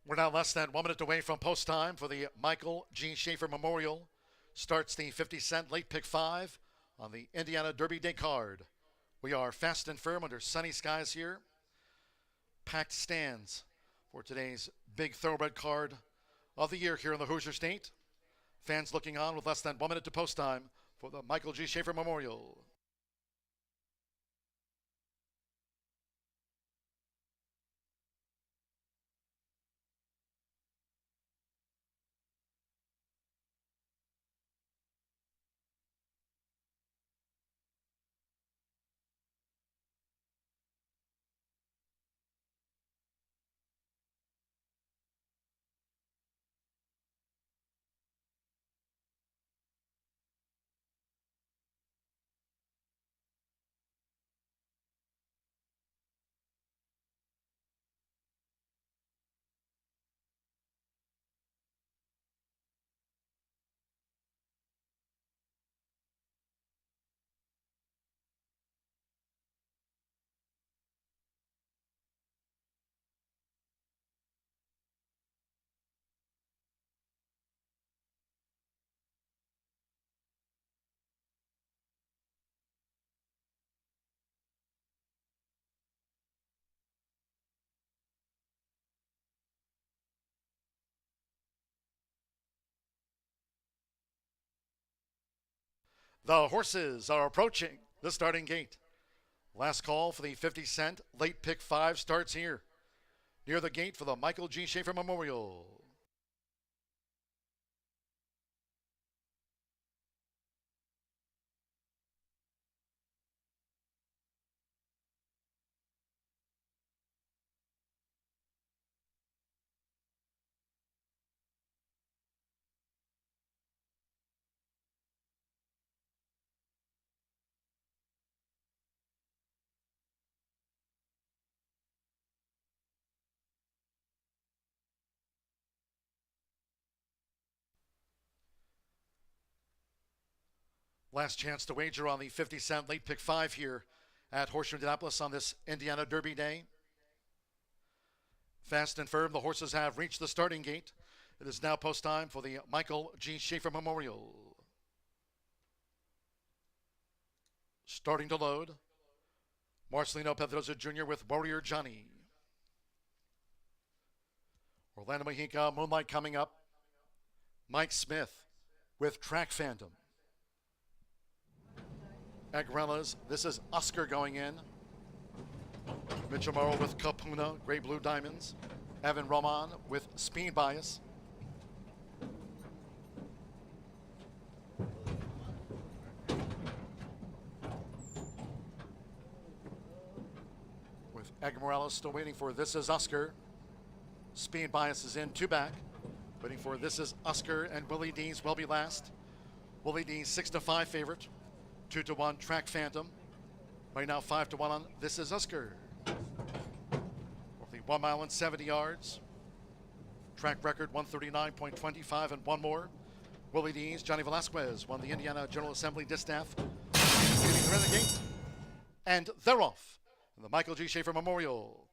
We're now less than 1 minute away from post time for the Michael G. Schaefer Memorial. Starts the 50-cent late pick 5 on the Indiana Derby Day card. We are fast and firm under sunny skies here. Packed stands for today's big thoroughbred card of the year here in the Hoosier State. Fans looking on with less than 1 minute to post time for the Michael G. Schaefer Memorial. The horses are approaching the starting gate. Last call for the 50-cent late pick 5 starts here near the gate for the Michael G. Schaefer Memorial. Last chance to wager on the 50-cent late pick 5 here at Horseshoe Indianapolis on this Indiana Derby day. Fast and firm, the horses have reached the starting gate. It is now post time for the Michael G. Schaefer Memorial. Starting to load, Marcelino Pedroza Jr. with Warrior Johnny. Orlando Mejica, Moonlight coming up. Mike Smith with Track Phantom. Agrellas, this is Oscar going in. Mitchell Morrow with Capuna, Gray Blue Diamonds. Evan Roman with Speed Bias. With Edgar Morales still waiting for This Is Oscar. Speed Bias is in, 2 back. Waiting for This Is Oscar and Willie D's Will Be Last. Willie D's 6-5 favorite. 2-1 Track Phantom. Right now 5-1 on This Is Oscar. Roughly 1 mile and 70 yards. Track record 139.25 and 1 more. Willie D's Johnny Velasquez won the Indiana General Assembly Distaff. They're in the gate. And they're off. In the Michael G. Schaefer Memorial.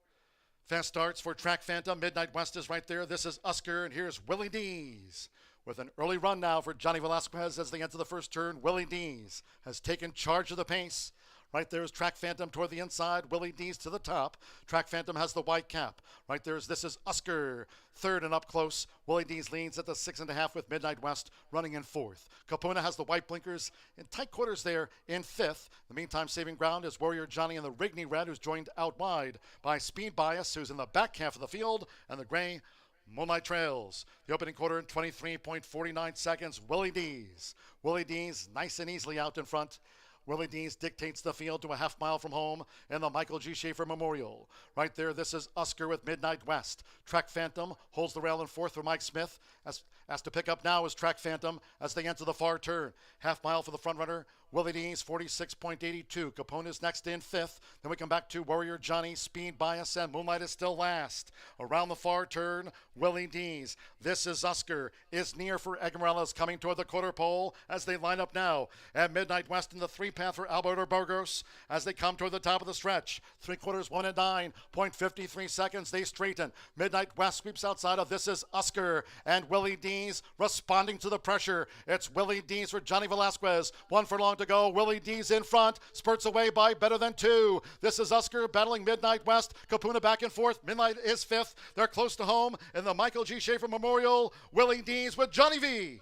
Fast starts for Track Phantom. Midnight West is right there. This is Oscar, and here's Willie D's. With an early run now for Johnny Velasquez as they enter the first turn. Willie D's has taken charge of the pace. Right there is Track Phantom toward the inside. Willie D's to the top. Track Phantom has the white cap. Right there is This Is Oscar. Third and up close. Willie D's leads at the 6.5 with Midnight West running in 4th. Capuna has the white blinkers in tight quarters there in 5th. In the meantime, saving ground is Warrior Johnny in the Rigney red, who's joined out wide by Speed Bias, who's in the back half of the field, and the gray Moonlight Trails. The opening quarter in 23.49 seconds. Willie D's. Willie D's nice and easily out in front. Willie D's dictates the field to a half mile from home in the Michael G. Schaefer Memorial. Right there, This Is Oscar with Midnight West. Track Phantom holds the rail in 4th for Mike Smith. As to pick up now is Track Phantom as they enter the far turn. Half mile for the front runner. Willie D's 46.82. Capone is next in 5th. Then we come back to Warrior Johnny, Speed Bias, and Moonlight is still last. Around the far turn, Willie D's. This Is Oscar is near for Egmarellas coming toward the quarter pole as they line up now. And Midnight West in the 3-path for Alberto Burgos as they come toward the top of the stretch. 3/4, 1 and 9.53 seconds. They straighten. Midnight West sweeps outside of This Is Oscar and Willie D's responding to the pressure. It's Willie D's for Johnny Velasquez. 1 furlong to go. Willie D's in front. Spurts away by better than 2. This Is Oscar battling Midnight West. Capuna back and forth. Midnight is 5th. They're close to home in the Michael G. Schaefer Memorial. Willie D's with Johnny V.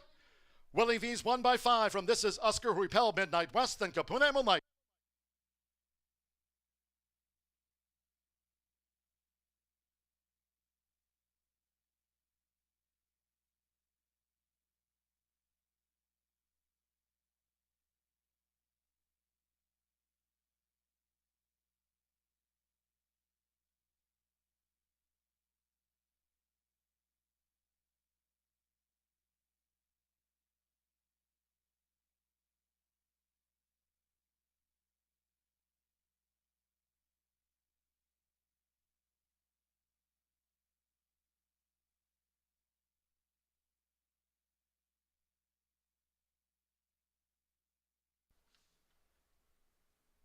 Willie V's won by 5 from This Is Oscar, who repelled Midnight West, then Capuna and Moonlight.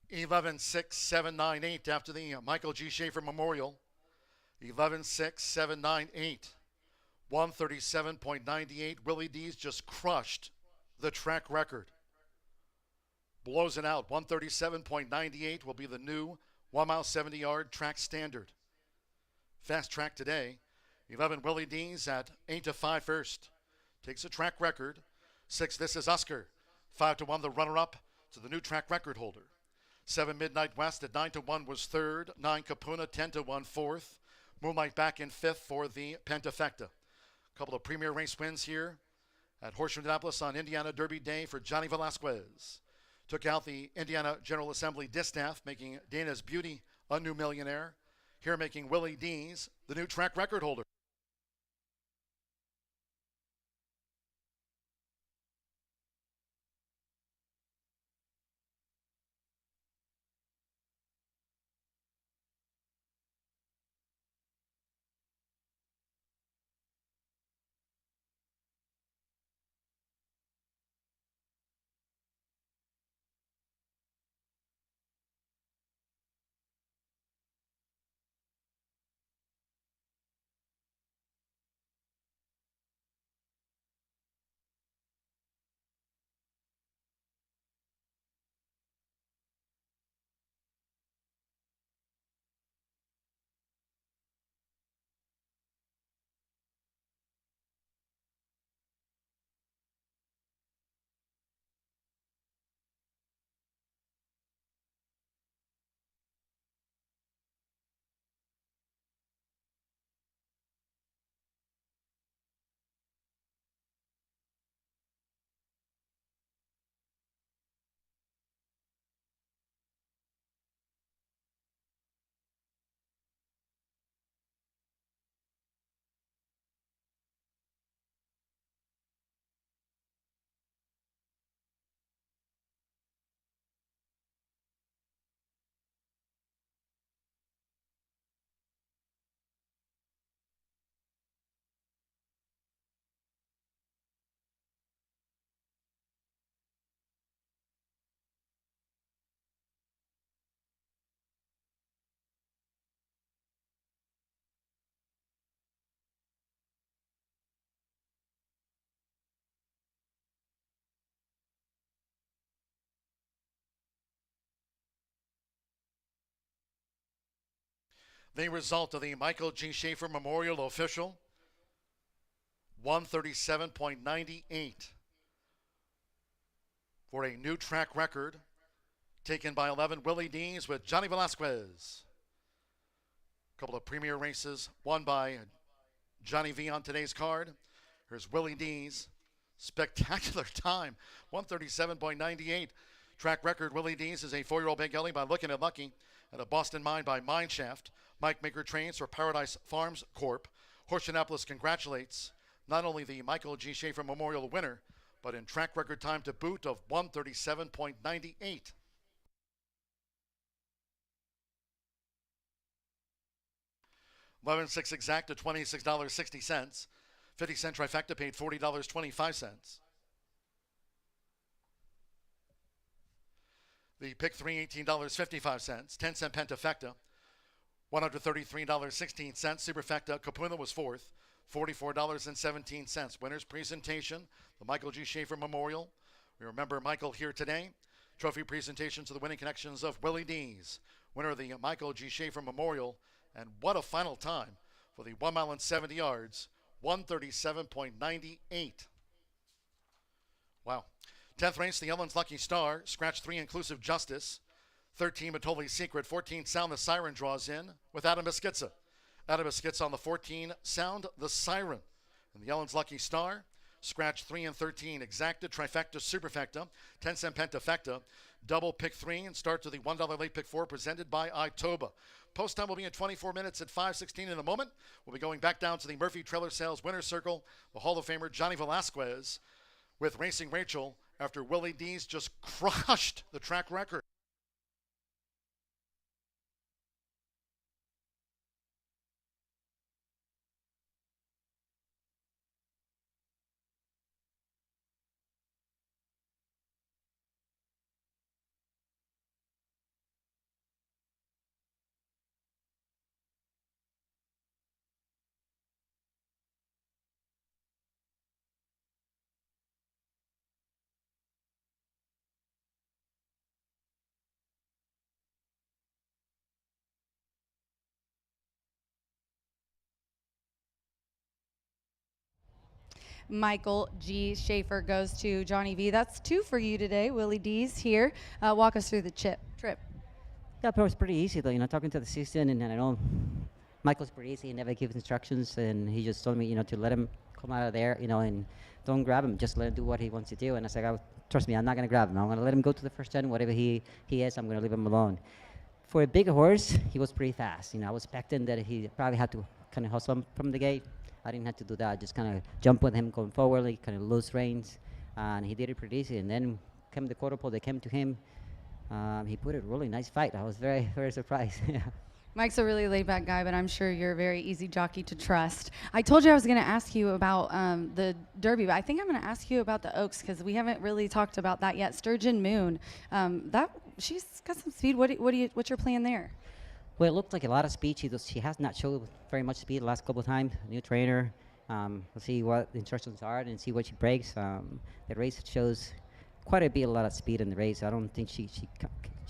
Eleven 6 7 9 8 after the Michael G. Schaefer Memorial. 11 6 7 9 8. 137.98. Willie D's just crushed the track record. Blows it out. 137.98 will be the new 1 mile 70 yard track standard. Fast track today. 11 Willie D's at 8-5 first. Takes a track record. 6 This Is Oscar. 5-1, the runner-up to the new track record holder. 7 Midnight West at 9-1 was third. 9 Capuna, 10-1 fourth. Moonlight back in fifth for the Pentafecta. A couple of premier race wins here at Horseshoe Indianapolis on Indiana Derby Day for Johnny Velasquez. Took out the Indiana General Assembly distaff, making Dana's Beauty a new millionaire. Here making Willie Dees the new track record holder. The result of the Michael G. Schaefer Memorial Official, 137.98 for a new track record taken by 11 Willie Dees with Johnny Velasquez. A couple of premier races won by Johnny V on today's card. Here's Willie Dees. Spectacular time, 137.98. Track record, Willie Dees is a 4-year-old Big Ellie by Looking at Lucky, and a Boston Mine by Mineshaft. Mike Maker trains for Paradise Farms Corp. Horseshoe Indianapolis congratulates not only the Michael G. Schaefer Memorial winner, but in track record time to boot of 137.98. $11.6 exact to $26.60. 50-cent trifecta paid $40.25. The pick three, $18.55. 10-cent pentafecta, $133.16. Superfecta, Capuna was fourth, $44.17. Winners presentation, the Michael G. Schaefer Memorial. We remember Michael here today. Trophy presentation to the winning connections of Willie Dees, winner of the Michael G. Schaefer Memorial. And what a final time for the 1 mile and 70 yards, 137.98. Wow. 10th race, the Ellen's Lucky Star, scratch 3 Inclusive Justice, 13 Matoli Secret, 14 Sound the Siren draws in with Adam Beskica. Adam Beskica on the 14, Sound the Siren. And the Ellen's Lucky Star, scratch 3 and 13, exacta, trifecta, superfecta, 10-cent pentafecta, double pick 3, and start to the $1 late pick 4 presented by Itoba. Post time will be in 24 minutes at 5:16 in a moment. We'll be going back down to the Murphy Trailer Sales Winner's Circle, the Hall of Famer Johnny Velasquez with Racing Rachel after Willie Dees just crushed the track record. Michael G. Schaefer goes to Johnny V. That's 2 for you today. Willie D's here. Walk us through the trip. Yeah, but it was pretty easy though. Talking to the assistant, and I know Michael's pretty easy. He never gives instructions, and he just told me, to let him come out of there, and don't grab him. Just let him do what he wants to do. And I said, oh, trust me, I'm not gonna grab him. I'm gonna let him go to the first turn. Whatever he is, I'm gonna leave him alone. For a big horse, he was pretty fast. I was expecting that he probably had to kind of hustle him from the gate. I didn't have to do that. I just kind of jump with him going forward, kind of loose reins, and he did it pretty easy. And then came the quarter pole. They came to him. He put a really nice fight. I was very, very surprised. Mike's a really laid-back guy, but I'm sure you're a very easy jockey to trust. I told you I was going to ask you about the Derby, but I think I'm going to ask you about the Oaks because we haven't really talked about that yet. Sturgeon Moon, she's got some speed. What's your plan there? Well, it looked like a lot of speed. She has not showed very much speed the last couple of times. New trainer. We'll see what the instructions are and see what she breaks. The race shows quite a lot of speed in the race. I don't think she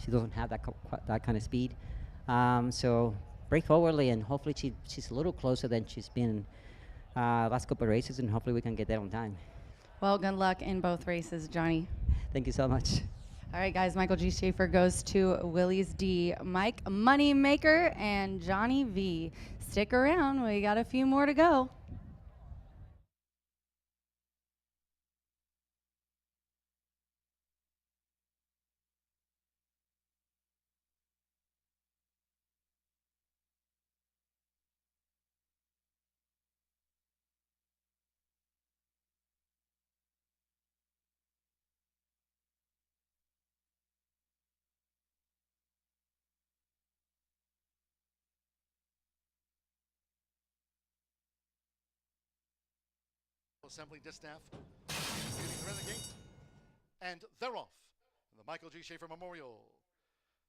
doesn't have that kind of speed. So break forwardly, and hopefully she's a little closer than she's been last couple of races, and hopefully we can get that on time. Well, good luck in both races, Johnny. Thank you so much. All right, guys, Michael G. Schaefer goes to Willie's D, Mike Moneymaker, and Johnny V. Stick around. We got a few more to go. Assembly distaff, getting the renegade, and they're off. The Michael G. Schaefer Memorial.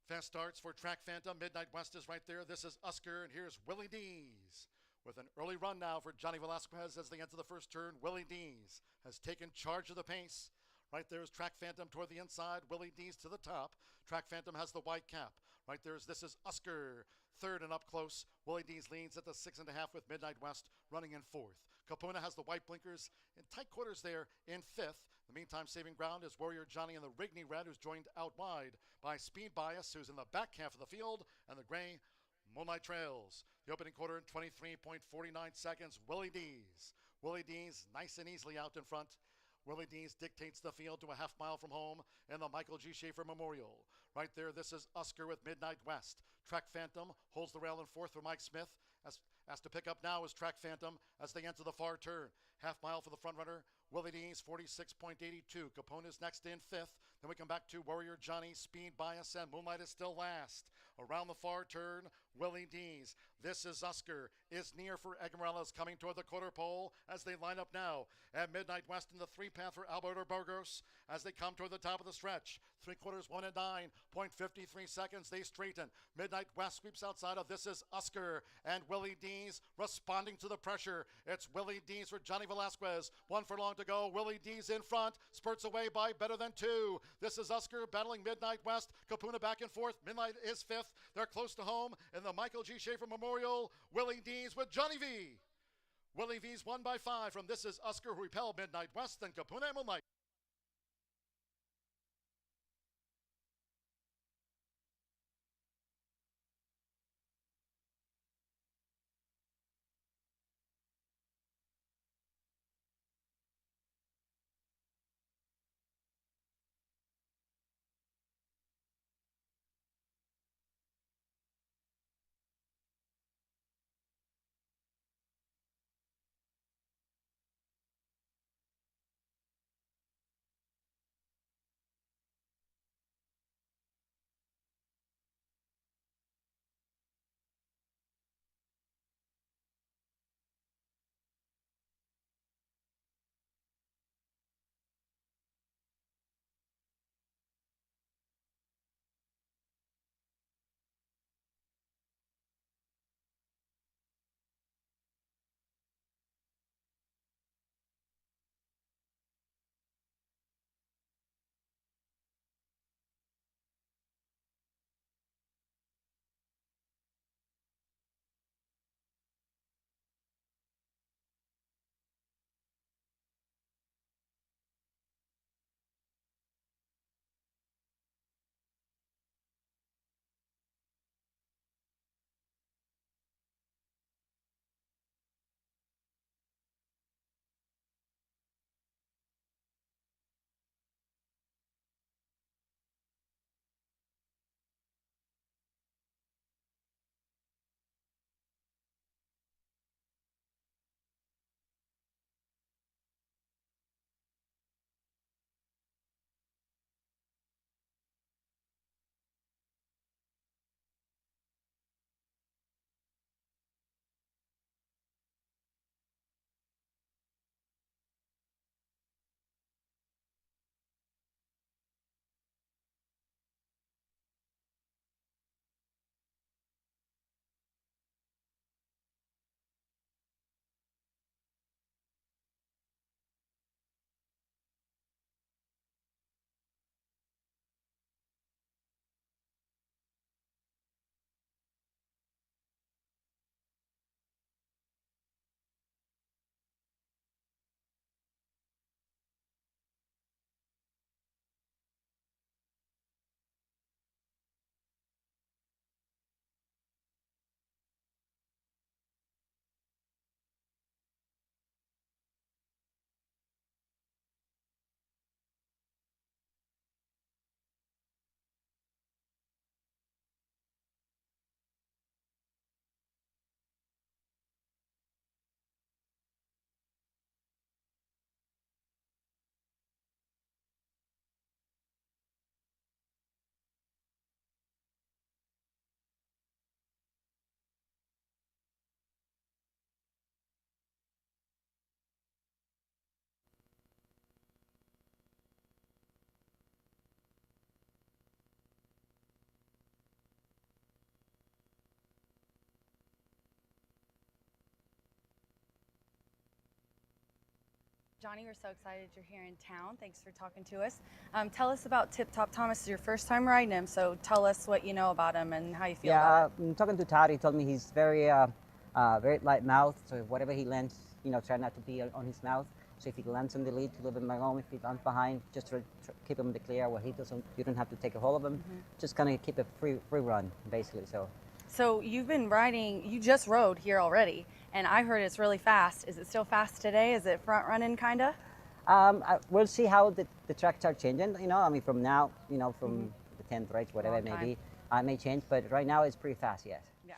Fast starts for Track Phantom. Midnight West is right there. This is Usker, and here's Willie Dees. With an early run now for Johnny Velasquez as they enter the first turn. Willie Dees has taken charge of the pace. Right there is Track Phantom toward the inside. Willie Dees to the top. Track Phantom has the white cap. Right there is This is Usker. Third and up close. Willie Dees leads at the 6.5 with Midnight West running in fourth. Capona has the white blinkers in tight quarters there in fifth. In the meantime, saving ground is Warrior Johnny in the Rigney red, who's joined out wide by Speed Bias, who's in the back half of the field, and the gray Moonlight Trails. The opening quarter in 23.49 seconds. Willie Dees. Willie Dees nice and easily out in front. Willie Dees dictates the field to a half mile from home in the Michael G. Schaefer Memorial. Right there, This is Usker with Midnight West. Track Phantom holds the rail in fourth for Mike Smith. As to pick up now is Track Phantom as they enter the far turn. Half mile for the front runner. Willie Dees, 46.82. Capone's next in fifth. Then we come back to Warrior Johnny, Speed Bias, and Moonlight is still last. Around the far turn, Willie Dees. This is Usker. Is near for Agamarellas coming toward the quarter pole as they line up now. At Midnight West in the three path for Alberto Burgos as they come toward the top of the stretch. 3/4, 1 and 9.53 seconds. They straighten. Midnight West sweeps outside of This is Usker and Willie Dees responding to the pressure. It's Willie Dees for Johnny Velasquez. 1 furlong to go. Willie Dees in front. Spurts away by better than 2. This is Usker battling Midnight West. Capuna back and forth. Midnight is fifth. They're close to home in the Michael G. Schaefer Memorial. Willie Dees with Johnny V. Willie V's won by 5 from This is Usker, who repelled Midnight West, then Capuna and Moonlight. Johnny, we're so excited you're here in town. Thanks for talking to us. Tell us about Tip Top Thomas. It's your first time riding him, so tell us what you know about him and how you feel about it. Yeah, talking to Todd, he told me he's very light mouth. So whatever he lands, try not to be on his mouth. So if he lands on the lead, to leave him alone. If he lands behind, just keep him in the clear where he doesn't. You don't have to take a hold of him. Just kind of keep a free run, basically. So you've been riding. You just rode here already, and I heard it's really fast. Is it still fast today? Is it front running kinda? We'll see how the tracks are changing. From now, from the 10th race, whatever it may Long be, it may change. But right now, it's pretty fast. Yes. Yeah.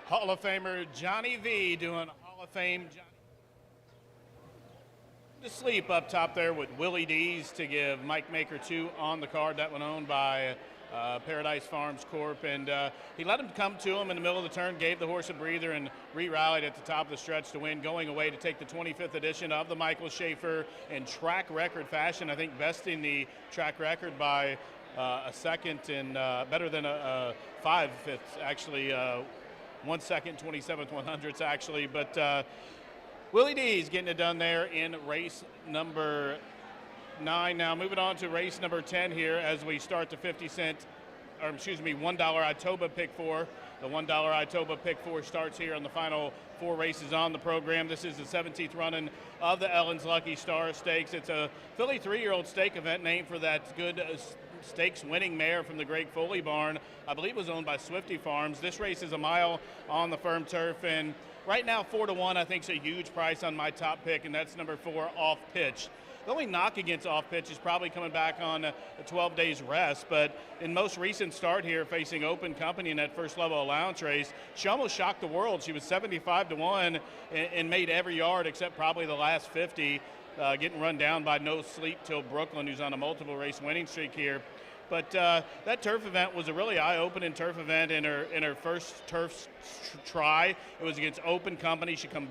Hall of Famer Johnny V doing Hall of Fame Johnny. To sleep up top there with Willie D's to give Mike Maker 2 on the card. That one owned by Paradise Farms Corp. And he let him come to him in the middle of the turn, gave the horse a breather, and re-rallied at the top of the stretch to win, going away to take the 25th edition of the Michael Schaefer in track record fashion. I think besting the track record by a second and better than a 5/5, actually. 1 second, 27th, 100ths actually. But Willie D's getting it done there in race number 9. Now moving on to race number 10 here as we start the $1 Itoba Pick 4. The $1 Itoba Pick 4 starts here on the final 4 races on the program. This is the 17th running of the Ellen's Lucky Star Stakes. It's a filly 3-year-old stake event named for that good stakes winning mare from the Greg Foley barn. I believe it was owned by Swifty Farms. This race is a mile on the firm turf, and right now 4-1 I think is a huge price on my top pick, and that's number 4, Off Pitch. The only knock against Off Pitch is probably coming back on a 12 days rest, but in most recent start here facing Open Company in that first level allowance race, she almost shocked the world. She was 75-1 and made every yard except probably the last 50, getting run down by No Sleep Till Brooklyn, who's on a multiple race winning streak here. But that turf event was a really eye-opening turf event in her first turf try. It was against Open Company. She comes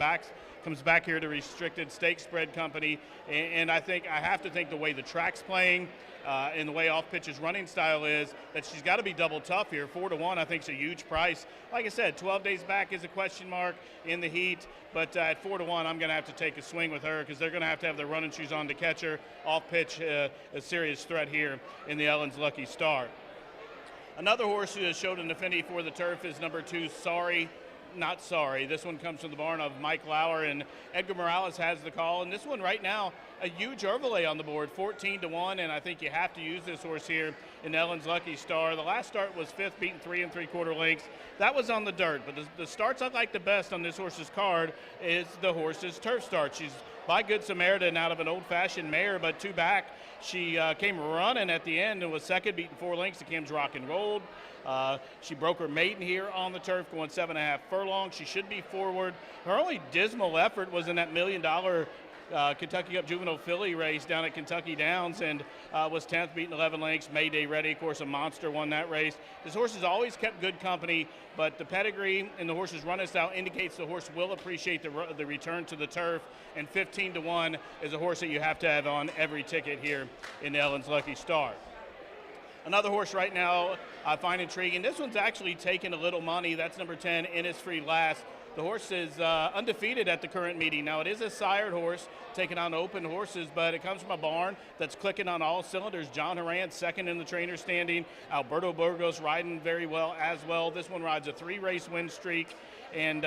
back here to Restricted Stake Spread Company, and I have to think the way the track's playing and the way Off Pitch's running style is, that she's got to be double tough here. 4-1 I think is a huge price. Like I said, 12 days back is a question mark in the heat, but at 4-1 I'm going to have to take a swing with her because they're going to have their running shoes on to catch her. Off Pitch, a serious threat here in the Ellen's Lucky Star. Another horse who has showed an affinity for the turf is number 2, Sorry Not Sorry. This one comes from the barn of Mike Lauer, and Edgar Morales has the call. And this one right now, a huge overlay on the board, 14-1, and I think you have to use this horse here in Ellen's Lucky Star. The last start was 5th, beaten 3 3/4 lengths. That was on the dirt, but the starts I like the best on this horse's card is the horse's turf start. She's by Good Samaritan out of an old-fashioned mare, but 2 back. She came running at the end and was second, beaten 4 lengths to Kim's Rock and Roll. She broke her maiden here on the turf, going 7.5 furlongs. She should be forward. Her only dismal effort was in that $1 million Kentucky Cup Juvenile Filly race down at Kentucky Downs, and was 10th, beaten 11 lengths. Mayday Ready, of course, a monster, won that race. This horse has always kept good company, but the pedigree and the horse's running style indicates the horse will appreciate the return to the turf, and 15-1 is a horse that you have to have on every ticket here in the Ellen's Lucky Star. Another horse right now I find intriguing. This one's actually taking a little money. That's number 10, Innisfree Last. The horse is undefeated at the current meeting. Now, it is a sired horse taking on open horses, but it comes from a barn that's clicking on all cylinders. John Horan, second in the trainer standing. Alberto Burgos riding very well as well. This one rides a 3-race win streak and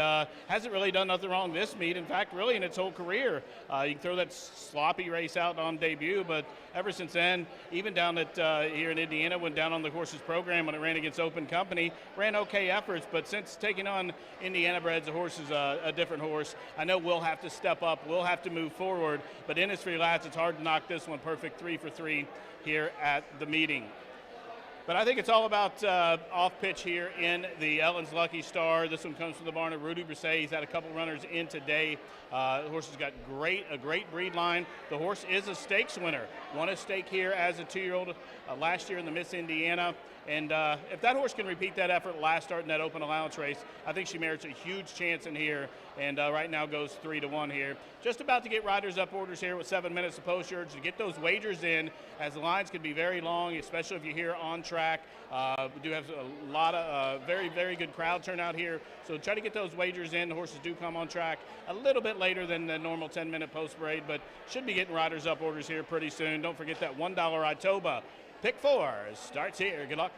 hasn't really done nothing wrong this meet. In fact, really in its whole career. You can throw that sloppy race out on debut, but ever since then, even down at here in Indiana, went down on the horse's program when it ran against Open Company, ran okay efforts, but since taking on Indiana breds, the horse is a different horse. I know we'll have to step up, we'll have to move forward, but Innisfree Last, it's hard to knock this one perfect 3 for 3 here at the meeting. But I think it's all about Off Pitch here in the Ellen's Lucky Star. This one comes from the barn of Rudy Brisset. He's had a couple runners in today. The horse has got a great breed line. The horse is a stakes winner. Won a stake here as a 2-year-old last year in the Miss Indiana. And if that horse can repeat that effort last start in that open allowance race, I think she merits a huge chance in here. And right now goes 3-1 here. Just about to get riders up orders here with 7 minutes of post urge to get those wagers in, as the lines can be very long, especially if you're here on track. We do have a lot of very, very good crowd turnout here. So try to get those wagers in. The horses do come on track a little bit later than the normal 10-minute post parade, but should be getting riders up orders here pretty soon. Don't forget that $1 Itoba Pick 4 starts here. Good luck.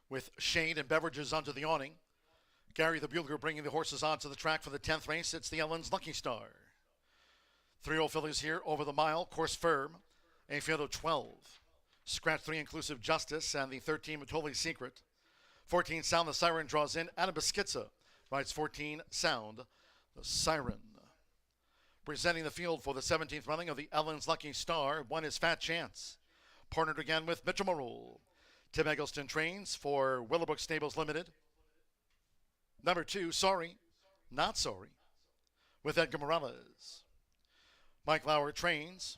With shade and beverages under the awning, Gary the Bugler bringing the horses onto the track for the 10th race. It's the Ellen's Lucky Star. 3-year-old fillies here over the mile, course firm, a field of 12. Scratch 3 inclusive Justice and the 13 Matoli Secret. 14 Sound the Siren draws in. Anna Beskica rides 14 Sound the Siren. Presenting the field for the 17th running of the Ellen's Lucky Star. One is Fat Chance. Partnered again with Mitchell Marule. Tim Eggleston trains for Willowbrook Stables Limited. Number 2, Sorry, Not Sorry, with Edgar Morales. Mike Lauer trains,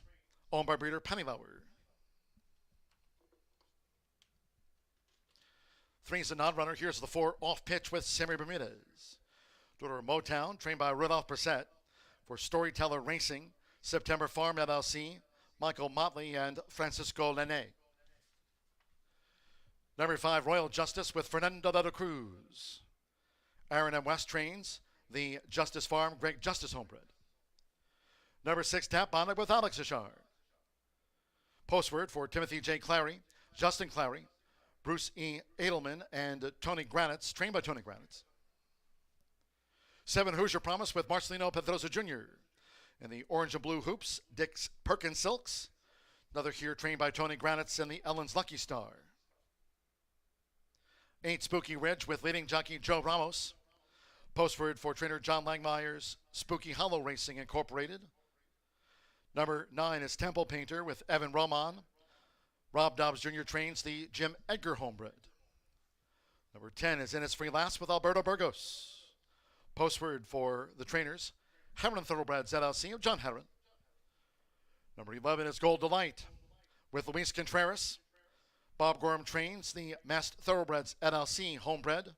owned by breeder Penny Lauer. 3 is a non-runner. Here's the 4 off pitch with Sammy Bermudez. Daughter of Motown, trained by Rudolph Brissett for Storyteller Racing, September Farm LLC, Michael Motley and Francisco Lene. Number 5, Royal Justice with Fernando de la Cruz. Aaron M. West trains the Justice Farm, Greg Justice Homebred. Number 6, Tap Bonnet with Alex Ashard. Postword for Timothy J. Clary, Justin Clary, Bruce E. Edelman, and Tony Granitz, trained by Tony Granitz. 7, Hoosier Promise with Marcelino Pedroza Jr. In the orange and blue hoops, Dick Perkins Silks. Another here trained by Tony Granitz and the Ellen's Lucky Star. 8, Spooky Ridge with leading jockey Joe Ramos. Postword for trainer John Langmeyer's Spooky Hollow Racing Incorporated. Number 9 is Temple Painter with Evan Roman. Rob Dobbs Jr. trains the Jim Edgar Homebred. Number 10 is In Its Free Last with Alberto Burgos. Postword for the trainers Heron Thoroughbreds LLC of John Heron. Number 11 is Gold Delight with Luis Contreras. Bob Gorham trains the Masked Thoroughbreds LLC Homebred.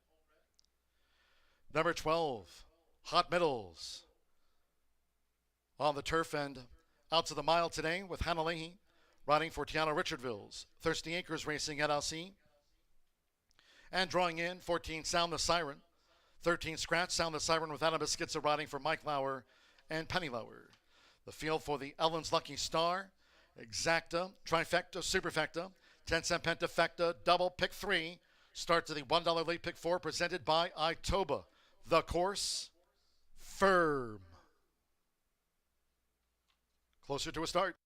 Number 12, Hot Middles. On the turf and out to the mile today with Hannah Leahy, riding for Tiana Richardville's Thirsty Acres Racing LLC. And drawing in 14, Sound the Siren. 13, Scratch, Sound the Siren with Anna Beskica riding for Mike Lauer and Penny Lauer. The field for the Ellen's Lucky Star, Exacta, Trifecta, Superfecta, 10-cent Pentafecta, Double, Pick 3. Start to the $1 late Pick 4 presented by Itoba. The course, firm. Closer to a start.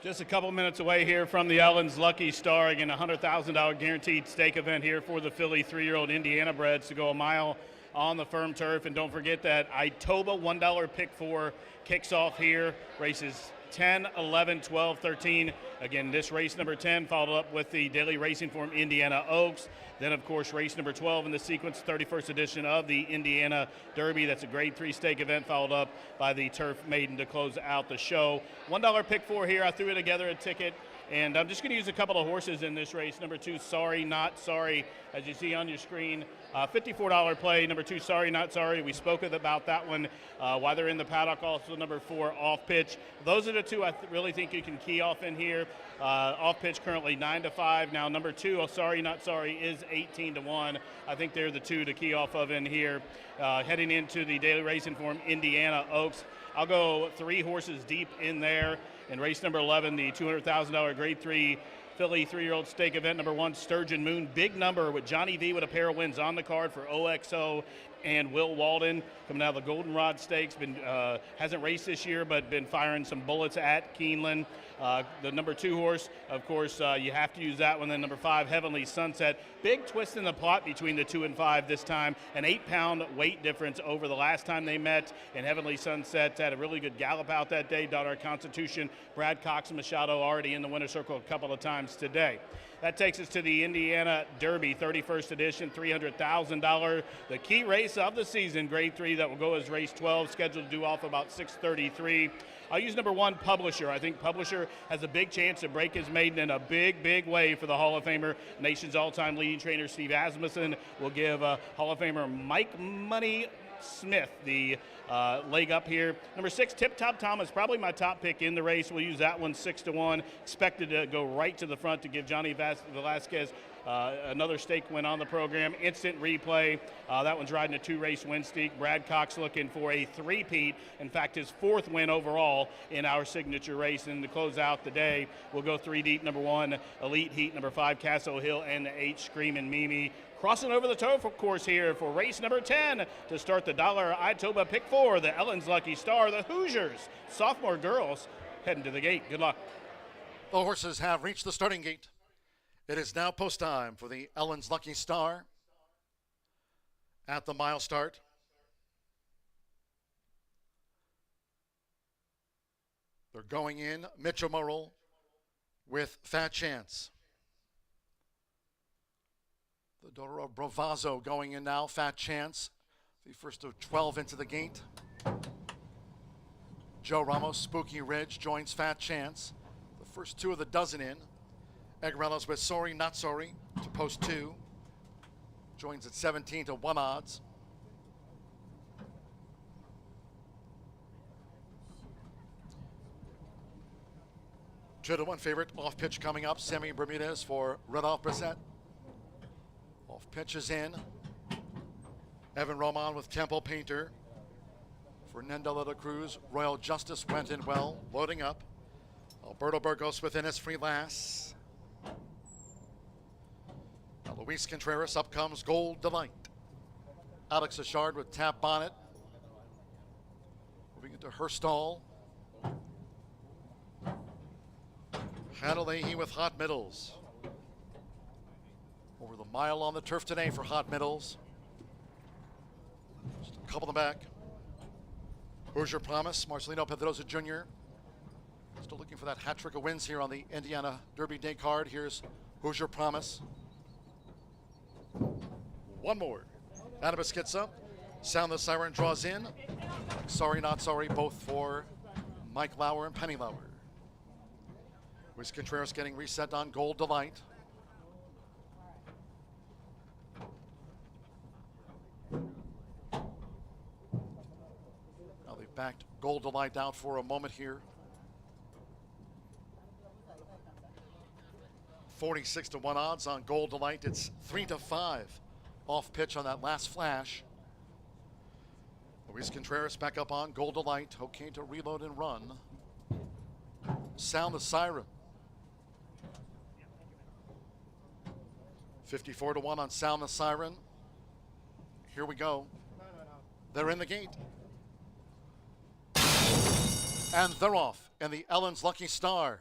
Just a couple minutes away here from the Ellen's Lucky Star. Again, a $100,000 guaranteed stake event here for the filly 3-year-old Indiana breds to go a mile on the firm turf. And don't forget that Itoba $1 pick 4 kicks off here. Races 10, 11, 12, 13, Again, this race number 10 followed up with the daily racing form Indiana Oaks. Then, of course, race number 12 in the sequence, 31st edition of the Indiana Derby. That's a Grade 3 stake event, followed up by the Turf Maiden to close out the show. $1 pick four here. I threw together a ticket. And I'm just going to use a couple of horses in this race. Number 2, Sorry Not Sorry, as you see on your screen. $54 play. Number 2, Sorry Not Sorry. We spoke about that one while they're in the paddock. Also, number 4, Off Pitch. Those are the two I really think you can key off in here. Off Pitch currently 9-5. Now, number 2, Sorry Not Sorry, is 18-1. I think they're the two to key off of in here. Heading into the daily racing form Indiana Oaks. I'll go 3 horses deep in there. In race number 11, the $200,000 Grade 3 Philly 3-year-old stake event, number 1, Sturgeon Moon. Big number with Johnny V with a pair of wins on the card for OXO and Will Walden, coming out of the Goldenrod Stakes. Hasn't raced this year, but been firing some bullets at Keeneland. The number 2 horse, of course, you have to use that one. Then number 5, Heavenly Sunset. Big twist in the plot between the 2 and 5 this time. An 8-pound weight difference over the last time they met. And Heavenly Sunset had a really good gallop out that day. Daughter Constitution, Brad Cox and Machado already in the winner's circle a couple of times today. That takes us to the Indiana Derby, 31st edition, $300,000. The key race of the season, Grade 3, that will go as race 12, scheduled to do off about 6:33. I'll use number 1, Publisher. I think Publisher has a big chance to break his maiden in a big, big way for the Hall of Famer. Nation's all-time leading trainer, Steve Asmussen, will give Hall of Famer Mike Money Smith the leg up here. Number 6, Tip Top Thomas, probably my top pick in the race. We'll use that one 6-1. Expected to go right to the front to give Johnny Velasquez another stake win on the program. Instant replay. That one's riding a 2-race win streak. Brad Cox looking for a 3-peat. In fact, his 4th win overall in our signature race. And to close out the day, we'll go 3 deep. Number 1, Elite Heat. Number 5, Castle Hill. And 8, Screamin' Mimi. Crossing over the turf course here for race number 10 to start the $1 Itoba pick 4, the Ellen's Lucky Star, the Hoosiers, sophomore girls heading to the gate. Good luck. The horses have reached the starting gate. It is now post time for the Ellen's Lucky Star at the mile start. They're going in Mitchell Murrell with Fat Chance. The daughter of Bravazzo going in now, Fat Chance. The first of 12 into the gate. Joe Ramos, Spooky Ridge, joins Fat Chance. The first 2 of the dozen in. Egrella's with Sorry Not Sorry to post 2. Joins at 17-1 odds. Two to 1 favorite, off pitch coming up. Semi Bermudez for Rudolph Brissett. Off pitch is in. Evan Roman with Temple Painter. Fernando de la Cruz, Royal Justice went in well, loading up. Alberto Burgos with Innisfree Lass. Now Luis Contreras, up comes Gold Delight. Alex Achard with Tap Bonnet. Moving into her stall. Hannah Leahy with Hot Middles. Over the mile on the turf today for Hot Middles. Just a couple in the back. Hoosier Promise, Marcelino Pedrosa Jr. Still looking for that hat trick of wins here on the Indiana Derby Day card. Here's Hoosier Promise. One more. Annabis gets up. Sound the Siren draws in. Sorry Not Sorry, both for Mike Lauer and Penny Lauer. Luis Contreras getting reset on Gold Delight. Now they've backed Gold Delight out for a moment here. 46-1 odds on Gold Delight. It's 3-5 off pitch on that last flash. Luis Contreras back up on Gold Delight. Okay to reload and run. Sound the Siren. 54-1 on Sound the Siren. Here we go. They're in the gate. And they're off. And the Ellen's Lucky Star.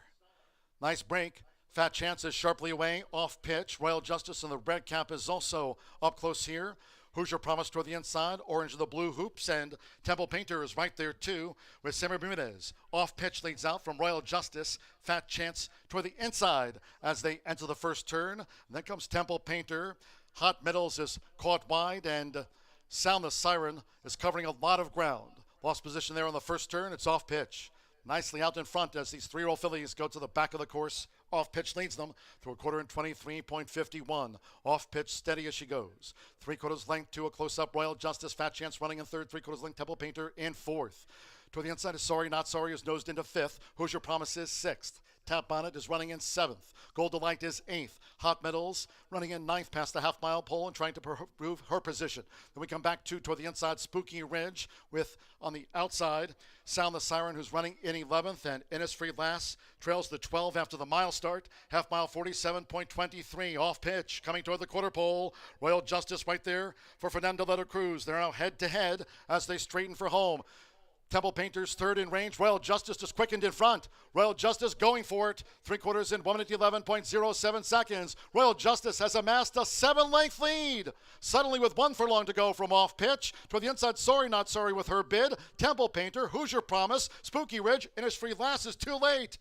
Nice break. Fat Chance is sharply away. Off pitch. Royal Justice and the red cap is also up close here. Hoosier Promise toward the inside, orange of the blue hoops, and Temple Painter is right there too with Sammy Bermudez. Off pitch leads out from Royal Justice. Fat Chance toward the inside as they enter the first turn. And then comes Temple Painter. Hot Middles is caught wide, and Sound the Siren is covering a lot of ground. Lost position there on the first turn. It's off pitch. Nicely out in front as these 3-year-old fillies go to the back of the course. Off pitch leads them through a quarter in 23.51. Off pitch steady as she goes. 3/4 length to a close-up Royal Justice. Fat Chance running in third. 3/4 length Temple Painter in fourth. Toward the inside is Sorry Not Sorry is nosed into fifth. Hoosier Promise is sixth. Tap Bonnet is running in seventh. Gold Delight is eighth. Hot Metals running in ninth past the half-mile pole and trying to prove her position. Then we come back toward the inside, Spooky Ridge with, on the outside, Sound the Siren, who's running in 11th, and Innisfree Lass trails the 12 after the mile start. Half mile 47.23 off pitch, coming toward the quarter pole. Royal Justice right there for Fernando de la Cruz. They're now head-to-head as they straighten for home. Temple Painter's third in range. Royal Justice just quickened in front. Royal Justice going for it. 3/4 in 1 minute 11.07 seconds. Royal Justice has amassed a 7-length lead. Suddenly with 1 furlong to go from off pitch. Toward the inside, Sorry Not Sorry with her bid. Temple Painter, Hoosier Promise, Spooky Ridge, Innisfree Lass is too late.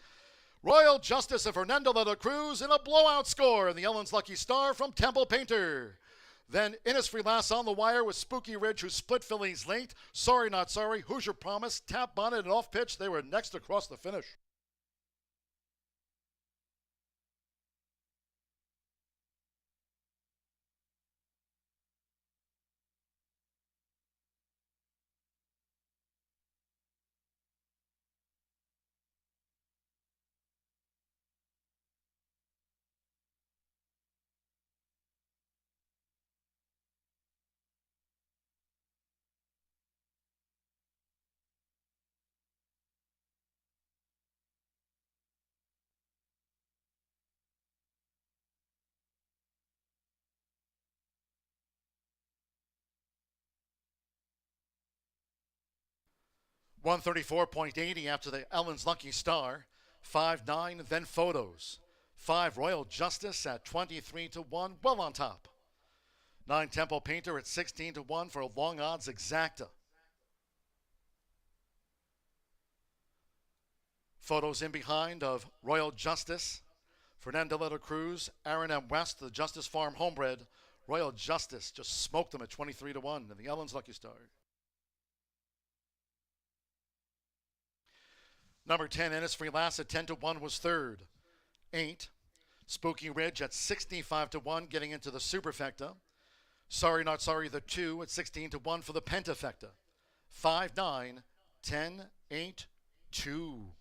Royal Justice and Fernando de la Cruz in a blowout score. And the Ellen's Lucky Star from Temple Painter. Then Innisfree Lass on the wire with Spooky Ridge, who split fillies late. Sorry Not Sorry, Hoosier Promise, Tap Bonnet, and off pitch. They were next across the finish. $134.80 after the Ellen's Lucky Star. 5-9, then Photos. 5 Royal Justice at 23-1, well on top. 9 Temple Painter at 16-1 for a long odds exacta. Photos in behind of Royal Justice, Fernando de la Cruz, Aaron M. West, the Justice Farm homebred. Royal Justice just smoked them at 23-1 in the Ellen's Lucky Star. Number 10, Innisfree Lass at 10-1 was third. 8, Spooky Ridge at 65-1, getting into the Superfecta. Sorry Not Sorry, the 2 at 16-1 for the Pentafecta. 5-9, 10, 8, 2.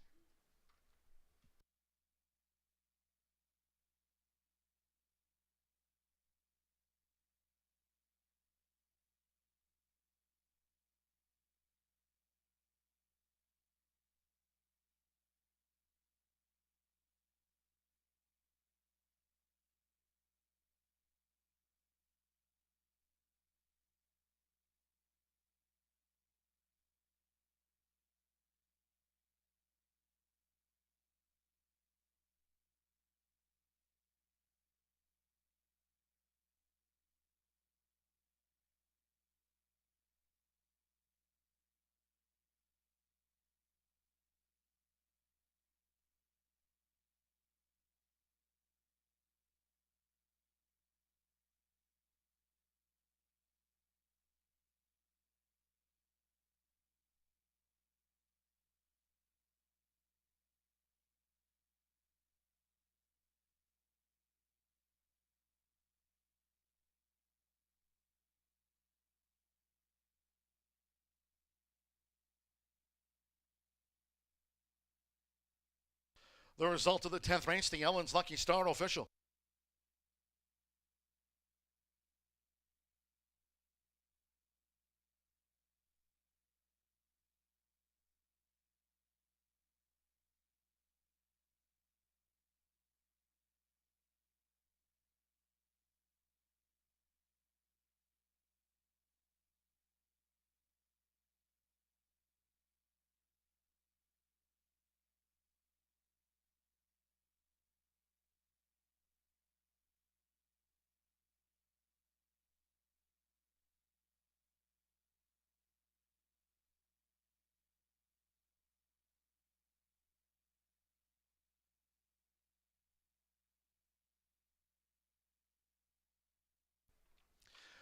The result of the 10th race, the Ellen's Lucky Star official.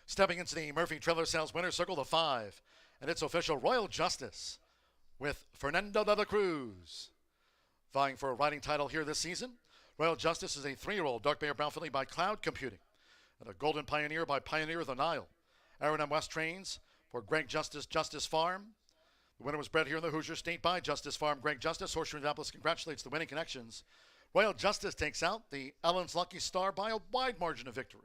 Stepping into the Murphy Trailer Sales winner's circle, the 5, and it's official Royal Justice with Fernando de la Cruz. Vying for a riding title here this season, Royal Justice is a 3-year-old dark Bear Brown filly by Cloud Computing and a Golden Pioneer by Pioneer of the Nile. Aaron M. West trains for Greg Justice Farm. The winner was bred here in the Hoosier State by Justice Farm. Greg Justice. Horseshoe Indianapolis congratulates the winning connections. Royal Justice takes out the Ellen's Lucky Star by a wide margin of victory.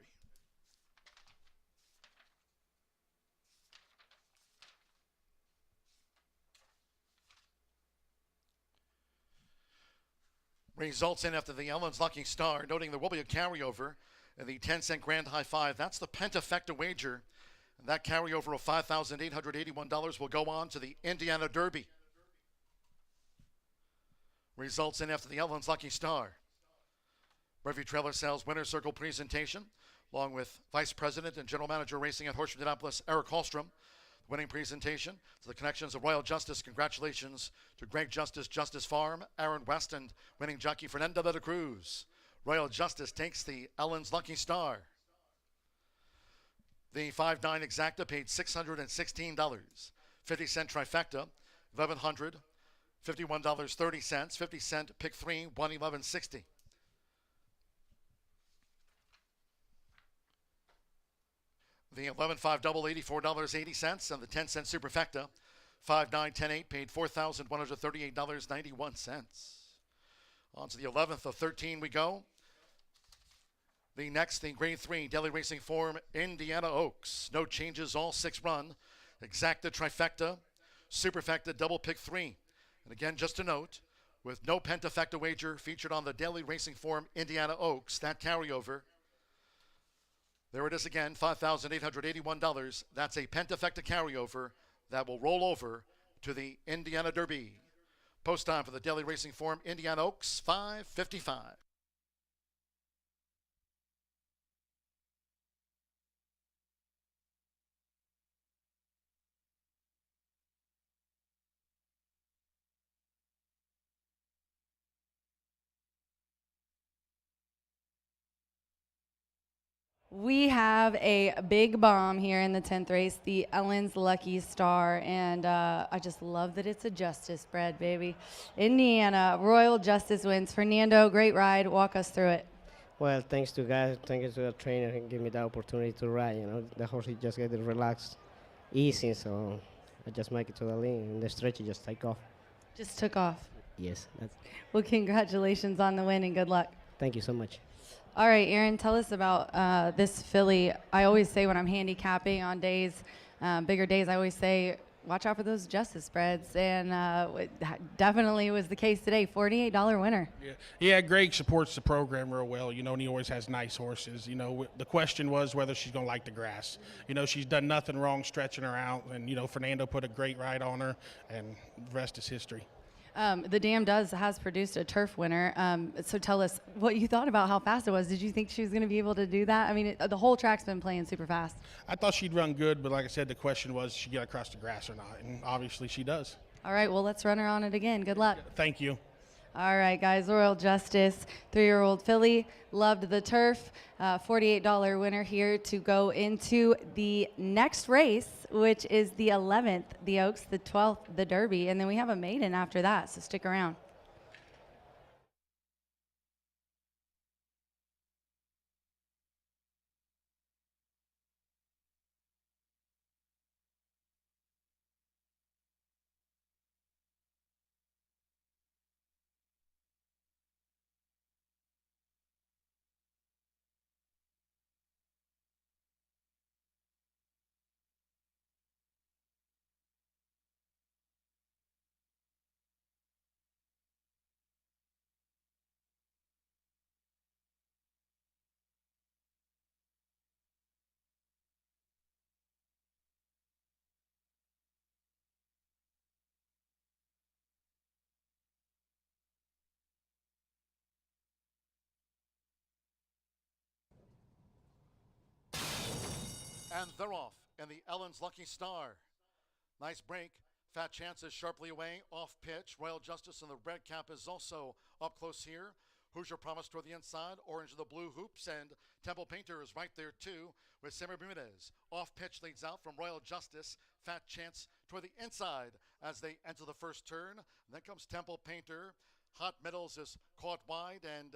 Results in after the Ellen's Lucky Star, noting there will be a carryover in the 10-cent grand high five. That's the pentafecta wager. And that carryover of $5,881 will go on to the Indiana Derby. Results in after the Ellen's Lucky Star. Murphy Trailer Sales Winner's Circle presentation, along with Vice President and General Manager Racing at Horseshoe Indianapolis, Eric Hallstrom. Winning presentation to the connections of Royal Justice. Congratulations to Greg Justice Farm, Aaron West, and winning jockey Fernando de la Cruz. Royal Justice takes the Ellen's Lucky Star. The 5-9 exacta paid $616. 50-cent trifecta, $1,100. $51.30. 50-cent pick 3, $111.60. The 11-5 double, $84.80, and the 10-cent superfecta, 5-9, 10-8, paid $4,138.91. On to the 11th of 13 we go. The Grade 3 Daily Racing Form, Indiana Oaks. No changes, all 6 run. Exacta trifecta, superfecta, double pick 3. And again, just a note, with no pentafecta wager featured on the Daily Racing Form, Indiana Oaks, that carryover. There it is again, $5,881. That's a pentafecta carryover that will roll over to the Indiana Derby. Post time for the Daily Racing Form, Indiana Oaks, 5:55. We have a big bomb here in the 10th race, the Ellen's Lucky Star, and I just love that it's a justice bred, baby. Indiana, Royal Justice wins. Fernando, great ride. Walk us through it. Well, thanks to guys, thanks to the trainer who gave me the opportunity to ride. The horse just get it relaxed, easy, so I just make it to the lead, and the stretch just take off. Just took off. Yes. Well, congratulations on the win and good luck. Thank you so much. All right, Aaron, tell us about this filly. I always say when I'm handicapping on days, bigger days, I always say, watch out for those justice spreads. And it definitely was the case today. $48 winner. Yeah, Greg supports the program real well, and he always has nice horses. The question was whether she's going to like the grass. She's done nothing wrong stretching her out. And, Fernando put a great ride on her, and the rest is history. The Dam has produced a turf winner. So tell us what you thought about how fast it was. Did you think she was going to be able to do that? I mean, the whole track's been playing super fast. I thought she'd run good, but like I said, the question was, she get across the grass or not? And obviously she does. All right, well, let's run her on it again. Good luck. Thank you. All right, guys, Royal Justice, 3-year-old filly, loved the turf. $48 winner here to go into the next race, which is the 11th, the Oaks, the 12th, the Derby, and then we have a maiden after that, so stick around. And they're off. And the Ellen's Lucky Star. Nice break. Fat Chances sharply away. Off pitch. Royal Justice in the red cap is also up close here. Hoosier Promise toward the inside, orange of the blue hoops, and Temple Painter is right there too with Sammy Bermudez. Off pitch leads out from Royal Justice. Fat Chance toward the inside as they enter the first turn. And then comes Temple Painter. Hot Metals is caught wide, and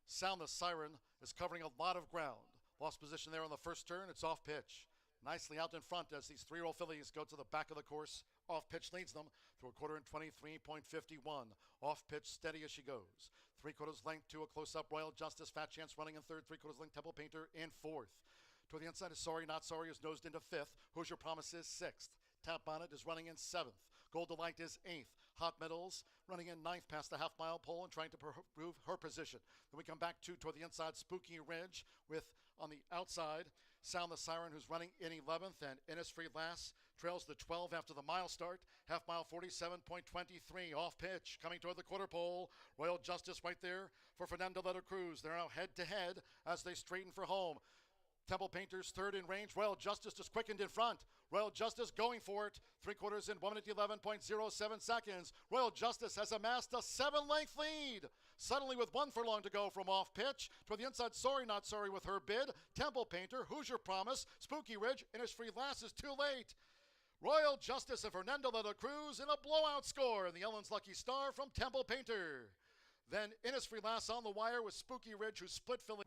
Sound the Siren is covering a lot of ground. Lost position there on the first turn. It's off pitch. Nicely out in front as these 3-year-old fillies go to the back of the course. Off pitch leads them through a quarter in 23.51. Off pitch steady as she goes. 3/4 length to a close-up Royal Justice. Fat Chance running in third. 3/4 length Temple Painter in fourth. To the inside is Sorry Not Sorry is nosed into fifth. Hoosier Promise is sixth. Tap Bonnet is running in seventh. Gold Delight is eighth. Hot Metals running in ninth past the half-mile pole and trying to prove her position. Then we come back toward the inside, Spooky Ridge with, on the outside, Sound the Siren, who's running in 11th, and Innisfree Lass trails the 12 after the mile start. Half-mile 47.23. Off pitch, coming toward the quarter pole. Royal Justice right there for Fernando de la Cruz. They're now head-to-head as they straighten for home. Temple Painter's third in range. Royal Justice just quickened in front. Royal Justice going for it. 3/4 in 1 minute 11.07 seconds. Royal Justice has amassed a 7-length lead. Suddenly with 1 furlong to go from off pitch. To the inside, Sorry Not Sorry with her bid. Temple Painter, Hoosier Promise, Spooky Ridge, Innisfree Lass is too late. Royal Justice and Fernando de la Cruz in a blowout score. And the Ellen's Lucky Star from Temple Painter. Then Innisfree Lass on the wire with Spooky Ridge, who split filly.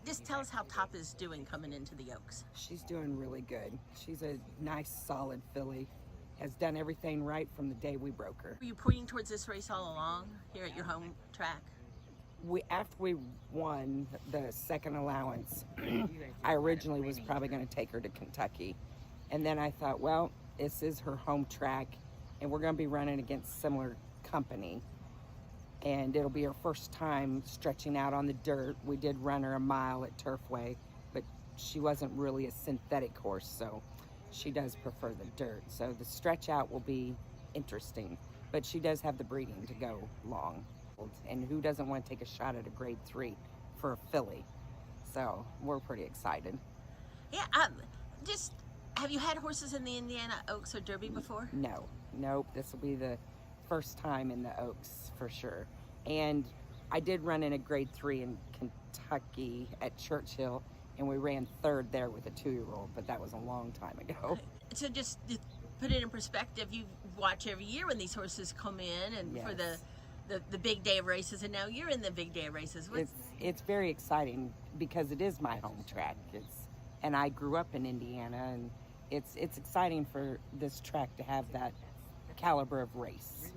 Just tell us how Top is doing coming into the Oaks. She's doing really good. She's a nice, solid filly. Has done everything right from the day we broke her. Were you pointing towards this race all along here at your home track? After we won the second allowance, I originally was probably going to take her to Kentucky. And then I thought, well, this is her home track, and we're going to be running against similar company. And it'll be her first time stretching out on the dirt. We did run her a mile at Turfway, but she wasn't really a synthetic horse, so she does prefer the dirt. So the stretch out will be interesting, but she does have the breeding to go long. And who doesn't want to take a shot at a grade 3 for a filly? So we're pretty excited. Yeah, just, have you had horses in the Indiana Oaks or Derby before? Nope, this will be the first time in the Oaks for sure. And I did run in a grade 3 in Kentucky at Churchill, and we ran third there with a 2-year-old, but that was a long time ago. So just to put it in perspective, you watch every year when these horses come in and Yes. for the big day of races, and now you're in the big day of races. It's very exciting because it is my home track. And I grew up in Indiana, and it's exciting for this track to have that caliber of race.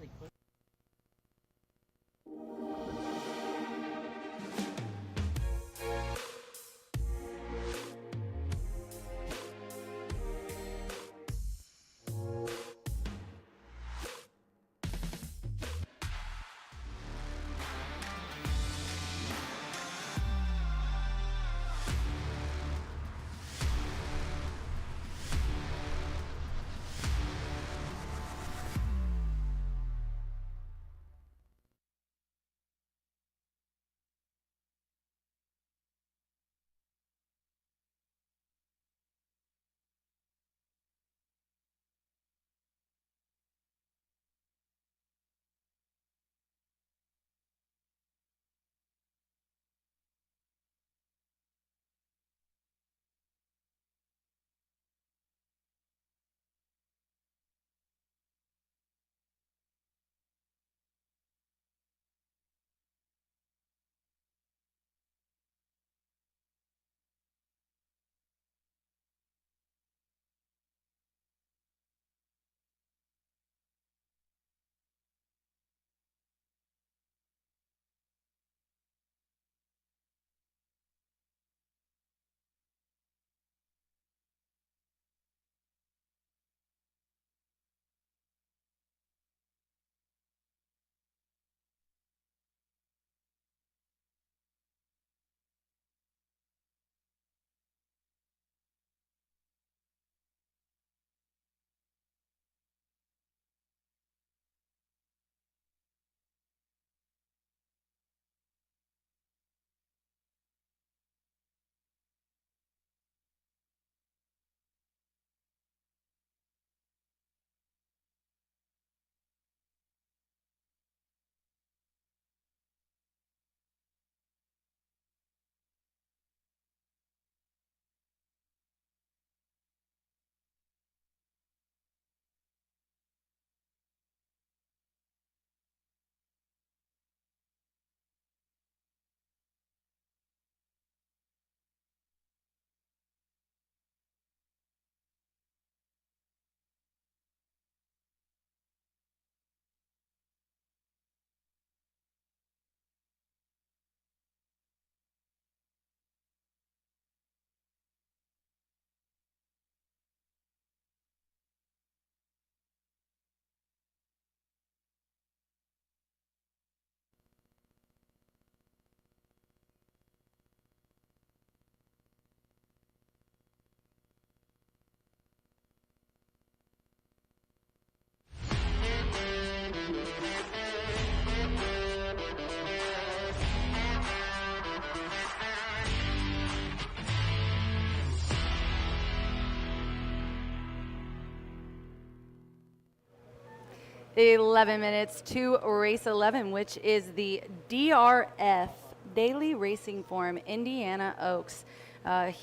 .11 minutes to race 11, which is the DRF, Daily Racing Form, Indiana Oaks.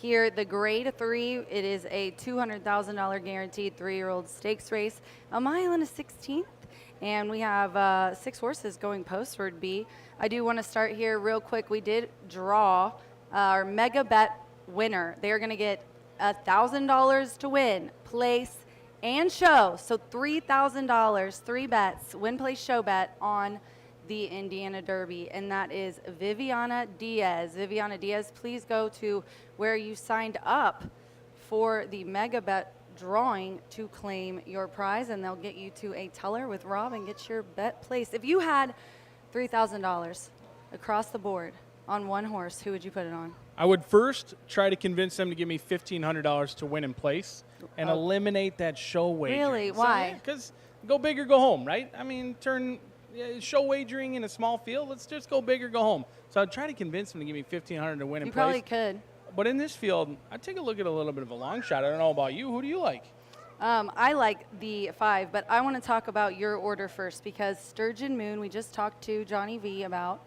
Here, the grade 3, it is a $200,000 guaranteed 3-year-old stakes race, a mile and a 16th. And we have 6 horses going postward B. I do want to start here real quick. We did draw our mega bet winner. They are going to get $1,000 to win, place, and show. So $3,000, 3 bets, win, place, show bet on the Indiana Derby, and that is Viviana Diaz. Viviana Diaz, please go to where you signed up for the mega bet drawing to claim your prize, and they'll get you to a teller with Rob and get your bet placed. If you had $3,000 across the board on one horse, who would you put it on? I would first try to convince them to give me $1,500 to win in place and eliminate that show wagering. Really? Why? Because go big or go home, right? I mean, show wagering in a small field. Let's just go big or go home. So I'd try to convince them to give me $1,500 to win in You place. probably could. But in this field, I'd take a look at a little bit of a long shot. I don't know about you. Who do you like? I like the 5, but I want to talk about your order first because Sturgeon Moon, we just talked to Johnny V about.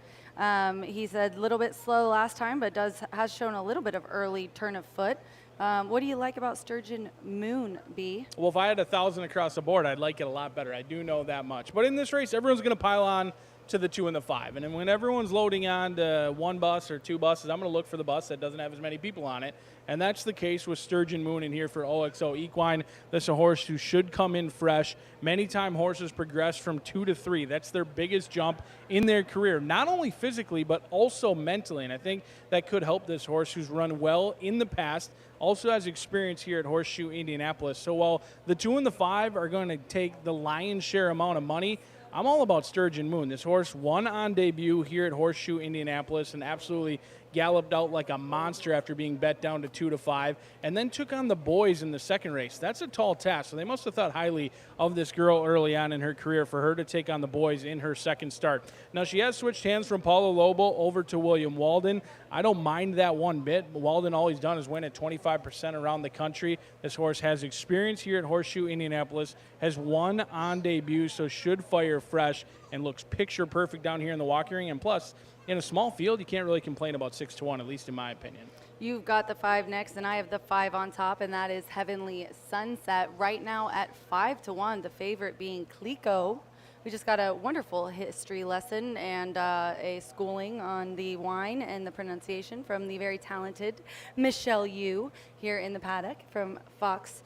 He's a little bit slow last time, but has shown a little bit of early turn of foot. What do you like about Sturgeon Moon, B? Well, if I had 1,000 across the board, I'd like it a lot better. I do know that much. But in this race, everyone's going to pile on to the 2 and the 5. And then when everyone's loading on to 1 bus or 2 buses, I'm going to look for the bus that doesn't have as many people on it. And that's the case with Sturgeon Moon in here for OXO Equine. This is a horse who should come in fresh. Many time horses progress from 2 to 3. That's their biggest jump in their career, not only physically, but also mentally. And I think that could help this horse who's run well in the past, also has experience here at Horseshoe Indianapolis. So while the 2 and the 5 are going to take the lion's share amount of money, I'm all about Sturgeon Moon. This horse won on debut here at Horseshoe Indianapolis and absolutely galloped out like a monster after being bet down to 2 to 5, and then took on the boys in the second race. That's a tall task, so they must have thought highly of this girl early on in her career for her to take on the boys in her second start. Now, she has switched hands from Paulo Lobo over to William Walden. I don't mind that one bit. Walden, all he's done is win at 25% around the country. This horse has experience here at Horseshoe Indianapolis, has won on debut, so should fire fresh and looks picture perfect down here in the walking ring. And plus, in a small field, you can't really complain about 6-1, at least in my opinion. You've got the 5 next, and I have the 5 on top, and that is Heavenly Sunset. Right now at 5-1, the favorite being Clico. We just got a wonderful history lesson and a schooling on the wine and the pronunciation from the very talented Michelle Yu here in the paddock from Fox.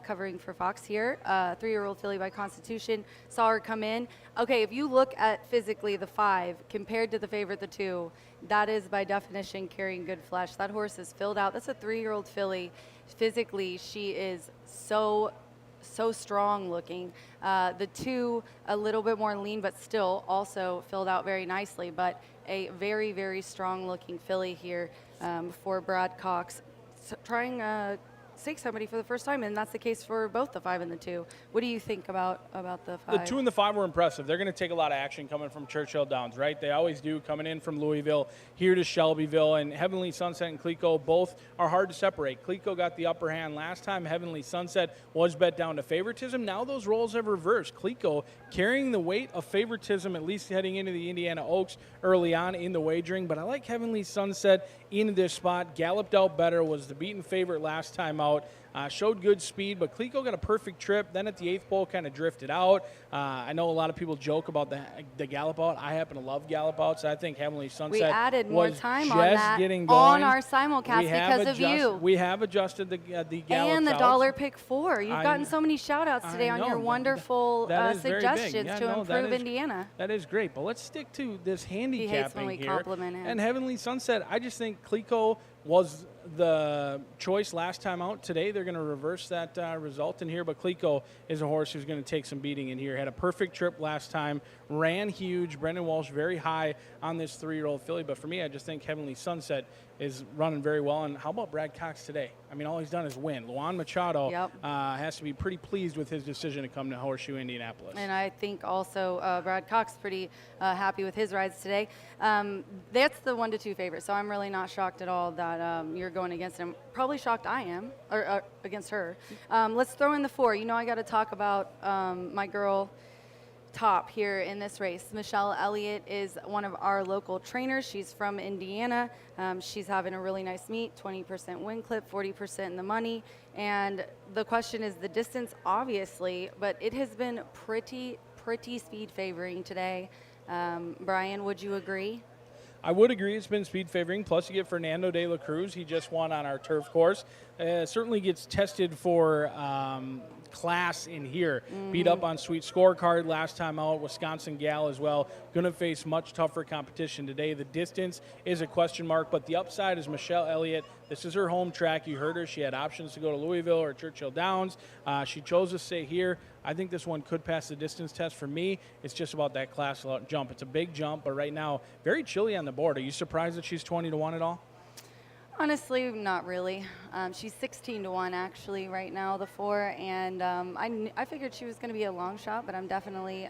Covering for Fox here, 3-year-old filly by Constitution. Saw her come in. Okay, if you look at physically the 5 compared to the favorite, the 2, that is by definition carrying good flesh. That horse is filled out. That's a 3-year-old filly. Physically, she is so strong looking. The 2, a little bit more lean, but still also filled out very nicely. But a very, very strong looking filly here for Brad Cox. Trying stake somebody for the first time, and that's the case for both the 5 and the 2. What do you think about the 5? The 2 and the 5 were impressive. They're going to take a lot of action coming from Churchill Downs, right? They always do, coming in from Louisville here to Shelbyville. And Heavenly Sunset and Clico both are hard to separate. Clico got the upper hand last time. Heavenly Sunset was bet down to favoritism. Now those roles have reversed. Clico carrying the weight of favoritism, at least heading into the Indiana Oaks early on in the wagering. But I like Heavenly Sunset in this spot. Galloped out better, was the beaten favorite last time out. Showed good speed, but Clico got a perfect trip. Then at the 8th pole, kind of drifted out. I know a lot of people joke about the gallop out. I happen to love gallop outs. I think Heavenly Sunset we added more was time just on that getting going. on our simulcast because of you. We have adjusted the gallop and the outs. dollar pick 4. You've gotten so many shout outs today on your wonderful that is very big. suggestions to improve Indiana. That is great, but let's stick to this handicapping He hates when we here. compliment him. And Heavenly Sunset, I just think Clico was the choice last time out. Today they're going to reverse that result in here, but Clico is a horse who's going to take some beating in here. Had a perfect trip last time, ran huge. Brendan Walsh very high on this 3-year-old filly, but for me, I just think Heavenly Sunset is running very well. And how about Brad Cox today? I mean, all he's done is win. Luan Machado has to be pretty pleased with his decision to come to Horseshoe Indianapolis. And I think also Brad Cox pretty happy with his rides today. That's the 1-2 favorite, so I'm really not shocked at all that you're going against him. Probably shocked I am, or against her. Let's throw in the 4. You know, I got to talk about my girl Top here in this race. Michelle Elliott is one of our local trainers. She's from Indiana. She's having a really nice meet, 20% win clip, 40% in the money. And the question is the distance, obviously, but it has been pretty speed favoring today. Brian, would you agree? I would agree it's been speed favoring. Plus, you get Fernando de la Cruz. He just won on our turf course. Certainly gets tested for class in here. Beat up on Sweet Scorecard last time out. Wisconsin gal as well. Going to face much tougher competition today. The distance is a question mark, but the upside is Michelle Elliott. This is her home track. You heard her. She had options to go to Louisville or Churchill Downs. She chose to stay here. I think this one could pass the distance test. For me, it's just about that class jump. It's a big jump, but right now, very chilly on the board. Are you surprised that she's 20-1 at all? Honestly, not really. She's 16-1 actually right now, the 4, and I figured she was going to be a long shot, but I'm definitely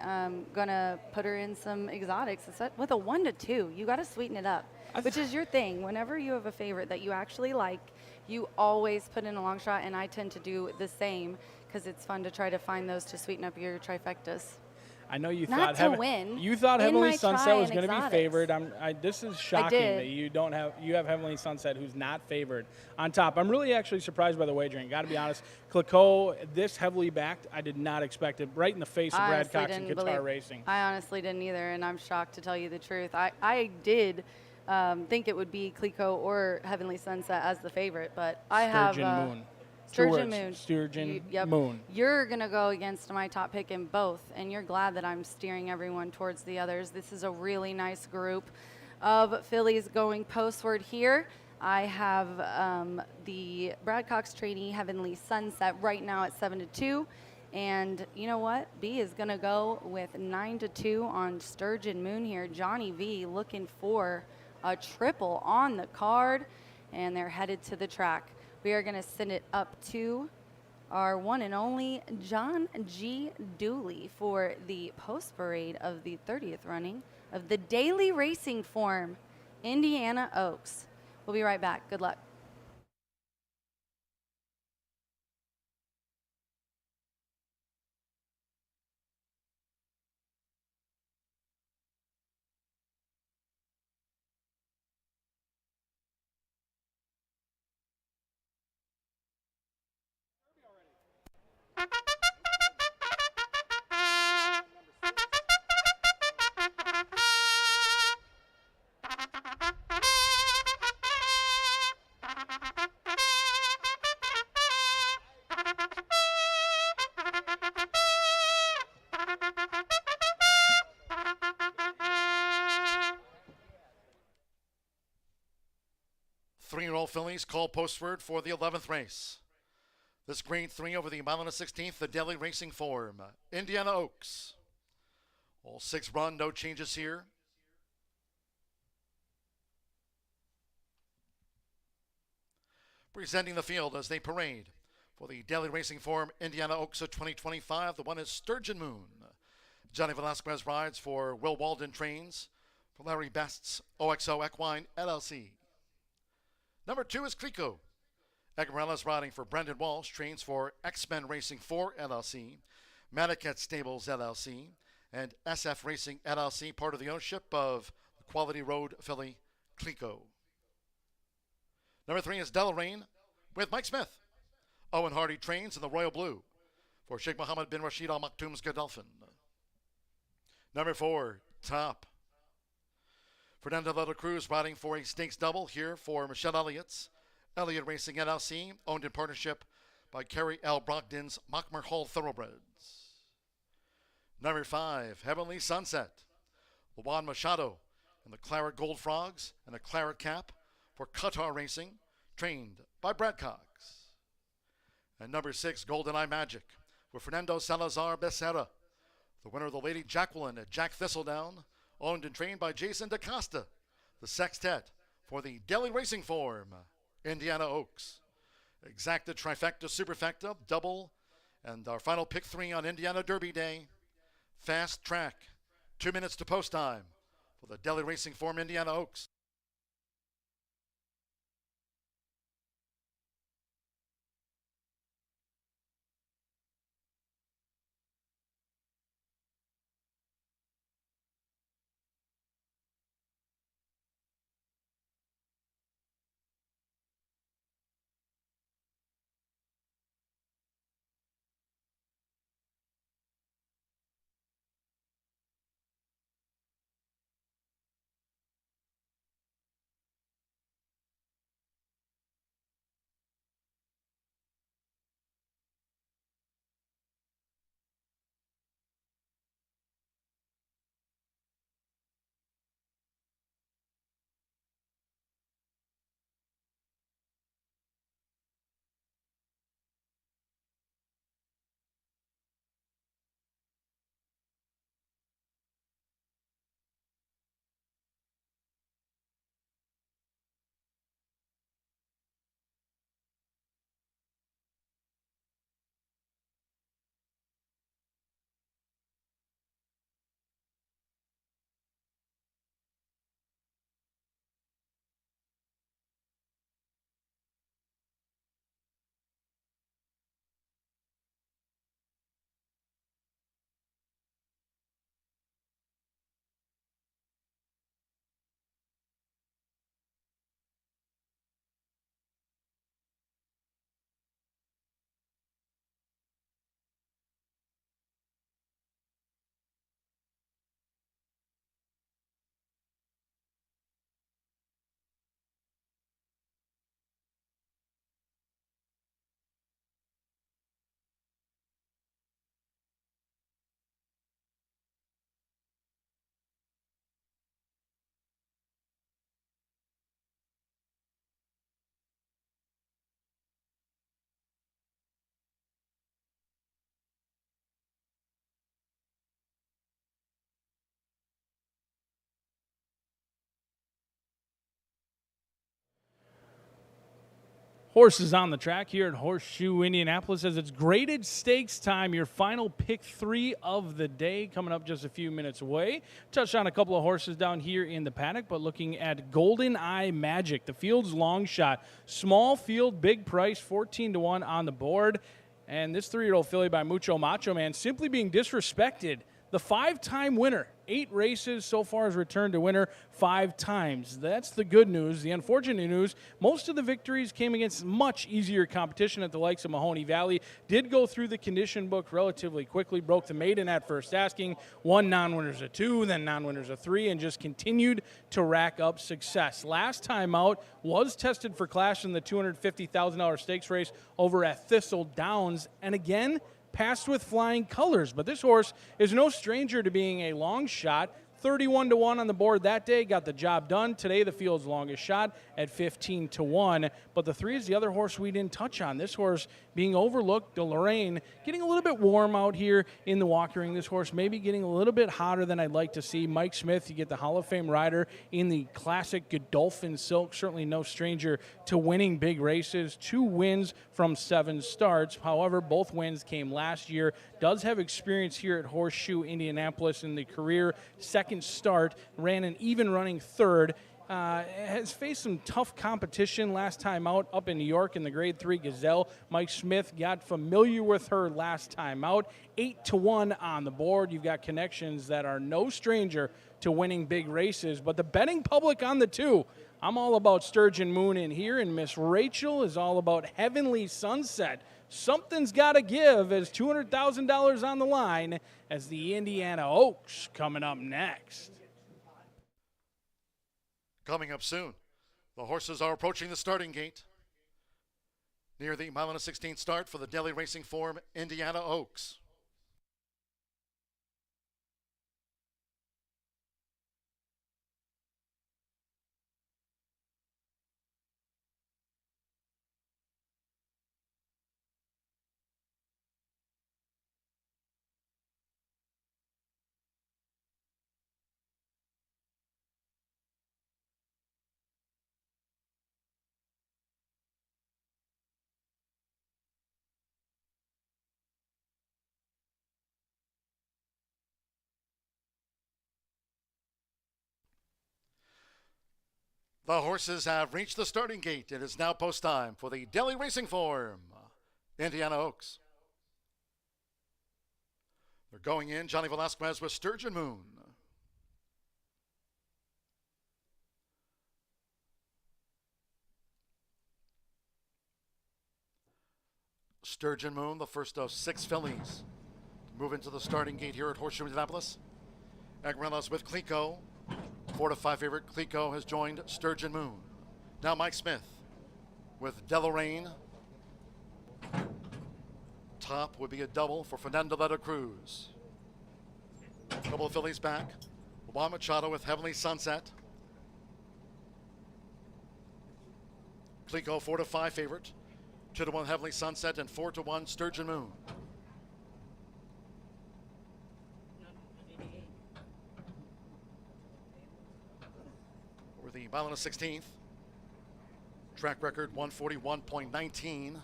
going to put her in some exotics. With a 1-2, you got to sweeten it up, which is your thing. Whenever you have a favorite that you actually like, you always put in a long shot, and I tend to do the same because it's fun to try to find those to sweeten up your trifectas. I know you Not thought to win. You thought In Heavenly my Sunset try was and going to be exotics. favored. This is shocking did. that you have Heavenly Sunset, who's not favored on top. I'm really actually surprised by the wagering. Got to be honest. Clicquot, this heavily backed, I did not expect it. Right in the face of Brad Cox and Guitar Racing. I honestly didn't either, and I'm shocked to tell you the truth. I did think it would be Clicquot or Heavenly Sunset as the favorite, but I have Sturgeon Moon. Sturgeon Moon. Sturgeon Yep. Moon. You're going to go against my top pick in both, and you're glad that I'm steering everyone towards the others. This is a really nice group of fillies going postward here. I have the Brad Cox trainee Heavenly Sunset right now at 7-2. And you know what? B is going to go with 9-2 on Sturgeon Moon here. Johnny V looking for a triple on the card, and they're headed to the track. We are going to send it up to our one and only John G. Dooley for the post parade of the 30th running of the daily racing form, Indiana Oaks. We'll be right back. Good luck. Three-year-old fillies call postward for the 11th race. This grade 3 over the mile and a 16th, the daily racing form, Indiana Oaks. All 6 run, no changes here. Presenting the field as they parade for the daily racing form, Indiana Oaks of 2025. The one is Sturgeon Moon. Johnny Velasquez rides for Will Walden Trains, for Larry Best's OXO Equine LLC. Number 2 is Clicquot. Egg riding for Brendan Walsh, trains for X-Men Racing 4 LLC, Manicat Stables LLC, and SF Racing LLC, part of the ownership of the Quality Road filly Clicquot. Number 3 is Deloraine with Mike Smith. Owen Hardy trains in the Royal Blue for Sheikh Mohammed bin Rashid Al Maktoum's Godolphin. Number 4, Top. Fernando de la Cruz riding for a stakes double here for Michelle Elliott's Elliott Racing LLC, owned in partnership by Kerry L. Brogdon's Mockmer Hall Thoroughbreds. Number 5, Heavenly Sunset. Juan Machado and the Claret Gold Frogs and a Claret Cap for Qatar Racing, trained by Brad Cox. And number 6, Golden Eye Magic with Fernando Salazar Becerra, the winner of the Lady Jacqueline at Jack Thistledown, owned and trained by Jason DaCosta, the sextet for the daily racing form, Indiana Oaks. Exacta, trifecta, superfecta, double, and our final pick 3 on Indiana Derby Day. Fast track, 2 minutes to post time for the daily racing form, Indiana Oaks. horses on the track here at Horseshoe Indianapolis as it's graded stakes time. Your final pick 3 of the day coming up just a few minutes away. Touched on a couple of horses down here in the paddock, but looking at Golden Eye Magic, the field's long shot. Small field, big price, 14-1 on the board. And this 3-year-old filly by Mucho Macho Man simply being disrespected. The 5-time winner, 8 races so far has returned to winner 5 times. That's the good news. The unfortunate news, most of the victories came against much easier competition at the likes of Mahoney Valley. Did go through the condition book relatively quickly, broke the maiden at first asking, won non-winners of 2, then non-winners of 3, and just continued to rack up success. Last time out was tested for clash in the $250,000 stakes race over at Thistle Downs, and again, passed with flying colors. But this horse is no stranger to being a long shot. 31-1 on the board that day, got the job done. Today, the field's longest shot at 15-1. But the 3 is the other horse we didn't touch on. This horse being overlooked, De Lorraine, getting a little bit warm out here in the walking ring. This horse maybe getting a little bit hotter than I'd like to see. Mike Smith, you get the Hall of Fame rider in the classic Godolphin Silk. Certainly no stranger to winning big races. 2 wins from 7 starts. However, both wins came last year. Does have experience here at Horseshoe Indianapolis in the career second start, ran an even running 3rd. Has faced some tough competition last time out up in New York in the Grade 3 Gazelle. Mike Smith got familiar with her last time out. 8-1 on the board. You've got connections that are no stranger to winning big races, but the betting public on the 2, I'm all about Sturgeon Moon in here, and Miss Rachel is all about Heavenly Sunset. Something's got to give as $200,000 on the line as the Indiana Oaks coming up next. Coming up soon, the horses are approaching the starting gate near the mile and a 16th start for the Daily Racing Form Indiana Oaks. The horses have reached the starting gate. It is now post time for the Daily Racing Form, Indiana Oaks. They're going in. Johnny Velasquez with Sturgeon Moon. Sturgeon Moon, the first of 6 fillies to move into the starting gate here at Horseshoe Indianapolis. Agrella's with Clico. 4-5 favorite Clico has joined Sturgeon Moon. Now Mike Smith with De Lorraine. Top would be a double for Fernando Letta Cruz. Couple of fillies back. Juan Machado with Heavenly Sunset. Clico 4-5 favorite. 2-1 Heavenly Sunset and 4-1 Sturgeon Moon. The mile and a 16th. Track record 141.19.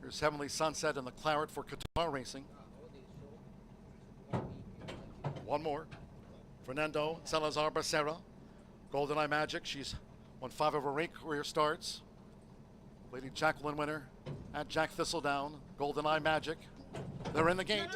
Here's Heavenly Sunset and the Claret for Qatar Racing. One more. Fernando Salazar Becerra. Golden Eye Magic. She's won 5 of her 8 career starts. Lady Jacqueline winner at Jack Thistledown. Golden Eye Magic. They're in the gate.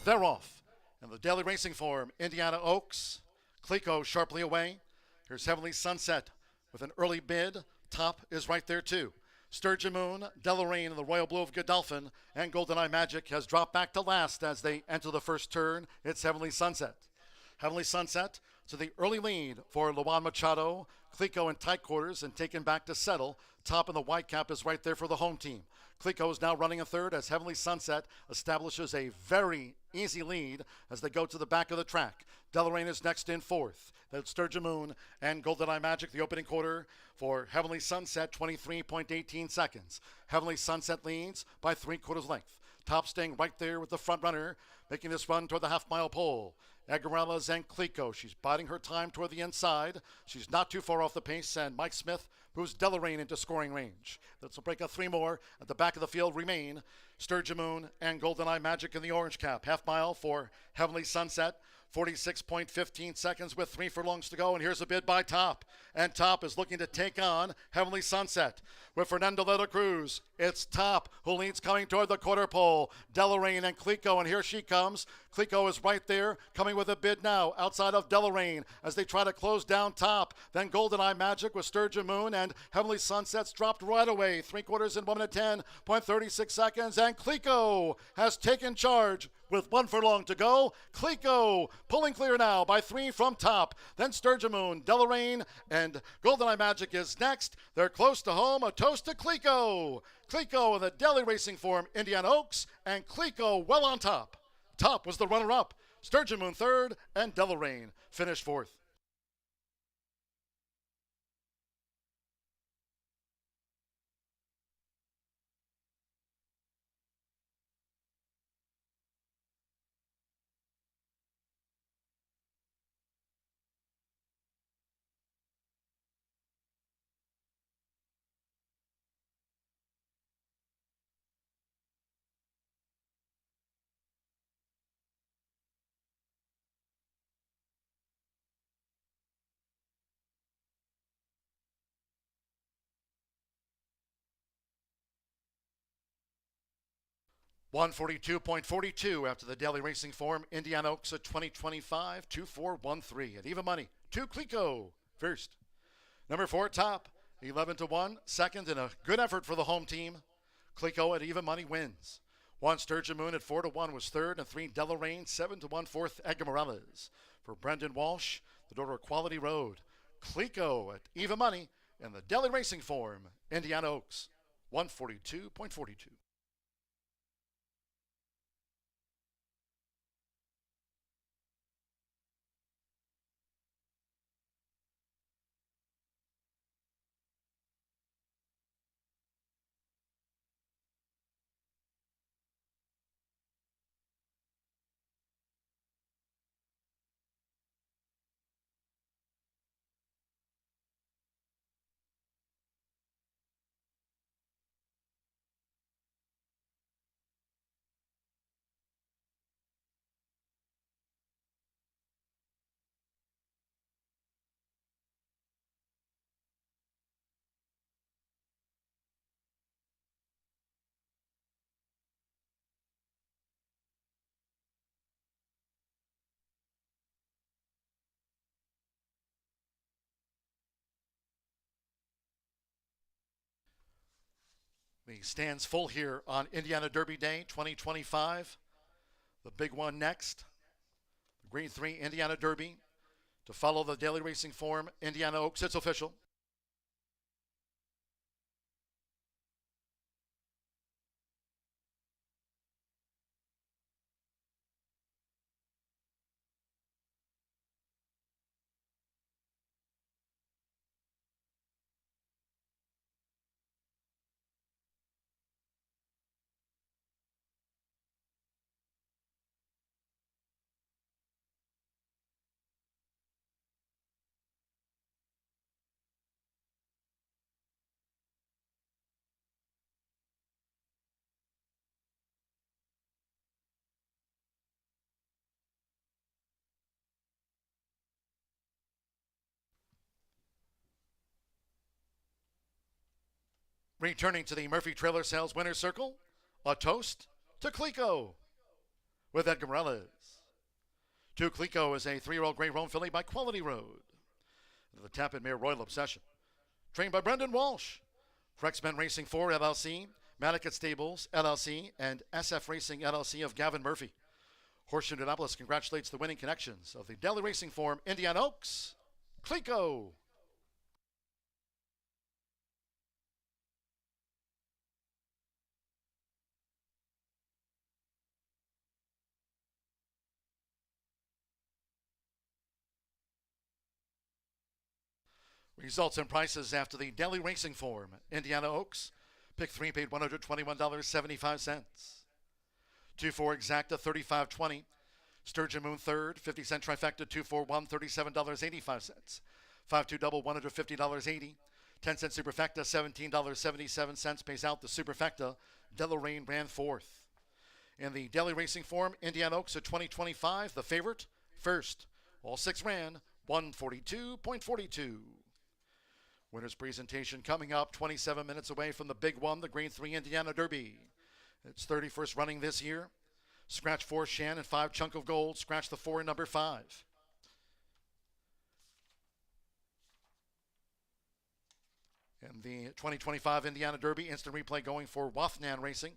They're off. And the Daily Racing Form, Indiana Oaks. Clico sharply away. Here's Heavenly Sunset with an early bid. Top is right there too. Sturgeon Moon, De Lorraine, and the Royal Blue of Godolphin, and Golden Eye Magic has dropped back to last as they enter the first turn. It's Heavenly Sunset. Heavenly Sunset to the early lead for Juan Machado. Clico in tight quarters and taken back to settle. Top in the white cap is right there for the home team. Clico is now running a third as Heavenly Sunset establishes a very easy lead as they go to the back of the track. De Lorraine is next in fourth. That's Sturgeon Moon and Golden Eye Magic, the opening quarter for Heavenly Sunset, 23.18 seconds. Heavenly Sunset leads by 3/4 length. Top staying right there with the front runner, making this run toward the half-mile pole. Agarella Zanclico, she's biding her time toward the inside. She's not too far off the pace, and Mike Smith moves Deloraine into scoring range. This will break up 3 more. At the back of the field remain Sturgeon Moon and GoldenEye Magic in the orange cap. Half mile for Heavenly Sunset. 46.15 seconds with 3 furlongs to go, and here's a bid by Top. And Top is looking to take on Heavenly Sunset with Fernando de la Cruz. It's Top who leads coming toward the quarter pole. Deloraine and Clico, and here she comes. Clico is right there, coming with a bid now outside of Deloraine as they try to close down Top. Then GoldenEye Magic with Sturgeon Moon, and Heavenly Sunset's dropped right away. 3/4 in 1 minute 10.36 seconds, and Clico has taken charge with 1 furlong to go. Clico pulling clear now by 3 from Top. Then Sturgeon Moon, Deloraine, and GoldenEye Magic is next. They're close to home. A toast to Clico. Clico in the Deli Racing Form, Indiana Oaks, and Clico well on top. Top was the runner-up. Sturgeon Moon 3rd, and Deloraine finished 4th. $142.42 after the Daily Racing Form, Indiana Oaks at 2025, 2413 at even money. 2 Clico first. Number 4 Top, 11-1 second, and a good effort for the home team. Clico at even money wins. 1 Sturgeon Moon at 4-1 was third, and 3 Deloraine 7-1 fourth. Edgar Morales for Brendan Walsh, the daughter of Quality Road. Clico at even money in the Daily Racing Form, Indiana Oaks, 142.42. The stands full here on Indiana Derby Day 2025. The big one next, the Grade 3 Indiana Derby. To follow the Daily Racing Form, Indiana Oaks, it's official. Returning to the Murphy Trailer Sales Winner's Circle, a toast to Clico with Edgar Morales. 2 Clico is a 3-year-old Grey Roan filly by Quality Road. The Tappan Mare Royal Obsession, trained by Brendan Walsh. Frexmen Racing 4 LLC, Manicat Stables LLC, and SF Racing LLC of Gavin Murphy. Horseshoe Indianapolis congratulates the winning connections of the Daily Racing Form, Indiana Oaks, Clico. Results and prices after the Daily Racing Form, Indiana Oaks. Pick 3 paid $121.75. 2-4 exacta, 35.20. Sturgeon Moon third, 50-cent trifecta, 2-4-1, $37.85. 5-2 double, $150.80. 10-cent superfecta, $17.77 pays out the superfecta. Deloraine ran fourth. In the daily racing form, Indiana Oaks at 2025, the favorite, first. All six ran 142.42. Winner's presentation coming up 27 minutes away from the big one, the Grade 3 Indiana Derby. It's 31st running this year. Scratch 4 Shan and 5 Chunk of Gold. Scratch the 4 in number 5. And the 2025 Indiana Derby instant replay going for Wathnan Racing.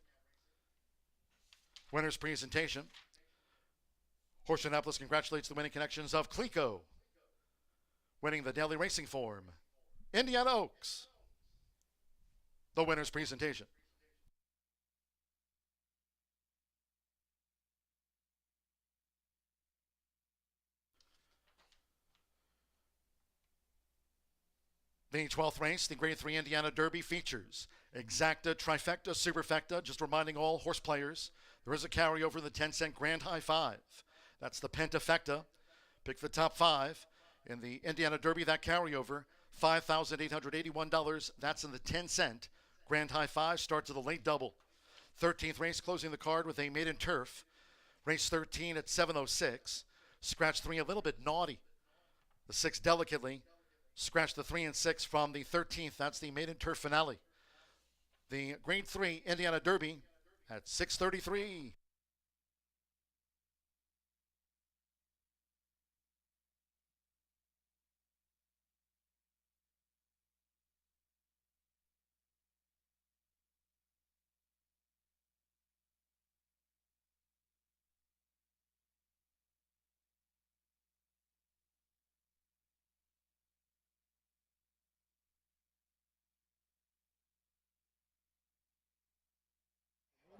Winner's presentation. Horseshoe Indianapolis congratulates the winning connections of Clico. Winning the daily racing form, Indiana Oaks. The winner's presentation. The 12th race, the Grade 3 Indiana Derby, features exacta, trifecta, superfecta. Just reminding all horse players, there is a carryover in the 10-cent Grand High 5. That's the pentafecta. Pick the top 5. In the Indiana Derby, that carryover, $5,881. That's in the 10-cent Grand High 5. Starts at the late double. 13th race, closing the card with a maiden turf. Race 13 at 7:06. Scratch 3 a little bit naughty. The 6 delicately. Scratch the 3 and 6 from the 13th. That's the maiden turf finale. The Grade 3 Indiana Derby at 6:33.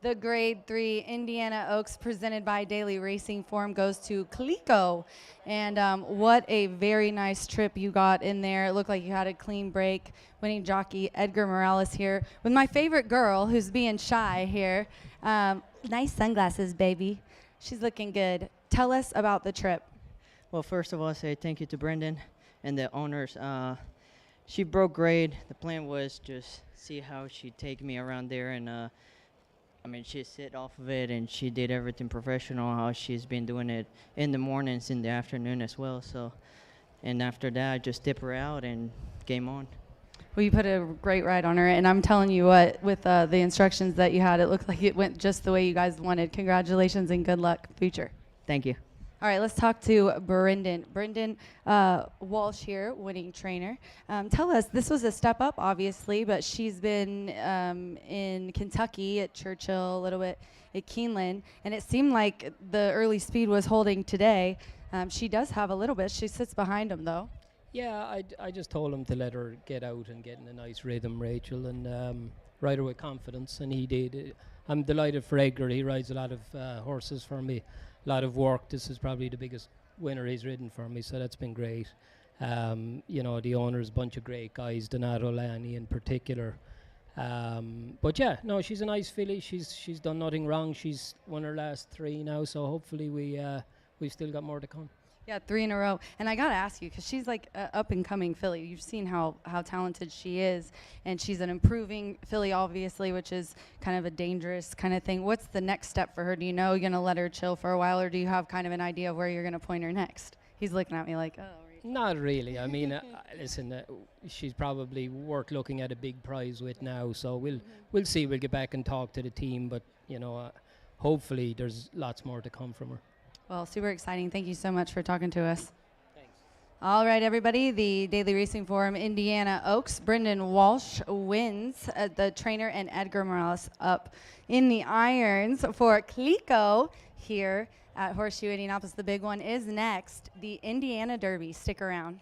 The Grade 3 Indiana Oaks presented by Daily Racing Form goes to Clico. And what a very nice trip you got in there. It looked like you had a clean break. Winning jockey Edgar Morales here with my favorite girl who's being shy here. Nice sunglasses, baby. She's looking good. Tell us about the trip. Well, first of all, I say thank you to Brendan and the owners. She broke grade. The plan was just see how she'd take me around there, and I mean, she sit off of it, and she did everything professional, how she's been doing it in the mornings, in the afternoon as well. So, and after that, I just tip her out and game on. Well, you put a great ride on her, and I'm telling you what, with the instructions that you had, it looked like it went just the way you guys wanted. Congratulations and good luck, future. Thank you. All right, let's talk to Brendan. Brendan Walsh here, winning trainer. Tell us, this was a step up, obviously, but she's been in Kentucky at Churchill, a little bit at Keeneland, and it seemed like the early speed was holding today. She does have a little bit. She sits behind him, though. Yeah, I just told him to let her get out and get in a nice rhythm, Rachel, and ride her with confidence, and he did. I'm delighted for Edgar. He rides a lot of horses for me. A lot of work. This is probably the biggest winner he's ridden for me, so that's been great. You know, the owner's a bunch of great guys, Donato Lani in particular. But yeah, no, she's a nice filly. She's done nothing wrong. She's won her last 3 now, so hopefully we've still got more to come. Yeah, 3 in a row. And I got to ask you, because she's like an up-and-coming filly. You've seen how talented she is, and she's an improving filly, obviously, which is kind of a dangerous kind of thing. What's the next step for her? Do you know you're going to let her chill for a while, or do you have kind of an idea of where you're going to point her next? He's looking at me like, oh. Not really. I mean, listen, she's probably worth looking at a big prize with now, so we'll see. We'll get back and talk to the team, but, you know, hopefully there's lots more to come from her. Well, super exciting. Thank you so much for talking to us. Thanks. All right, everybody. The Daily Racing Forum Indiana Oaks. Brendan Walsh wins the trainer, and Edgar Morales up in the irons for Clico here at Horseshoe Indianapolis. The big one is next, the Indiana Derby. Stick around.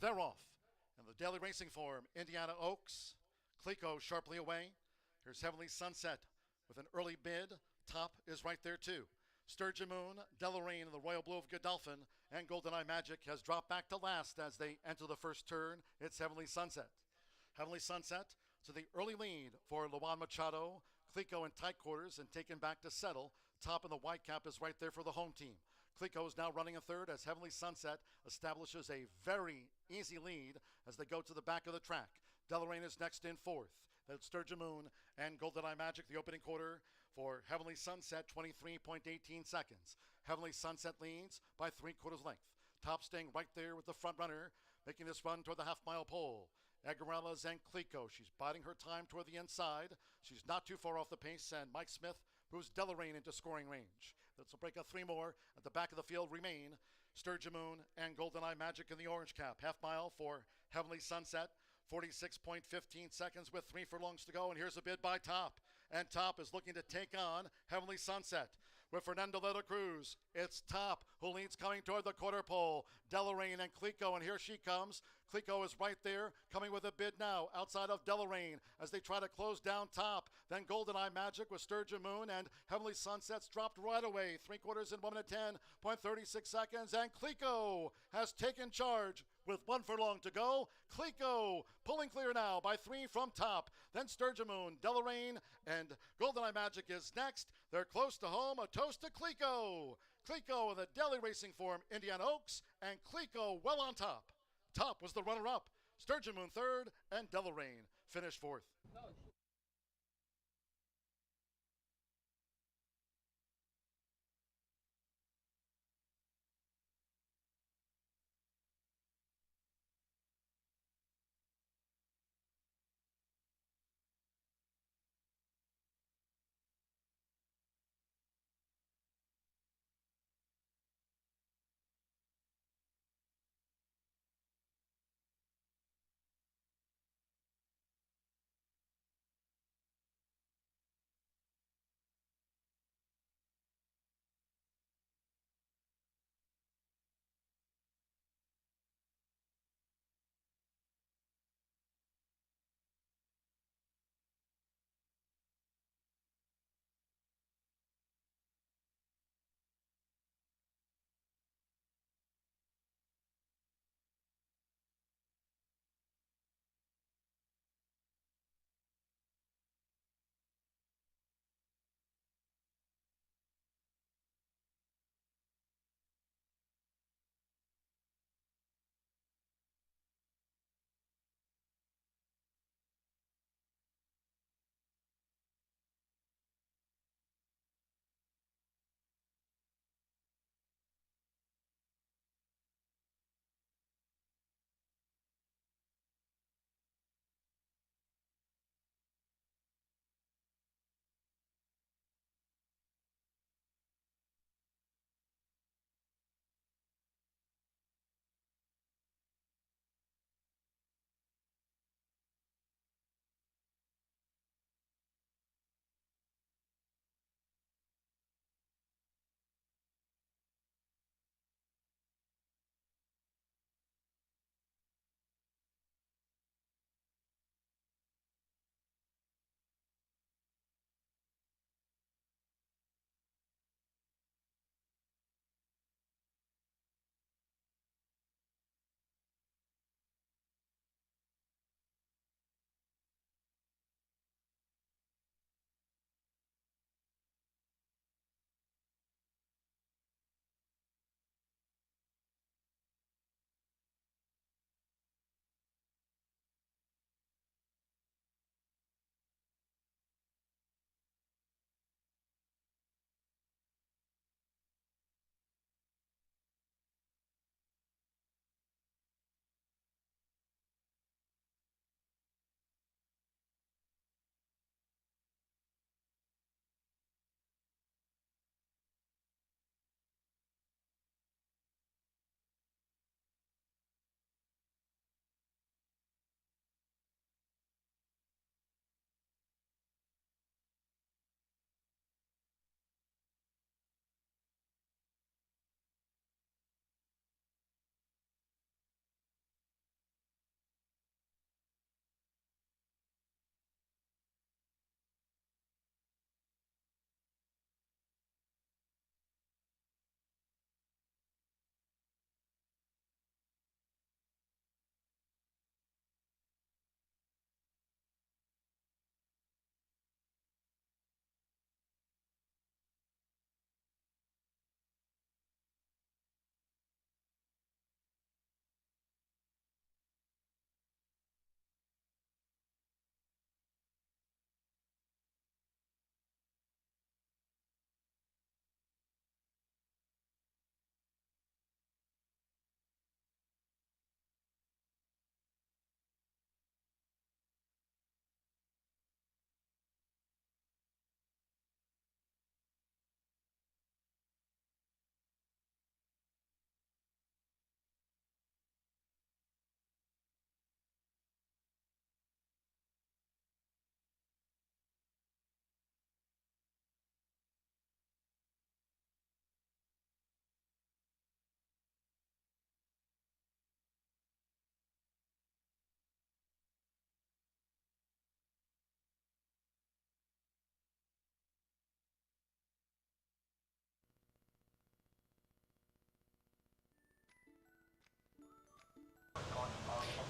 They're off. And the daily racing form, Indiana Oaks. Clico sharply away. Here's Heavenly Sunset with an early bid. Top is right there too. Sturgeon Moon, Deloraine, and the Royal Blue of Godolphin, and GoldenEye Magic has dropped back to last as they enter the first turn. It's Heavenly Sunset. Heavenly Sunset to the early lead for Luan Machado. Clico in tight quarters and taken back to settle. Top in the white cap is right there for the home team. Clico is now running a third as Heavenly Sunset establishes a very easy lead as they go to the back of the track. Deloraine is next in fourth. That's Sturgeon Moon and GoldenEye Magic, the opening quarter for Heavenly Sunset, 23.18 seconds. Heavenly Sunset leads by 3/4 length. Top staying right there with the front runner, making this run toward the half-mile pole. Agarella and Clico. She's biding her time toward the inside. She's not too far off the pace, and Mike Smith moves Deloraine into scoring range. This will break up three more. At the back of the field remain Sturgeon Moon and GoldenEye Magic in the orange cap. Half mile for Heavenly Sunset. 46.15 seconds with 3 furlongs to go, and here's a bid by Top. And Top is looking to take on Heavenly Sunset with Fernando de la Cruz. It's Top who leads coming toward the quarter pole. Deloraine and Clico, and here she comes. Clico is right there, coming with a bid now outside of Deloraine as they try to close down Top. Then GoldenEye Magic with Sturgeon Moon, and Heavenly Sunset's dropped right away. 3/4 in 1 minute 10.36 seconds, and Clico has taken charge with 1 furlong to go. Clico pulling clear now by 3 from Top. Then Sturgeon Moon, Deloraine, and GoldenEye Magic is next. They're close to home. A toast to Clico. Clico in the Deli Racing form, Indiana Oaks, and Clico well on top. Top was the runner-up. Sturgeon Moon third, and Deloraine finished fourth.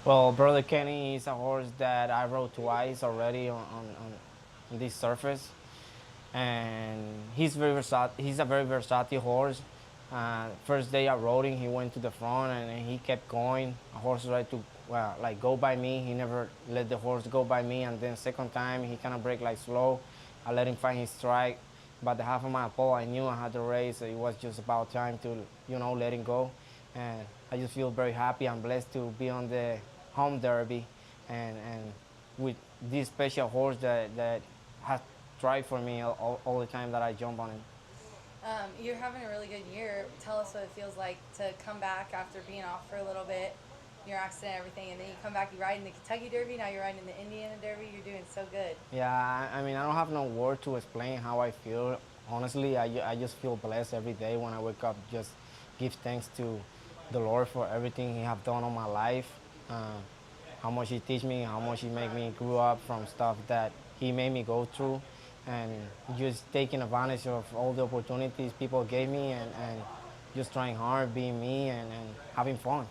Well, Brother Kenny is a horse that I rode twice already on this surface, and he's He's a very versatile horse. First day I rode him, he went to the front and he kept going. A horse tried to like go by me. He never let the horse go by me. And then second time he kind of break like slow. I let him find his strike. But the half of my pole, I knew I had to race. It was just about time to let him go. And I just feel very happy. I'm blessed to be on the home derby, and with this special horse that has tried for me all the time that I jump on him. You're having a really good year. Tell us what it feels like to come back after being off for a little bit, your accident, everything, and then you come back, you ride in the Kentucky Derby, now you're riding in the Indiana Derby. You're doing so good. Yeah, I mean, I don't have no word to explain how I feel. Honestly, I just feel blessed every day when I wake up. Just give thanks to the Lord for everything He have done on my life, how much He teach me, how much He make me grow up from stuff that He made me go through, and just taking advantage of all the opportunities people gave me, and just trying hard, being me, and having fun.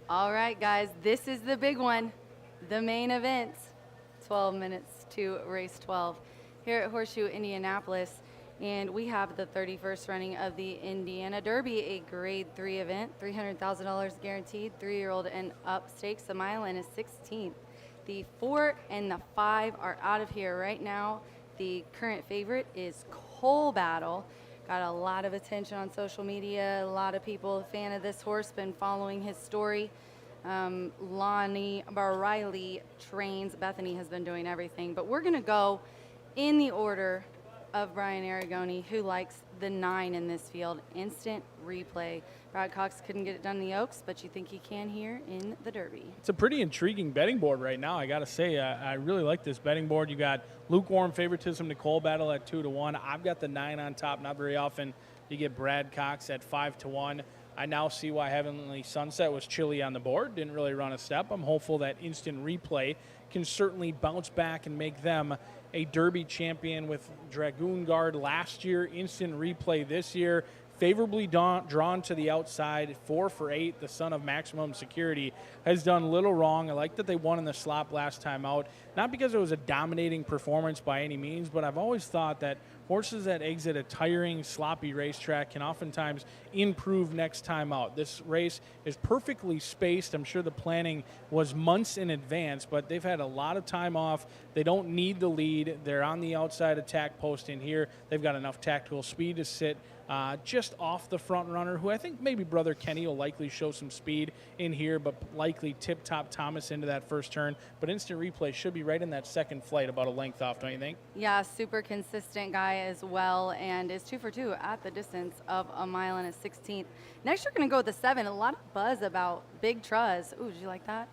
All right, guys, this is the big one, the main event. 12 minutes to race 12 here at Horseshoe Indianapolis. And we have the 31st running of the Indiana Derby, a grade 3 event, $300,000 guaranteed, 3-year-old and up stakes. The mile in is 16th. The 4 and the 5 are out of here right now. The current favorite is Coal Battle. Got a lot of attention on social media. A lot of people a fan of this horse, been following his story. Lonnie Riley trains. Bethany has been doing everything. But we're going to go in the order of Brian Aragoni, who likes the 9 in this field. Instant Replay. Brad Cox couldn't get it done in the Oaks, but you think he can here in the Derby. It's a pretty intriguing betting board right now, I got to say. I really like this betting board. You got lukewarm favoritism to Coal Battle at 2-1. I've got the 9 on top. Not very often you get Brad Cox at 5-1. I now see why Heavenly Sunset was chilly on the board. Didn't really run a step. I'm hopeful that Instant Replay can certainly bounce back and make them a Derby champion with Dragoon Guard last year. Instant Replay this year. favorably drawn to the outside, 4 for 8. The son of Maximum Security has done little wrong. I like that they won in the slop last time out, not because it was a dominating performance by any means, but I've always thought that horses that exit a tiring, sloppy racetrack can oftentimes improve next time out. This race is perfectly spaced. I'm sure the planning was months in advance, but they've had a lot of time off. They don't need the lead. They're on the outside attack post in here. They've got enough tactical speed to sit just off the front runner, who I think maybe Brother Kenny will likely show some speed in here, but likely Tip Top Thomas into that first turn. But instant replay should be right in that second flight, about a length off, don't you think? Yeah, super consistent guy as well, and is 2 for 2 at the distance of 1 mile and a 16th. Next, you're going to go with the 7. A lot of buzz about Big Truz. Ooh, did you like that?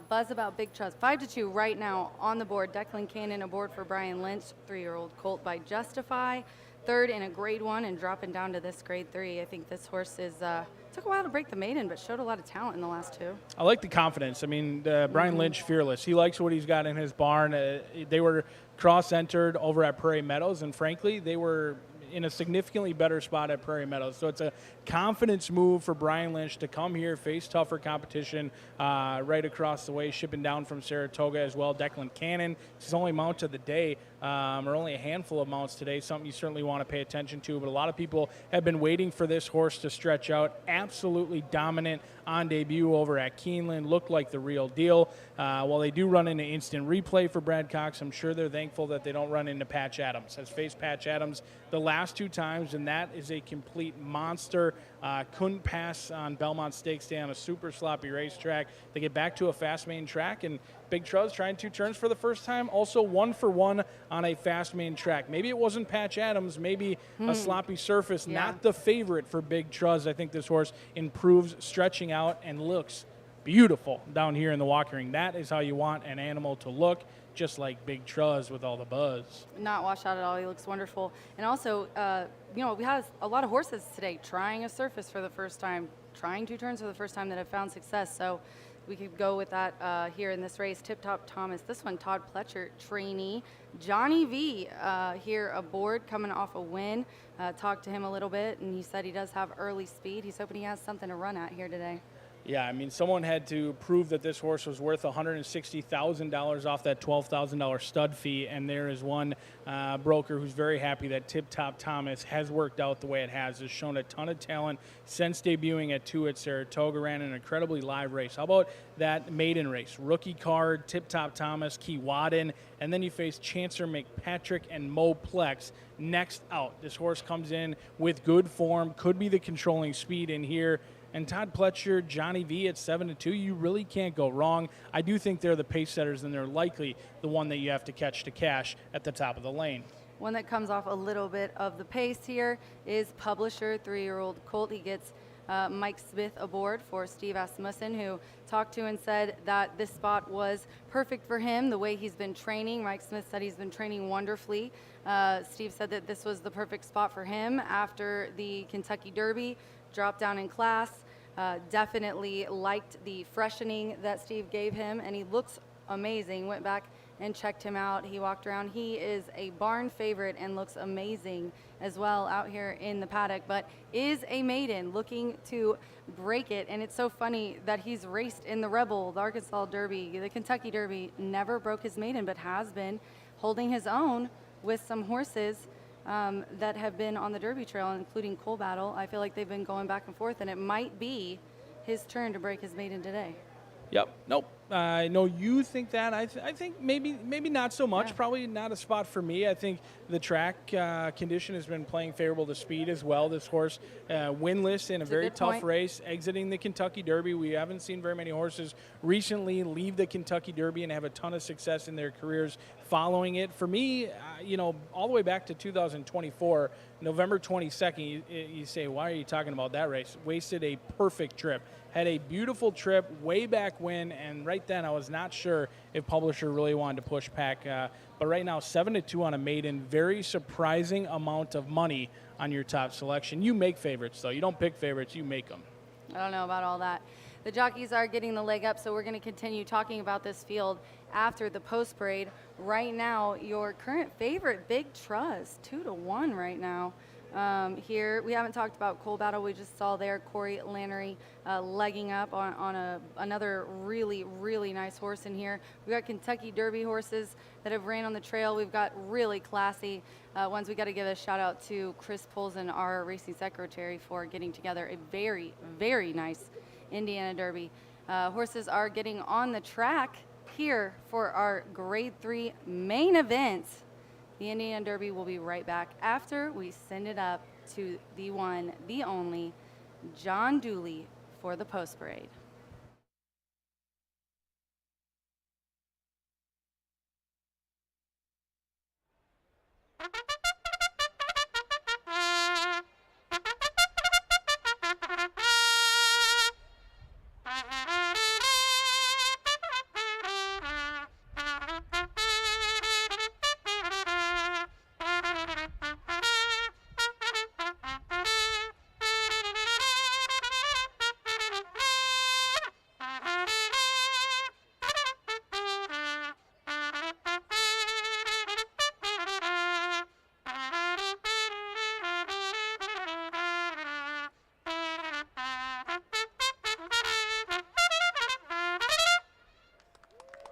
Buzz about Big Truz. 5-2 right now on the board. Declan Cannon aboard for Brian Lynch, 3-year-old colt by Justify. Third in a grade 1 and dropping down to this grade 3. I think this horse is took a while to break the maiden, but showed a lot of talent in the last 2. I like the confidence. I mean, Brian Lynch, fearless. He likes what he's got in his barn. They were cross-entered over at Prairie Meadows, and frankly, they were in a significantly better spot at Prairie Meadows. So it's a confidence move for Brian Lynch to come here, face tougher competition right across the way, shipping down from Saratoga as well. Declan Cannon, his only mount of the day, or only a handful of mounts today, something you certainly want to pay attention to. But a lot of people have been waiting for this horse to stretch out. Absolutely dominant on debut over at Keeneland, looked like the real deal. While they do run into instant replay for Brad Cox, I'm sure they're thankful that they don't run into Patch Adams. Has faced Patch Adams the last 2 times, and that is a complete monster. Couldn't pass on Belmont Stakes Day on a super sloppy racetrack. They get back to a fast main track, and Big Truz trying 2 turns for the first time. Also 1 for 1 on a fast main track. Maybe it wasn't Patch Adams, maybe a sloppy surface. Yeah. Not the favorite for Big Truz. I think this horse improves stretching out and looks beautiful down here in the walking ring. That is how you want an animal to look, just like Big Truz with all the buzz. Not washed out at all. He looks wonderful. And also, we had a lot of horses today trying a surface for the first time, trying 2 turns for the first time that have found success. So we could go with that here in this race. Tip Top Thomas, this one, Todd Pletcher, trainee. Johnny V here aboard, coming off a win. Talked to him a little bit, and he said he does have early speed. He's hoping he has something to run at here today. Yeah, I mean, someone had to prove that this horse was worth $160,000 off that $12,000 stud fee, and there is one broker who's very happy that Tip Top Thomas has worked out the way it has shown a ton of talent since debuting at 2 at Saratoga, ran an incredibly live race. How about that maiden race? Rookie card, Tip Top Thomas, Keewatin, and then you face Chancer McPatrick and Mo Plex next out. This horse comes in with good form, could be the controlling speed in here. And Todd Pletcher, Johnny V at 7-2, you really can't go wrong. I do think they're the pace setters, and they're likely the one that you have to catch to cash at the top of the lane. One that comes off a little bit of the pace here is Publisher, 3-year-old colt. He gets Mike Smith aboard for Steve Asmussen, who talked to and said that this spot was perfect for him, the way he's been training. Mike Smith said he's been training wonderfully. Steve said that this was the perfect spot for him after the Kentucky Derby, dropped down in class. Definitely liked the freshening that Steve gave him, and he looks amazing. Went back and checked him out. He walked around. He is a barn favorite and looks amazing as well out here in the paddock, but is a maiden looking to break it. And it's so funny that he's raced in the Rebel, the Arkansas Derby, the Kentucky Derby, never broke his maiden, but has been holding his own with some horses that have been on the Derby Trail, including Coal Battle. I feel like they've been going back and forth, and it might be his turn to break his maiden today. Yep. Nope. I know you think that. I think maybe not so much. Yeah. Probably not a spot for me. I think the track condition has been playing favorable to speed as well. This horse winless in a very tough race, exiting the Kentucky Derby. We haven't seen very many horses recently leave the Kentucky Derby and have a ton of success in their careers following it. For me, all the way back to 2024, November 22nd, you say, why are you talking about that race? Wasted a perfect trip. Had a beautiful trip way back when, and right then I was not sure if Publisher really wanted to push back. But right now, 7-2 on a maiden, very surprising amount of money on your top selection. You make favorites, though. You don't pick favorites, you make them. I don't know about all that. The jockeys are getting the leg up, so we're going to continue talking about this field after the post parade. Right now, your current favorite, Big Truz, 2-1 right now. Here, we haven't talked about Coal Battle. We just saw there Corey Lannery legging up on another really, really nice horse in here. We've got Kentucky Derby horses that have ran on the trail. We've got really classy ones. We got to give a shout out to Chris Polson, our racing secretary, for getting together a very, very nice Indiana Derby. Horses are getting on the track here for our Grade 3 main event. The Indiana Derby will be right back after we send it up to the one, the only, John Dooley for the post parade.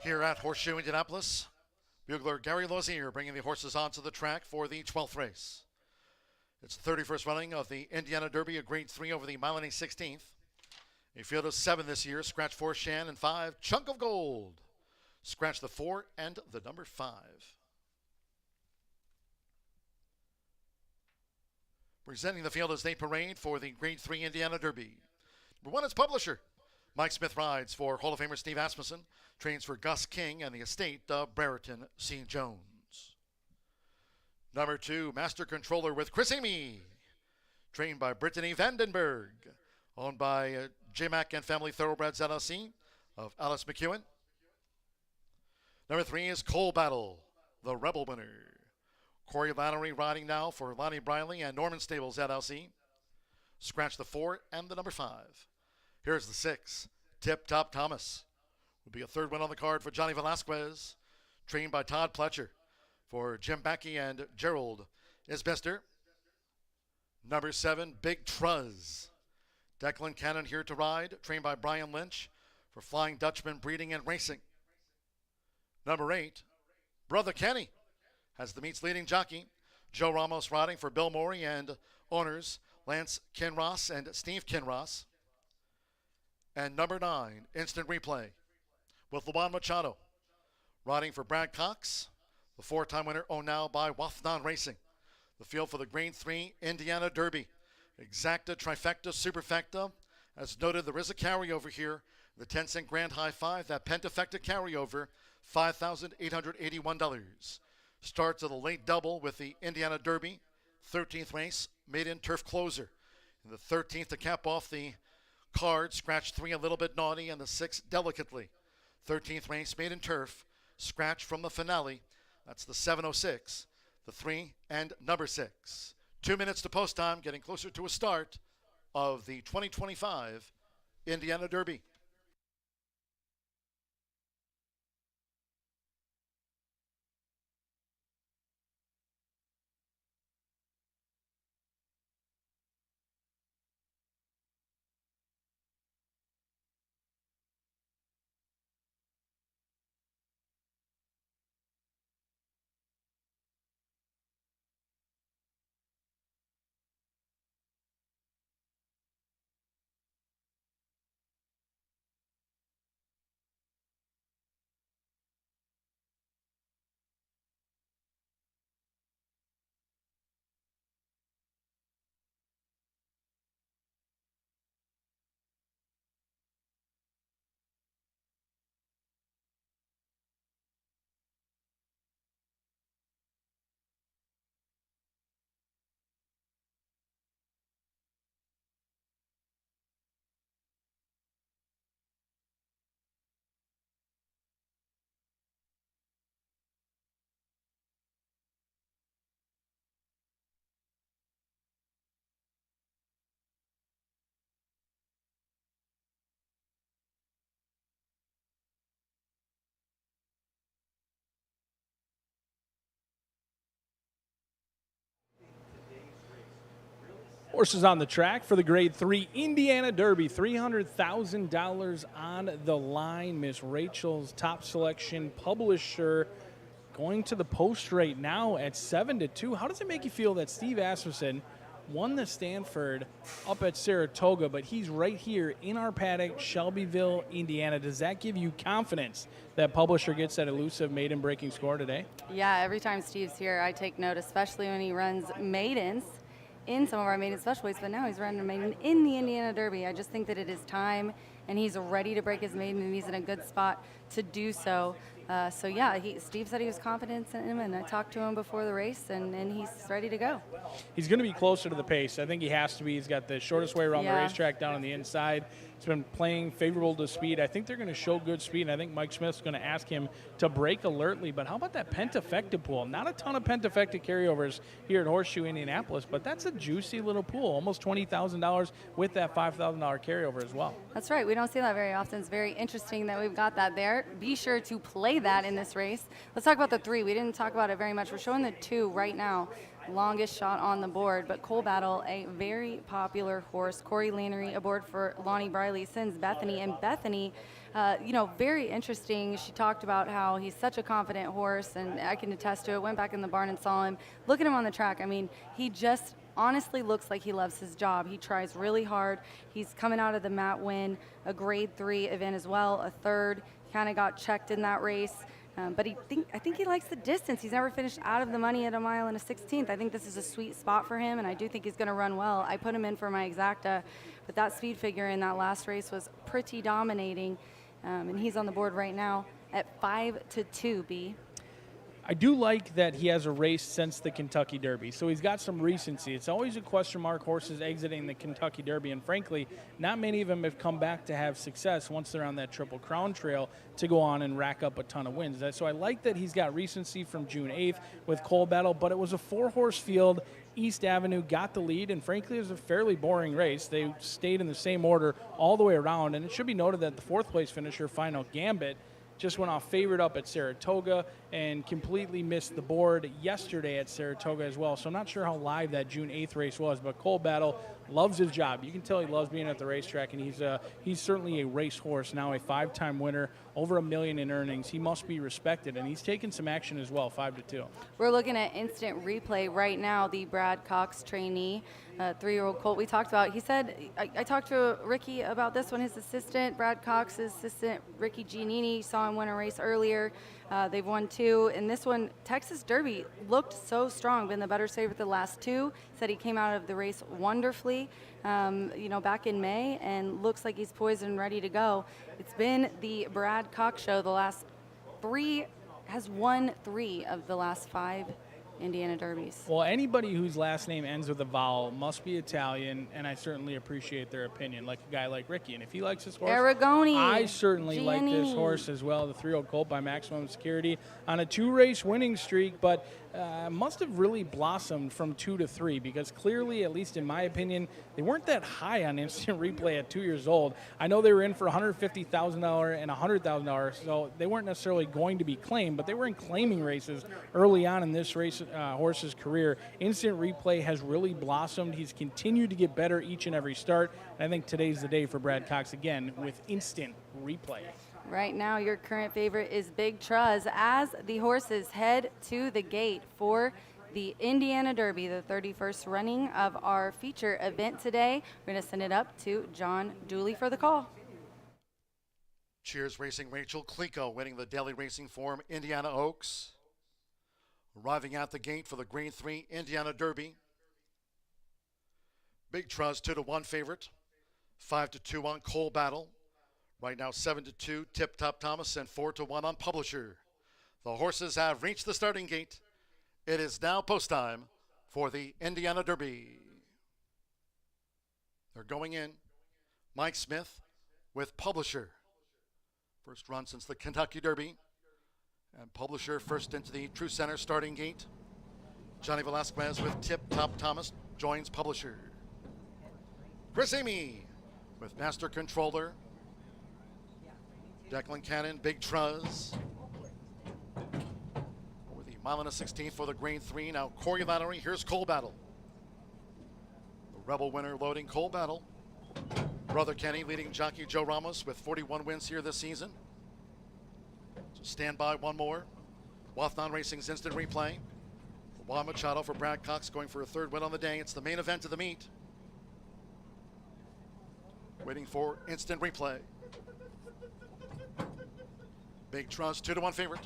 Here at Horseshoe Indianapolis, bugler Gary Lozier bringing the horses onto the track for the 12th race. It's the 31st running of the Indiana Derby, a Grade 3 over the mile and a 16th. A field of 7 this year. Scratch 4, Shan, and 5, Chunk of Gold. Scratch the 4 and the number 5. Presenting the field as they parade for the Grade 3 Indiana Derby. Number 1 is Publisher. Mike Smith rides for Hall of Famer Steve Asmussen, trains for Gus King and the estate of Brereton St. Jones. Number 2, Master Controller with Chris Amy, trained by Brittany Vandenberg, owned by J-Mac and Family Thoroughbreds LLC of Alice McEwen. Number 3 is Coal Battle, the Rebel winner. Corey Lannery riding now for Lonnie Briley and Norman Stables LLC. Scratch the 4 and the number 5. Here's the 6, Tip Top Thomas. Will be a third win on the card for Johnny Velasquez, trained by Todd Pletcher for Jim Backey and Gerald Isbester. Number 7, Big Truz. Declan Cannon here to ride, trained by Brian Lynch for Flying Dutchman Breeding and Racing. Number 8, Brother Kenny has the meet's leading jockey. Joe Ramos riding for Bill Morey and owners Lance Kinross and Steve Kinross. And number 9, Instant Replay, with Luan Machado, riding for Brad Cox, the 4-time winner owned now by Wafnan Racing. The field for the Grade 3 Indiana Derby. Exacta, trifecta, superfecta. As noted, there is a carryover here. The 10-cent Grand High 5, that pentafecta carryover, $5,881. Starts at a late double with the Indiana Derby, 13th race, maiden turf closer. And the 13th to cap off the card, scratch 3 a little bit naughty, and the 6 delicately. 13th race, maiden turf, scratch from the finale. That's the 706, the 3 and number 6. 2 minutes to post time, getting closer to a start of the 2025 Indiana Derby. Horses on the track for the Grade 3 Indiana Derby. $300,000 on the line. Miss Rachel's top selection publisher going to the post right now at 7-2. How does it make you feel that Steve Asmussen won the Stanford up at Saratoga, but he's right here in our paddock, Shelbyville, Indiana? Does that give you confidence that publisher gets that elusive maiden breaking score today? Yeah, every time Steve's here, I take note, especially when he runs maidens in some of our maiden special weights, but now he's running a maiden in the Indiana Derby. I just think that it is time, and he's ready to break his maiden, and he's in a good spot to do so. So yeah, Steve said he was confident in him, and I talked to him before the race, and he's ready to go. He's going to be closer to the pace. I think he has to be. He's got the shortest way around the Yeah. racetrack down on the inside. He's been playing favorable to speed. I think they're going to show good speed, and I think Mike Smith's going to ask him to brake alertly. But how about that pentafecta pool? Not a ton of pentafecta carryovers here at Horseshoe Indianapolis, but that's a juicy little pool, almost $20,000 with that $5,000 carryover as well. That's right. We don't see that very often. It's very interesting that we've got that there. Be sure to play that in this race. Let's talk about the 3. We didn't talk about it very much. We're showing the 2 right now. Longest shot on the board, but Cole Battle, a very popular horse. Corey Lannery aboard for Lonnie Briley, sends Bethany, and Bethany, very interesting. She talked about how he's such a confident horse, and I can attest to it. Went back in the barn and saw him. Look at him on the track. I mean, he just honestly looks like he loves his job. He tries really hard. He's coming out of the Matt win, a Grade 3 event as well, a 3rd. Kind of got checked in that race. But I think he likes the distance. He's never finished out of the money at a mile and a 16th. I think this is a sweet spot for him, and I do think he's going to run well. I put him in for my exacta, but that speed figure in that last race was pretty dominating, and he's on the board right now at 5-2, B. I do like that he has a race since the Kentucky Derby, so he's got some recency. It's always a question mark, horses exiting the Kentucky Derby, and frankly, not many of them have come back to have success once they're on that Triple Crown trail to go on and rack up a ton of wins. So I like that he's got recency from June 8th with Cole Battle, but it was a 4-horse field. East Avenue got the lead, and frankly, it was a fairly boring race. They stayed in the same order all the way around, and it should be noted that the 4th place finisher, Final Gambit, just went off favorite up at Saratoga and completely missed the board yesterday at Saratoga as well. So I'm not sure how live that June 8th race was, but Cole Battle loves his job. You can tell he loves being at the racetrack, and he's certainly a racehorse now, a 5-time winner, over $1 million in earnings. He must be respected, and he's taken some action as well, 5-2. We're looking at instant replay right now. The Brad Cox trainee, 3-year-old colt we talked about. He said, I talked to Ricky about this one, his assistant, Brad Cox's assistant, Ricky Giannini, saw him win a race earlier. They've won 2. And this one, Texas Derby, looked so strong, been the better favorite the last 2. Said he came out of the race wonderfully, back in May, and looks like he's poised and ready to go. It's been the Brad Cox show the last 3, has won 3 of the last 5 Indiana Derbies. Well, anybody whose last name ends with a vowel must be Italian, and I certainly appreciate their opinion, like a guy like Ricky. And if he likes his horse, Aragoni, I certainly like this horse as well, the 3-year-old colt by Maximum Security on a 2-race winning streak, but must have really blossomed from 2 to 3, because clearly, at least in my opinion, they weren't that high on instant replay at 2 years old. I know they were in for $150,000 and $100,000, so they weren't necessarily going to be claimed, but they were in claiming races early on in this race horse's career. Instant replay has really blossomed. He's continued to get better each and every start, and I think today's the day for Brad Cox again with instant replay. Right now, your current favorite is Big Truz as the horses head to the gate for the Indiana Derby, the 31st running of our feature event today. We're going to send it up to John Dooley for the call. Cheers Racing Rachel Kliko winning the daily racing form Indiana Oaks. Arriving at the gate for the Grade 3 Indiana Derby. Big Truz 2-1 favorite. 5-2 on Cole Battle. Right now 7-2 Tip Top Thomas and 4-1 on Publisher. The horses have reached the starting gate. It is now post time for the Indiana Derby. They're going in. Mike Smith with Publisher. First run since the Kentucky Derby. And Publisher first into the True Center starting gate. Johnny Velasquez with Tip Top Thomas joins Publisher. Chris Amy with Master Controller. Declan Cannon, Big Truz. For the mile and a 16th for the Grade 3. Now Corey Lattery, here's Cole Battle. The Rebel winner loading Cole Battle. Brother Kenny leading jockey Joe Ramos with 41 wins here this season. So stand by one more. Wathon Racing's instant replay. Juan Machado for Brad Cox going for a third win on the day. It's the main event of the meet. Waiting for instant replay. Big Trust 2-1 favorite.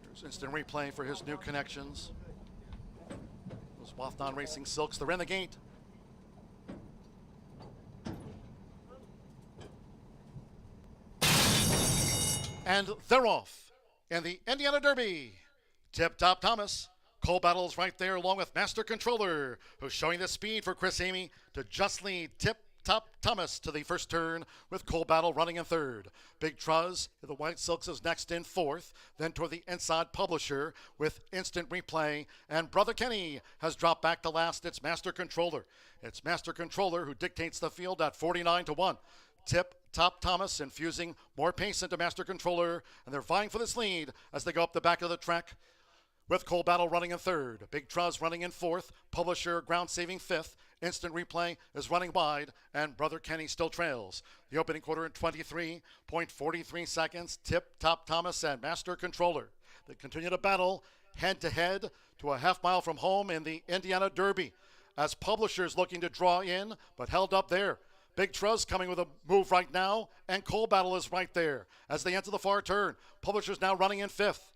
Here's instant replay for his new connections. Those Wathon Racing Silks, they're in the gate. And they're off in the Indiana Derby. Tip Top Thomas. Cole Battle's right there along with Master Controller, who's showing the speed for Chris Amy to just lead Tip Top Thomas to the first turn with Cole Battle running in third. Big Truz, the White Silks is next in fourth. Then toward the inside Publisher with instant replay. And Brother Kenny has dropped back to last. It's Master Controller. It's Master Controller who dictates the field at 49-1. Tip Top Thomas infusing more pace into Master Controller, and they're vying for this lead as they go up the back of the track with Cole Battle running in third. Big Truz running in fourth. Publisher ground saving fifth. Instant replay is running wide, and Brother Kenny still trails. The opening quarter in 23.43 seconds. Tip Top Thomas and Master Controller. They continue to battle head to head to a half mile from home in the Indiana Derby as Publisher's looking to draw in, but held up there. Big Truz coming with a move right now, and Cole Battle is right there as they enter the far turn. Publisher's now running in fifth.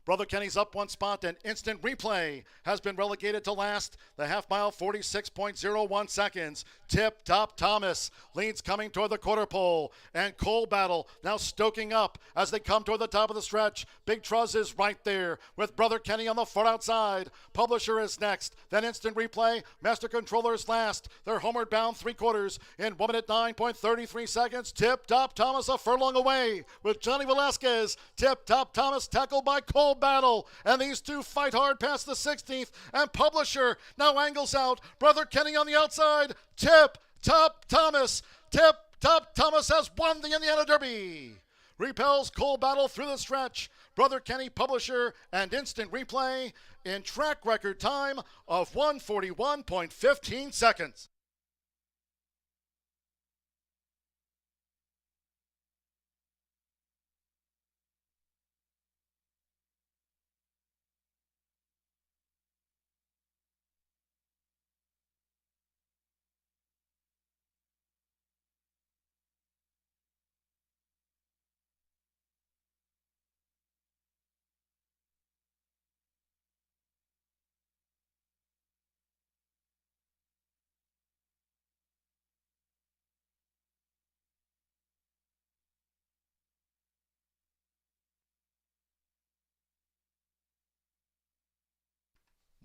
Brother Kenny's up one spot, and instant replay has been relegated to last. The half mile, 46.01 seconds. Tip Top Thomas leads coming toward the quarter pole, and Cole Battle now stoking up as they come toward the top of the stretch. Big Truz is right there with Brother Kenny on the far outside. Publisher is next, then instant replay. Master Controller is last. They're homeward bound three quarters in 1 minute 9.33 seconds. Tip Top Thomas a furlong away with Johnny Velasquez. Tip Top Thomas tackled by Cole Battle, and these two fight hard past the 16th, and Publisher now angles out. Brother Kenny on the outside. Tip Top Thomas has won the Indiana Derby. Repels Cole Battle through the stretch. Brother Kenny, Publisher, and instant replay in track record time of 1:41.15 seconds.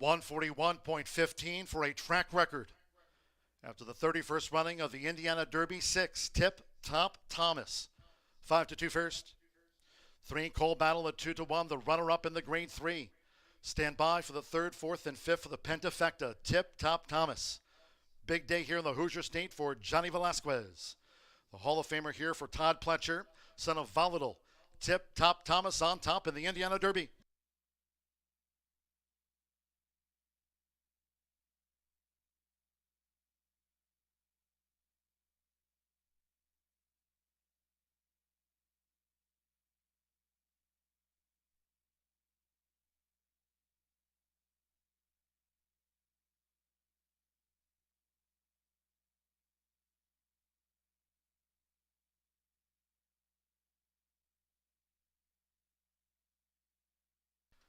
(141.15 for a track record. After the 31st running of the Indiana Derby 6, Tip Top Thomas. 5-2 first. 3 Cole Battle at 2-1, the runner-up in the grade 3. Stand by for the 3rd, 4th, and 5th for the Pentafecta, Tip Top Thomas. Big day here in the Hoosier State for Johnny Velasquez. The Hall of Famer here for Todd Pletcher, son of Volatile. Tip Top Thomas on top in the Indiana Derby.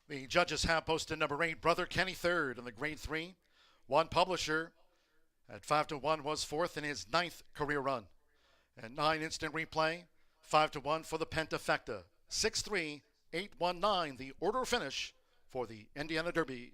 The judges have posted number 8, Brother Kenny 3rd in the grade 3. 1 Publisher at 5-1 was 4th in his 9th career run. And 9 instant replay, 5-1 for the Pentafecta. 6-3, 8-1-9, the order finish for the Indiana Derby.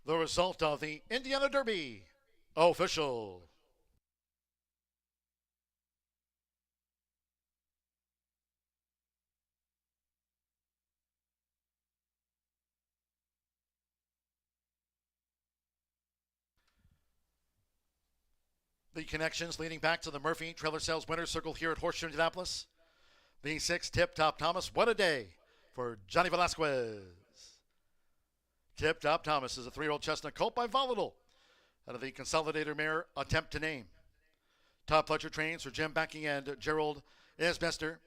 The result of the Indiana Derby official. The connections leading back to the Murphy Trailer Sales Winner's Circle here at Horseshoe Indianapolis. The 6 Tip Top Thomas. What a day for Johnny Velasquez. Tip Top Thomas is a 3-year-old chestnut colt by Volatile out of the Consolidator mare Attempt to Name. Todd Pletcher trains for Jim Backing and Gerald Isbester.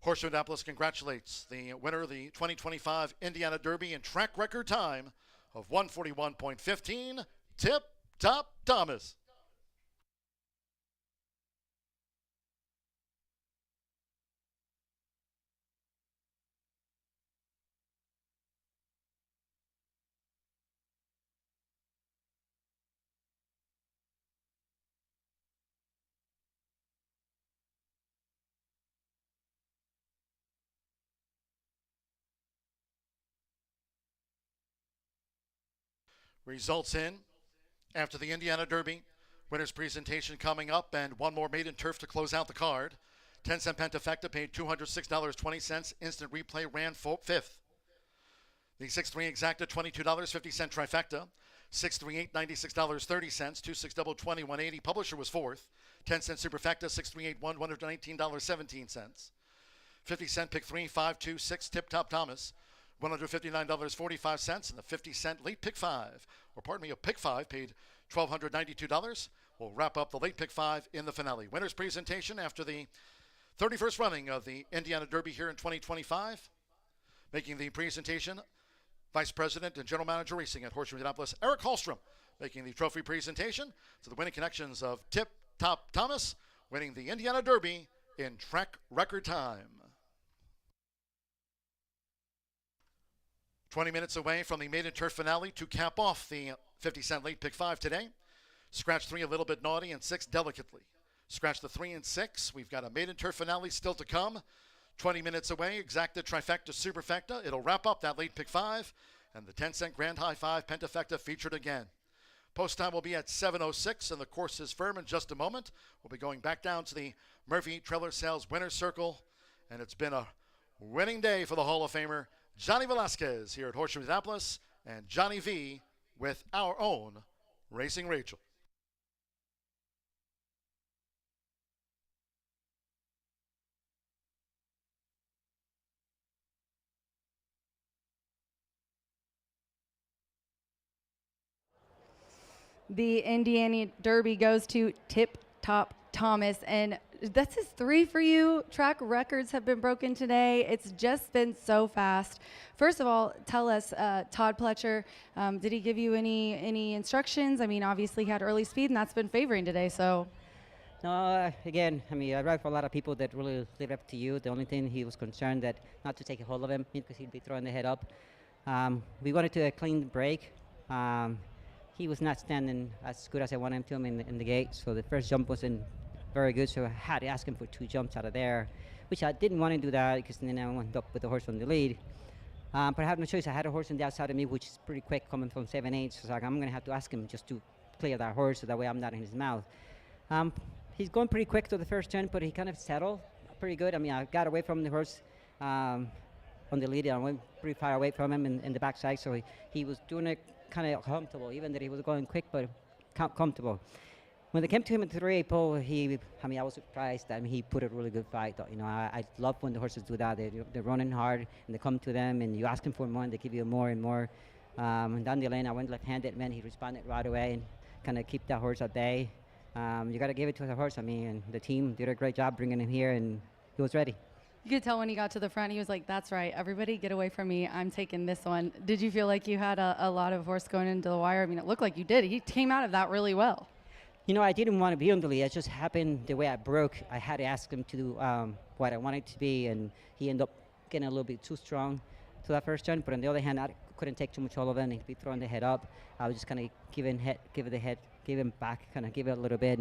Horseshoe Indianapolis congratulates the winner of the 2025 Indiana Derby in track record time of 141.15, Tip Top Thomas. Results in after the Indiana Derby. Winner's presentation coming up, and one more maiden turf to close out the card. 10-cent Pentafecta paid $206.20. Instant replay ran fifth. The 6-3 exacta $22.50 trifecta. 638 $96.30. 26 double 20 180. Publisher was fourth. 10-cent superfecta 638 $119.17. 50-cent pick 3 526 Tip Top Thomas. $159.45, and the 50-cent late pick 5, or pardon me, a pick 5 paid $1,292. We'll wrap up the late pick 5 in the finale. Winner's presentation after the 31st running of the Indiana Derby here in 2025. Making the presentation, Vice President and General Manager Racing at Horseshoe Indianapolis, Eric Hallstrom, making the trophy presentation to the winning connections of Tip Top Thomas, winning the Indiana Derby in track record time. 20 minutes away from the maiden turf finale to cap off the 50-cent late pick 5 today. Scratch 3 a little bit naughty and 6 delicately. Scratch the 3 and 6. We've got a maiden turf finale still to come. 20 minutes away, exacta, trifecta, superfecta. It'll wrap up that late pick 5, and the 10-cent grand high 5 pentafecta featured again. Post time will be at 7:06, and the course is firm in just a moment. We'll be going back down to the Murphy Trailer Sales Winner's Circle, and it's been a winning day for the Hall of Famer Johnny Velasquez here at Horseshoe Indianapolis, and Johnny V with our own Racing Rachel. The Indiana Derby goes to Tip Top Thomas, and this is 3 for you. Track records have been broken today. It's just been so fast. First of all, tell us, Todd Pletcher, did he give you any instructions? I mean, obviously he had early speed, and that's been favoring today, so. No, again, I mean, I ride for a lot of people that really live up to you. The only thing he was concerned that not to take a hold of him because he'd be throwing the head up. We wanted to clean the break. He was not standing as good as I wanted him to in the gate, so the first jump wasn't very good, so I had to ask him for 2 jumps out of there, which I didn't want to do that because then I wound up with the horse on the lead. But I had no choice. I had a horse on the outside of me, which is pretty quick coming from 7/8, so I'm going to have to ask him just to clear that horse so that way I'm not in his mouth. He's going pretty quick to the first turn, but he kind of settled pretty good. I mean, I got away from the horse on the lead, and I went pretty far away from him in the backside, so he was doing it kind of comfortable, even that he was going quick, but comfortable. When they came to him in the 3/8 pole, I was surprised. I mean, he put a really good fight. You know, I love when the horses do that. They're running hard, and they come to them, and you ask them for more, and they give you more and more. And down the lane, I went left-handed, man. He responded right away and kind of keep that horse at bay. You got to give it to the horse. I mean, and the team did a great job bringing him here, and he was ready. You could tell when he got to the front, he was like, that's right, everybody get away from me. I'm taking this one. Did you feel like you had a lot of horse going into the wire? I mean, it looked like you did. He came out of that really well. You know, I didn't want to be on the lead. It just happened the way I broke. I had to ask him to do what I wanted to be, and he ended up getting a little bit too strong to that first turn. But on the other hand, I couldn't take too much hold of him. He'd be throwing the head up. I was just kind of give him back, kind of give it a little bit,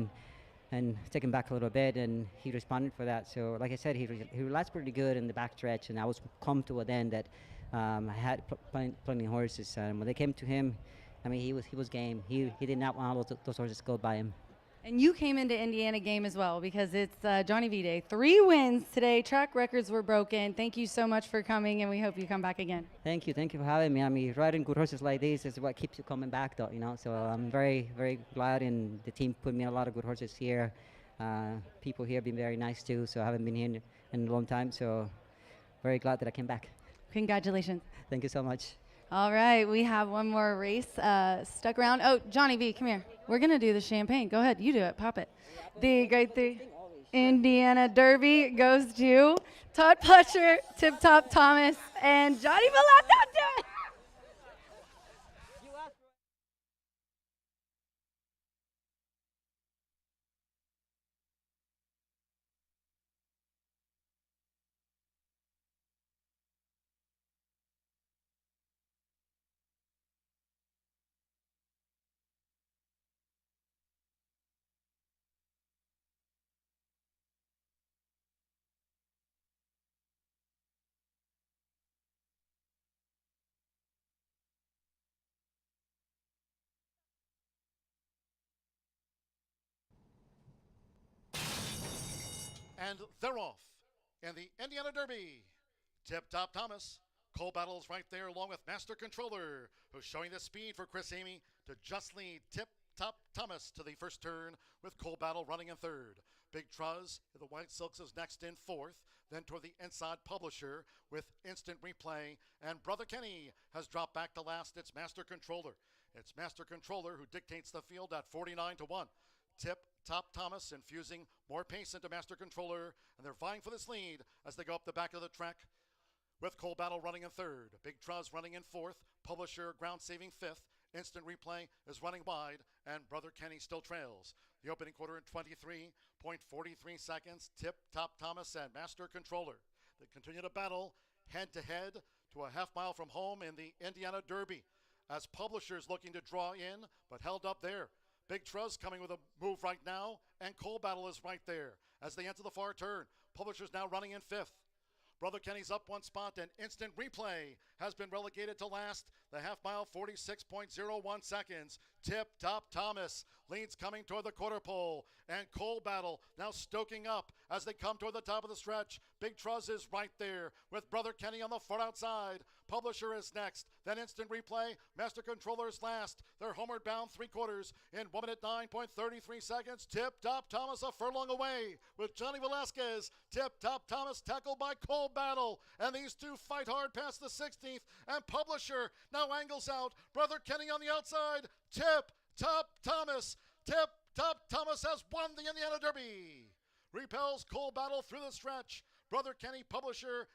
and take him back a little bit, and he responded for that. So, like I said, he relaxed pretty good in the back stretch, and I was comfortable then that I had plenty of horses. And when they came to him, I mean, he was game. He did not want those horses to go by him. And you came into Indiana game as well because it's Johnny V Day. 3 wins today. Track records were broken. Thank you so much for coming, and we hope you come back again. Thank you for having me. I mean, riding good horses like this is what keeps you coming back, though. You know, so I'm very, very glad, and the team put me in a lot of good horses here. People here have been very nice too. So I haven't been here in a long time. So very glad that I came back. Congratulations. Thank you so much. All right, we have one more race stuck around. Oh, Johnny V, come here. We're going to do the champagne. Go ahead. You do it. Pop it. The Grade 3 Indiana Derby goes to Todd Pletcher, Tip Top Thomas, and Johnny Velasquez. And they're off in the Indiana Derby. Tip Top Thomas. Cole Battle's right there along with Master Controller, who's showing the speed for Chris Amy to just lead Tip Top Thomas to the first turn with Cole Battle running in third. Big Truz in the White Silks is next in fourth. Then toward the inside Publisher with Instant Replay. And Brother Kenny has dropped back to last. It's Master Controller. It's Master Controller who dictates the field at 49-1. Tip Top Thomas infusing more pace into Master Controller, and they're vying for this lead as they go up the back of the track with Cole Battle running in third. Big Truz running in fourth. Publisher ground saving fifth. Instant Replay is running wide, and Brother Kenny still trails. The opening quarter in 23.43 seconds. Tip Top Thomas and Master Controller. They continue to battle head-to-head to a half mile from home in the Indiana Derby as Publisher's looking to draw in, but held up there. Big Truz coming with a move right now, and Cole Battle is right there as they enter the far turn. Publisher's now running in fifth. Brother Kenny's up one spot, and Instant Replay has been relegated to last. The half mile, 46.01 seconds. Tip Top Thomas leads coming toward the quarter pole, and Cole Battle now stoking up as they come toward the top of the stretch. Big Truz is right there with Brother Kenny on the far outside. Publisher is next, then Instant Replay. Master Controller is last. They're homeward bound 3/4 in 1 minute 9.33 seconds. Tip Top Thomas a furlong away with Johnny Velasquez. Tip Top Thomas tackled by Cole Battle, and these two fight hard past the 16th, and Publisher now angles out. Brother Kenny on the outside. Tip Top Thomas. Tip Top Thomas has won the Indiana Derby. Repels Cole Battle through the stretch. Brother Kenny, Publisher,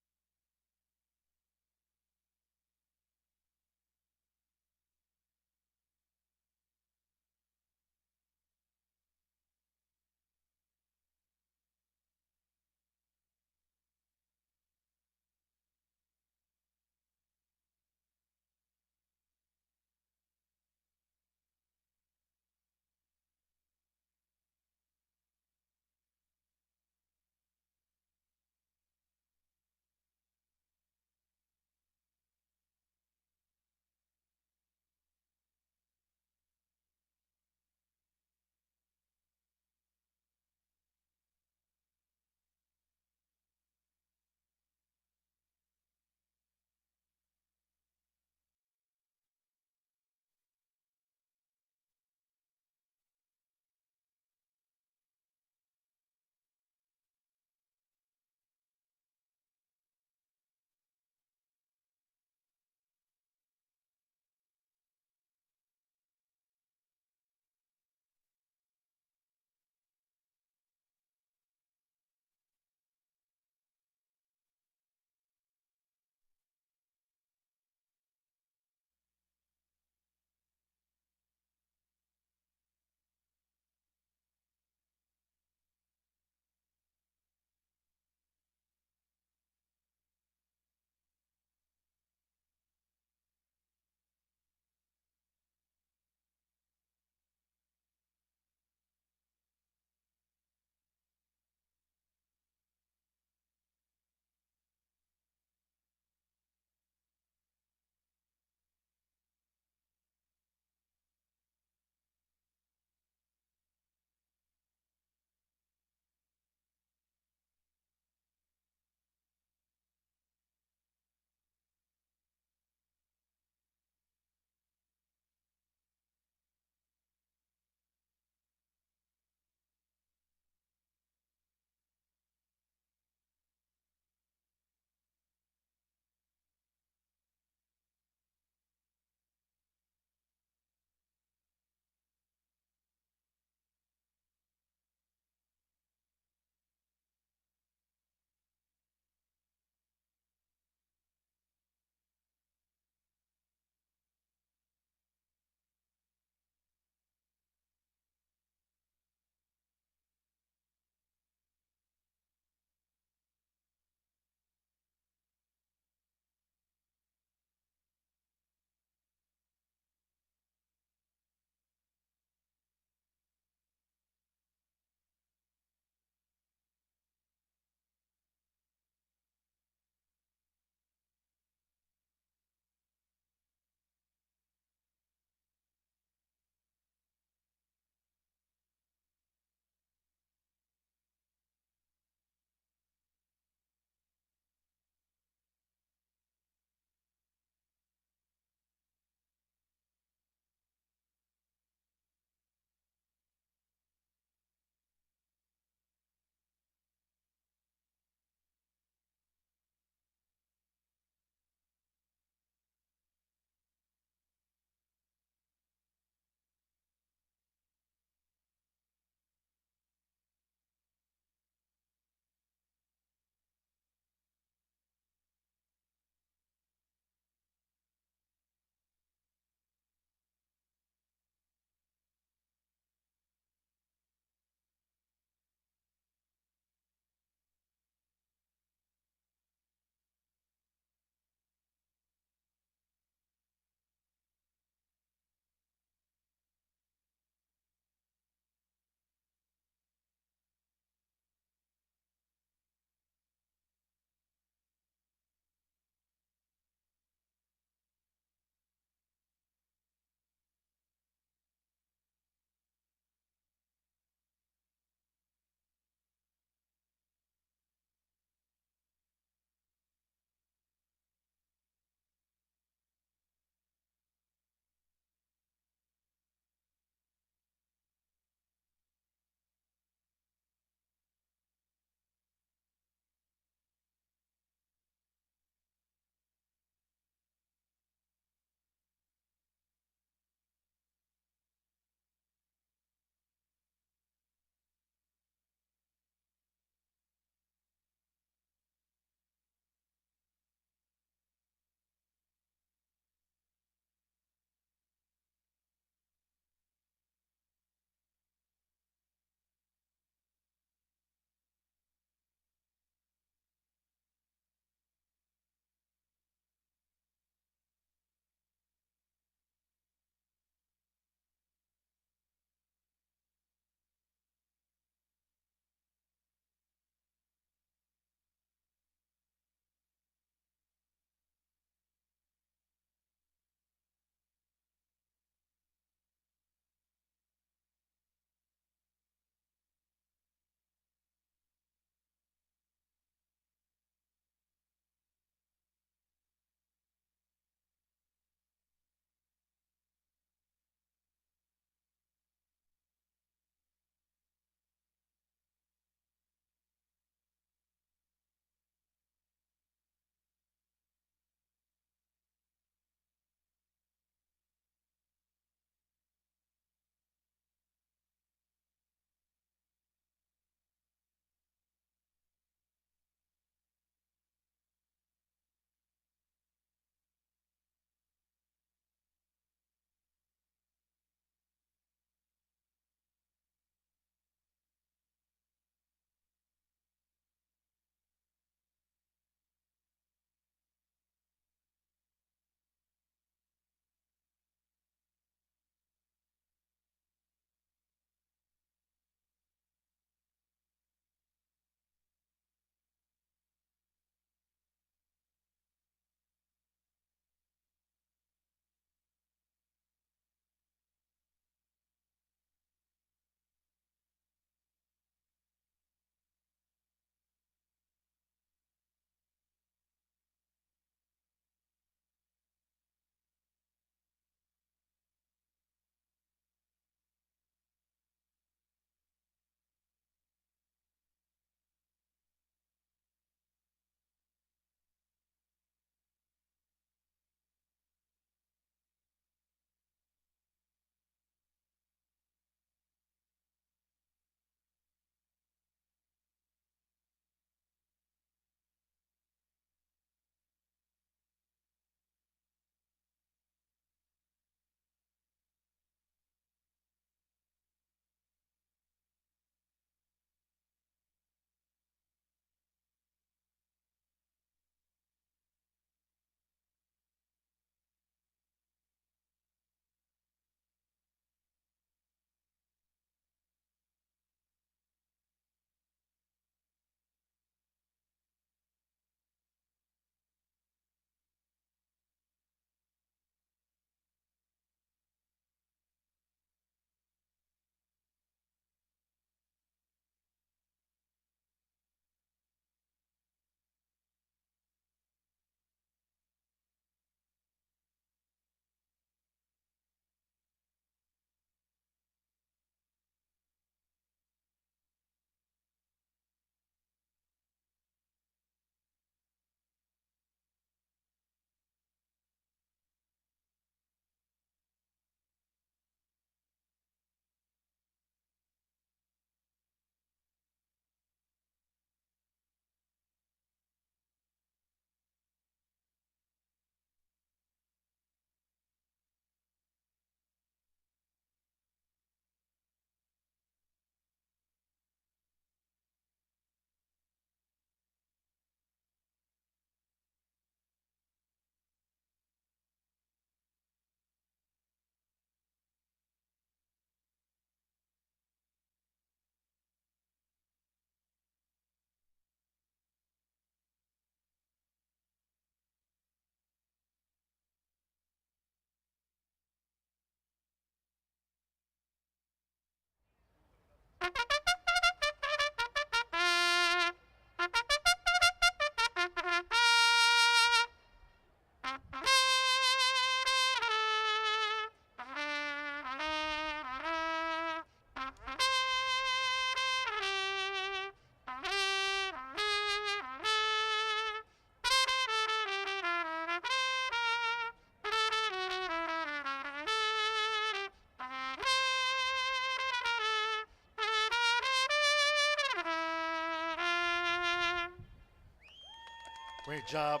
Great job,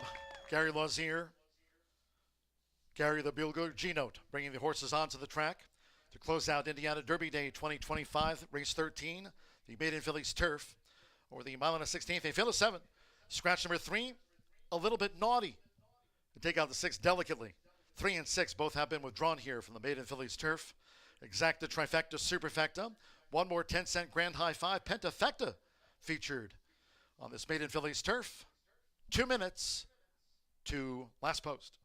Gary Lazier. Gary the Bugler, G-Note, bringing the horses onto the track to close out Indiana Derby Day 2025, race 13, the Maiden Fillies Turf, or the mile and a 16th, a fill of 7. Scratch number 3, a little bit naughty. To take out the 6 delicately. 3 and 6 both have been withdrawn here from the Maiden Fillies Turf. Exacta, Trifecta, Superfecta. One more 10-cent Grand High Five, Pentafecta, featured on this Maiden Fillies Turf. 2 minutes to last post.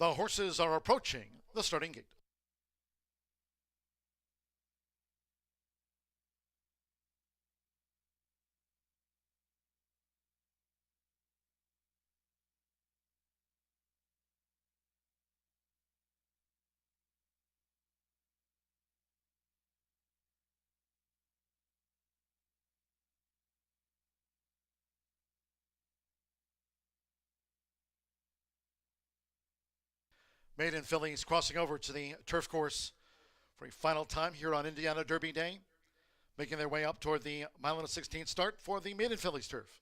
The horses are approaching the starting gate. Maiden fillies crossing over to the turf course for a final time here on Indiana Derby Day, making their way up toward the mile and a 16 start for the maiden fillies turf.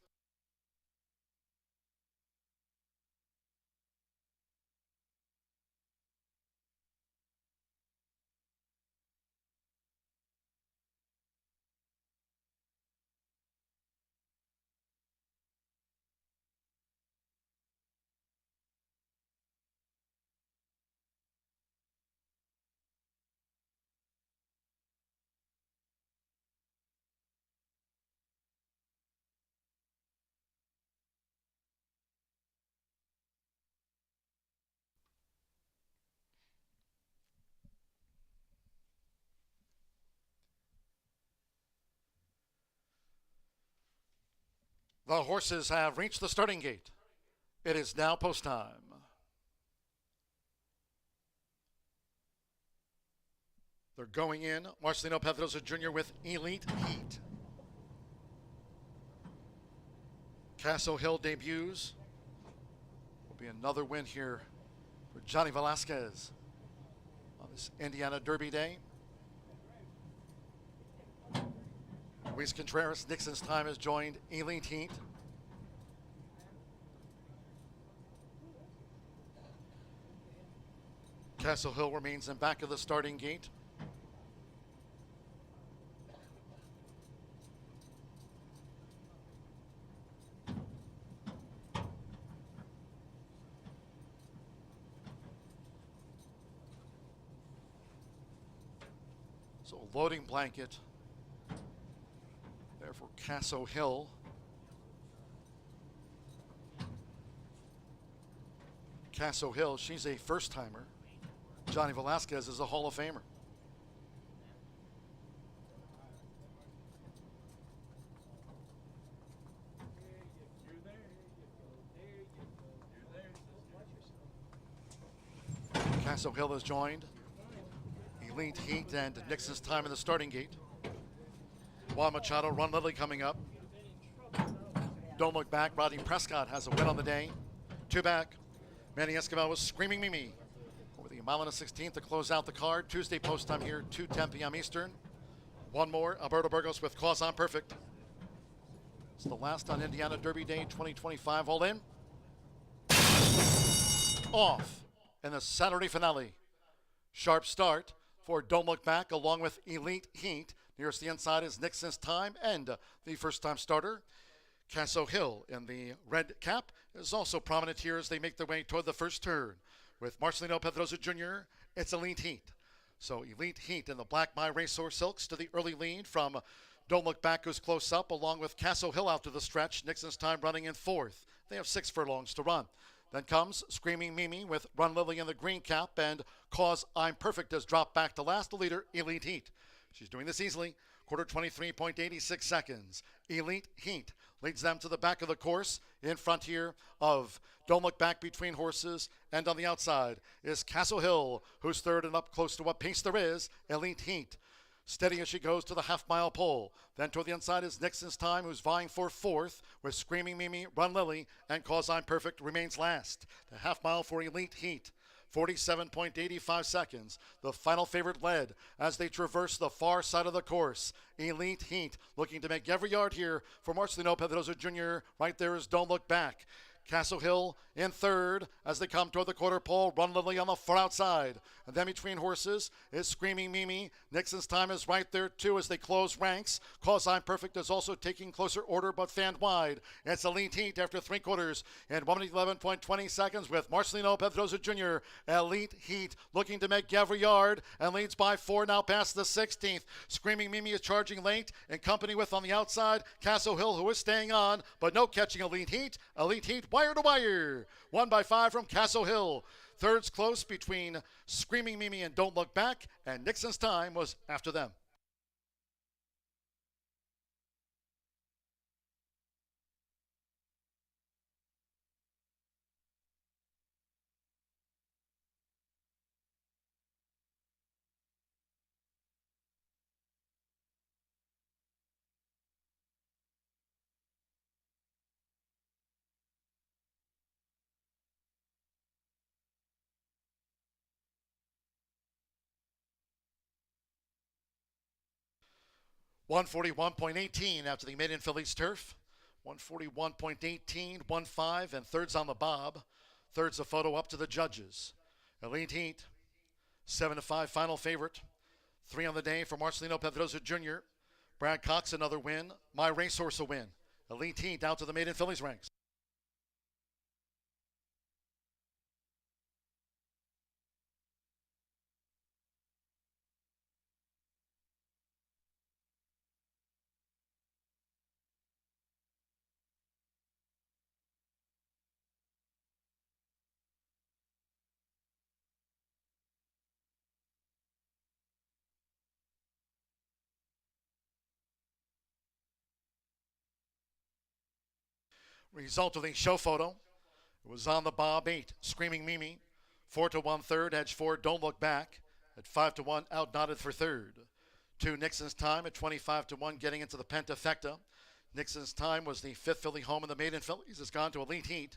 The horses have reached the starting gate. It is now post time. They're going in. Marcelino Pedrosa Jr. with Elite Heat. Castle Hill debuts. Will be another win here for Johnny Velasquez on this Indiana Derby Day. Luis Contreras, Nixon's Time, has joined Elite Heat. Castle Hill remains in back of the starting gate. So a loading blanket there for Castle Hill. Castle Hill, she's a first-timer. Johnny Velasquez is a Hall of Famer. Castle Hill has joined Elite Heat and Nixon's Time in the starting gate. Juan Machado, Run Lily coming up. Don't Look Back, Rodney Prescott has a win on the day. Two back, Manny Escobar was Screaming Mimi over the mile and a 16th to close out the card. Tuesday post time here, 2:10 p.m. Eastern. One more, Alberto Burgos with Cause I'm Perfect. It's the last on Indiana Derby Day 2025. All in. Off in the Saturday finale. Sharp start for Don't Look Back along with Elite Heat. Nearest the inside is Nixon's Time and the first-time starter. Castle Hill in the red cap is also prominent here as they make their way toward the first turn. With Marcelino Pedrosa Jr., it's Elite Heat. So Elite Heat in the Black My Racehorse Silks to the early lead from Don't Look Back, who's close up, along with Castle Hill out to the stretch. Nixon's Time running in fourth. They have 6 furlongs to run. Then comes Screaming Mimi with Run Lily in the green cap, and Cause I'm Perfect has dropped back to last. The leader, Elite Heat. She's doing this easily. Quarter 23.86 seconds. Elite Heat leads them to the back of the course. In front here of Don't Look Back between horses. And on the outside is Castle Hill, who's third and up close to what pace there is. Elite Heat steady as she goes to the half-mile pole. Then toward the inside is Nixon's Time, who's vying for fourth, with Screaming Mimi, Run Lily, and Cause I'm Perfect remains last. The half-mile for Elite Heat, 47.85 seconds. The final favorite led as they traverse the far side of the course. Elite Heat looking to make every yard here for Marcelino Pedrosa Jr. Right there is Don't Look Back. Castle Hill in third as they come toward the quarter pole. Run Lily on the far outside. And then between horses is Screaming Mimi. Nixon's Time is right there too as they close ranks. Cause I'm Perfect is also taking closer order but fanned wide. It's Elite Heat after 3/4 in 1 minute 11.20 seconds with Marcelino Pedrosa Jr. Elite Heat looking to make every yard and leads by 4 now past the 16th. Screaming Mimi is charging late in company with on the outside Castle Hill, who is staying on, but no catching Elite Heat. Elite Heat wire to wire. 1 by 5 from Castle Hill. Third's close between Screaming Mimi and Don't Look Back, and Nixon's Time was after them. 141.18 after the maiden Phillies turf. 141.18, 1-5, and thirds on the bob. Thirds a photo up to the judges. Elite Heat, 7-5 final favorite. 3 on the day for Marcelino Pedroza Jr. Brad Cox, another win. My Racehorse, a win. Elite Heat out to the maiden Phillies ranks. Result of the show photo. It was on the bob 8, Screaming Mimi. 4-1 third, edge 4, Don't Look Back. At 5-1, out knotted for third. 2, Nixon's Time at 25-1, getting into the Pentafecta. Nixon's Time was the 5th Philly home in the maiden Phillies. Has gone to Elite Heat.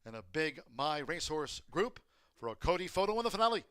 And a big My Racehorse group for a Cody photo in the finale.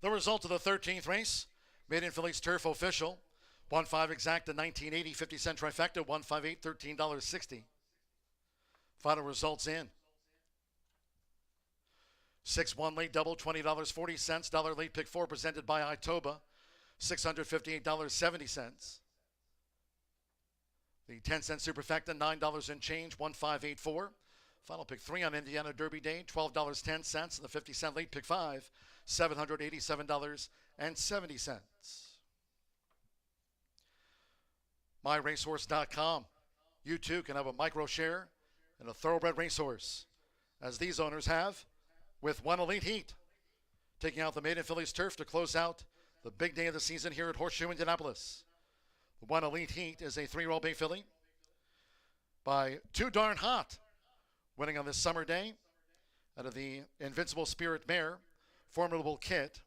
The result of the 13th race, Maiden Phillies Turf official. 1-5 exact, a 19.80 50-cent trifecta, 158 $13.60. Final results in. 6-1 late double, $20.40. Dollar late pick 4 presented by Itoba, $658.70. The 10-cent superfecta, $9 and change, 1584. Final pick 3 on Indiana Derby Day, $12.10. And the 50-cent late pick 5, $787.70. MyRacehorse.com. You too can have a micro share in a thoroughbred racehorse, as these owners have with one Elite Heat, taking out the maiden Phillies turf to close out the big day of the season here at Horseshoe Indianapolis. The one Elite Heat is a 3-year-old bay filly by Too Darn Hot, winning on this summer day out of the Invincible Spirit mare, Formidable Kit.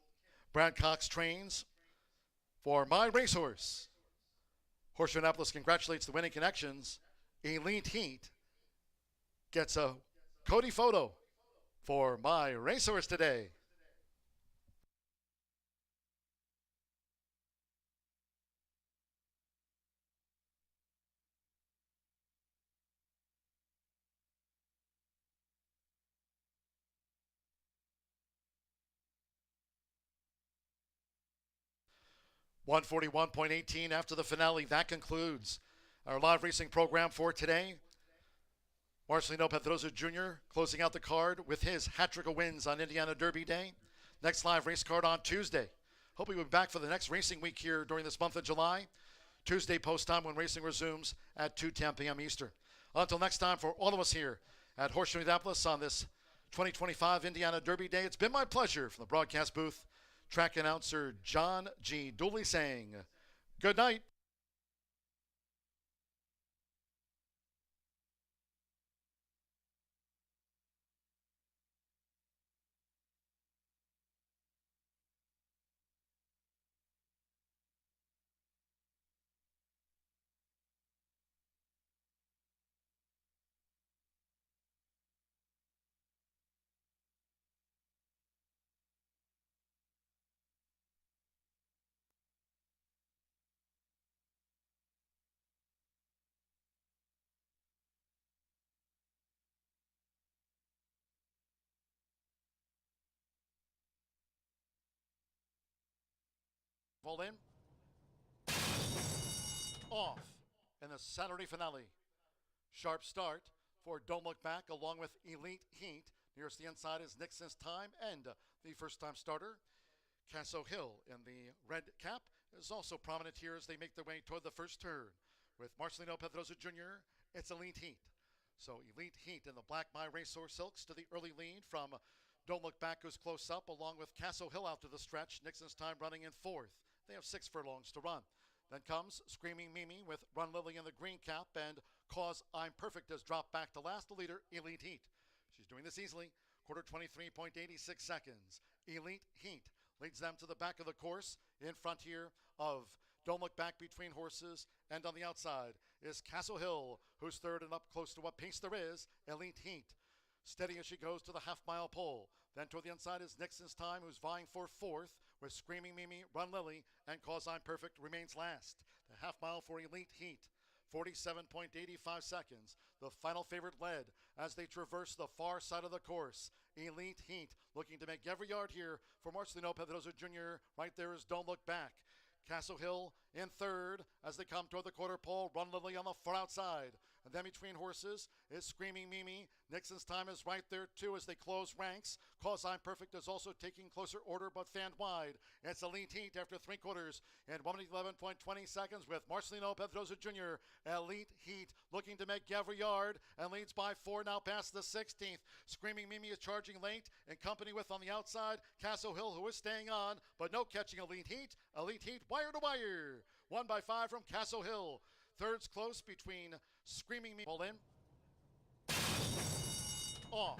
Brad Cox trains for My Racehorse. Horseshoe Indianapolis congratulates the winning connections. Elite Heat gets a Cody photo for My Racehorse today. $141.18 after the finale. That concludes our live racing program for today. Marcelino Pedroza Jr. closing out the card with his hat-trick of wins on Indiana Derby Day. Next live race card on Tuesday. Hope you'll be back for the next racing week here during this month of July. Tuesday post time when racing resumes at 2:10 p.m. Eastern. Until next time, for all of us here at Horseshoe Indianapolis on this 2025 Indiana Derby Day, it's been my pleasure from the broadcast booth. Track announcer John G. Dooley saying good night. Pull in. Off in the Saturday finale. Sharp start for Don't Look Back along with Elite Heat. Nearest the inside is Nixon's Time, and the first-time starter, Casso Hill, in the red cap, is also prominent here as they make their way toward the first turn. With Marcelino Pedrosa Jr., it's Elite Heat. So Elite Heat in the Black My Racehorse Silks to the early lead from Don't Look Back, who's close up, along with Casso Hill out to the stretch. Nixon's Time running in fourth. They have 6 furlongs to run. Then comes Screaming Mimi with Run Lily in the green cap, and Cause I'm Perfect has dropped back to last, the leader, Elite Heat. She's doing this easily. Quarter 23.86 seconds. Elite Heat leads them to the back of the course. In front here of Don't Look Back between horses. And on the outside is Casso Hill, who's third, and up close to what pace there is, Elite Heat. Steady as she goes to the half-mile pole. Then toward the inside is Nixon's Time, who's vying for fourth, with Screaming Mimi, Run Lily, and Cause I'm Perfect remains last. The half-mile for Elite Heat. 47.85 seconds. The final favorite led as they traverse the far side of the course. Elite Heat looking to make every yard here for Marcelino Pedrosa Jr. Right there is Don't Look Back. Casso Hill in third as they come toward the quarter pole. Run Lily on the far outside. And then between horses is Screaming Mimi. Nixon's Time is right there too as they close ranks. Cause I'm Perfect is also taking closer order but fanned wide. It's Elite Heat after 3/4 in 1 minute 11.20 seconds with Marcelino Pedrosa Jr. Elite Heat looking to make every yard and leads by 4 now past the 16th. Screaming Mimi is charging late in company with on the outside Casso Hill, who is staying on, but no catching Elite Heat. Elite Heat wire to wire. 1 by 5 from Casso Hill. Third's close between Screaming Mimi. Pull in. Off.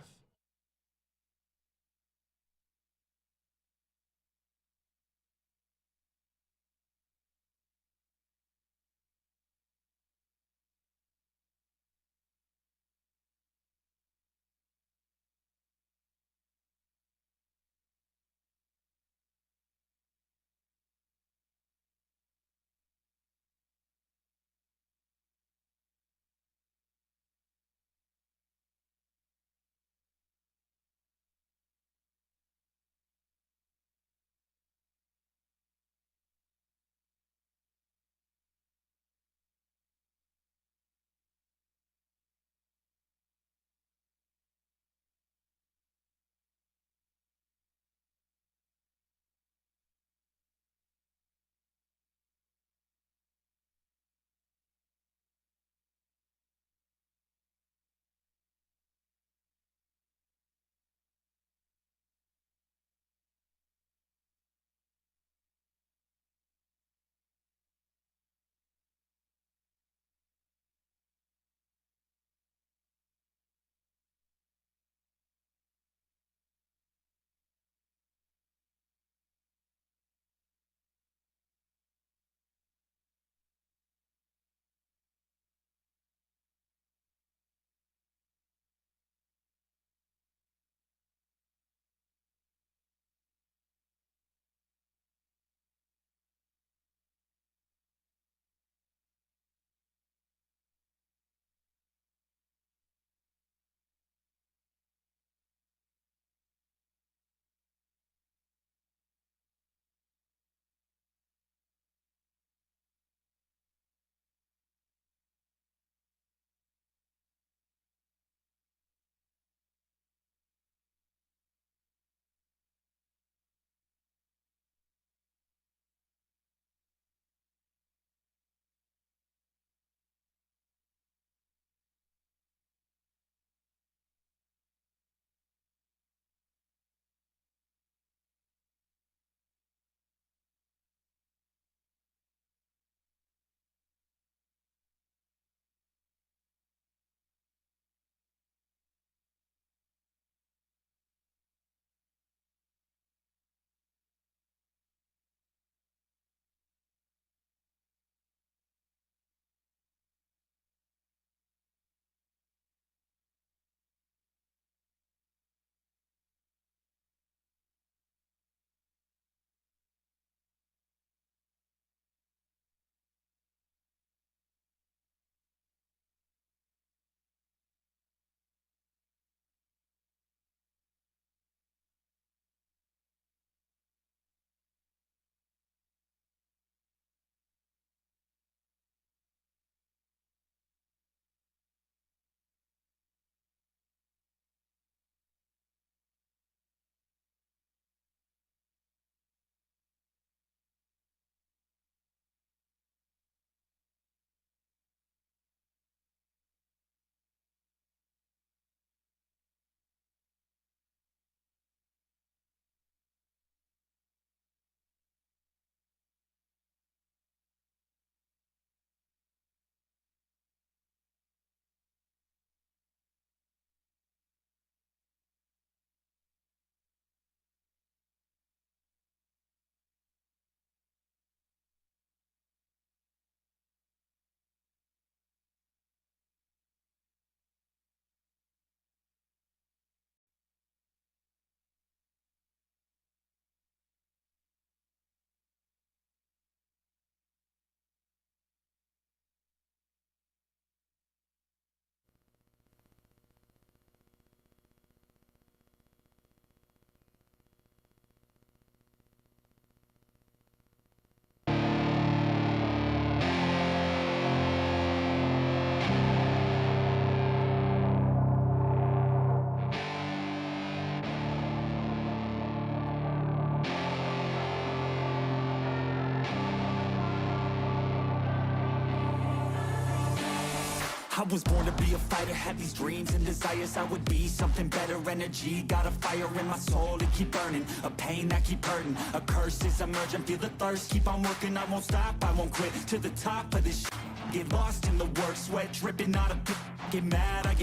I was born to be a fighter, had these dreams and desires. I would be something better, energy, got a fire in my soul to keep burning, a pain that keep hurting, a curse is emerging, feel the thirst, keep on working, I won't stop, I won't quit, to the top of this shit. Get lost in the work, sweat dripping, not a bit. Get mad, I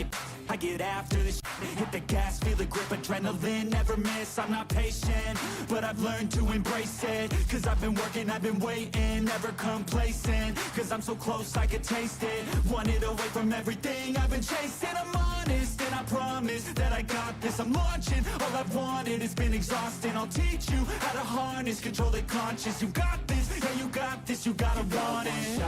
get after this shit. Hit the gas, feel the grip, adrenaline, never miss. I'm not patient, but I've learned to embrace it. Cause I've been working, I've been waiting, never complacent. Cause I'm so close, I could taste it. Wanted away from everything I've been chasing. I'm honest, and I promise that I got this. I'm launching, all I've wanted has been exhausting. I'll teach you how to harness, control the conscious. You got this, yeah you got this, you gotta want it.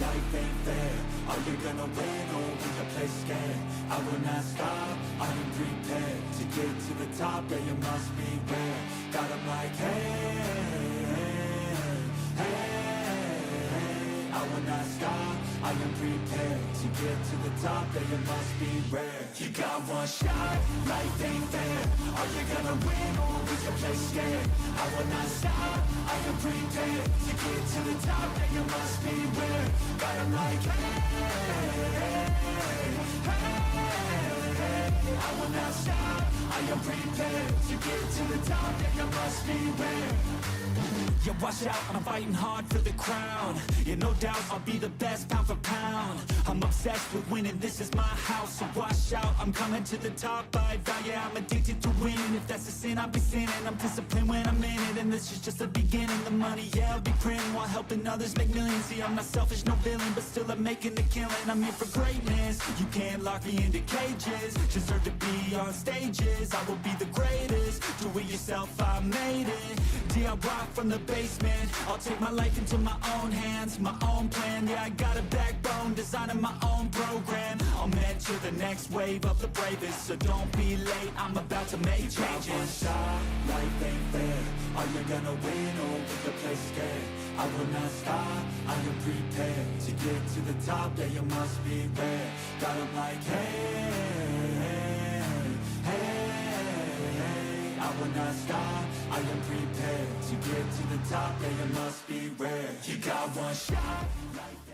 Life ain't fair, are you gonna win or will you play scared? I will not stop, I am prepared to get to the top, yeah you must beware. Got 'em like hey, I will not stop, I am prepared to get to the top, yeah you must be rare. You got one shot, life ain't fair, are you gonna win or will you play scared? I will not stop, I am prepared to get to the top, yeah you must beware. Got 'em like hey, I will not stop, I am prepared to get to the top, yeah you must beware. Yeah, watch out, I'm fighting hard for the crown. Yeah, no doubt, I'll be the best pound for pound. I'm obsessed with winning, this is my house. So watch out, I'm coming to the top. I vow, yeah, I'm addicted to winning. If that's a sin, I'll be sinning. I'm disciplined when I'm in it, and this is just the beginning. The money, yeah, I'll be printing while helping others make millions. See, I'm not selfish, no villain, but still I'm making a killing. I'm here for greatness, you can't lock me into cages. Deserve to be on stages, I will be the greatest. Do it yourself, I made it. I rock from the basement, I'll take my life into my own hands, my own plan, yeah I got a backbone, designing my own program. I'll mentor the next wave of the bravest, so don't be late, I'm about to make changes. One shot, life ain't fair, are you gonna win or will you play scared? I will not stop, I am prepared to get to the top, yeah you must be rare. Got 'em like hey, I will not stop, I am prepared to get to the top, yeah you must be rare. You got one shot, life